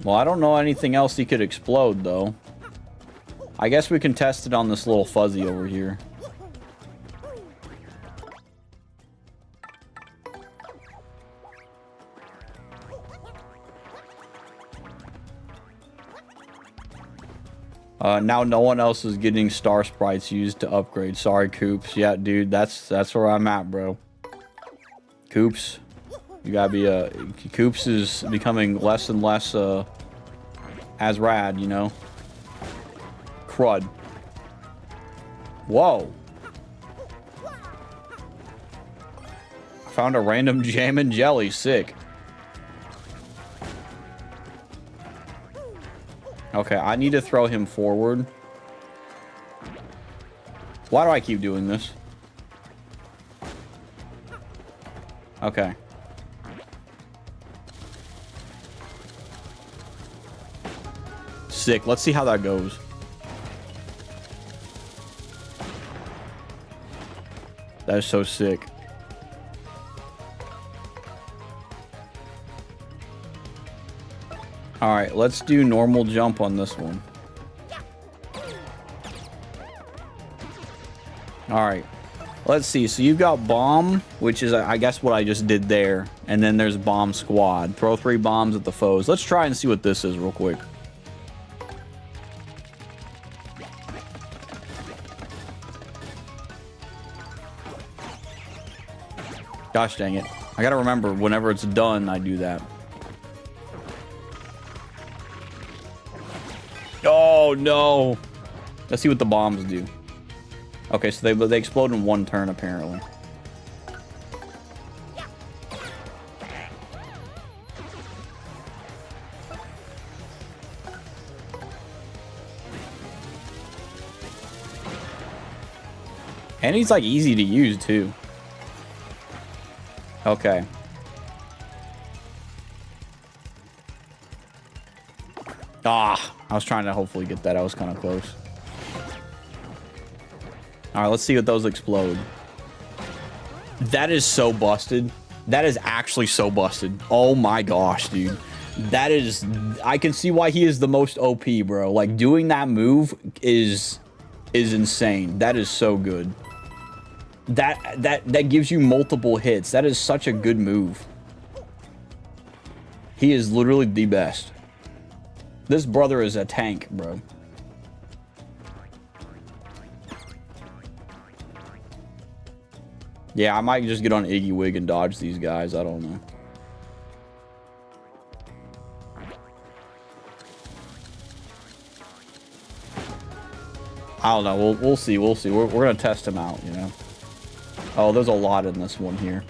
Well, I don't know anything else he could explode, though. I guess we can test it on this little fuzzy over here. Now no one else is getting star sprites used to upgrade. Sorry, Coops. Yeah, dude, that's where I'm at, bro. Coops, you gotta be Coops is becoming less and less as rad, you know. Crud. Whoa. I found a random jam and jelly. Sick. Okay, I need to throw him forward. Why do I keep doing this? Okay. Sick. Let's see how that goes. That is so sick. All right, let's do normal jump on this one. All right, let's see. So you've got bomb, which is, I guess, what I just did there. And then there's bomb squad. Throw 3 bombs at the foes. Let's try and see what this is real quick. Gosh dang it. I gotta remember, whenever it's done, I do that. Oh, no. Let's see what the bombs do. Okay, so they explode in 1 turn, apparently. And he's, like, easy to use, too. Okay. Ah, I was trying to hopefully get that. I was kind of close. All right, let's see what those explode. That is so busted. That is actually so busted. Oh my gosh, dude. That is... I can see why he is the most OP, bro. Like, doing that move is insane. That is so good. That gives you multiple hits. That is such a good move. He is literally the best. This brother is a tank, bro. Yeah, I might just get on Iggy Wig and dodge these guys. I don't know. I don't know. We'll see. We'll see. We're gonna test him out, you know. Oh, there's a lot in this one here.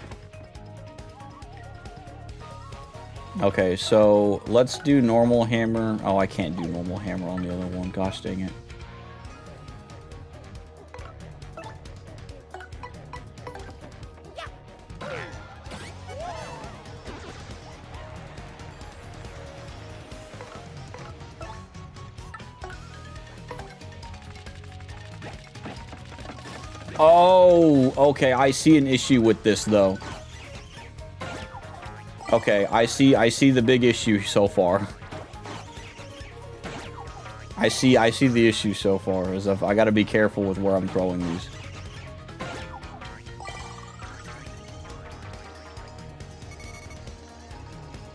Okay, so let's do normal hammer. Oh, I can't do normal hammer on the other one. Gosh dang it. Oh, okay. I see an issue with this, though. Okay, I see the big issue so far. I see the issue so far. Is I gotta be careful with where I'm throwing these.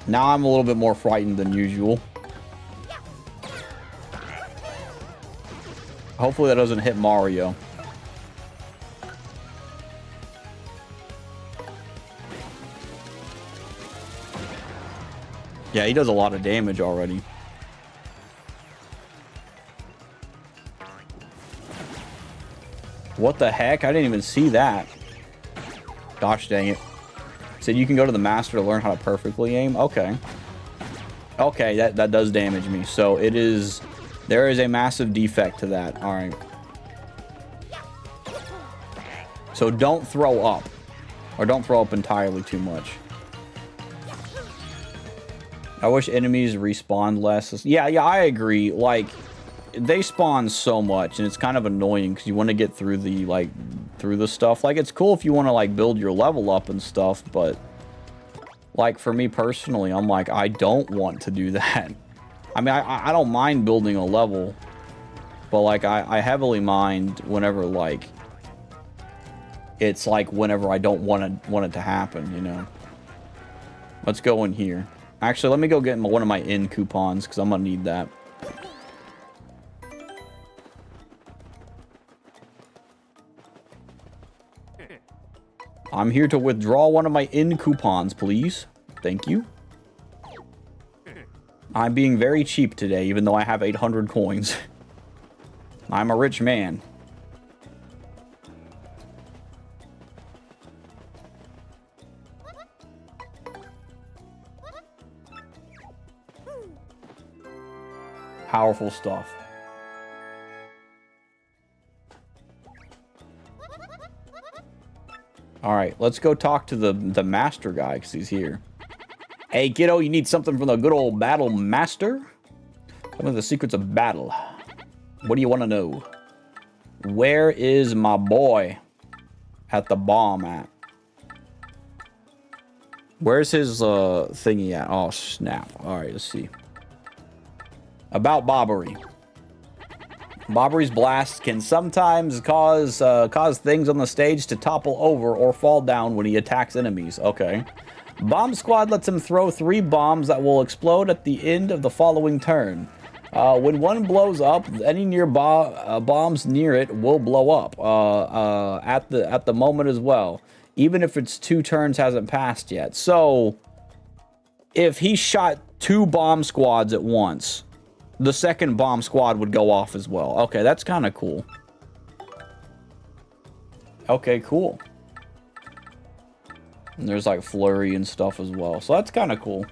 Now I'm a little bit more frightened than usual. Hopefully that doesn't hit Mario. Yeah, he does a lot of damage already. What the heck? I didn't even see that. Gosh dang it. Said you can go to the master to learn how to perfectly aim? Okay. Okay, that does damage me. So it is... There is a massive defect to that. Alright. So don't throw up. Or don't throw up entirely too much. I wish enemies respawned less. Yeah, I agree. Like, they spawn so much, and it's kind of annoying because you want to get through the, like, through the stuff. Like, it's cool if you want to, like, build your level up and stuff, but, like, for me personally, I'm like, I don't want to do that. I mean, I don't mind building a level, but, like, I heavily mind whenever, like, it's, like, whenever I don't want it to happen, you know? Let's go in here. Actually, let me go get one of my in coupons, because I'm going to need that. I'm here to withdraw one of my in coupons, please. Thank you. I'm being very cheap today, even though I have 800 coins. I'm a rich man. Powerful stuff. Alright, let's go talk to the master guy, because he's here. Hey, kiddo, you need something from the good old battle master? Some of the secrets of battle. What do you want to know? Where is my boy at the bomb at? Where's his thingy at? Oh, snap. Alright, let's see. About Bobbery. Bobbery's blast can sometimes cause things on the stage to topple over or fall down when he attacks enemies. Okay. Bomb Squad lets him throw 3 bombs that will explode at the end of the following turn. When one blows up, any bombs near it will blow up at the moment as well, even if its 2 turns hasn't passed yet. So, if he shot 2 bomb squads at once, the second bomb squad would go off as well. Okay, that's kind of cool. Okay, cool. And there's like flurry and stuff as well. So that's kind of cool.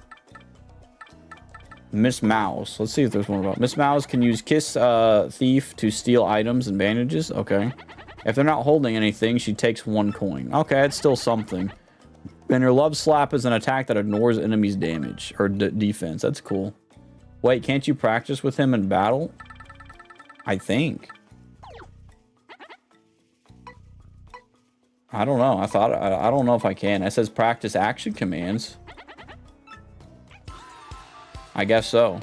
Miss Mouse. Let's see if there's one about... Miss Mouse can use Kiss Thief to steal items and bandages. Okay. If they're not holding anything, she takes 1 coin. Okay, it's still something. And her Love Slap is an attack that ignores enemies' damage. Or defense. That's cool. Wait, can't you practice with him in battle? I think. I don't know. I don't know if I can. It says practice action commands. I guess so.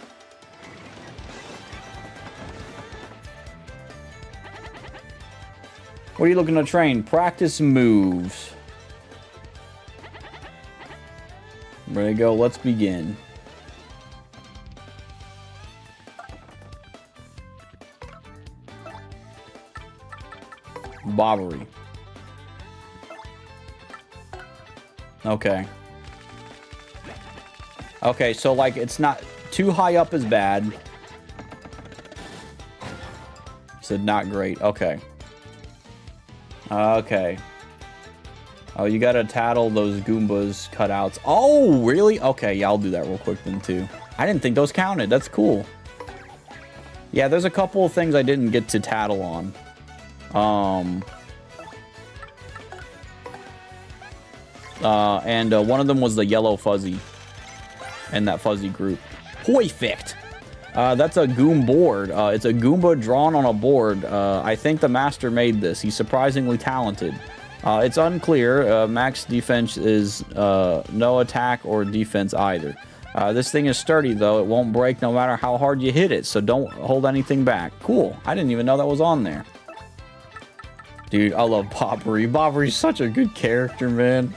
What are you looking to train? Practice moves. There you go. Let's begin. Bobbery. Okay. Okay, so like it's not too high up is bad. Said not great. Okay. Okay. Oh, you gotta tattle those Goombas cutouts. Oh, really? Okay, yeah, I'll do that real quick then too. I didn't think those counted. That's cool. Yeah, there's a couple of things I didn't get to tattle on. One of them was the yellow fuzzy. And that fuzzy group. Perfect! That's a Goom board. It's a Goomba drawn on a board. I think the master made this. He's surprisingly talented. It's unclear. Max defense is no attack or defense either. This thing is sturdy, though. It won't break no matter how hard you hit it, so don't hold anything back. Cool. I didn't even know that was on there. Dude, I love Bobbery. Bobbery's such a good character, man.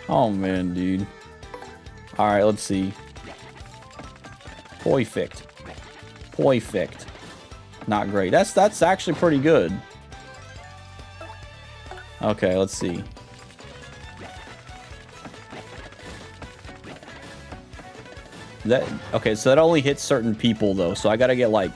Oh, man, dude. Alright, let's see. Perfect. Perfect. Not great. That's actually pretty good. Okay, let's see. Okay, so that only hits certain people, though. So I gotta get, like...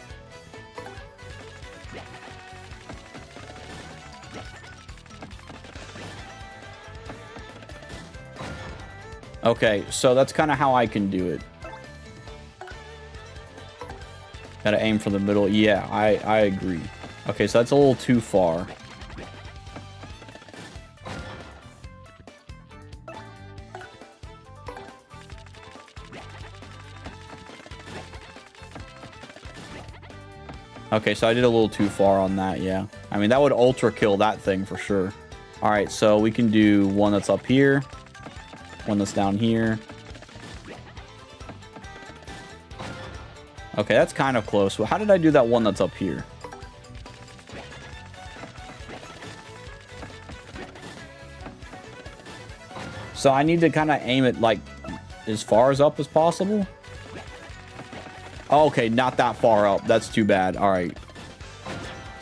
Okay, so that's kind of how I can do it. Gotta aim for the middle. Yeah, I agree. Okay, so that's a little too far. Okay, so I did a little too far on that, yeah. I mean, that would ultra kill that thing for sure. All right, so we can do one that's up here, one that's down here. Okay, that's kind of close. Well, how did I do that one that's up here? So I need to kind of aim it like as far as up as possible. Okay, not that far up. That's too bad. All right.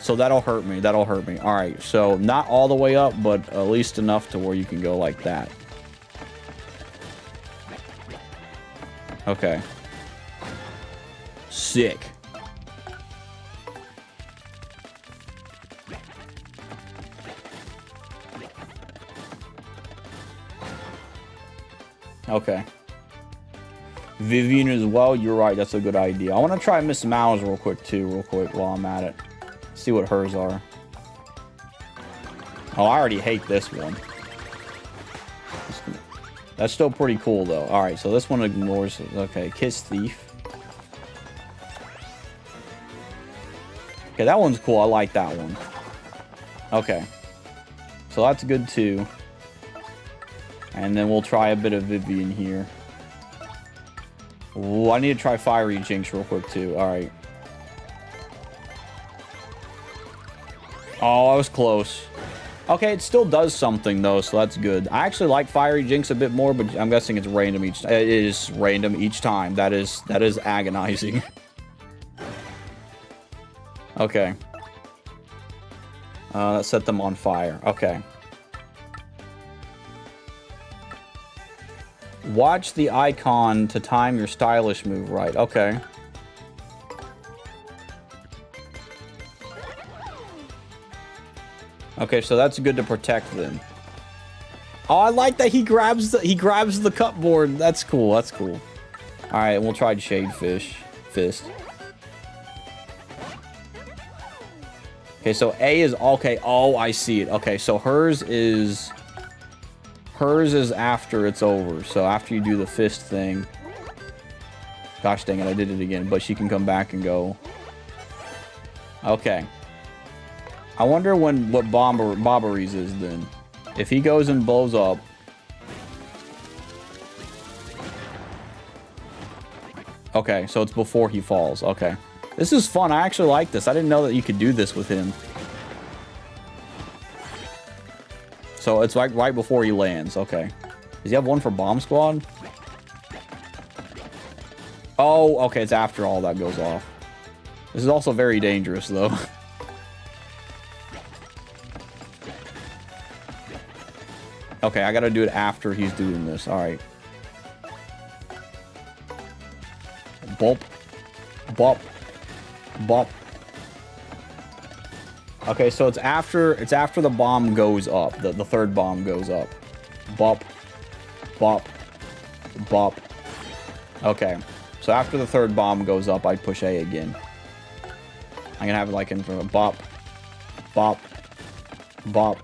So that'll hurt me. That'll hurt me. All right. So not all the way up, but at least enough to where you can go like that. Okay. Sick. Okay. Vivian as well. You're right. That's a good idea. I want to try Miss Mouse real quick while I'm at it. See what hers are. Oh, I already hate this one. That's still pretty cool though. All right, so this one ignores. Okay, Kiss Thief. Okay, that one's cool. I like that one. Okay, so that's good too. And then we'll try a bit of Vivian here. Ooh, I need to try Fiery Jinx real quick too. All right. Oh, I was close. Okay, it still does something though, so that's good. I actually like Fiery Jinx a bit more, but I'm guessing it's random each. It is random each time. That is agonizing. Okay. Let's set them on fire. Okay. Watch the icon to time your stylish move right. Okay. Okay, so that's good to protect them. Oh, I like that he grabs the cupboard. That's cool. That's cool. All right, we'll try Shadefish Fist. Okay, so A is okay. Oh, I see it. Okay, so hers is after it's over. So after you do the fist thing. Gosh dang it, I did it again. But she can come back and go. Okay. I wonder what Bobberies is then. If he goes and blows up. Okay, so it's before he falls. Okay. This is fun. I actually like this. I didn't know that you could do this with him. So it's like right before he lands. Okay. Does he have one for Bomb Squad? Oh, okay. It's after all that goes off. This is also very dangerous, though. Okay, I gotta do it after he's doing this. Alright. Bump. Bump. Bump. Okay, so it's after the bomb goes up. The third bomb goes up. Bop. Bop. Bop. Okay. So after the third bomb goes up, I'd push A again. I'm gonna have it like in front of bop. Bop. Bop.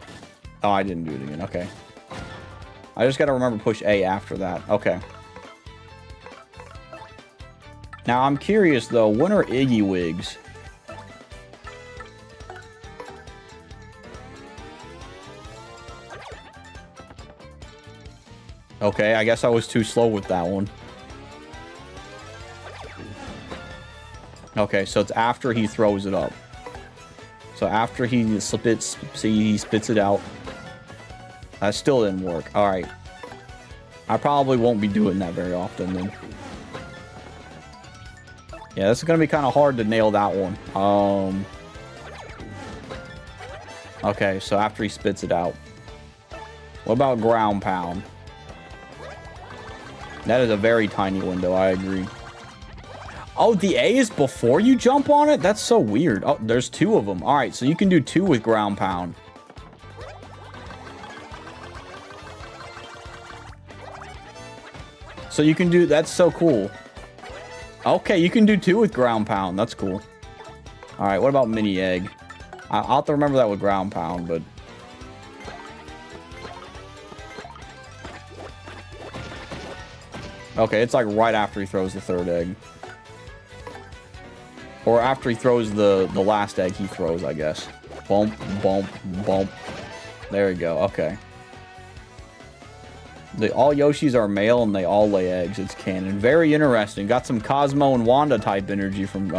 Oh, I didn't do it again. Okay. I just gotta remember push A after that. Okay. Now, I'm curious, though. When are Iggy Wigs? Okay, I guess I was too slow with that one. Okay, so it's after he throws it up. So after he spits it out. That still didn't work. Alright. I probably won't be doing that very often then. Yeah, this is going to be kind of hard to nail that one. Okay, so after he spits it out. What about ground pound? That is a very tiny window, I agree. Oh, the A is before you jump on it? That's so weird. Oh, there's two of them. Alright, so you can do two with ground pound. So you can do, that's so cool. Okay, you can do 2 with ground pound. That's cool. All right, what about mini egg? I'll have to remember that with ground pound, but... Okay, it's like right after he throws the 3rd egg. Or after he throws the last egg he throws, I guess. Bump, bump, bump. There we go, okay. All Yoshis are male and they all lay eggs. It's canon. Very interesting. Got some Cosmo and Wanda type energy from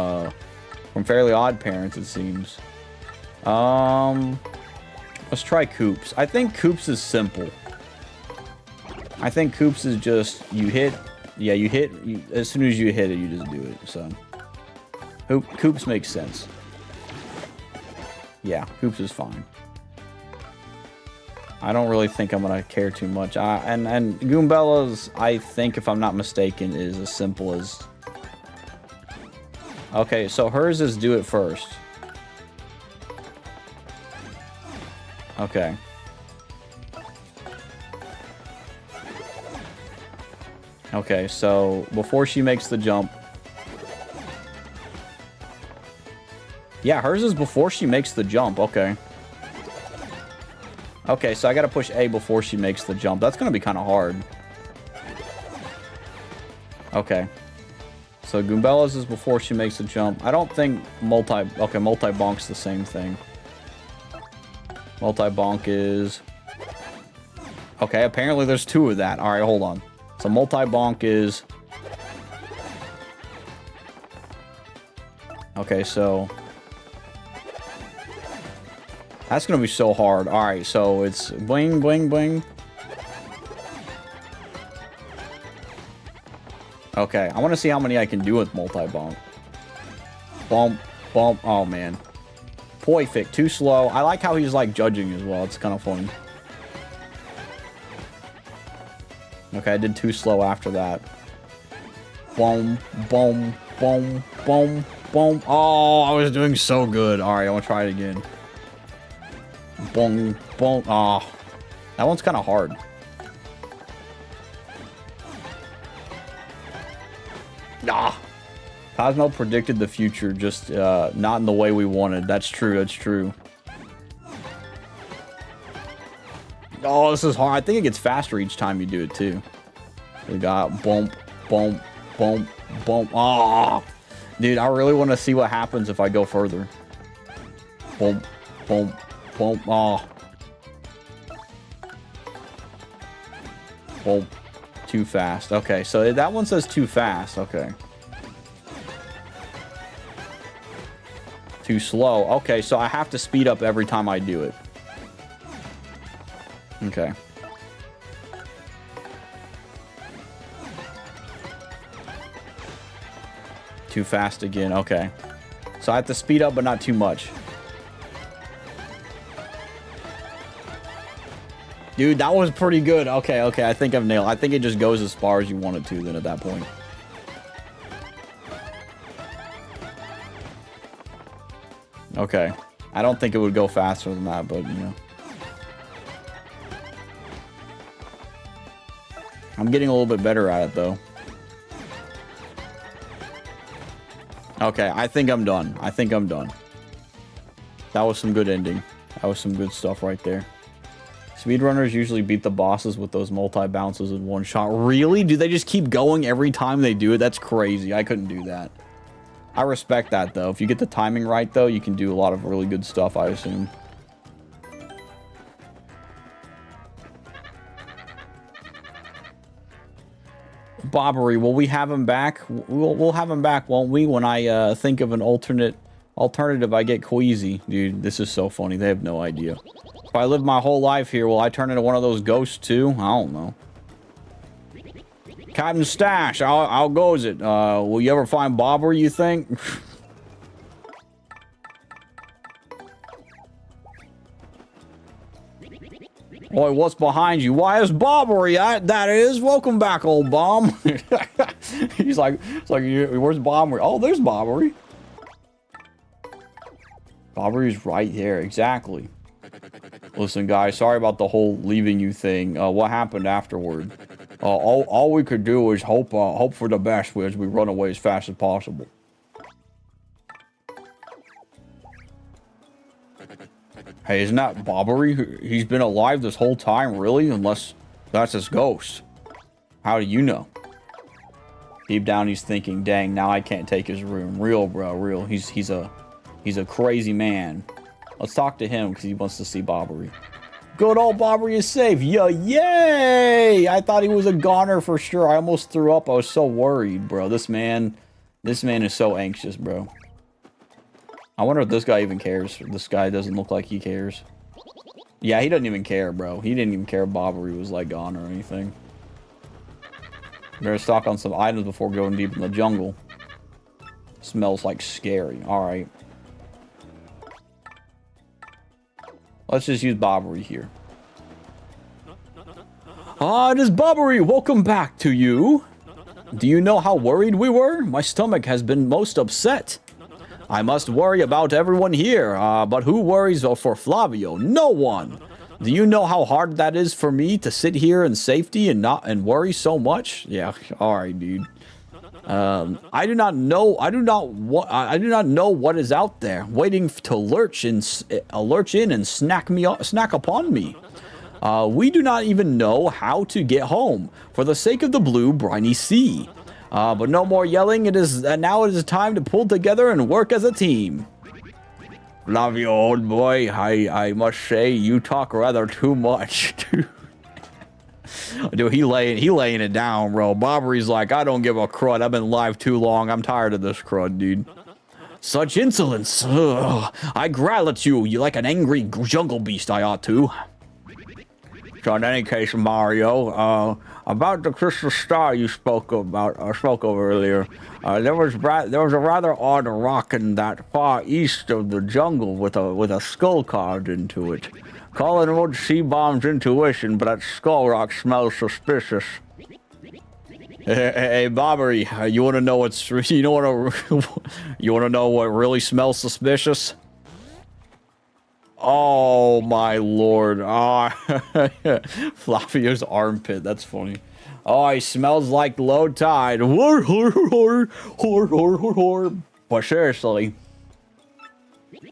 Fairly Odd Parents, it seems. Let's try Koops. I think Koops is simple. I think Koops is just, you hit, yeah, you hit, as soon as you hit it, you just do it, so. Koops makes sense. Yeah, Koops is fine. I don't really think I'm gonna care too much. And Goombella's, I think, if I'm not mistaken, is as simple as... Okay, so hers is do it first. Okay. Okay, so before she makes the jump... Yeah, hers is before she makes the jump. Okay. Okay, so I gotta push A before she makes the jump. That's gonna be kind of hard. Okay. So Goombella's is before she makes the jump. I don't think multi-bonk's the same thing. Multi-bonk is... Okay, apparently there's 2 of that. Alright, hold on. So multi-bonk is... Okay, so... That's gonna be so hard. Alright, so it's bling, bling, bling. Okay, I want to see how many I can do with multi-bonk. Bump, bump. Oh, man. Perfect. Too slow. I like how he's, like, judging as well. It's kind of funny. Okay, I did too slow after that. Boom, boom, boom, boom, boom. Oh, I was doing so good. Alright, I want to try it again. Boom, boom. Oh, that one's kind of hard. Ah. Cosmo predicted the future, just not in the way we wanted. That's true, that's true. Oh, this is hard. I think it gets faster each time you do it, too. We got bump, bump, bump, bump. Oh, dude, I really want to see what happens if I go further. Bump, bump, bump. Oh. Bump. Too fast. Okay, so that one says too fast. Okay. Too slow. Okay, so I have to speed up every time I do it. Okay. Too fast again. Okay. So I have to speed up, but not too much. Dude, that was pretty good. Okay, okay. I think I've nailed it. I think it just goes as far as you want it to then at that point. Okay. I don't think it would go faster than that, but, you know. I'm getting a little bit better at it, though. Okay, I think I'm done. I think I'm done. That was some good ending. That was some good stuff right there. Speedrunners usually beat the bosses with those multi-bounces in one shot. Really? Do they just keep going every time they do it? That's crazy. I couldn't do that. I respect that, though. If you get the timing right, though, you can do a lot of really good stuff, I assume. Bobbery, will we have him back? We'll have him back, won't we? When I think of an alternative, I get queasy. Dude, this is so funny. They have no idea. If I live my whole life here, will I turn into one of those ghosts too? I don't know. Captain Stash, how goes it? Will you ever find Bobbery, you think? Boy, what's behind you? Why, it's Bobbery, that is. Welcome back, old bomb. He's like, it's like, where's Bobbery? Oh, there's Bobbery. Bobbery's right there, exactly. Listen, guys, sorry about the whole leaving you thing. What happened afterward? All we could do is hope for the best as we run away as fast as possible. Hey, isn't that Bobbery? He's been alive this whole time, really? Unless that's his ghost. How do you know? Deep down, he's thinking, "Dang, now I can't take his room." Real, bro, real. He's a crazy man. Let's talk to him because he wants to see Bobbery. Good old Bobbery is safe. Yeah, yay! I thought he was a goner for sure. I almost threw up. I was so worried, bro. This man is so anxious, bro. I wonder if this guy even cares. This guy doesn't look like he cares. Yeah, he doesn't even care, bro. He didn't even care if Bobbery was like gone or anything. Better stock on some items before going deep in the jungle. Smells like scary. Alright. Let's just use Bobbery here. Ah, it is Bobbery! Welcome back to you! Do you know how worried we were? My stomach has been most upset. I must worry about everyone here, but who worries for Flavio? No one! Do you know how hard that is for me to sit here in safety and worry so much? Yeah, alright, dude. I do not know what is out there, waiting to lurch in and snack upon me. We do not even know how to get home, for the sake of the blue, briny sea. But no more yelling. Now it is time to pull together and work as a team. Love you, old boy. I must say, you talk rather too much. Dude, he laying it down, bro. Bobbery's like, I don't give a crud. I've been live too long. I'm tired of this crud, dude. Such insolence. Ugh. I growl at you like an angry jungle beast. I ought to. So in any case, Mario, about the crystal star you spoke of earlier, there was a rather odd rock in that far east of the jungle with a skull carved into it. Calling old C-Bomb's intuition, but that skull rock smells suspicious. Hey, Bobbery, you want to know you want to know what really smells suspicious? Oh my lord. Flavio's armpit. That's funny. Oh, he smells like low tide. But seriously,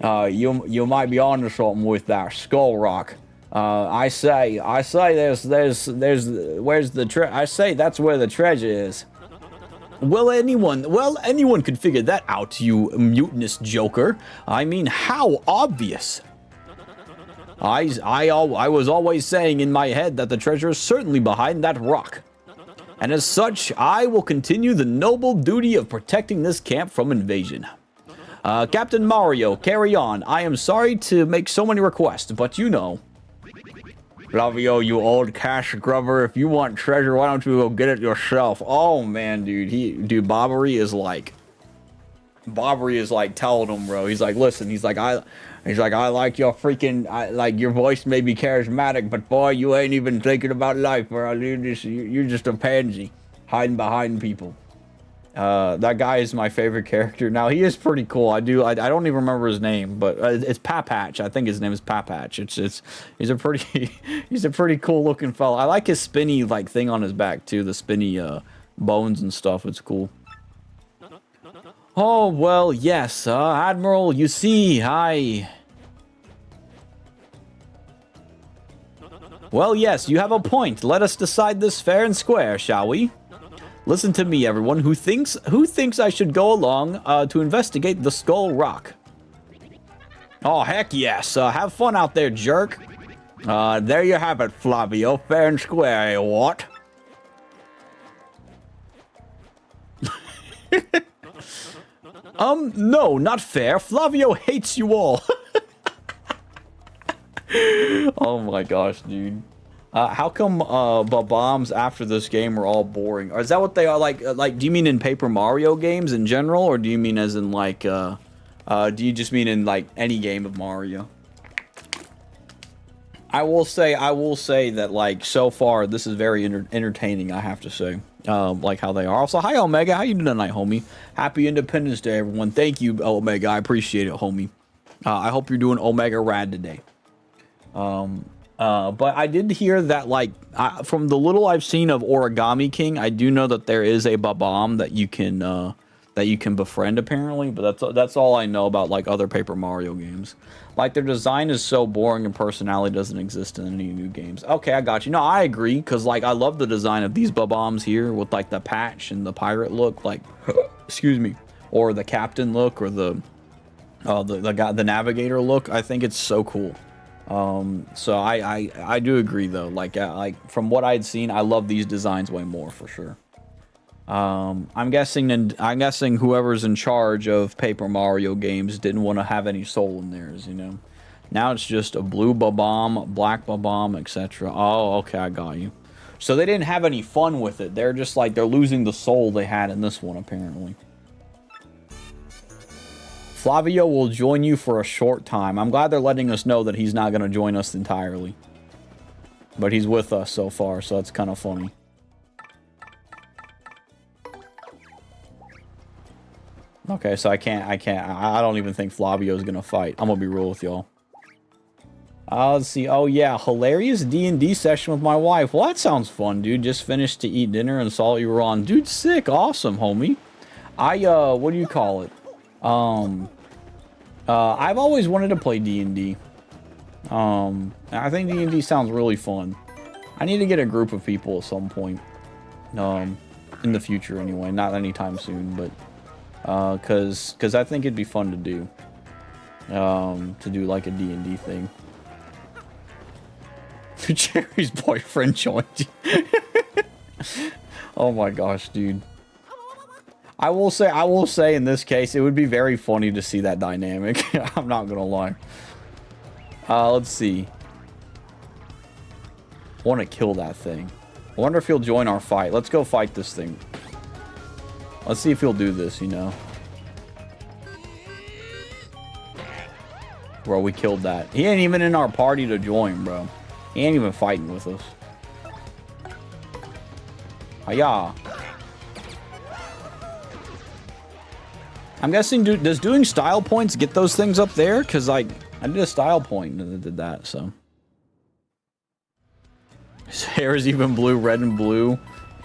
you might be onto something with that skull rock. I say there's where's the I say that's where the treasure is. Well, anyone could figure that out, you mutinous joker. I mean, how obvious. I was always saying in my head that the treasure is certainly behind that rock. And as such, I will continue the noble duty of protecting this camp from invasion. Captain Mario, carry on. I am sorry to make so many requests, but you know. Flavio, you old cash grubber, if you want treasure, why don't you go get it yourself? Oh man, dude, Bobbery is like telling him, bro. He's like, listen, he's like, I like your freaking, like your voice may be charismatic, but boy, you ain't even thinking about life, bro. You're just a pansy hiding behind people. That guy is my favorite character. Now he is pretty cool. I don't even remember his name, but it's Papatch. I think his name is Papatch. He's a pretty cool looking fella. I like his spinny like thing on his back too. The spinny bones and stuff. It's cool. Oh, well, yes, Admiral, you see, Well, yes, you have a point. Let us decide this fair and square, shall we? Listen to me, everyone. Who thinks I should go along to investigate the Skull Rock? Oh, heck yes. Have fun out there, jerk. There you have it, Flavio. Fair and square, eh, what? No, not fair. Flavio hates you all. Oh my gosh, dude. How come bombs after this game are all boring? Or is that what they are like? Do you mean in Paper Mario games in general, or do you mean as in like? Do you just mean in like any game of Mario? I will say that like so far this is very entertaining. I have to say. Like how they are. Also, hi Omega, how you doing tonight, homie? Happy Independence Day, everyone. Thank you, Omega. I appreciate it, homie. I hope you're doing Omega rad today. But I did hear that, like, from the little I've seen of Origami King, I do know that there is a Bob-omb that you can befriend apparently. But that's all I know about like other Paper Mario games. Like their design is so boring and personality doesn't exist in any new games. Okay, I got you. No, I agree because like I love the design of these Bob-ombs here with like the patch and the pirate look, like excuse me, or the captain look or the guy, the navigator look. I think it's so cool. So I do agree though. Like from what I'd seen, I love these designs way more for sure. I'm guessing whoever's in charge of Paper Mario games didn't want to have any soul in theirs, you know. Now it's just a blue Bob-omb, black Bob-omb, etc. Oh, okay, I got you. So they didn't have any fun with it. They're just like they're losing the soul they had in this one apparently. Flavio will join you for a short time. I'm glad they're letting us know that he's not going to join us entirely. But he's with us so far, so that's kind of funny. Okay, so I don't even think Flavio's going to fight. I'm going to be real with y'all. Let's see. Oh, yeah. Hilarious D&D session with my wife. Well, that sounds fun, dude. Just finished to eat dinner and saw you were on. Dude, sick. Awesome, homie. What do you call it? I've always wanted to play D&D. I think D&D sounds really fun. I need to get a group of people at some point. In the future anyway, not anytime soon, but cause I think it'd be fun to do. To do like a D&D thing. Jerry's boyfriend joined you. Oh my gosh, dude. I will say in this case, it would be very funny to see that dynamic. I'm not gonna lie. Let's see. I want to kill that thing. I wonder if he'll join our fight. Let's go fight this thing. Let's see if he'll do this, you know. Bro, we killed that. He ain't even in our party to join, bro. He ain't even fighting with us. Hiya. I'm guessing, does doing style points get those things up there? Because, like, I did a style point and it did that, so. His hair is even blue, red and blue.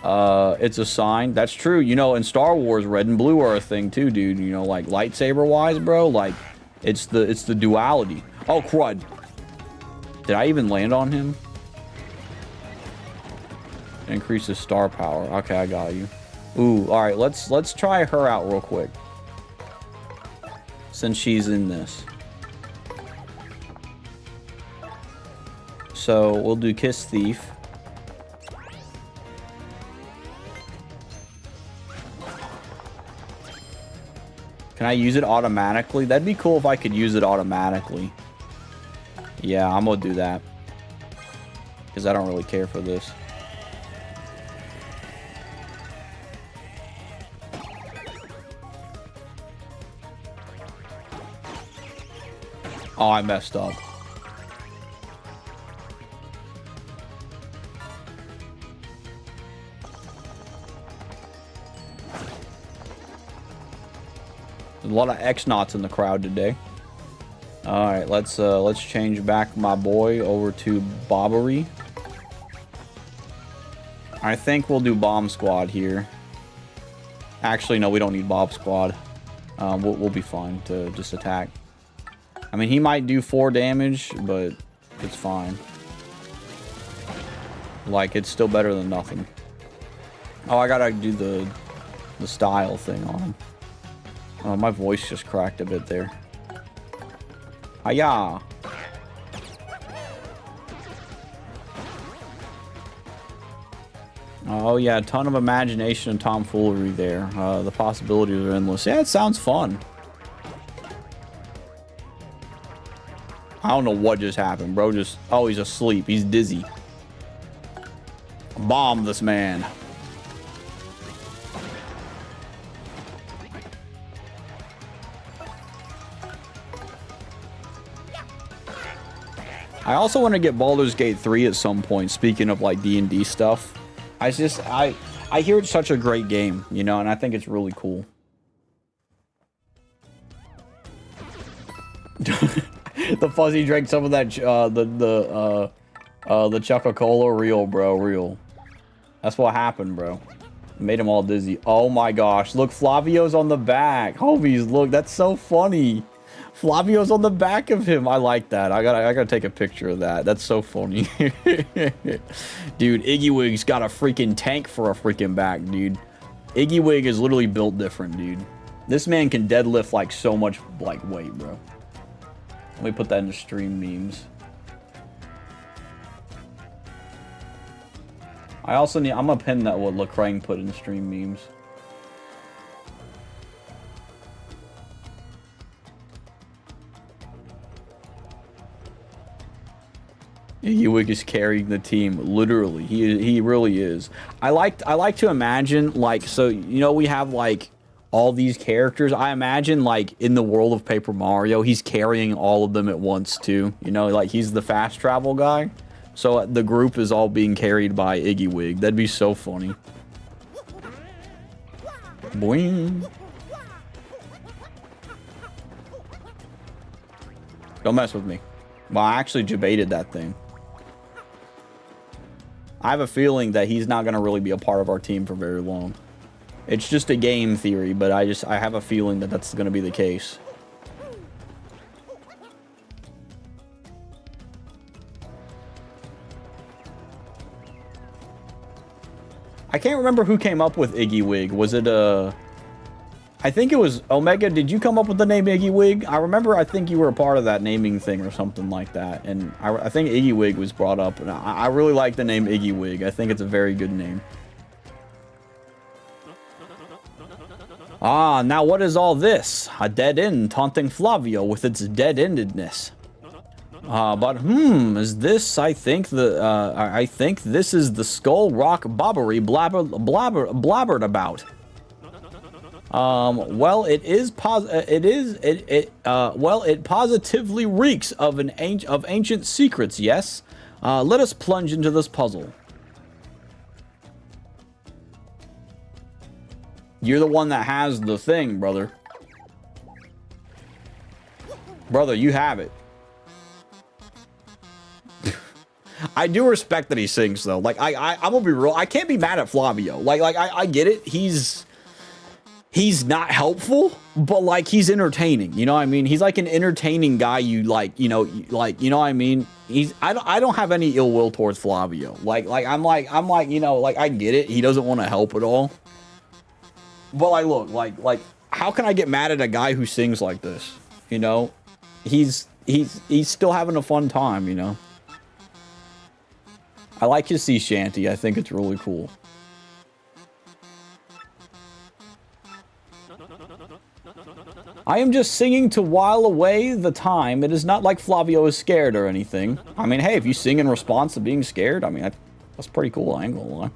It's a sign. That's true. You know, in Star Wars, red and blue are a thing, too, dude. You know, like, lightsaber-wise, bro. Like, it's the duality. Oh, crud. Did I even land on him? Increases star power. Okay, I got you. Ooh, alright. Let's try her out real quick. Since she's in this. So we'll do Kiss Thief. Can I use it automatically? That'd be cool if I could use it automatically. Yeah, I'm gonna do that. Because I don't really care for this. Oh, I messed up. There's a lot of X-Nauts in the crowd today. Alright, let's change back my boy over to Bobbery. I think we'll do Bomb Squad here. Actually, no, we don't need Bob Squad. We'll be fine to just attack. I mean, he might do 4 damage, but it's fine. Like, it's still better than nothing. Oh, I gotta do the style thing on him. Oh, my voice just cracked a bit there. Hiya! Oh yeah, a ton of imagination and tomfoolery there. The possibilities are endless. Yeah, it sounds fun. I don't know what just happened, bro. Oh, he's asleep. He's dizzy. Bomb this man. I also want to get Baldur's Gate 3 at some point, speaking of like D&D stuff. I hear it's such a great game, you know, and I think it's really cool. The Fuzzy drank some of that The Choco-Cola, real, bro, real. That's what happened, bro. Made him all dizzy. Oh my gosh, look, Flavio's on the back. Homies, look, that's so funny. Flavio's on the back of him. I like that. I gotta take a picture of that. That's so funny. Dude, Iggy Wig's got a freaking tank for a freaking back, dude. Iggy Wig is literally built different, dude. This man can deadlift like so much like weight, bro. Let me put that into stream memes. I also need, I'm gonna pin that what Lecrae put in stream memes. Iggy Wig is carrying the team, literally. He really is. I like to imagine, like, so you know we have like all these characters. I imagine like in the world of Paper Mario, he's carrying all of them at once too. You know, like he's the fast travel guy. So the group is all being carried by Iggy Wig. That'd be so funny. Boing. Don't mess with me. Well, I actually debated that thing. I have a feeling that he's not going to really be a part of our team for very long. It's just a game theory, but I have a feeling that that's going to be the case. I can't remember who came up with Iggy Wig. Was it I think it was Omega. Did you come up with the name Iggy Wig? I think you were a part of that naming thing or something like that. And I think Iggy Wig was brought up. And I really like the name Iggy Wig. I think it's a very good name. Ah, now what is all this? A dead end taunting Flavio with its dead-endedness. But is this? I think this is the Skull Rock bobbery blabbered about. Well, it positively reeks of ancient secrets. Yes. Let us plunge into this puzzle. You're the one that has the thing, brother. Brother, you have it. I do respect that he sings though. Like I'm gonna be real. I can't be mad at Flavio. Like I get it. He's not helpful, but like he's entertaining. You know what I mean? He's like an entertaining guy. You like, you know what I mean? I don't have any ill will towards Flavio. I'm like, you know, like I get it. He doesn't want to help at all. But like, look, like how can I get mad at a guy who sings like this? You know, he's still having a fun time, you know? I like his sea shanty. I think it's really cool. I am just singing to while away the time. It is not like Flavio is scared or anything. I mean, hey, if you sing in response to being scared, I mean, that's pretty cool. I ain't gonna lie.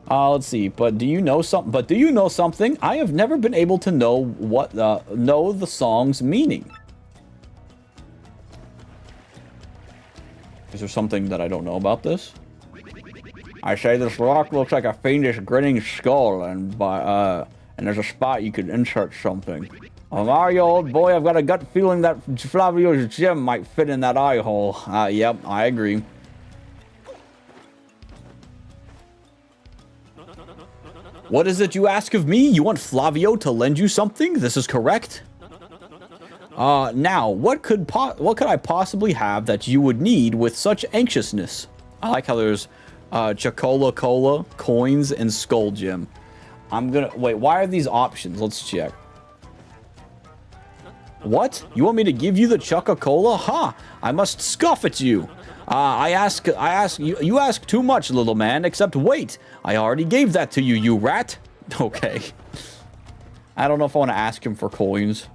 Let's see. But do you know something? I have never been able to know the song's meaning. Is there something that I don't know about this? I say this rock looks like a fiendish grinning skull, and there's a spot you could insert something. Mario, old boy, I've got a gut feeling that Flavio's gem might fit in that eye hole. Yep, I agree. What is it you ask of me? You want Flavio to lend you something? This is correct. Now, what could I possibly have that you would need with such anxiousness? I like how there's Chocola, coins, and Skull Gem. Wait, why are these options? Let's check. What? You want me to give you the Chocola? Ha! I must scoff at you. You ask too much, little man, except wait. I already gave that to you, you rat. Okay. I don't know if I want to ask him for coins.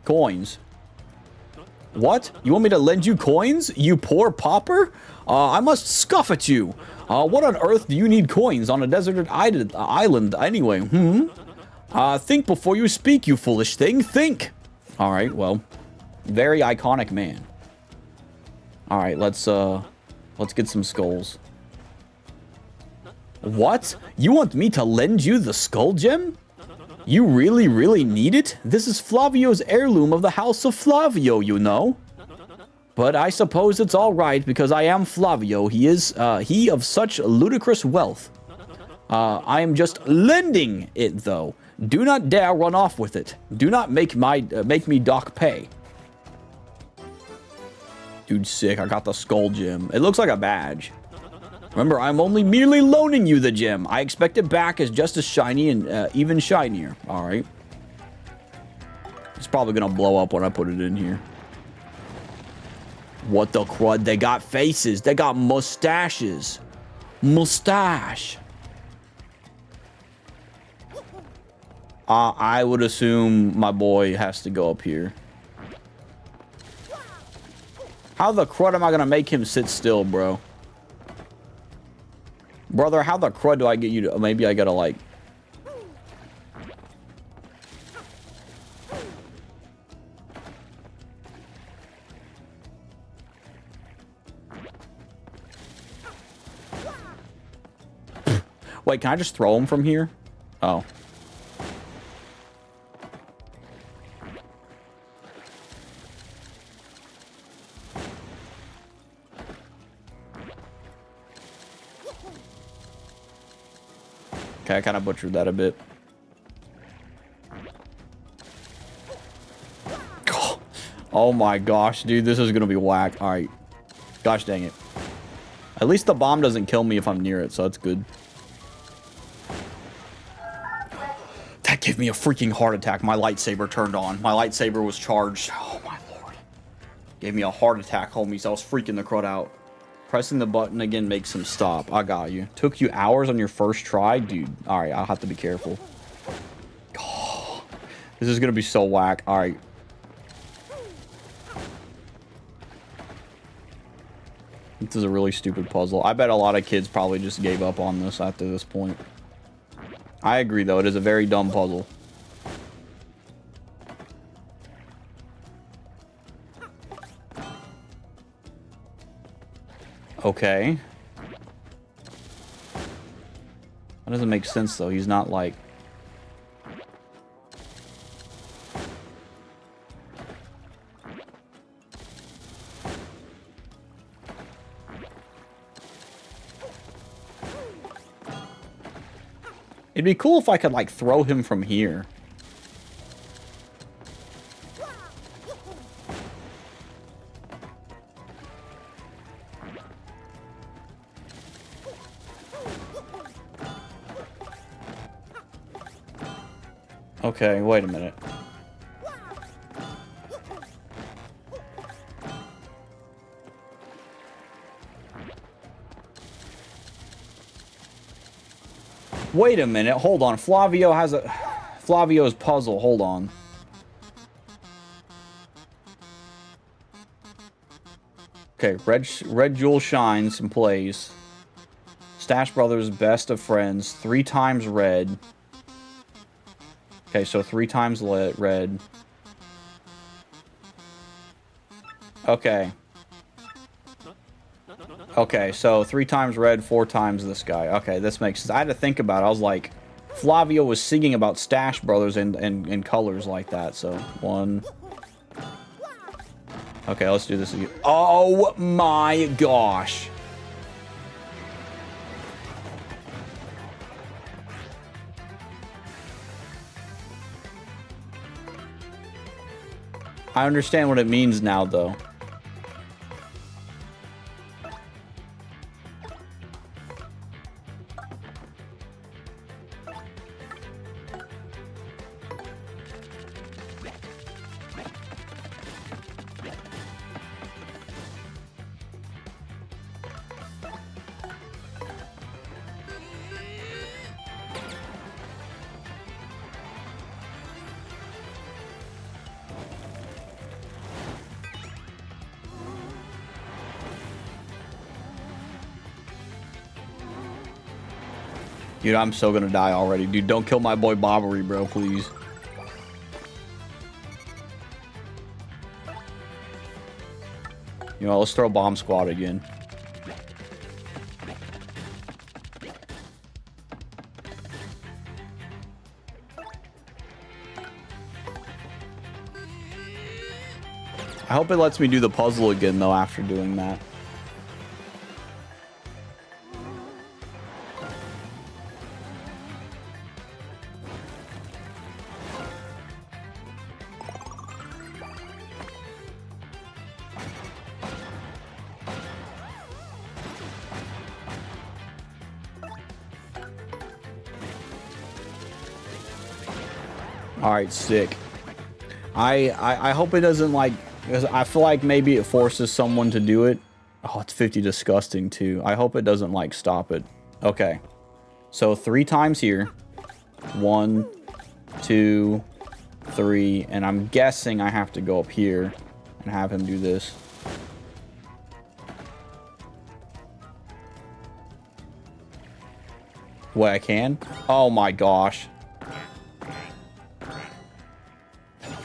Coins. What? You want me to lend you coins? You poor pauper? I must scoff at you. What on earth do you need coins on a deserted island anyway? Think before you speak, you foolish thing. Think. All right, well, very iconic man. All right, let's get some skulls. What? You want me to lend you the Skull Gem? You really, really need it? This is Flavio's heirloom of the House of Flavio, you know. But I suppose it's all right because I am Flavio. He is he of such ludicrous wealth. I am just lending it though. Do not dare run off with it. Do not make me dock pay. Dude, sick. I got the skull gem. It looks like a badge. Remember, I'm only merely loaning you the gem. I expect it back as just as shiny and even shinier. All right. It's probably gonna blow up when I put it in here. What the crud? They got faces. They got mustaches. Mustache. I would assume my boy has to go up here. How the crud am I gonna make him sit still, bro? Brother, how the crud do I get you to... Maybe I gotta, like... Wait, can I just throw him from here? Oh. Okay, I kind of butchered that a bit. Oh my gosh, dude, this is gonna be whack. All right. Gosh dang it. At least the bomb doesn't kill me if I'm near it, so that's good. That gave me a freaking heart attack. My lightsaber turned on. My lightsaber was charged. Oh my lord. Gave me a heart attack, homies. I was freaking the crud out. Pressing the button again makes him stop. I got you. Took you hours on your first try? Dude. Alright, I'll have to be careful. Oh, this is gonna be so whack. Alright. This is a really stupid puzzle. I bet a lot of kids probably just gave up on this after this point. I agree, though. It is a very dumb puzzle. Okay. That doesn't make sense, though. He's not, like... It'd be cool if I could, like, throw him from here. Okay, wait a minute. Wait a minute, hold on. Flavio has a... Flavio's puzzle, hold on. Okay, red jewel shines and plays. Stash Brothers, best of friends. 3 times red. Okay, so 3 times red. Okay. Okay, so 3 times red, 4 times this guy. Okay, this makes sense. I had to think about it. I was like, Flavio was singing about Stash Brothers in colors like that. So 1. Okay, let's do this again. Oh my gosh. I understand what it means now, though. Dude, I'm so gonna die already. Dude, don't kill my boy Bobbery, bro, please. You know, let's throw Bomb Squad again. I hope it lets me do the puzzle again, though, after doing that. Alright, sick. I hope it doesn't, like, because I feel like maybe it forces someone to do it. Oh, it's 50 disgusting, too. I hope it doesn't, like, stop it. Okay. So 3 times here. 1, 2, 3. And I'm guessing I have to go up here and have him do this. What, I can? Oh my gosh.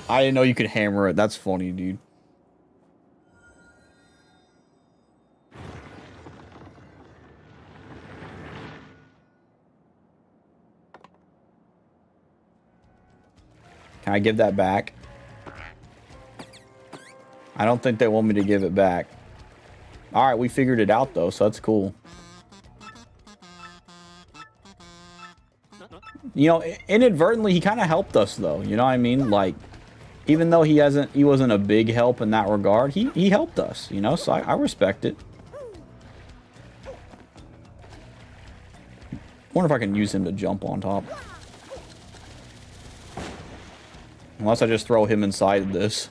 I didn't know you could hammer it. That's funny, dude. Can I give that back? I don't think they want me to give it back. Alright, we figured it out, though, so that's cool. You know, inadvertently, he kind of helped us, though. You know what I mean? Like, even though he wasn't a big help in that regard, he helped us, you know, so I respect it. Wonder if I can use him to jump on top. Unless I just throw him inside this.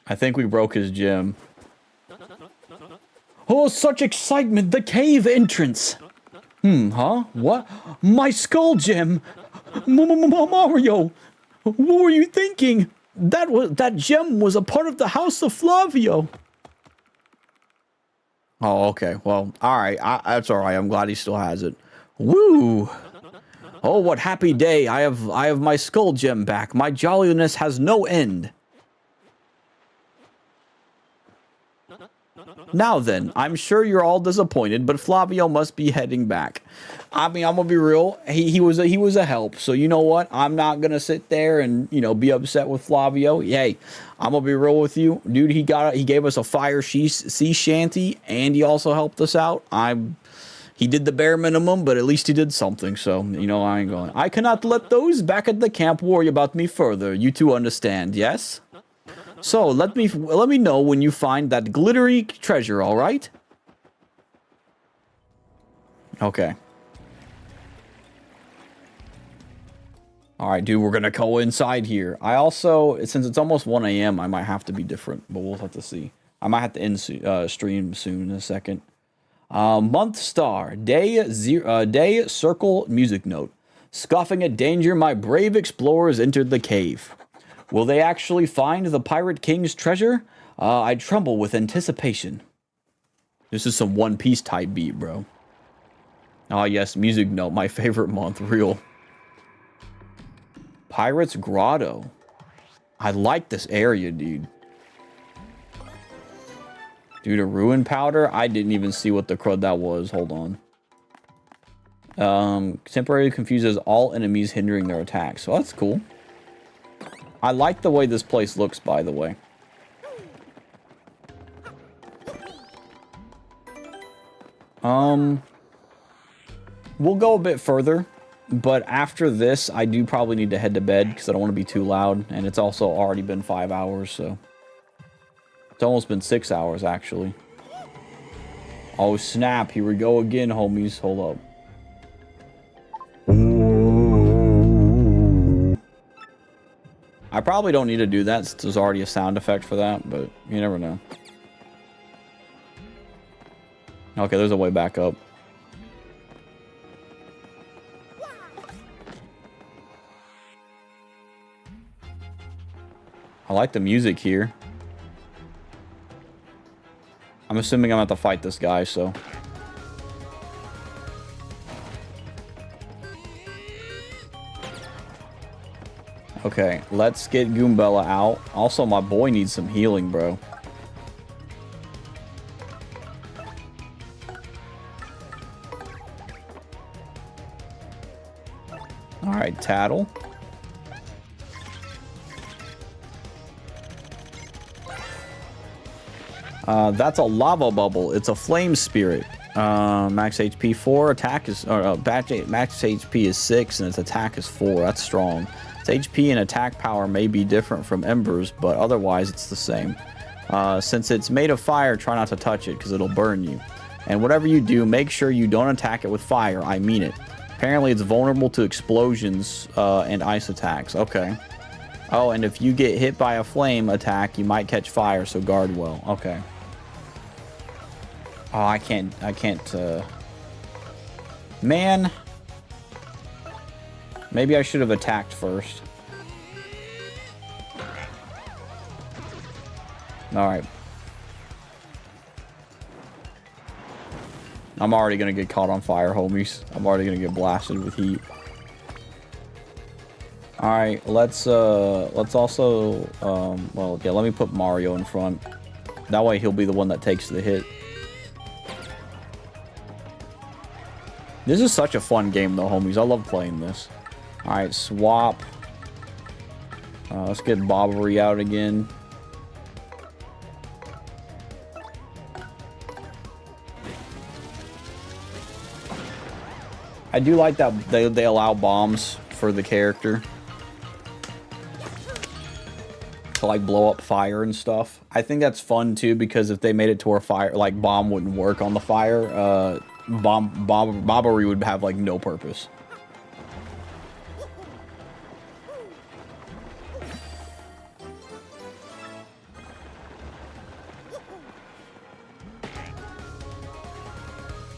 I think we broke his gym. Oh, such excitement! The cave entrance! Huh? What? My skull gem! Mario! What were you thinking? That gem was a part of the House of Flavio! Oh, okay. Well, alright. That's alright. I'm glad he still has it. Woo! Oh, what happy day. I have my skull gem back. My jolliness has no end. Now then, I'm sure you're all disappointed, but Flavio must be heading back. I mean, I'm gonna be real. He was a help. So you know what? I'm not gonna sit there and, you know, be upset with Flavio. Hey, I'm gonna be real with you, dude. He gave us a fire sea shanty, and he also helped us out. He did the bare minimum, but at least he did something. So you know, I cannot let those back at the camp worry about me further. You two understand, yes? So, let me know when you find that glittery treasure, alright? Okay. Alright, dude, we're gonna go inside here. I also, since it's almost 1 a.m., I might have to be different, but we'll have to see. I might have to end stream soon in a second. Month star, day circle music note. Scoffing at danger, my brave explorers entered the cave. Will they actually find the Pirate King's treasure? I tremble with anticipation. This is some One Piece type beat, bro. Ah, yes, music note, my favorite month, real. Pirate's Grotto. I like this area, dude. Dude, a ruin powder? I didn't even see what the crud that was. Hold on. Temporarily confuses all enemies, hindering their attacks. So that's cool. I like the way this place looks, by the way. We'll go a bit further, but after this, I do probably need to head to bed because I don't want to be too loud, and it's also already been 5 hours, so... It's almost been 6 hours, actually. Oh, snap. Here we go again, homies. Hold up. I probably don't need to do that since there's already a sound effect for that, but you never know. Okay, there's a way back up. I like the music here. I'm assuming I'm going to have to fight this guy, so... Okay, let's get Goombella out. Also, my boy needs some healing, bro. Alright, Tattle. That's a lava bubble. It's a flame spirit. Max HP 4. Attack is max HP is 6 and its attack is 4. That's strong. Its HP and attack power may be different from Embers, but otherwise it's the same. Since it's made of fire, try not to touch it because it'll burn you. And whatever you do, make sure you don't attack it with fire. I mean it. Apparently it's vulnerable to explosions and ice attacks. Okay. Oh, and if you get hit by a flame attack, you might catch fire, so guard well. Okay. Oh, I can't, man. Maybe I should have attacked first. Alright. I'm already gonna get caught on fire, homies. I'm already gonna get blasted with heat. Alright, let's also, well, yeah, let me put Mario in front. That way he'll be the one that takes the hit. This is such a fun game though, homies. I love playing this. Alright, swap. Let's get Bobbery out again. I do like that they allow bombs for the character. To like blow up fire and stuff. I think that's fun too, because if they made it to where fire, like bomb wouldn't work on the fire, Bobbery would have like no purpose.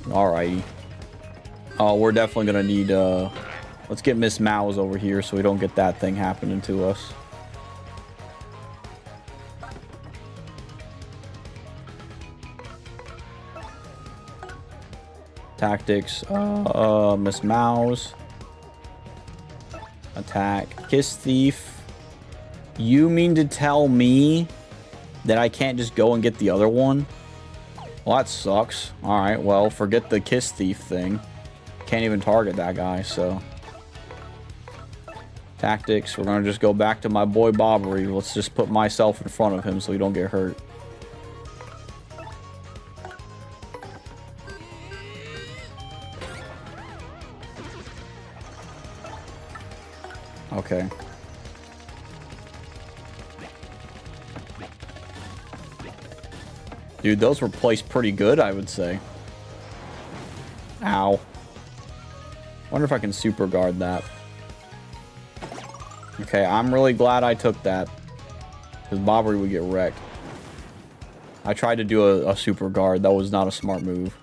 Alrighty. Oh, we're definitely gonna need let's get Miss Mouse over here so we don't get that thing happening to us. Tactics, Miss Mouse. Attack. Kiss Thief. You mean to tell me that I can't just go and get the other one? Well, that sucks. Alright, well, forget the Kiss Thief thing. Can't even target that guy, so. Tactics, we're gonna just go back to my boy Bobbery. Let's just put myself in front of him so he don't get hurt. Okay. Dude, those were placed pretty good, I would say. Ow. Wonder if I can super guard that. Okay, I'm really glad I took that. Because Bobbery would get wrecked. I tried to do a super guard. That was not a smart move.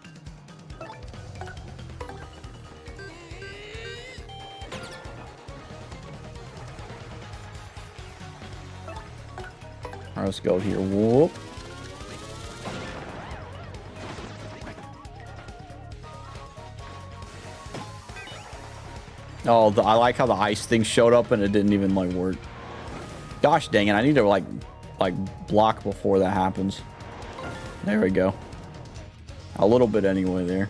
Alright, let's go here. Whoop. Oh, I like how the ice thing showed up and it didn't even like work. Gosh dang it, I need to like block before that happens. There we go. A little bit anyway there.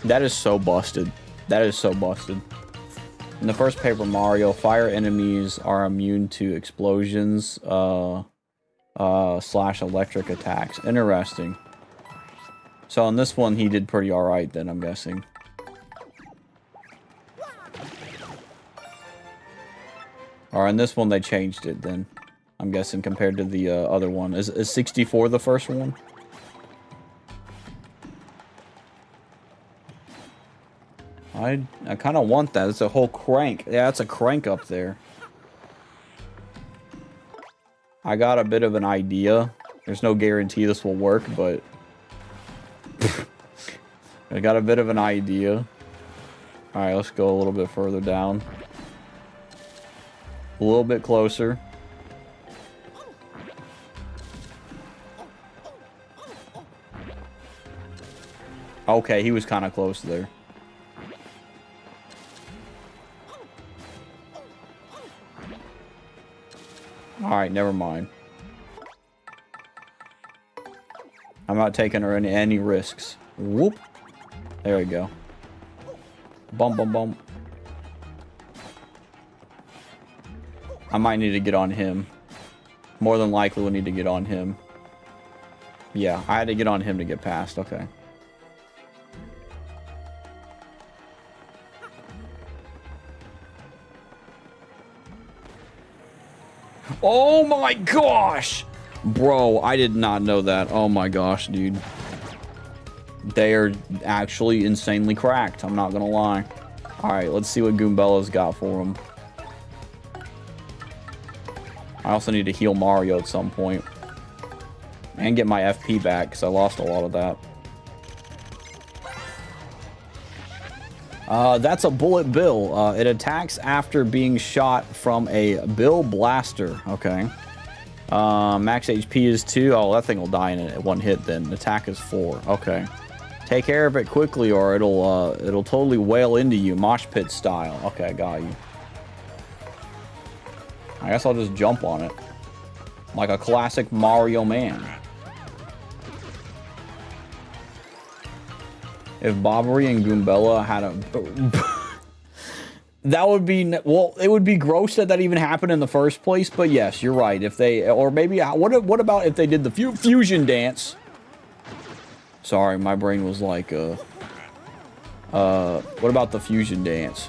That is so busted. That is so busted. In the first Paper Mario, fire enemies are immune to explosions / electric attacks. Interesting. So on this one, he did pretty alright then, I'm guessing. Or on this one, they changed it then. I'm guessing compared to the other one. Is 64 the first one? I kind of want that. It's a whole crank. Yeah, it's a crank up there. I got a bit of an idea. There's no guarantee this will work, but... I got a bit of an idea. Alright, let's go a little bit further down. A little bit closer. Okay, he was kind of close there. Alright, never mind. I'm not taking her any risks. Whoop. There we go. Bum, bum, bum. I might need to get on him. More than likely, we'll need to get on him. Yeah, I had to get on him to get past. Okay. Oh my gosh! Bro, I did not know that. Oh my gosh, dude. They are actually insanely cracked. I'm not gonna lie. Alright, let's see what Goombella's got for him. I also need to heal Mario at some point. And get my FP back, because I lost a lot of that. That's a Bullet Bill. It attacks after being shot from a Bill Blaster. Okay. Max HP is 2. Oh, that thing will die in one hit then. Attack is 4. Okay. Take care of it quickly or it'll totally wail into you. Mosh pit style. Okay, got you. I guess I'll just jump on it. Like a classic Mario man. If Bobbery and Goombella had a... that would be... Well, it would be gross that even happened in the first place, but yes, you're right. If they... Or maybe... What about if they did the fusion dance? Sorry, my brain was like, what about the fusion dance?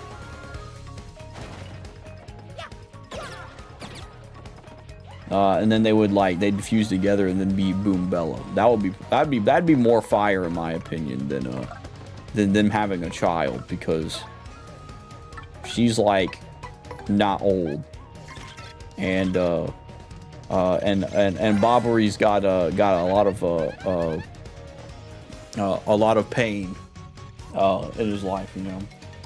And then they would they'd fuse together and then be Boombella. That'd be more fire in my opinion than them having a child, because she's like not old, and Bobbery's got a lot of pain in his life, you know.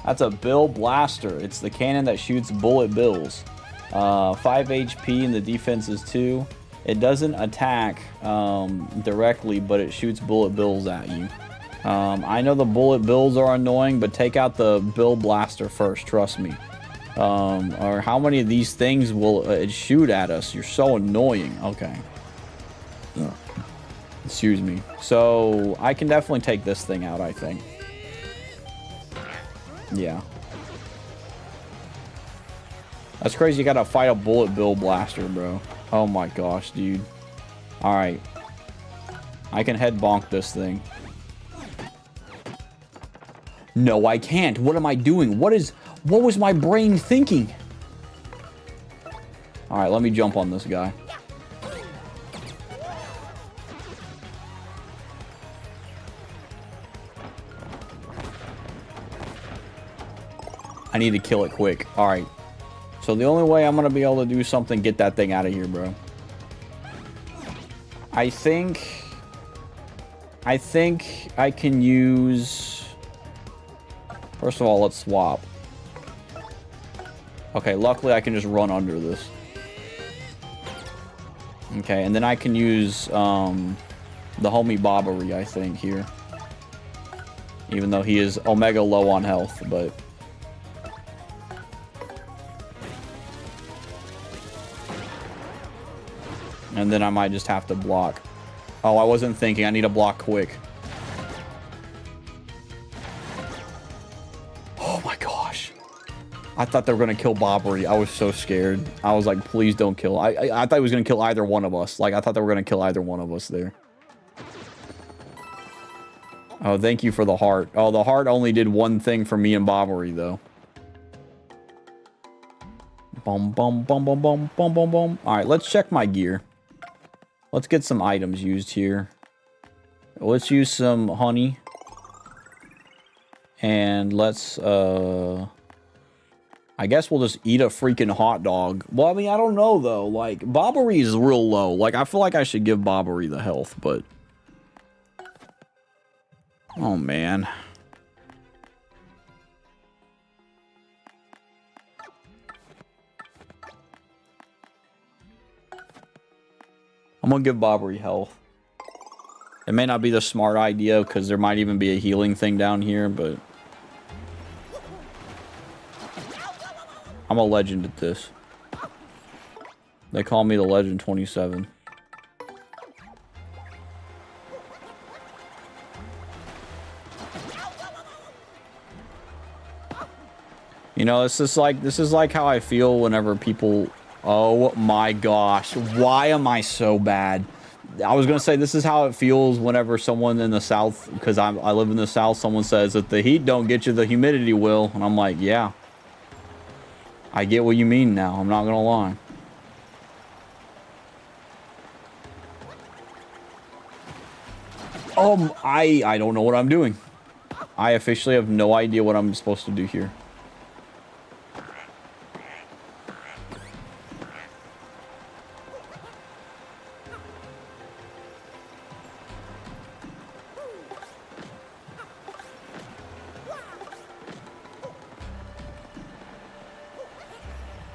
That's a Bill Blaster. It's the cannon that shoots bullet bills. 5 HP and the defense is 2. It doesn't attack directly, but it shoots bullet bills at you. I know the bullet bills are annoying, but take out the Bill Blaster first, trust me. Or how many of these things will it shoot at us? You're so annoying. Okay. Excuse me. So I can definitely take this thing out, I think. Yeah. That's crazy. You gotta fight a bullet bill blaster, bro. Oh my gosh, dude. Alright. I can head bonk this thing. No, I can't. What am I doing? What was my brain thinking? Alright, let me jump on this guy. I need to kill it quick. Alright. So the only way I'm going to be able to do something, get that thing out of here, bro. I think I can use... First of all, let's swap. Okay, luckily I can just run under this. Okay, and then I can use the homie Bobbery, I think, here. Even though he is Omega low on health, but... And then I might just have to block. Oh, I wasn't thinking. I need to block quick. Oh my gosh. I thought they were going to kill Bobbery. I was so scared. I was like, please don't kill. I thought he was going to kill either one of us. Like, I thought they were going to kill either one of us there. Oh, thank you for the heart. Oh, the heart only did one thing for me and Bobbery, though. Bum, bum, bum, bum, bum, bum, bum, bum. All right, let's check my gear. Let's get some items used here. Let's use some honey. And let's, I guess we'll just eat a freaking hot dog. Well, I mean, I don't know, though. Like, Bobbery is real low. Like, I feel like I should give Bobbery the health, but... Oh, man. I'm gonna give Bobbery health. It may not be the smart idea because there might even be a healing thing down here, but I'm a legend at this. They call me the Legend 27. You know, this is like how I feel whenever people. Oh my gosh, why am I so bad? I was gonna say this is how it feels whenever someone in the South, because I live in the South, someone says that the heat don't get you, the humidity will, and I'm like, yeah, I get what you mean now. I'm not gonna lie. I don't know what I'm doing. I officially have no idea what I'm supposed to do here.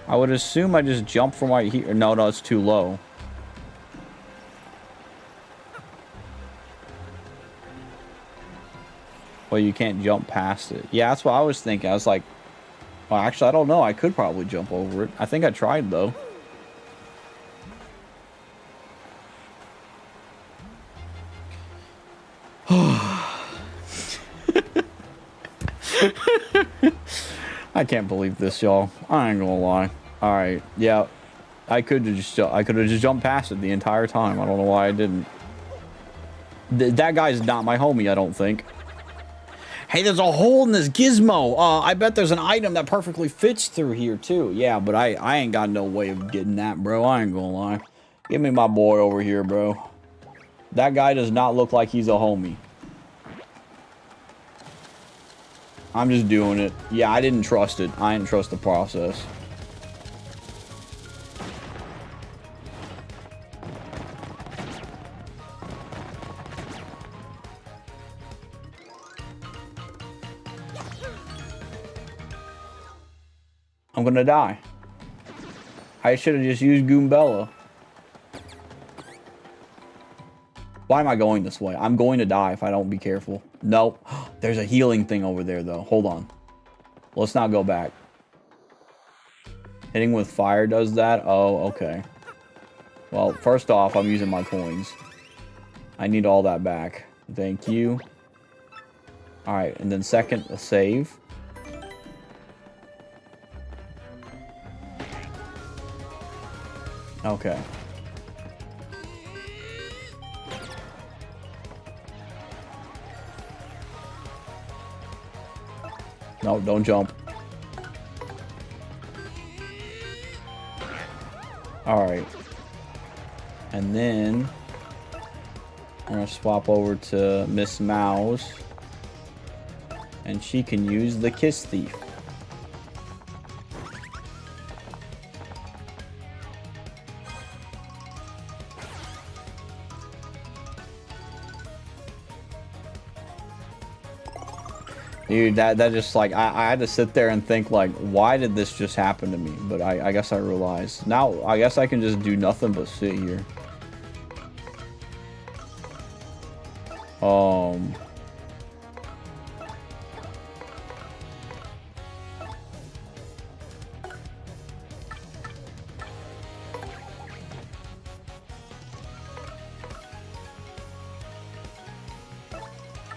I would assume I just jump from right here. No, it's too low. Well, you can't jump past it. Yeah, that's what I was thinking. I was like, well, actually, I don't know. I could probably jump over it. I think I tried, though. I can't believe this, y'all. I ain't gonna lie. All right, yeah, I could have just jumped past it the entire time. I don't know why I didn't. That guy's not my homie, I don't think. Hey, there's a hole in this gizmo. I bet there's an item that perfectly fits through here too. Yeah, but I ain't got no way of getting that, bro. I ain't gonna lie. Give me my boy over here, bro. That guy does not look like he's a homie. I'm just doing it. Yeah, I didn't trust it. I didn't trust the process. I'm gonna die. I should have just used Goombella. Why am I going this way? I'm going to die if I don't be careful. Nope. There's a healing thing over there, though. Hold on. Let's not go back. Hitting with fire does that? Oh, okay. Well, first off, I'm using my coins. I need all that back. Thank you. Alright, and then second, a save. Okay. No, don't jump. Alright. And then I'm gonna swap over to Miss Mouse. And she can use the Kiss Thief. Dude, that just like, I had to sit there and think like, why did this just happen to me? But I guess I realized. Now, I guess I can just do nothing but sit here.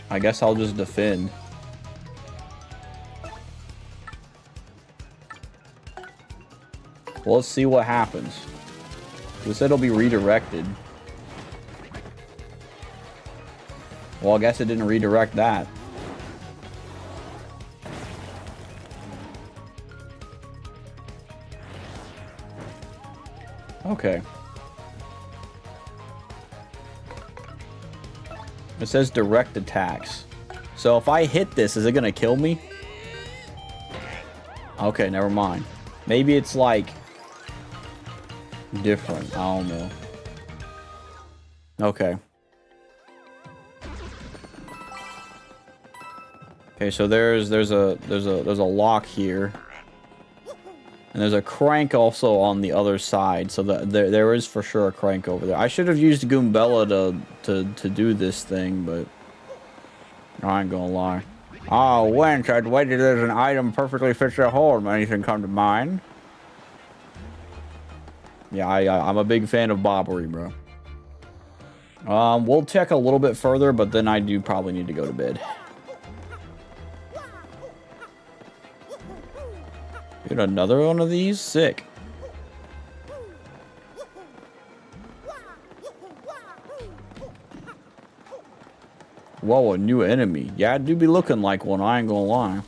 I guess I'll just defend. Well, let's see what happens. They said it'll be redirected. Well, I guess it didn't redirect that. Okay. It says direct attacks. So if I hit this, is it gonna kill me? Okay, never mind. Maybe it's like different. I don't know. Okay. Okay, so there's a lock here. And there's a crank also on the other side, so that there is for sure a crank over there. I should have used Goombella to do this thing, but I ain't gonna lie. Oh, wench, I'd wait till there's an item perfectly fits the hole. Anything come to mind? Yeah, I'm a big fan of Bobbery, bro. We'll check a little bit further, but then I do probably need to go to bed. Dude, another one of these? Sick. Whoa, a new enemy. Yeah, I do be looking like one, I ain't gonna lie.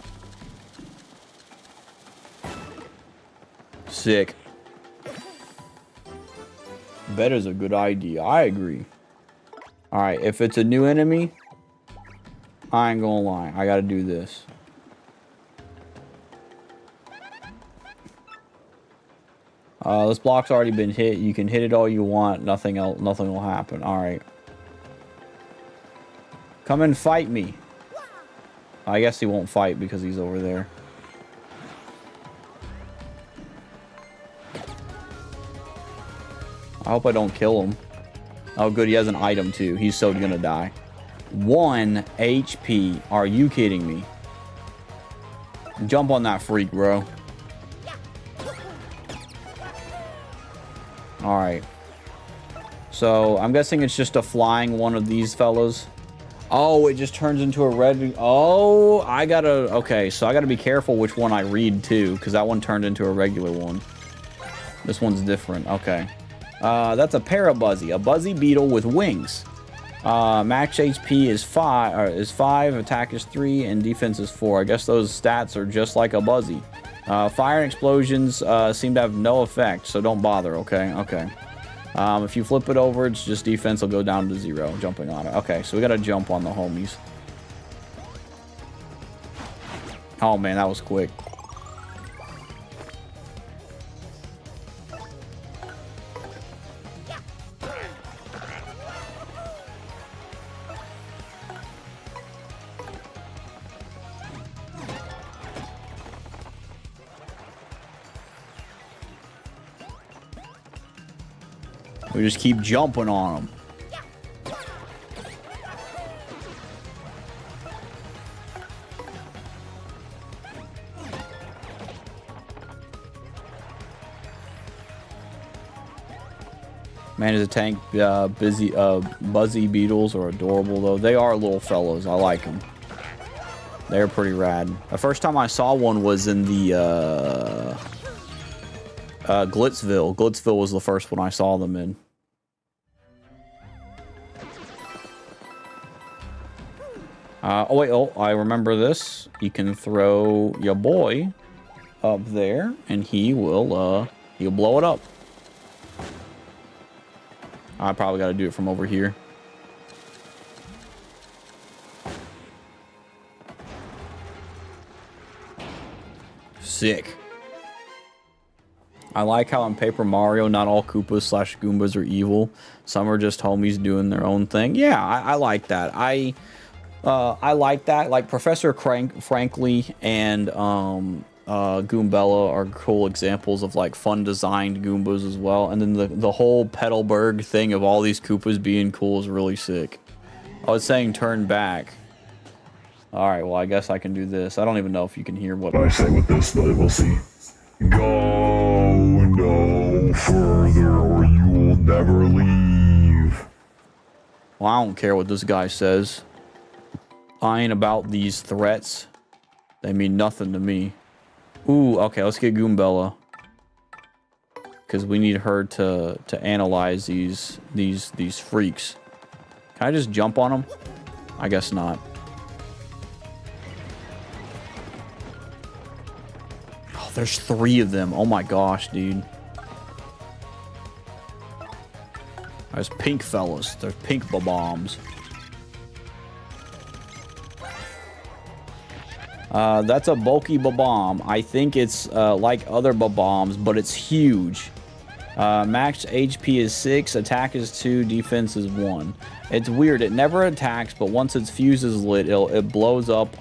Sick. Better's a good idea. I agree. Alright, if it's a new enemy, I ain't gonna lie. I gotta do this. This block's already been hit. You can hit it all you want. Nothing else. Nothing will happen. Alright. Come and fight me. I guess he won't fight because he's over there. I hope I don't kill him. Oh, good. He has an item, too. He's so gonna die. 1 HP. Are you kidding me? Jump on that freak, bro. Alright. So, I'm guessing it's just a flying one of these fellas. Oh, it just turns into a red... Oh, I gotta... Okay, so I gotta be careful which one I read, too. Because that one turned into a regular one. This one's different. Okay. That's a Parabuzzy. A Buzzy Beetle with wings. Max HP is 5, attack is 3, and defense is 4. I guess those stats are just like a Buzzy. Fire and explosions seem to have no effect, so don't bother, okay? Okay. If you flip it over, it's just defense will go down to 0, jumping on it. Okay, so we gotta jump on the homies. Oh man, that was quick. We just keep jumping on them. Man, is a tank Buzzy Beetles are adorable, though. They are little fellows. I like them. They're pretty rad. The first time I saw one was in the Glitzville. Glitzville was the first one I saw them in. Oh wait, oh, I remember this. You can throw your boy up there, and he'll blow it up. I probably got to do it from over here. Sick. I like how in Paper Mario, not all Koopas / Goombas are evil. Some are just homies doing their own thing. Yeah, I like that. I like that. Like Professor Frankly and Goombella are cool examples of like fun designed Goombas as well. And then the whole Petalburg thing of all these Koopas being cool is really sick. I was saying turn back. Alright, well I guess I can do this. I don't even know if you can hear what I say with this, but we'll see. Go no further or you will never leave. Well, I don't care what this guy says. I ain't about these threats. They mean nothing to me. Ooh, okay, let's get Goombella. Because we need her to analyze these freaks. Can I just jump on them? I guess not. Oh, there's 3 of them. Oh my gosh, dude. There's pink fellas. There's pink bombs. That's a bulky Babomb. I think it's like other Babombs, but it's huge. Max HP is 6, attack is 2, defense is 1. It's weird. It never attacks, but once its fuse is lit, it blows up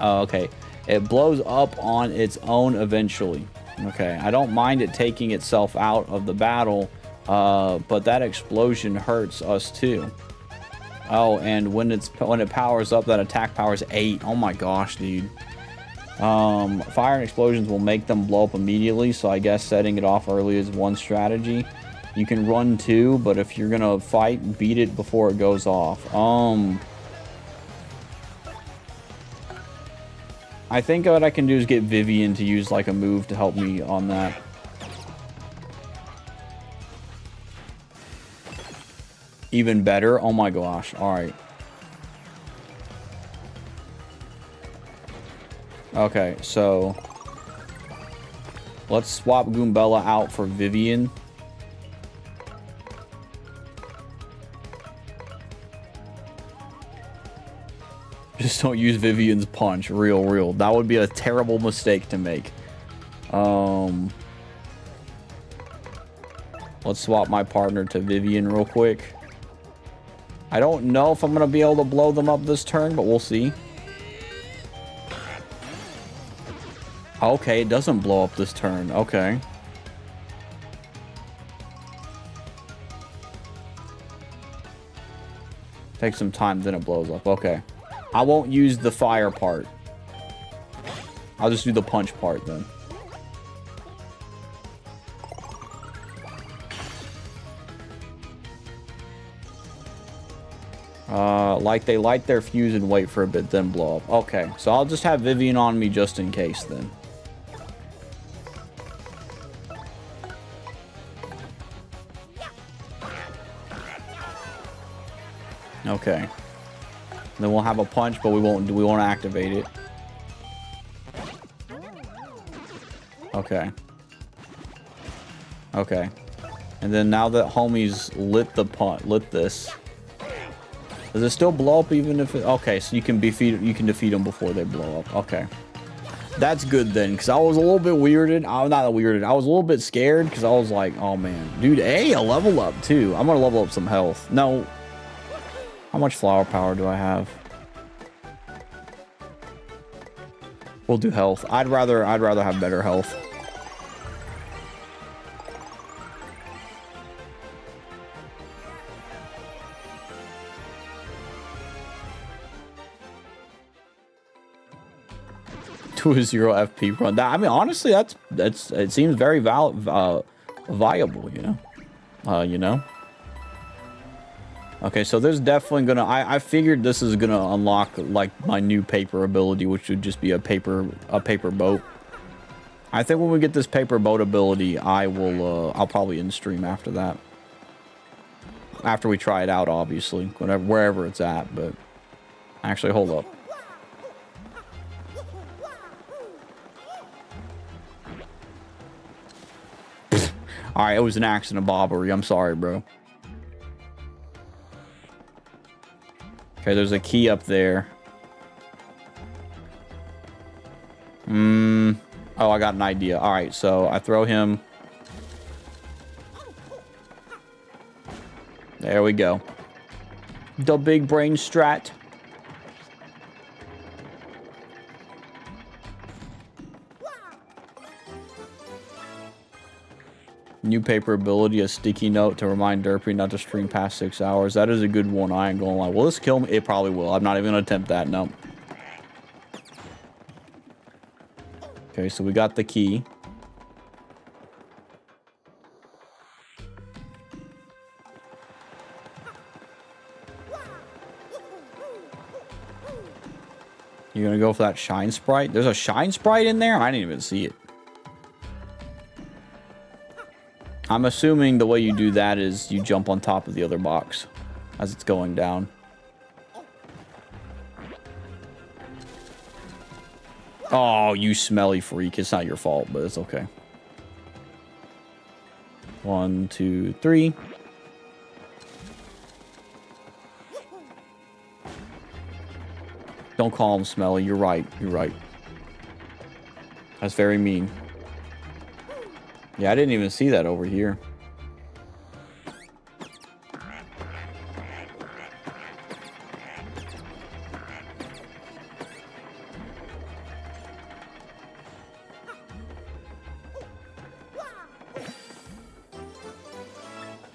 okay. It blows up on its own eventually. Okay, I don't mind it taking itself out of the battle, but that explosion hurts us too. Oh, and when it powers up, that attack power is 8. Oh my gosh, dude. Fire and explosions will make them blow up immediately, so I guess setting it off early is one strategy. You can run too, but if you're gonna fight, beat it before it goes off. I think what I can do is get Vivian to use like a move to help me on that. Even better. Oh my gosh. All right. Okay, so let's swap Goombella out for Vivian. Just don't use Vivian's punch. Real. That would be a terrible mistake to make. Let's swap my partner to Vivian real quick. I don't know if I'm going to be able to blow them up this turn, but we'll see. Okay, it doesn't blow up this turn. Okay. Takes some time, then it blows up. Okay. I won't use the fire part. I'll just do the punch part then. Like they light their fuse and wait for a bit, then blow up. Okay, so I'll just have Vivian on me just in case then. Okay. Then we'll have a punch, but we won't activate it. Okay. Okay. And then now that homie's lit this. Does it still blow up even if it... Okay, so you can defeat them before they blow up. Okay. That's good then, because I was a little bit weirded. I was a little bit scared, because I was like, oh man. Dude, a level up too. I'm going to level up some health. No. How much flower power do I have? We'll do health. I'd rather have better health. To a 0 FP run. I mean, honestly, it seems very viable, you know. Okay, so there's definitely gonna. I figured this is gonna unlock like my new paper ability, which would just be a paper boat. I think when we get this paper boat ability, I'll probably end stream after that. After we try it out, obviously, wherever it's at. But actually, hold up. All right, it was an accident, Bobbery. I'm sorry, bro. Okay, there's a key up there. Oh, I got an idea. All right, so I throw him. There we go. The big brain strat. New paper ability, a sticky note to remind Derpy not to stream past 6 hours. That is a good one, I ain't gonna lie. Will this kill me? It probably will. I'm not even gonna attempt that, no. Okay, so we got the key. You're gonna go for that shine sprite? There's a shine sprite in there? I didn't even see it. I'm assuming the way you do that is you jump on top of the other box as it's going down. Oh, you smelly freak. It's not your fault, but it's okay. 1, 2, 3. Don't call him smelly. You're right. You're right. That's very mean. Yeah, I didn't even see that over here.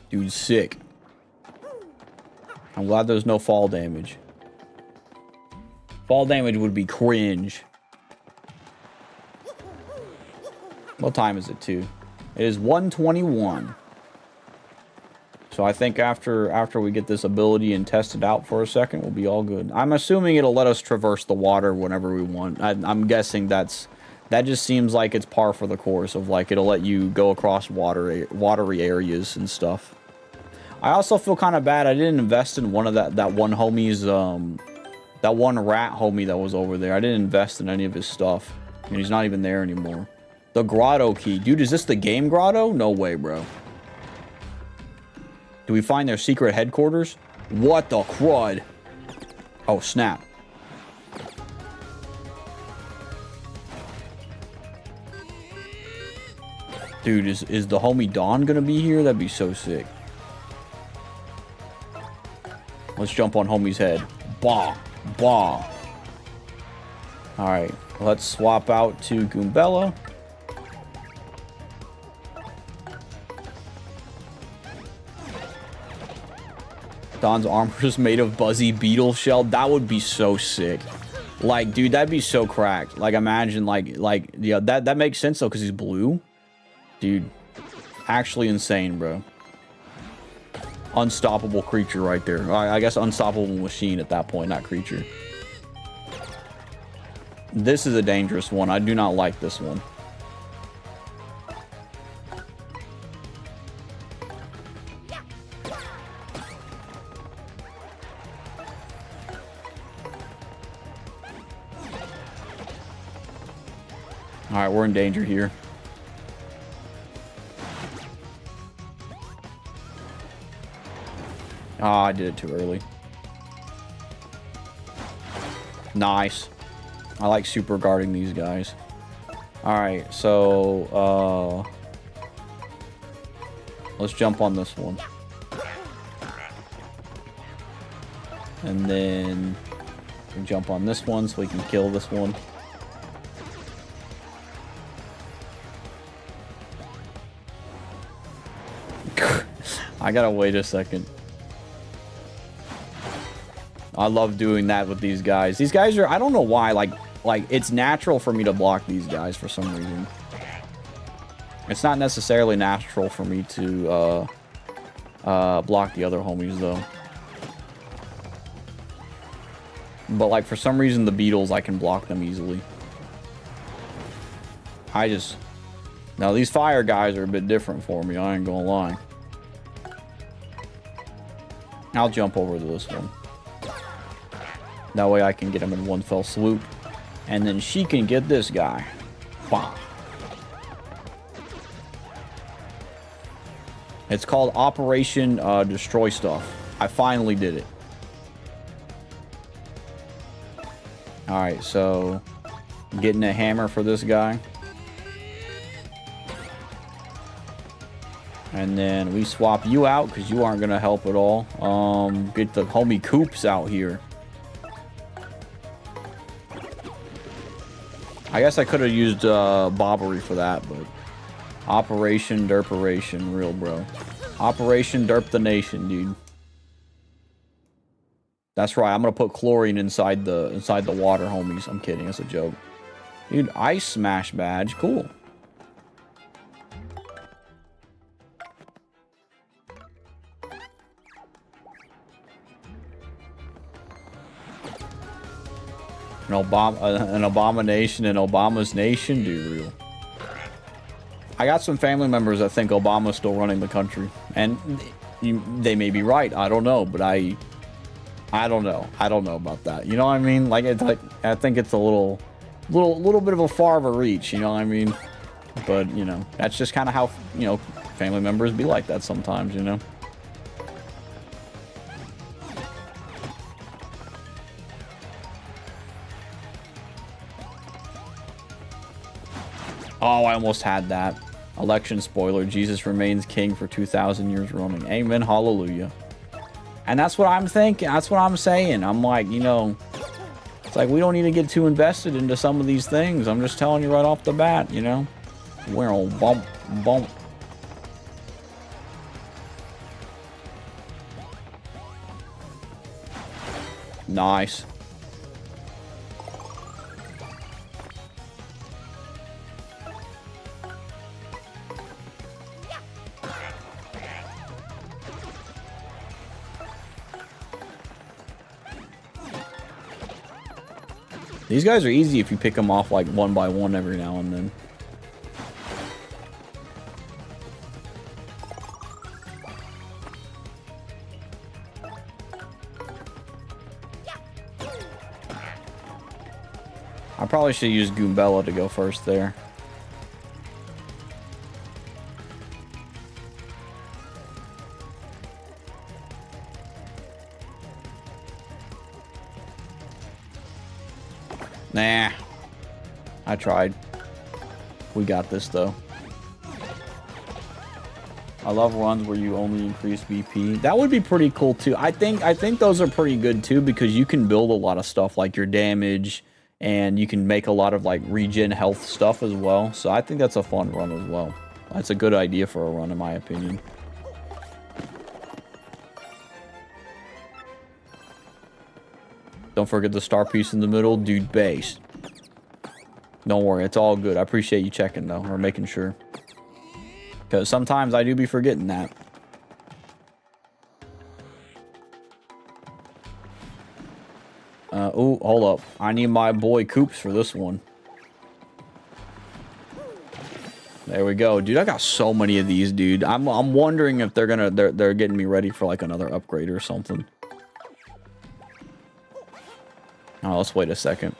Dude's sick. I'm glad there's no fall damage. Fall damage would be cringe. What time is it, too? It is 1:21. So So I think after we get this ability and test it out for a second, we'll be all good. I'm assuming it'll let us traverse the water whenever we want. I'm guessing that just seems like it's par for the course of like it'll let you go across watery areas and stuff. I also feel kind of bad. I didn't invest in one of that one homie's that one rat homie that was over there. I didn't invest in any of his stuff. And he's not even there anymore. The grotto key. Dude, is this the game grotto? No way, bro. Do we find their secret headquarters? What the crud? Oh, snap. Dude, is the homie Dawn gonna be here? That'd be so sick. Let's jump on homie's head. Bah. Bah. Alright, let's swap out to Goombella. Dawn's armor is made of Buzzy Beetle shell. That would be so sick. Like, dude, that'd be so cracked. Like, imagine, like, yeah, that makes sense, though, because he's blue. Dude, actually insane, bro. Unstoppable creature right there. I guess unstoppable machine at that point, not creature. This is a dangerous one. I do not like this one. Alright, we're in danger here. Ah, I did it too early. Nice. I like super guarding these guys. Alright, so, let's jump on this one. And then we jump on this one so we can kill this one. I gotta wait a second. I love doing that with these guys. These guys are, I don't know why, like it's natural for me to block these guys for some reason. It's not necessarily natural for me to block the other homies though. But like for some reason the beetles, I can block them easily. Now these fire guys are a bit different for me, I ain't gonna lie. I'll jump over to this one. That way I can get him in one fell swoop. And then she can get this guy. Bah. It's called Operation Destroy Stuff. I finally did it. Alright, so getting a hammer for this guy. And then we swap you out because you aren't going to help at all. Get the homie Coops out here. I guess I could have used Bobbery for that, but Operation Derperation, real bro. Operation Derp the Nation, dude. That's right. I'm gonna put chlorine inside the water, homies. I'm kidding. That's a joke, dude. Ice Smash badge, cool. An abomination in Obama's nation, dude, real. I got some family members that think Obama's still running the country, and they may be right. I don't know, but I don't know. I don't know about that. You know what I mean? Like, it's like I think it's a little bit of a far of a reach. You know what I mean? But you know, that's just kind of how family members be like that sometimes. You know. Oh, I almost had that. Election spoiler. Jesus remains king for 2,000 years roaming. Amen. Hallelujah. And that's what I'm thinking. That's what I'm saying. I'm like, it's like we don't need to get too invested into some of these things. I'm just telling you right off the bat, We're all bump, bump. Nice. These guys are easy if you pick them off like one by one every now and then. I probably should use Goombella to go first there. Nah. I tried. We got this though. I love runs where you only increase BP. That would be pretty cool too. I think those are pretty good too, because you can build a lot of stuff like your damage, and you can make a lot of like regen health stuff as well. So I think that's a fun run as well. That's a good idea for a run in my opinion. Don't forget the star piece in the middle, dude. Base. Don't worry, it's all good. I appreciate you checking though, or making sure. Because sometimes I do be forgetting that. Oh, hold up. I need my boy Koops for this one. There we go. Dude, I got so many of these, dude. I'm wondering if they're getting me ready for like another upgrade or something. Oh, let's wait a second.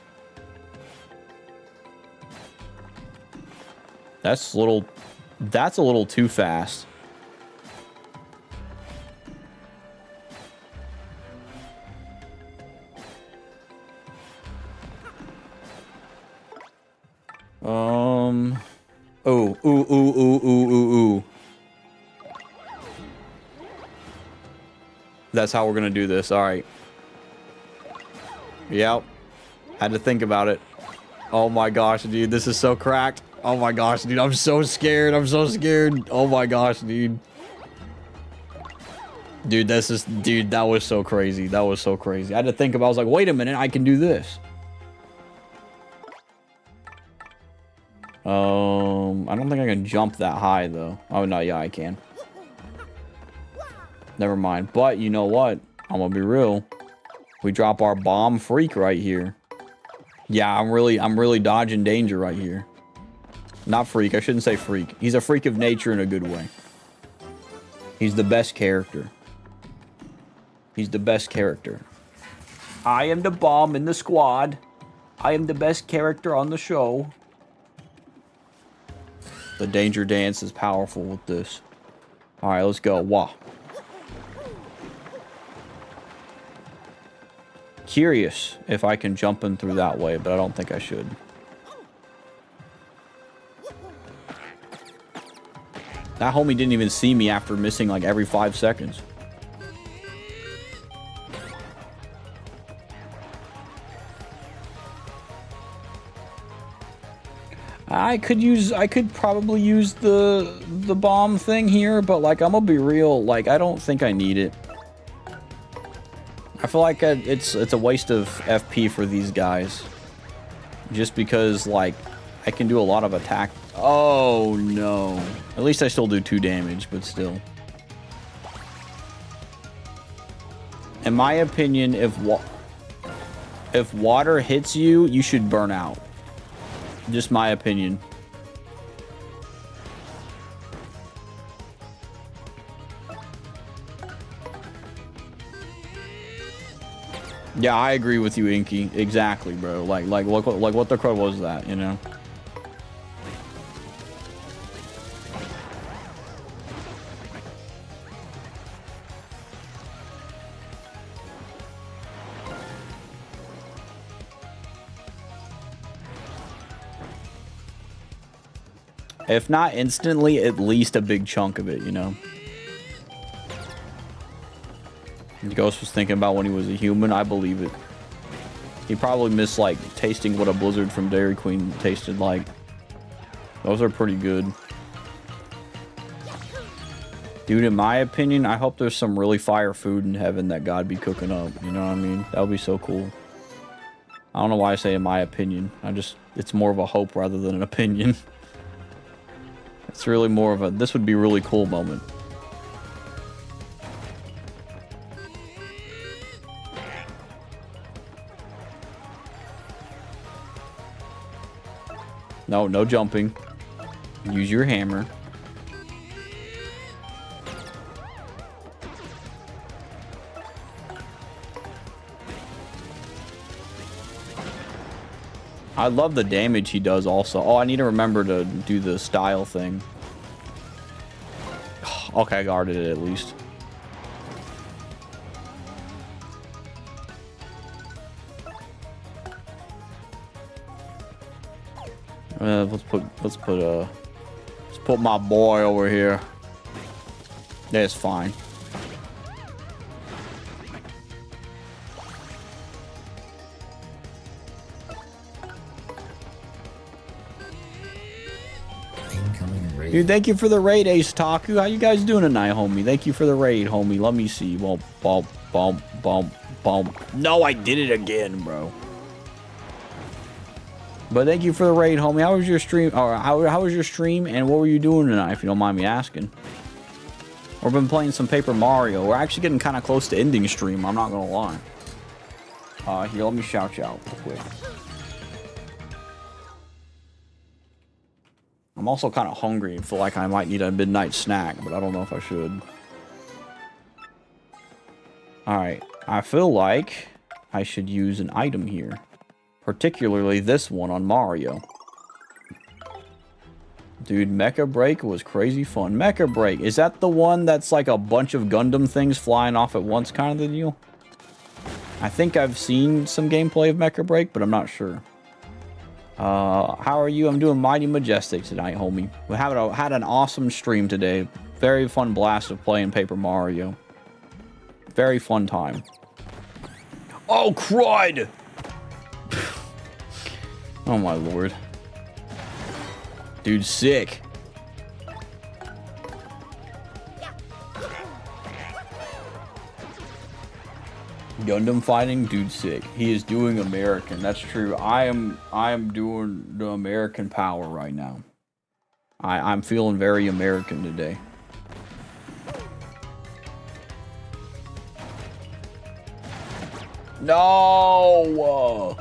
That's a little too fast. Ooh. That's how we're gonna do this. All right. Yep. Had to think about it. Oh my gosh, dude. This is so cracked. Oh my gosh, dude. I'm so scared. I'm so scared. Oh my gosh, dude. Dude, dude, that was so crazy. That was so crazy. I had to think about it. I was like, wait a minute. I can do this. I don't think I can jump that high, though. Oh, no. Yeah, I can. Never mind. But you know what? I'm gonna be real. We drop our bomb freak right here. Yeah, I'm really dodging danger right here. Not freak. I shouldn't say freak. He's a freak of nature in a good way. He's the best character. He's the best character. I am the bomb in the squad. I am the best character on the show. The danger dance is powerful with this. Alright, let's go. Wah. Curious if I can jump in through that way, but I don't think I should. That homie didn't even see me after missing like every 5 seconds. I could probably use the bomb thing here, but like I'm gonna be real, like I don't think I need it. I feel like it's a waste of FP for these guys. Just because like I can do a lot of attack. Oh no. At least I still do 2 damage, but still. In my opinion, if water hits you, you should burn out. Just my opinion. Yeah, I agree with you, Inky. Exactly, bro. Like what the crud was that, you know? If not instantly, at least a big chunk of it, you know? Ghost was thinking about when he was a human. I believe it. He probably missed, like, tasting what a Blizzard from Dairy Queen tasted like. Those are pretty good. Dude, in my opinion, I hope there's some really fire food in heaven that God be cooking up. You know what I mean? That would be so cool. I don't know why I say in my opinion. It's more of a hope rather than an opinion. It's really more of a, this would be a really cool moment. No, no jumping. Use your hammer. I love the damage he does also. Oh, I need to remember to do the style thing. Okay, I guarded it at least. Let's put my boy over here. That's fine. Dude, thank you for the raid, Ace Taku. How you guys doing tonight, homie? Thank you for the raid, homie. Let me see. Bump, bump, bump, bump, bump. No, I did it again, bro. But thank you for the raid, homie. How was your stream? Or how was your stream? And what were you doing tonight, if you don't mind me asking? We've been playing some Paper Mario. We're actually getting kind of close to ending stream. I'm not gonna lie. Here, let me shout you out real quick. I'm also kind of hungry and feel like I might need a midnight snack, but I don't know if I should. Alright, I feel like I should use an item here. Particularly this one on Mario. Dude, Mecha Break was crazy fun. Mecha Break, is that the one that's like a bunch of Gundam things flying off at once kind of the deal? I think I've seen some gameplay of Mecha Break, but I'm not sure. How are you? I'm doing mighty majestic tonight, homie. We had an awesome stream today. Very fun blast of playing Paper Mario. Very fun time. Oh, crud! Oh my lord. Dude, sick. Gundam fighting, dude, sick. He is doing American. That's true. I am doing the American power right now. I'm feeling very American today. No.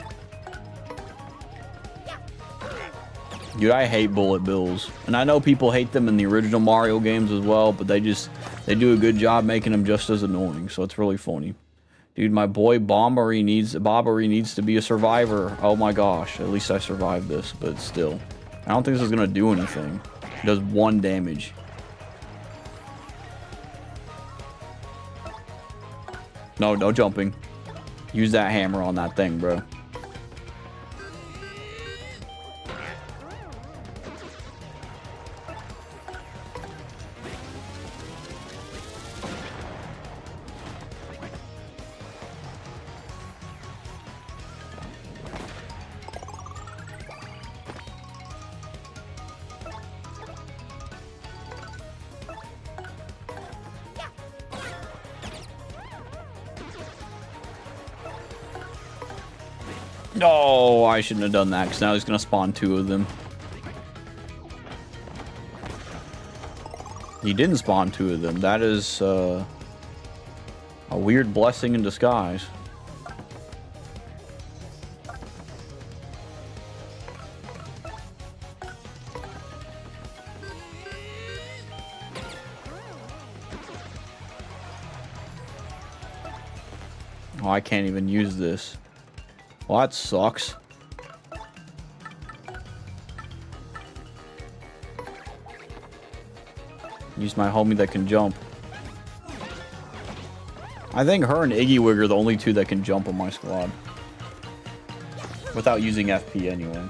Dude, I hate bullet bills. And I know people hate them in the original Mario games as well, but they do a good job making them just as annoying, so it's really funny. Dude, my boy Bobbery needs to be a survivor. Oh my gosh, at least I survived this, but still. I don't think this is gonna do anything. It does 1 damage. No, no jumping. Use that hammer on that thing, bro. No, I shouldn't have done that because now he's going to spawn 2 of them. He didn't spawn 2 of them. That is a weird blessing in disguise. Oh, I can't even use this. Well, that sucks. Use my homie that can jump. I think her and Iggy Wig are the only 2 that can jump on my squad. Without using FP anyway.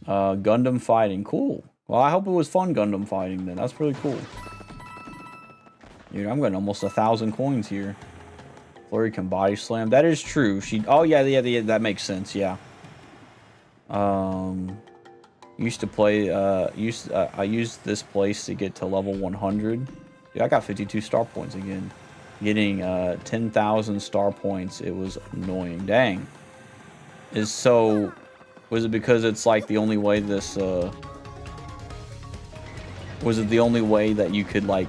Gundam fighting. Cool. Well, I hope it was fun Gundam fighting then. That's really cool. Dude, I'm getting almost 1,000 coins here. Flurry can body slam. That is true. Oh yeah, that makes sense. Yeah. Used to play. I used this place to get to level 100. Dude, I got 52 star points again. Getting 10,000 star points. It was annoying. Dang. Was it because it's like the only way this? Was it the only way that you could like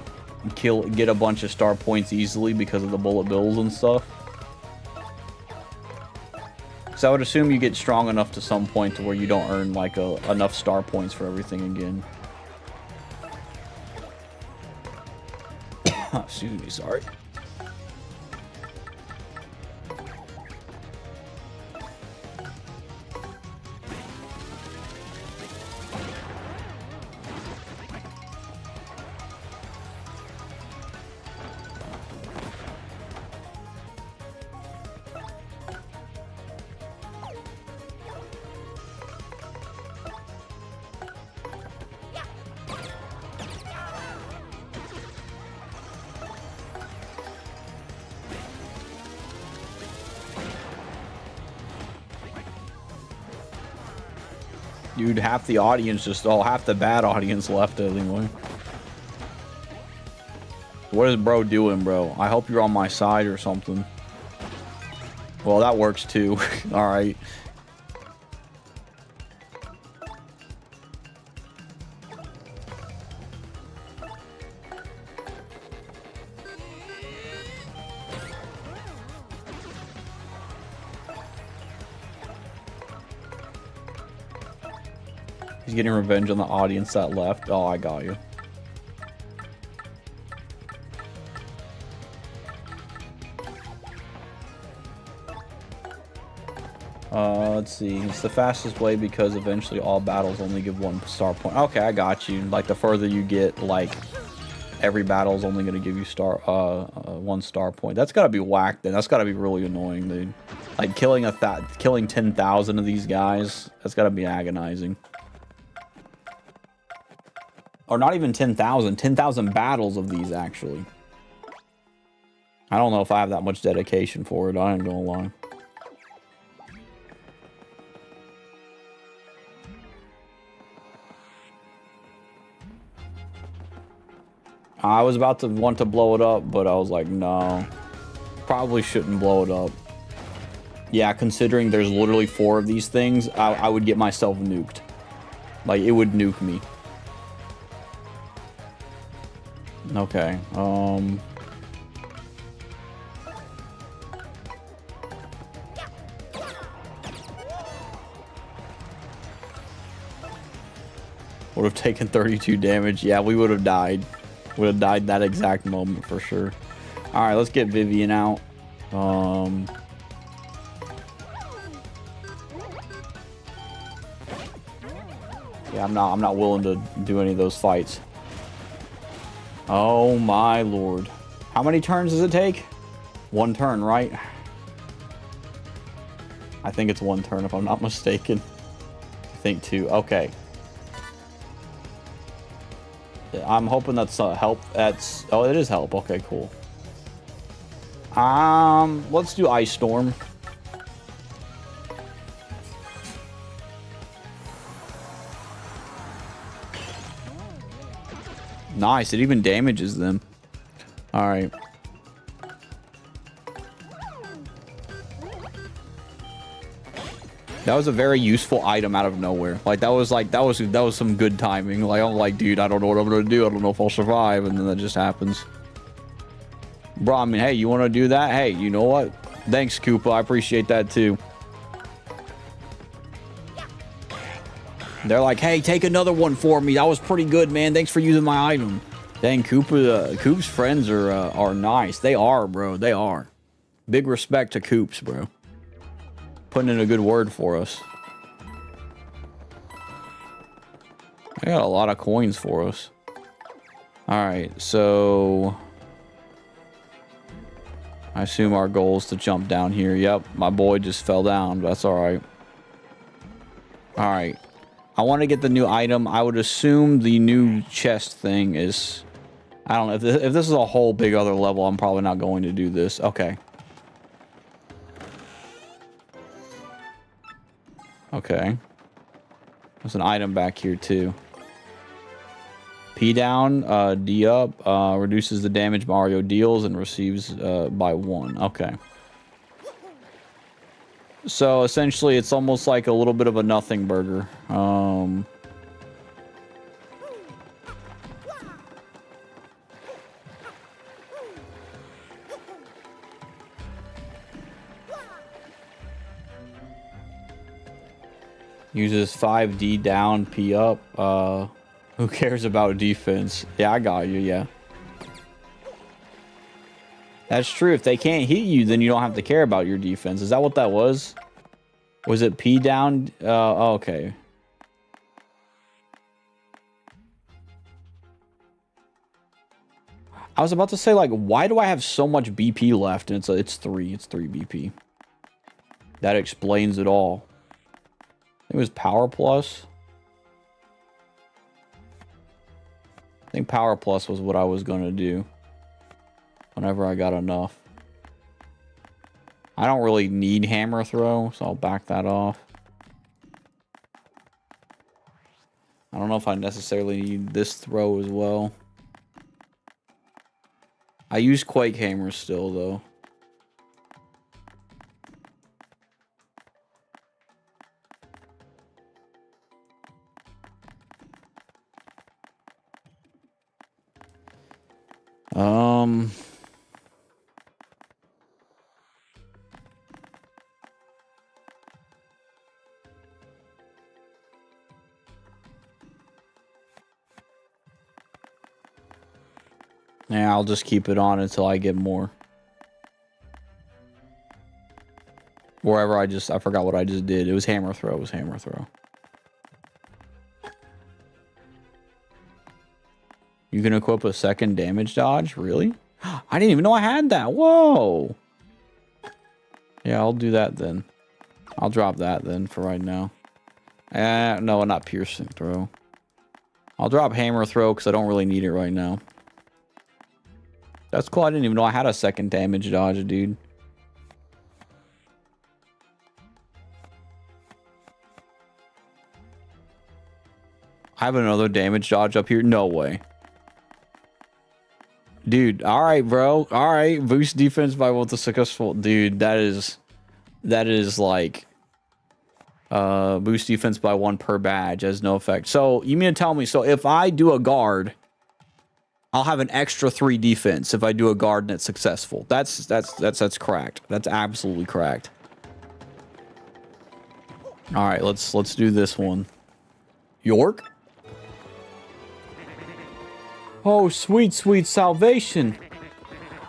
get a bunch of star points easily because of the bullet bills and stuff? Because I would assume you get strong enough to some point to where you don't earn like enough star points for everything again. Excuse me, sorry. Dude, half the audience half the bad audience left anyway. What is bro doing, bro? I hope you're on my side or something. Well, that works too. Alright. He's getting revenge on the audience that left. Oh, I got you. Let's see. It's the fastest way because eventually all battles only give 1 star point. Okay, I got you. Like, the further you get, like, every battle is only going to give you 1 star point. That's got to be whack, then. That's got to be really annoying, dude. Like, killing 10,000 of these guys, that's got to be agonizing. Or not even 10,000. 10,000 battles of these, actually. I don't know if I have that much dedication for it. I ain't gonna lie. I was about to want to blow it up, but I was like, no. Probably shouldn't blow it up. Yeah, considering there's literally 4 of these things, I would get myself nuked. Like, it would nuke me. Okay, would have taken 32 damage. Yeah, we would have died. Would have died that exact moment for sure. All right, let's get Vivian out. Yeah, I'm not willing to do any of those fights. Oh my lord. How many turns does it take? 1 turn, right? I think it's 1 turn if I'm not mistaken. I think 2. Okay. I'm hoping that's help. Oh, it is help. Okay, cool. Let's do Ice Storm. Nice, it even damages them. Alright. That was a very useful item out of nowhere. Like that was some good timing. Like I'm like, dude, I don't know what I'm gonna do. I don't know if I'll survive, and then that just happens. Bro, I mean, hey, you wanna do that? Hey, you know what? Thanks, Koopa. I appreciate that too. They're like, hey, take another one for me. That was pretty good, man. Thanks for using my item. Dang, Coop's friends are nice. They are, bro. They are. Big respect to Coops, bro. Putting in a good word for us. They got a lot of coins for us. Alright, so... I assume our goal is to jump down here. Yep, my boy just fell down. But that's alright. Alright. I want to get the new item. I would assume the new chest thing is... I don't know. If this is a whole big other level, I'm probably not going to do this. Okay. Okay. There's an item back here, too. P down, D up, reduces the damage Mario deals and receives by 1. Okay. So essentially, it's almost like a little bit of a nothing burger. Uses 5D down, P up. Who cares about defense? Yeah, I got you, yeah. That's true. If they can't hit you, then you don't have to care about your defense. Is that what that was? Was it P down? Okay. I was about to say, like, why do I have so much BP left? And it's 3. It's 3 BP. That explains it all. It was Power Plus. I think Power Plus was what I was going to do. Whenever I got enough. I don't really need Hammer Throw, so I'll back that off. I don't know if I necessarily need this throw as well. I use Quake Hammer still, though. Yeah, I'll just keep it on until I get more. Wherever I forgot what I just did. It was Hammer Throw. It was Hammer Throw. You can equip a second damage dodge? Really? I didn't even know I had that. Whoa. Yeah, I'll do that then. I'll drop that then for right now. No, not Piercing Throw. I'll drop Hammer Throw because I don't really need it right now. That's cool. I didn't even know I had a second damage dodge, dude. I have another damage dodge up here? No way. Dude, alright, bro. Alright. Boost defense by both the successful. Dude, that is like boost defense by 1 per badge has no effect. So you mean to tell me, so if I do a guard, I'll have an extra 3 defense if I do a guard and it's successful. That's correct. That's absolutely correct. All right, let's do this one. York? Oh, sweet, sweet salvation.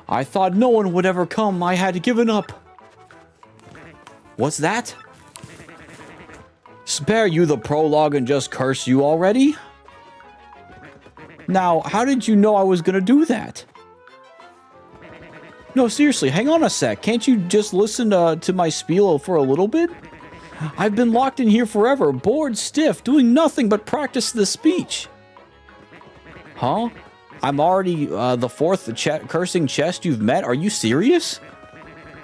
I thought no one would ever come. I had given up. What's that? Spare you the prologue and just curse you already? Now, how did you know I was gonna do that? No, seriously, hang on a sec. Can't you just listen to my spiel for a little bit? I've been locked in here forever, bored stiff, doing nothing but practice the speech. Huh? I'm already the 4th cursing chest you've met? Are you serious?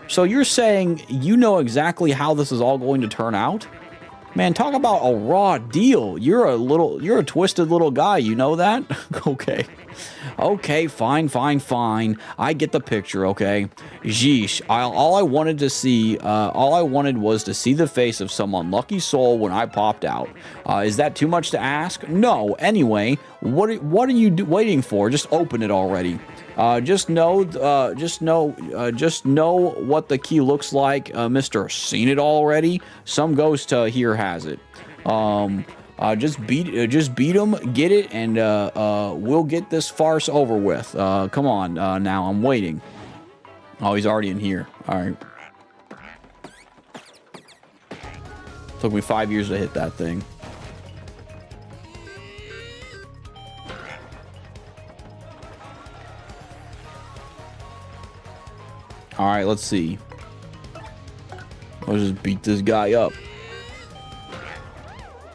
So you're saying you know exactly how this is all going to turn out? Man, talk about a raw deal. You're a twisted little guy, you know that? Okay. Okay, fine. I get the picture, okay? Jeesh, all I wanted was to see the face of some unlucky soul when I popped out. Is that too much to ask? No. Anyway, what are you waiting for? Just open it already. Just know what the key looks like, Mr. Seen It Already. Some ghost here has it. Just beat him, get it, and we'll get this farce over with. Come on, now I'm waiting. Oh, he's already in here. All right. Took me 5 years to hit that thing. All right, let's see. Let's just beat this guy up.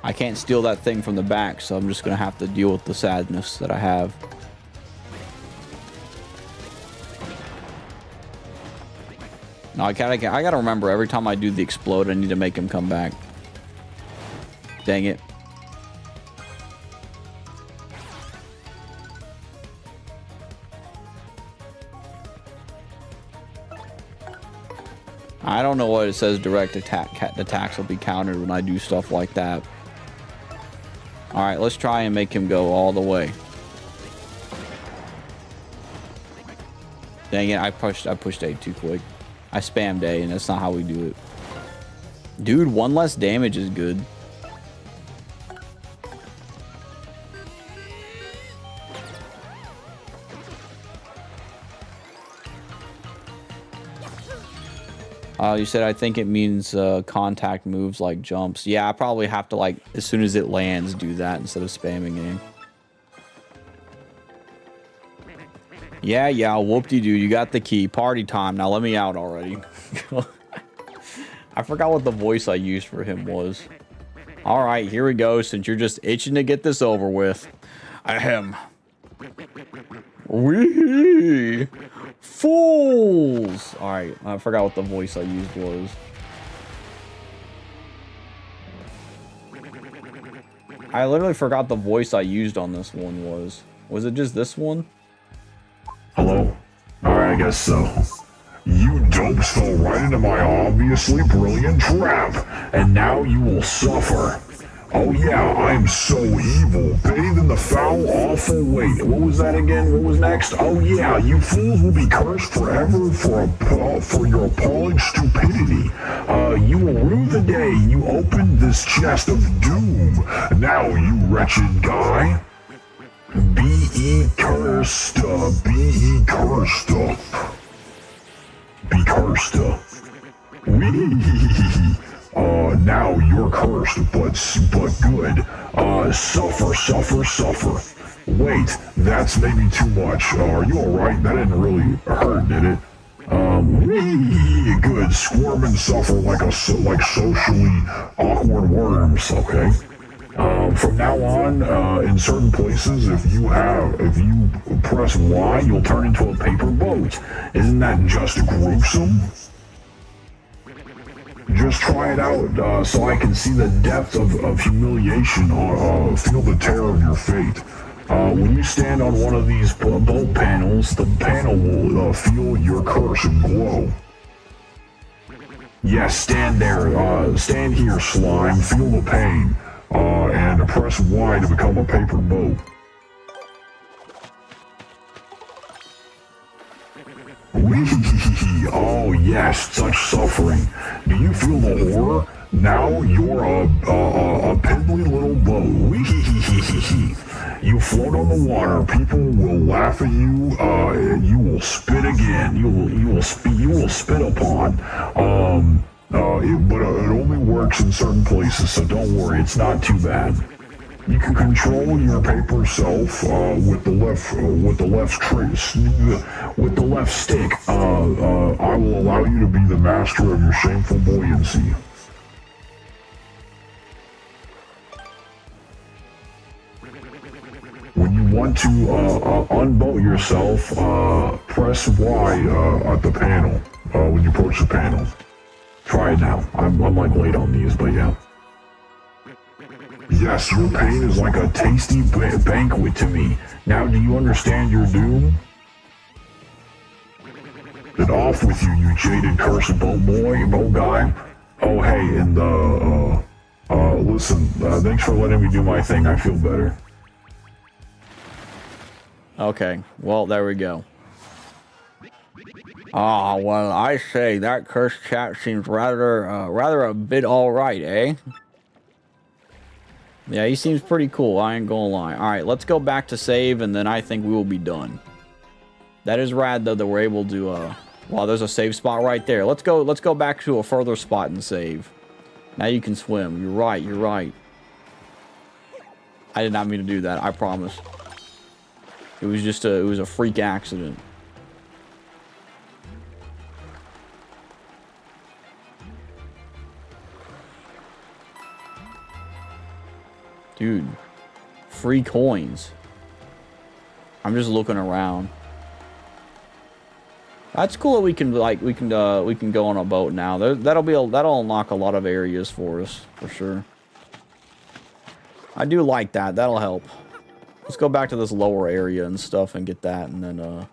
I can't steal that thing from the back, so I'm just gonna have to deal with the sadness that I have. No, I gotta remember every time I do the explode, I need to make him come back. Dang it. I don't know what it says. Direct attacks will be countered when I do stuff like that. All right, let's try and make him go all the way. Dang it! I pushed A too quick. I spammed A, and that's not how we do it. Dude, 1 less damage is good. You said I think it means contact moves like jumps. Yeah, I probably have to, like, as soon as it lands, do that instead of spamming it. Yeah, whoop-de-doo, you got the key. Party time. Now let me out already. I forgot what the voice I used for him was. Alright, here we go, since you're just itching to get this over with. Ahem. Wee! Fools! Alright, I forgot what the voice I used was. I literally forgot the voice I used on this one was. Was it just this one? Hello? Alright, I guess so. You dopes fell right into my obviously brilliant trap, and now you will suffer. Oh yeah, I'm so evil. Bathe in the foul, awful. Wait, what was that again? What was next? Oh yeah, you fools will be cursed forever for your appalling stupidity. You will rue the day you opened this chest of doom. Now, you wretched guy, be cursed. Be cursed. Be cursed. Wee. Now you're cursed, but good. Suffer. Wait, that's maybe too much. Are you alright? That didn't really hurt, did it? Good. Squirm and suffer like socially awkward worms, okay? From now on, in certain places, if you press Y, you'll turn into a paper boat. Isn't that just gruesome? Just try it out, so I can see the depth of humiliation, feel the terror of your fate. When you stand on one of these boat panels, the panel will feel your curse and glow. Yes, stand there, stand here, slime, feel the pain, and press Y to become a paper boat. Oh yes, such suffering. Do you feel the horror? Now you're a piddly little boat. You float on the water. People will laugh at you. And you will spit again. You will spit upon. But it only works in certain places, so don't worry. It's not too bad. You can control your paper self with the left stick. I will allow you to be the master of your shameful buoyancy. When you want to unboat yourself, press Y at the panel when you approach the panel. Try it now. I'm like late on these, but yeah. Yes, your pain is like a tasty banquet to me. Now, do you understand your doom? Then off with you, you jaded cursed boat guy. Oh, hey, and, listen, thanks for letting me do my thing. I feel better. Okay, well, there we go. Ah, well, I say, that cursed chap seems rather a bit alright, eh? Yeah, he seems pretty cool, I ain't gonna lie. Alright, let's go back to save, and then I think we will be done. That is rad, though, that we're able to, wow, there's a save spot right there. Let's go back to a further spot and save. Now you can swim. You're right. I did not mean to do that, I promise. It was just it was a freak accident. Dude, free coins. I'm just looking around. That's cool that we can go on a boat now. That'll unlock a lot of areas for us for sure. I do like that. That'll help. Let's go back to this lower area and stuff and get that, and then and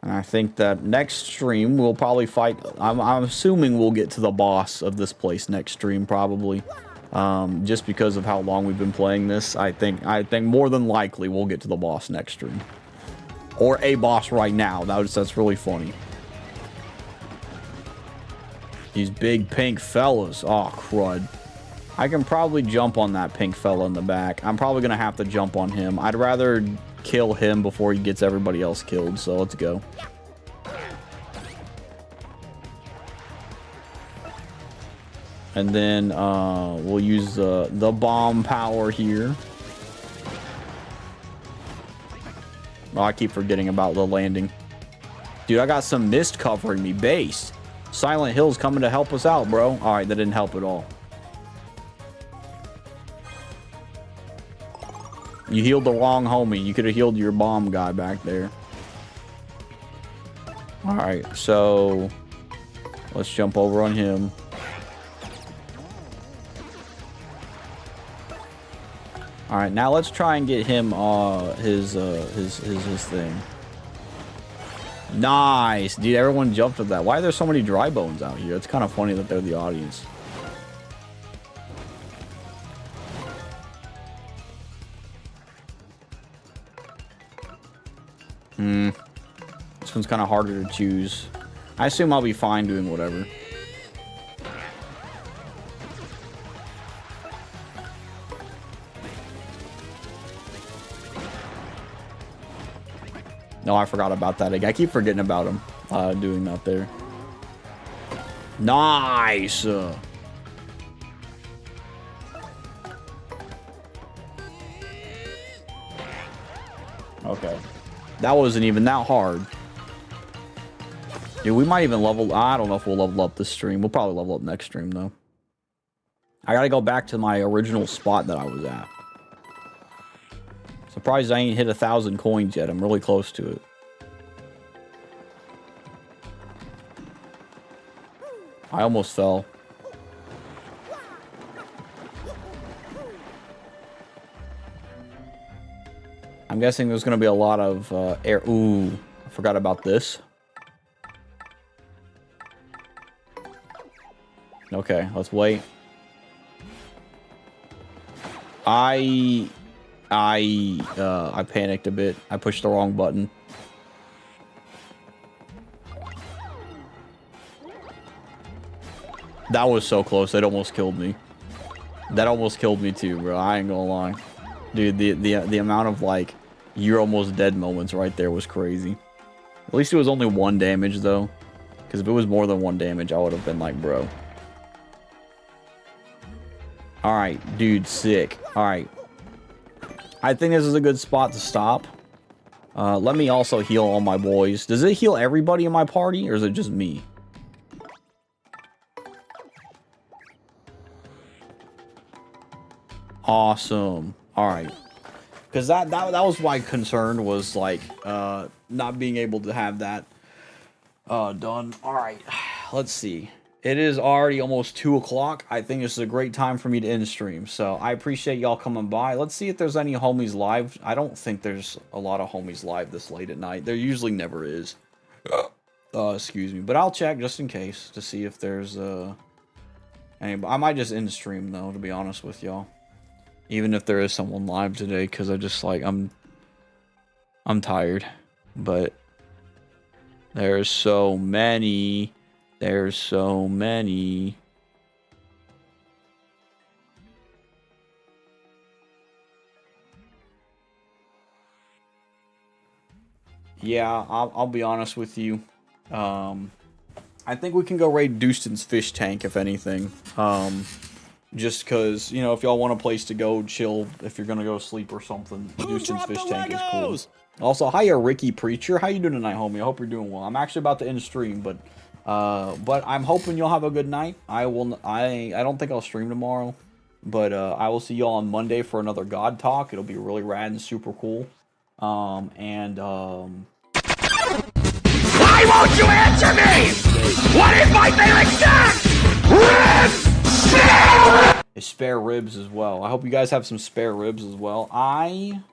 I think that next stream we'll probably fight. I'm assuming we'll get to the boss of this place next stream probably. Just because of how long we've been playing this, I think more than likely we'll get to the boss next stream. Or a boss right now. That's really funny. These big pink fellas. Oh, crud. I can probably jump on that pink fella in the back. I'm probably going to have to jump on him. I'd rather kill him before he gets everybody else killed, so let's go. And then we'll use the bomb power here. Oh, I keep forgetting about the landing. Dude, I got some mist covering me. Base. Silent Hill's coming to help us out, bro. All right, that didn't help at all. You healed the wrong homie. You could have healed your bomb guy back there. All right, so let's jump over on him. All right, now let's try and get him his thing. Nice, dude. Everyone jumped at that. Why are there so many dry bones out here? It's kind of funny that they're the audience. This one's kind of harder to choose. I assume I'll be fine doing whatever. No, I forgot about that. I keep forgetting about him doing that there. Nice. Okay. That wasn't even that hard. Dude, we might even level... I don't know if we'll level up this stream. We'll probably level up next stream, though. I gotta go back to my original spot that I was at. Surprised I ain't hit 1,000 coins yet. I'm really close to it. I almost fell. I'm guessing there's going to be a lot of air. Ooh, I forgot about this. Okay, let's wait. I panicked a bit. I pushed the wrong button. That was so close. It almost killed me. That almost killed me too, bro. I ain't gonna lie. Dude, the amount of, like, you're almost dead moments right there was crazy. At least it was only 1 damage, though. Because if it was more than 1 damage, I would have been like, bro. Alright, dude, sick. Alright. I think this is a good spot to stop. Let me also heal all my boys. Does it heal everybody in my party, or is it just me? Awesome. All right. Because that was my concern, was like not being able to have that done. All right. Let's see. It is already almost 2 o'clock. I think this is a great time for me to end stream. So I appreciate y'all coming by. Let's see if there's any homies live. I don't think there's a lot of homies live this late at night. There usually never is. Excuse me. But I'll check just in case to see if there's any. I might just end stream though, to be honest with y'all. Even if there is someone live today, because I just, like, I'm tired. But there's so many. There's so many. Yeah, I'll be honest with you. I think we can go raid Dustin's fish tank, if anything. Just because, you know, if y'all want a place to go chill, if you're gonna go sleep or something, Dustin's fish tank is cool. Also, hiya, Ricky Preacher. How you doing tonight, homie? I hope you're doing well. I'm actually about to end stream, but I'm hoping you'll have a good night. I don't think I'll stream tomorrow, but I will see y'all on Monday for another God Talk. It'll be really rad and super cool. Why won't you answer me? What is my favorite snack? Ribs! Spare ribs as well. I hope you guys have some spare ribs as well. I'll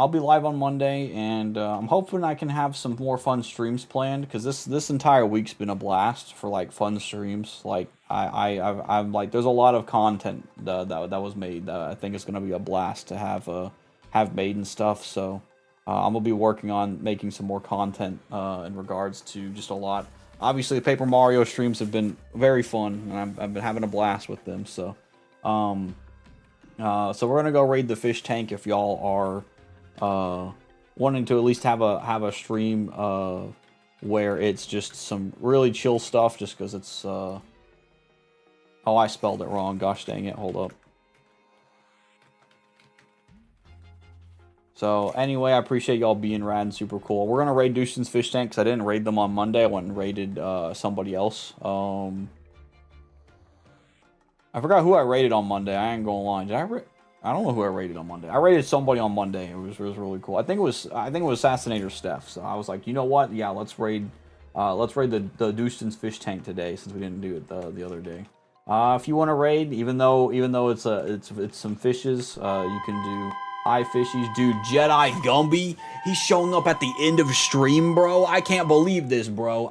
be live on Monday, and I'm hoping I can have some more fun streams planned, because this entire week's been a blast for, like, fun streams. Like, I'm like, there's a lot of content that was made that I think is gonna be a blast to have made and stuff. So I'm gonna be working on making some more content in regards to just a lot. Obviously, the Paper Mario streams have been very fun, and I've been having a blast with them. So, so we're gonna go raid the fish tank if y'all are wanting to at least have a stream where it's just some really chill stuff, just because it's Oh, I spelled it wrong. Gosh dang it. Hold up. So, anyway, I appreciate y'all being rad and super cool. We're going to raid Dustin's Fish Tank because I didn't raid them on Monday. I went and raided somebody else. I forgot who I raided on Monday. I ain't going to lie. I don't know who I raided on Monday. I raided somebody on Monday. It was really cool. I think it was Assassinator Steph. So, I was like, you know what? Yeah, let's raid the Dustin's Fish Tank today since we didn't do it the other day. If you want to raid, even though it's some fishes, you can do hi fishies. Dude, Jedi Gumby, he's showing up at the end of stream, bro. I can't believe this, bro.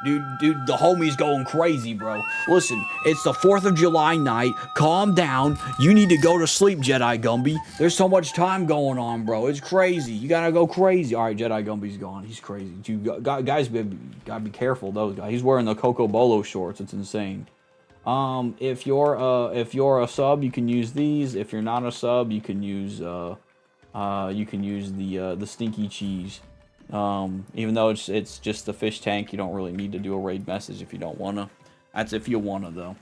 Dude, the homie's going crazy, bro. Listen, it's the 4th of July night. Calm down. You need to go to sleep, Jedi Gumby. There's so much time going on, bro. It's crazy. You gotta go crazy. All right, Jedi Gumby's gone. He's crazy. You guys gotta be careful, those guys. He's wearing the Coco Bolo shorts. It's insane. If you're a sub, you can use these. If you're not a sub, you can use the stinky cheese. Even though it's just the fish tank, you don't really need to do a raid message if you don't wanna. That's if you wanna though.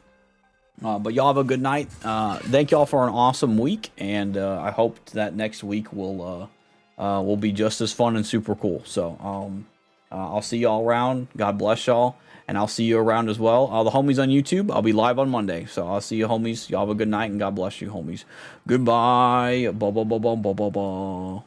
But y'all have a good night. Thank y'all for an awesome week, and I hope that next week will be just as fun and super cool. So I'll see y'all around. God bless y'all. And I'll see you around as well. The homies on YouTube, I'll be live on Monday. So I'll see you, homies. Y'all have a good night, and God bless you, homies. Goodbye. Ba ba ba ba ba ba ba.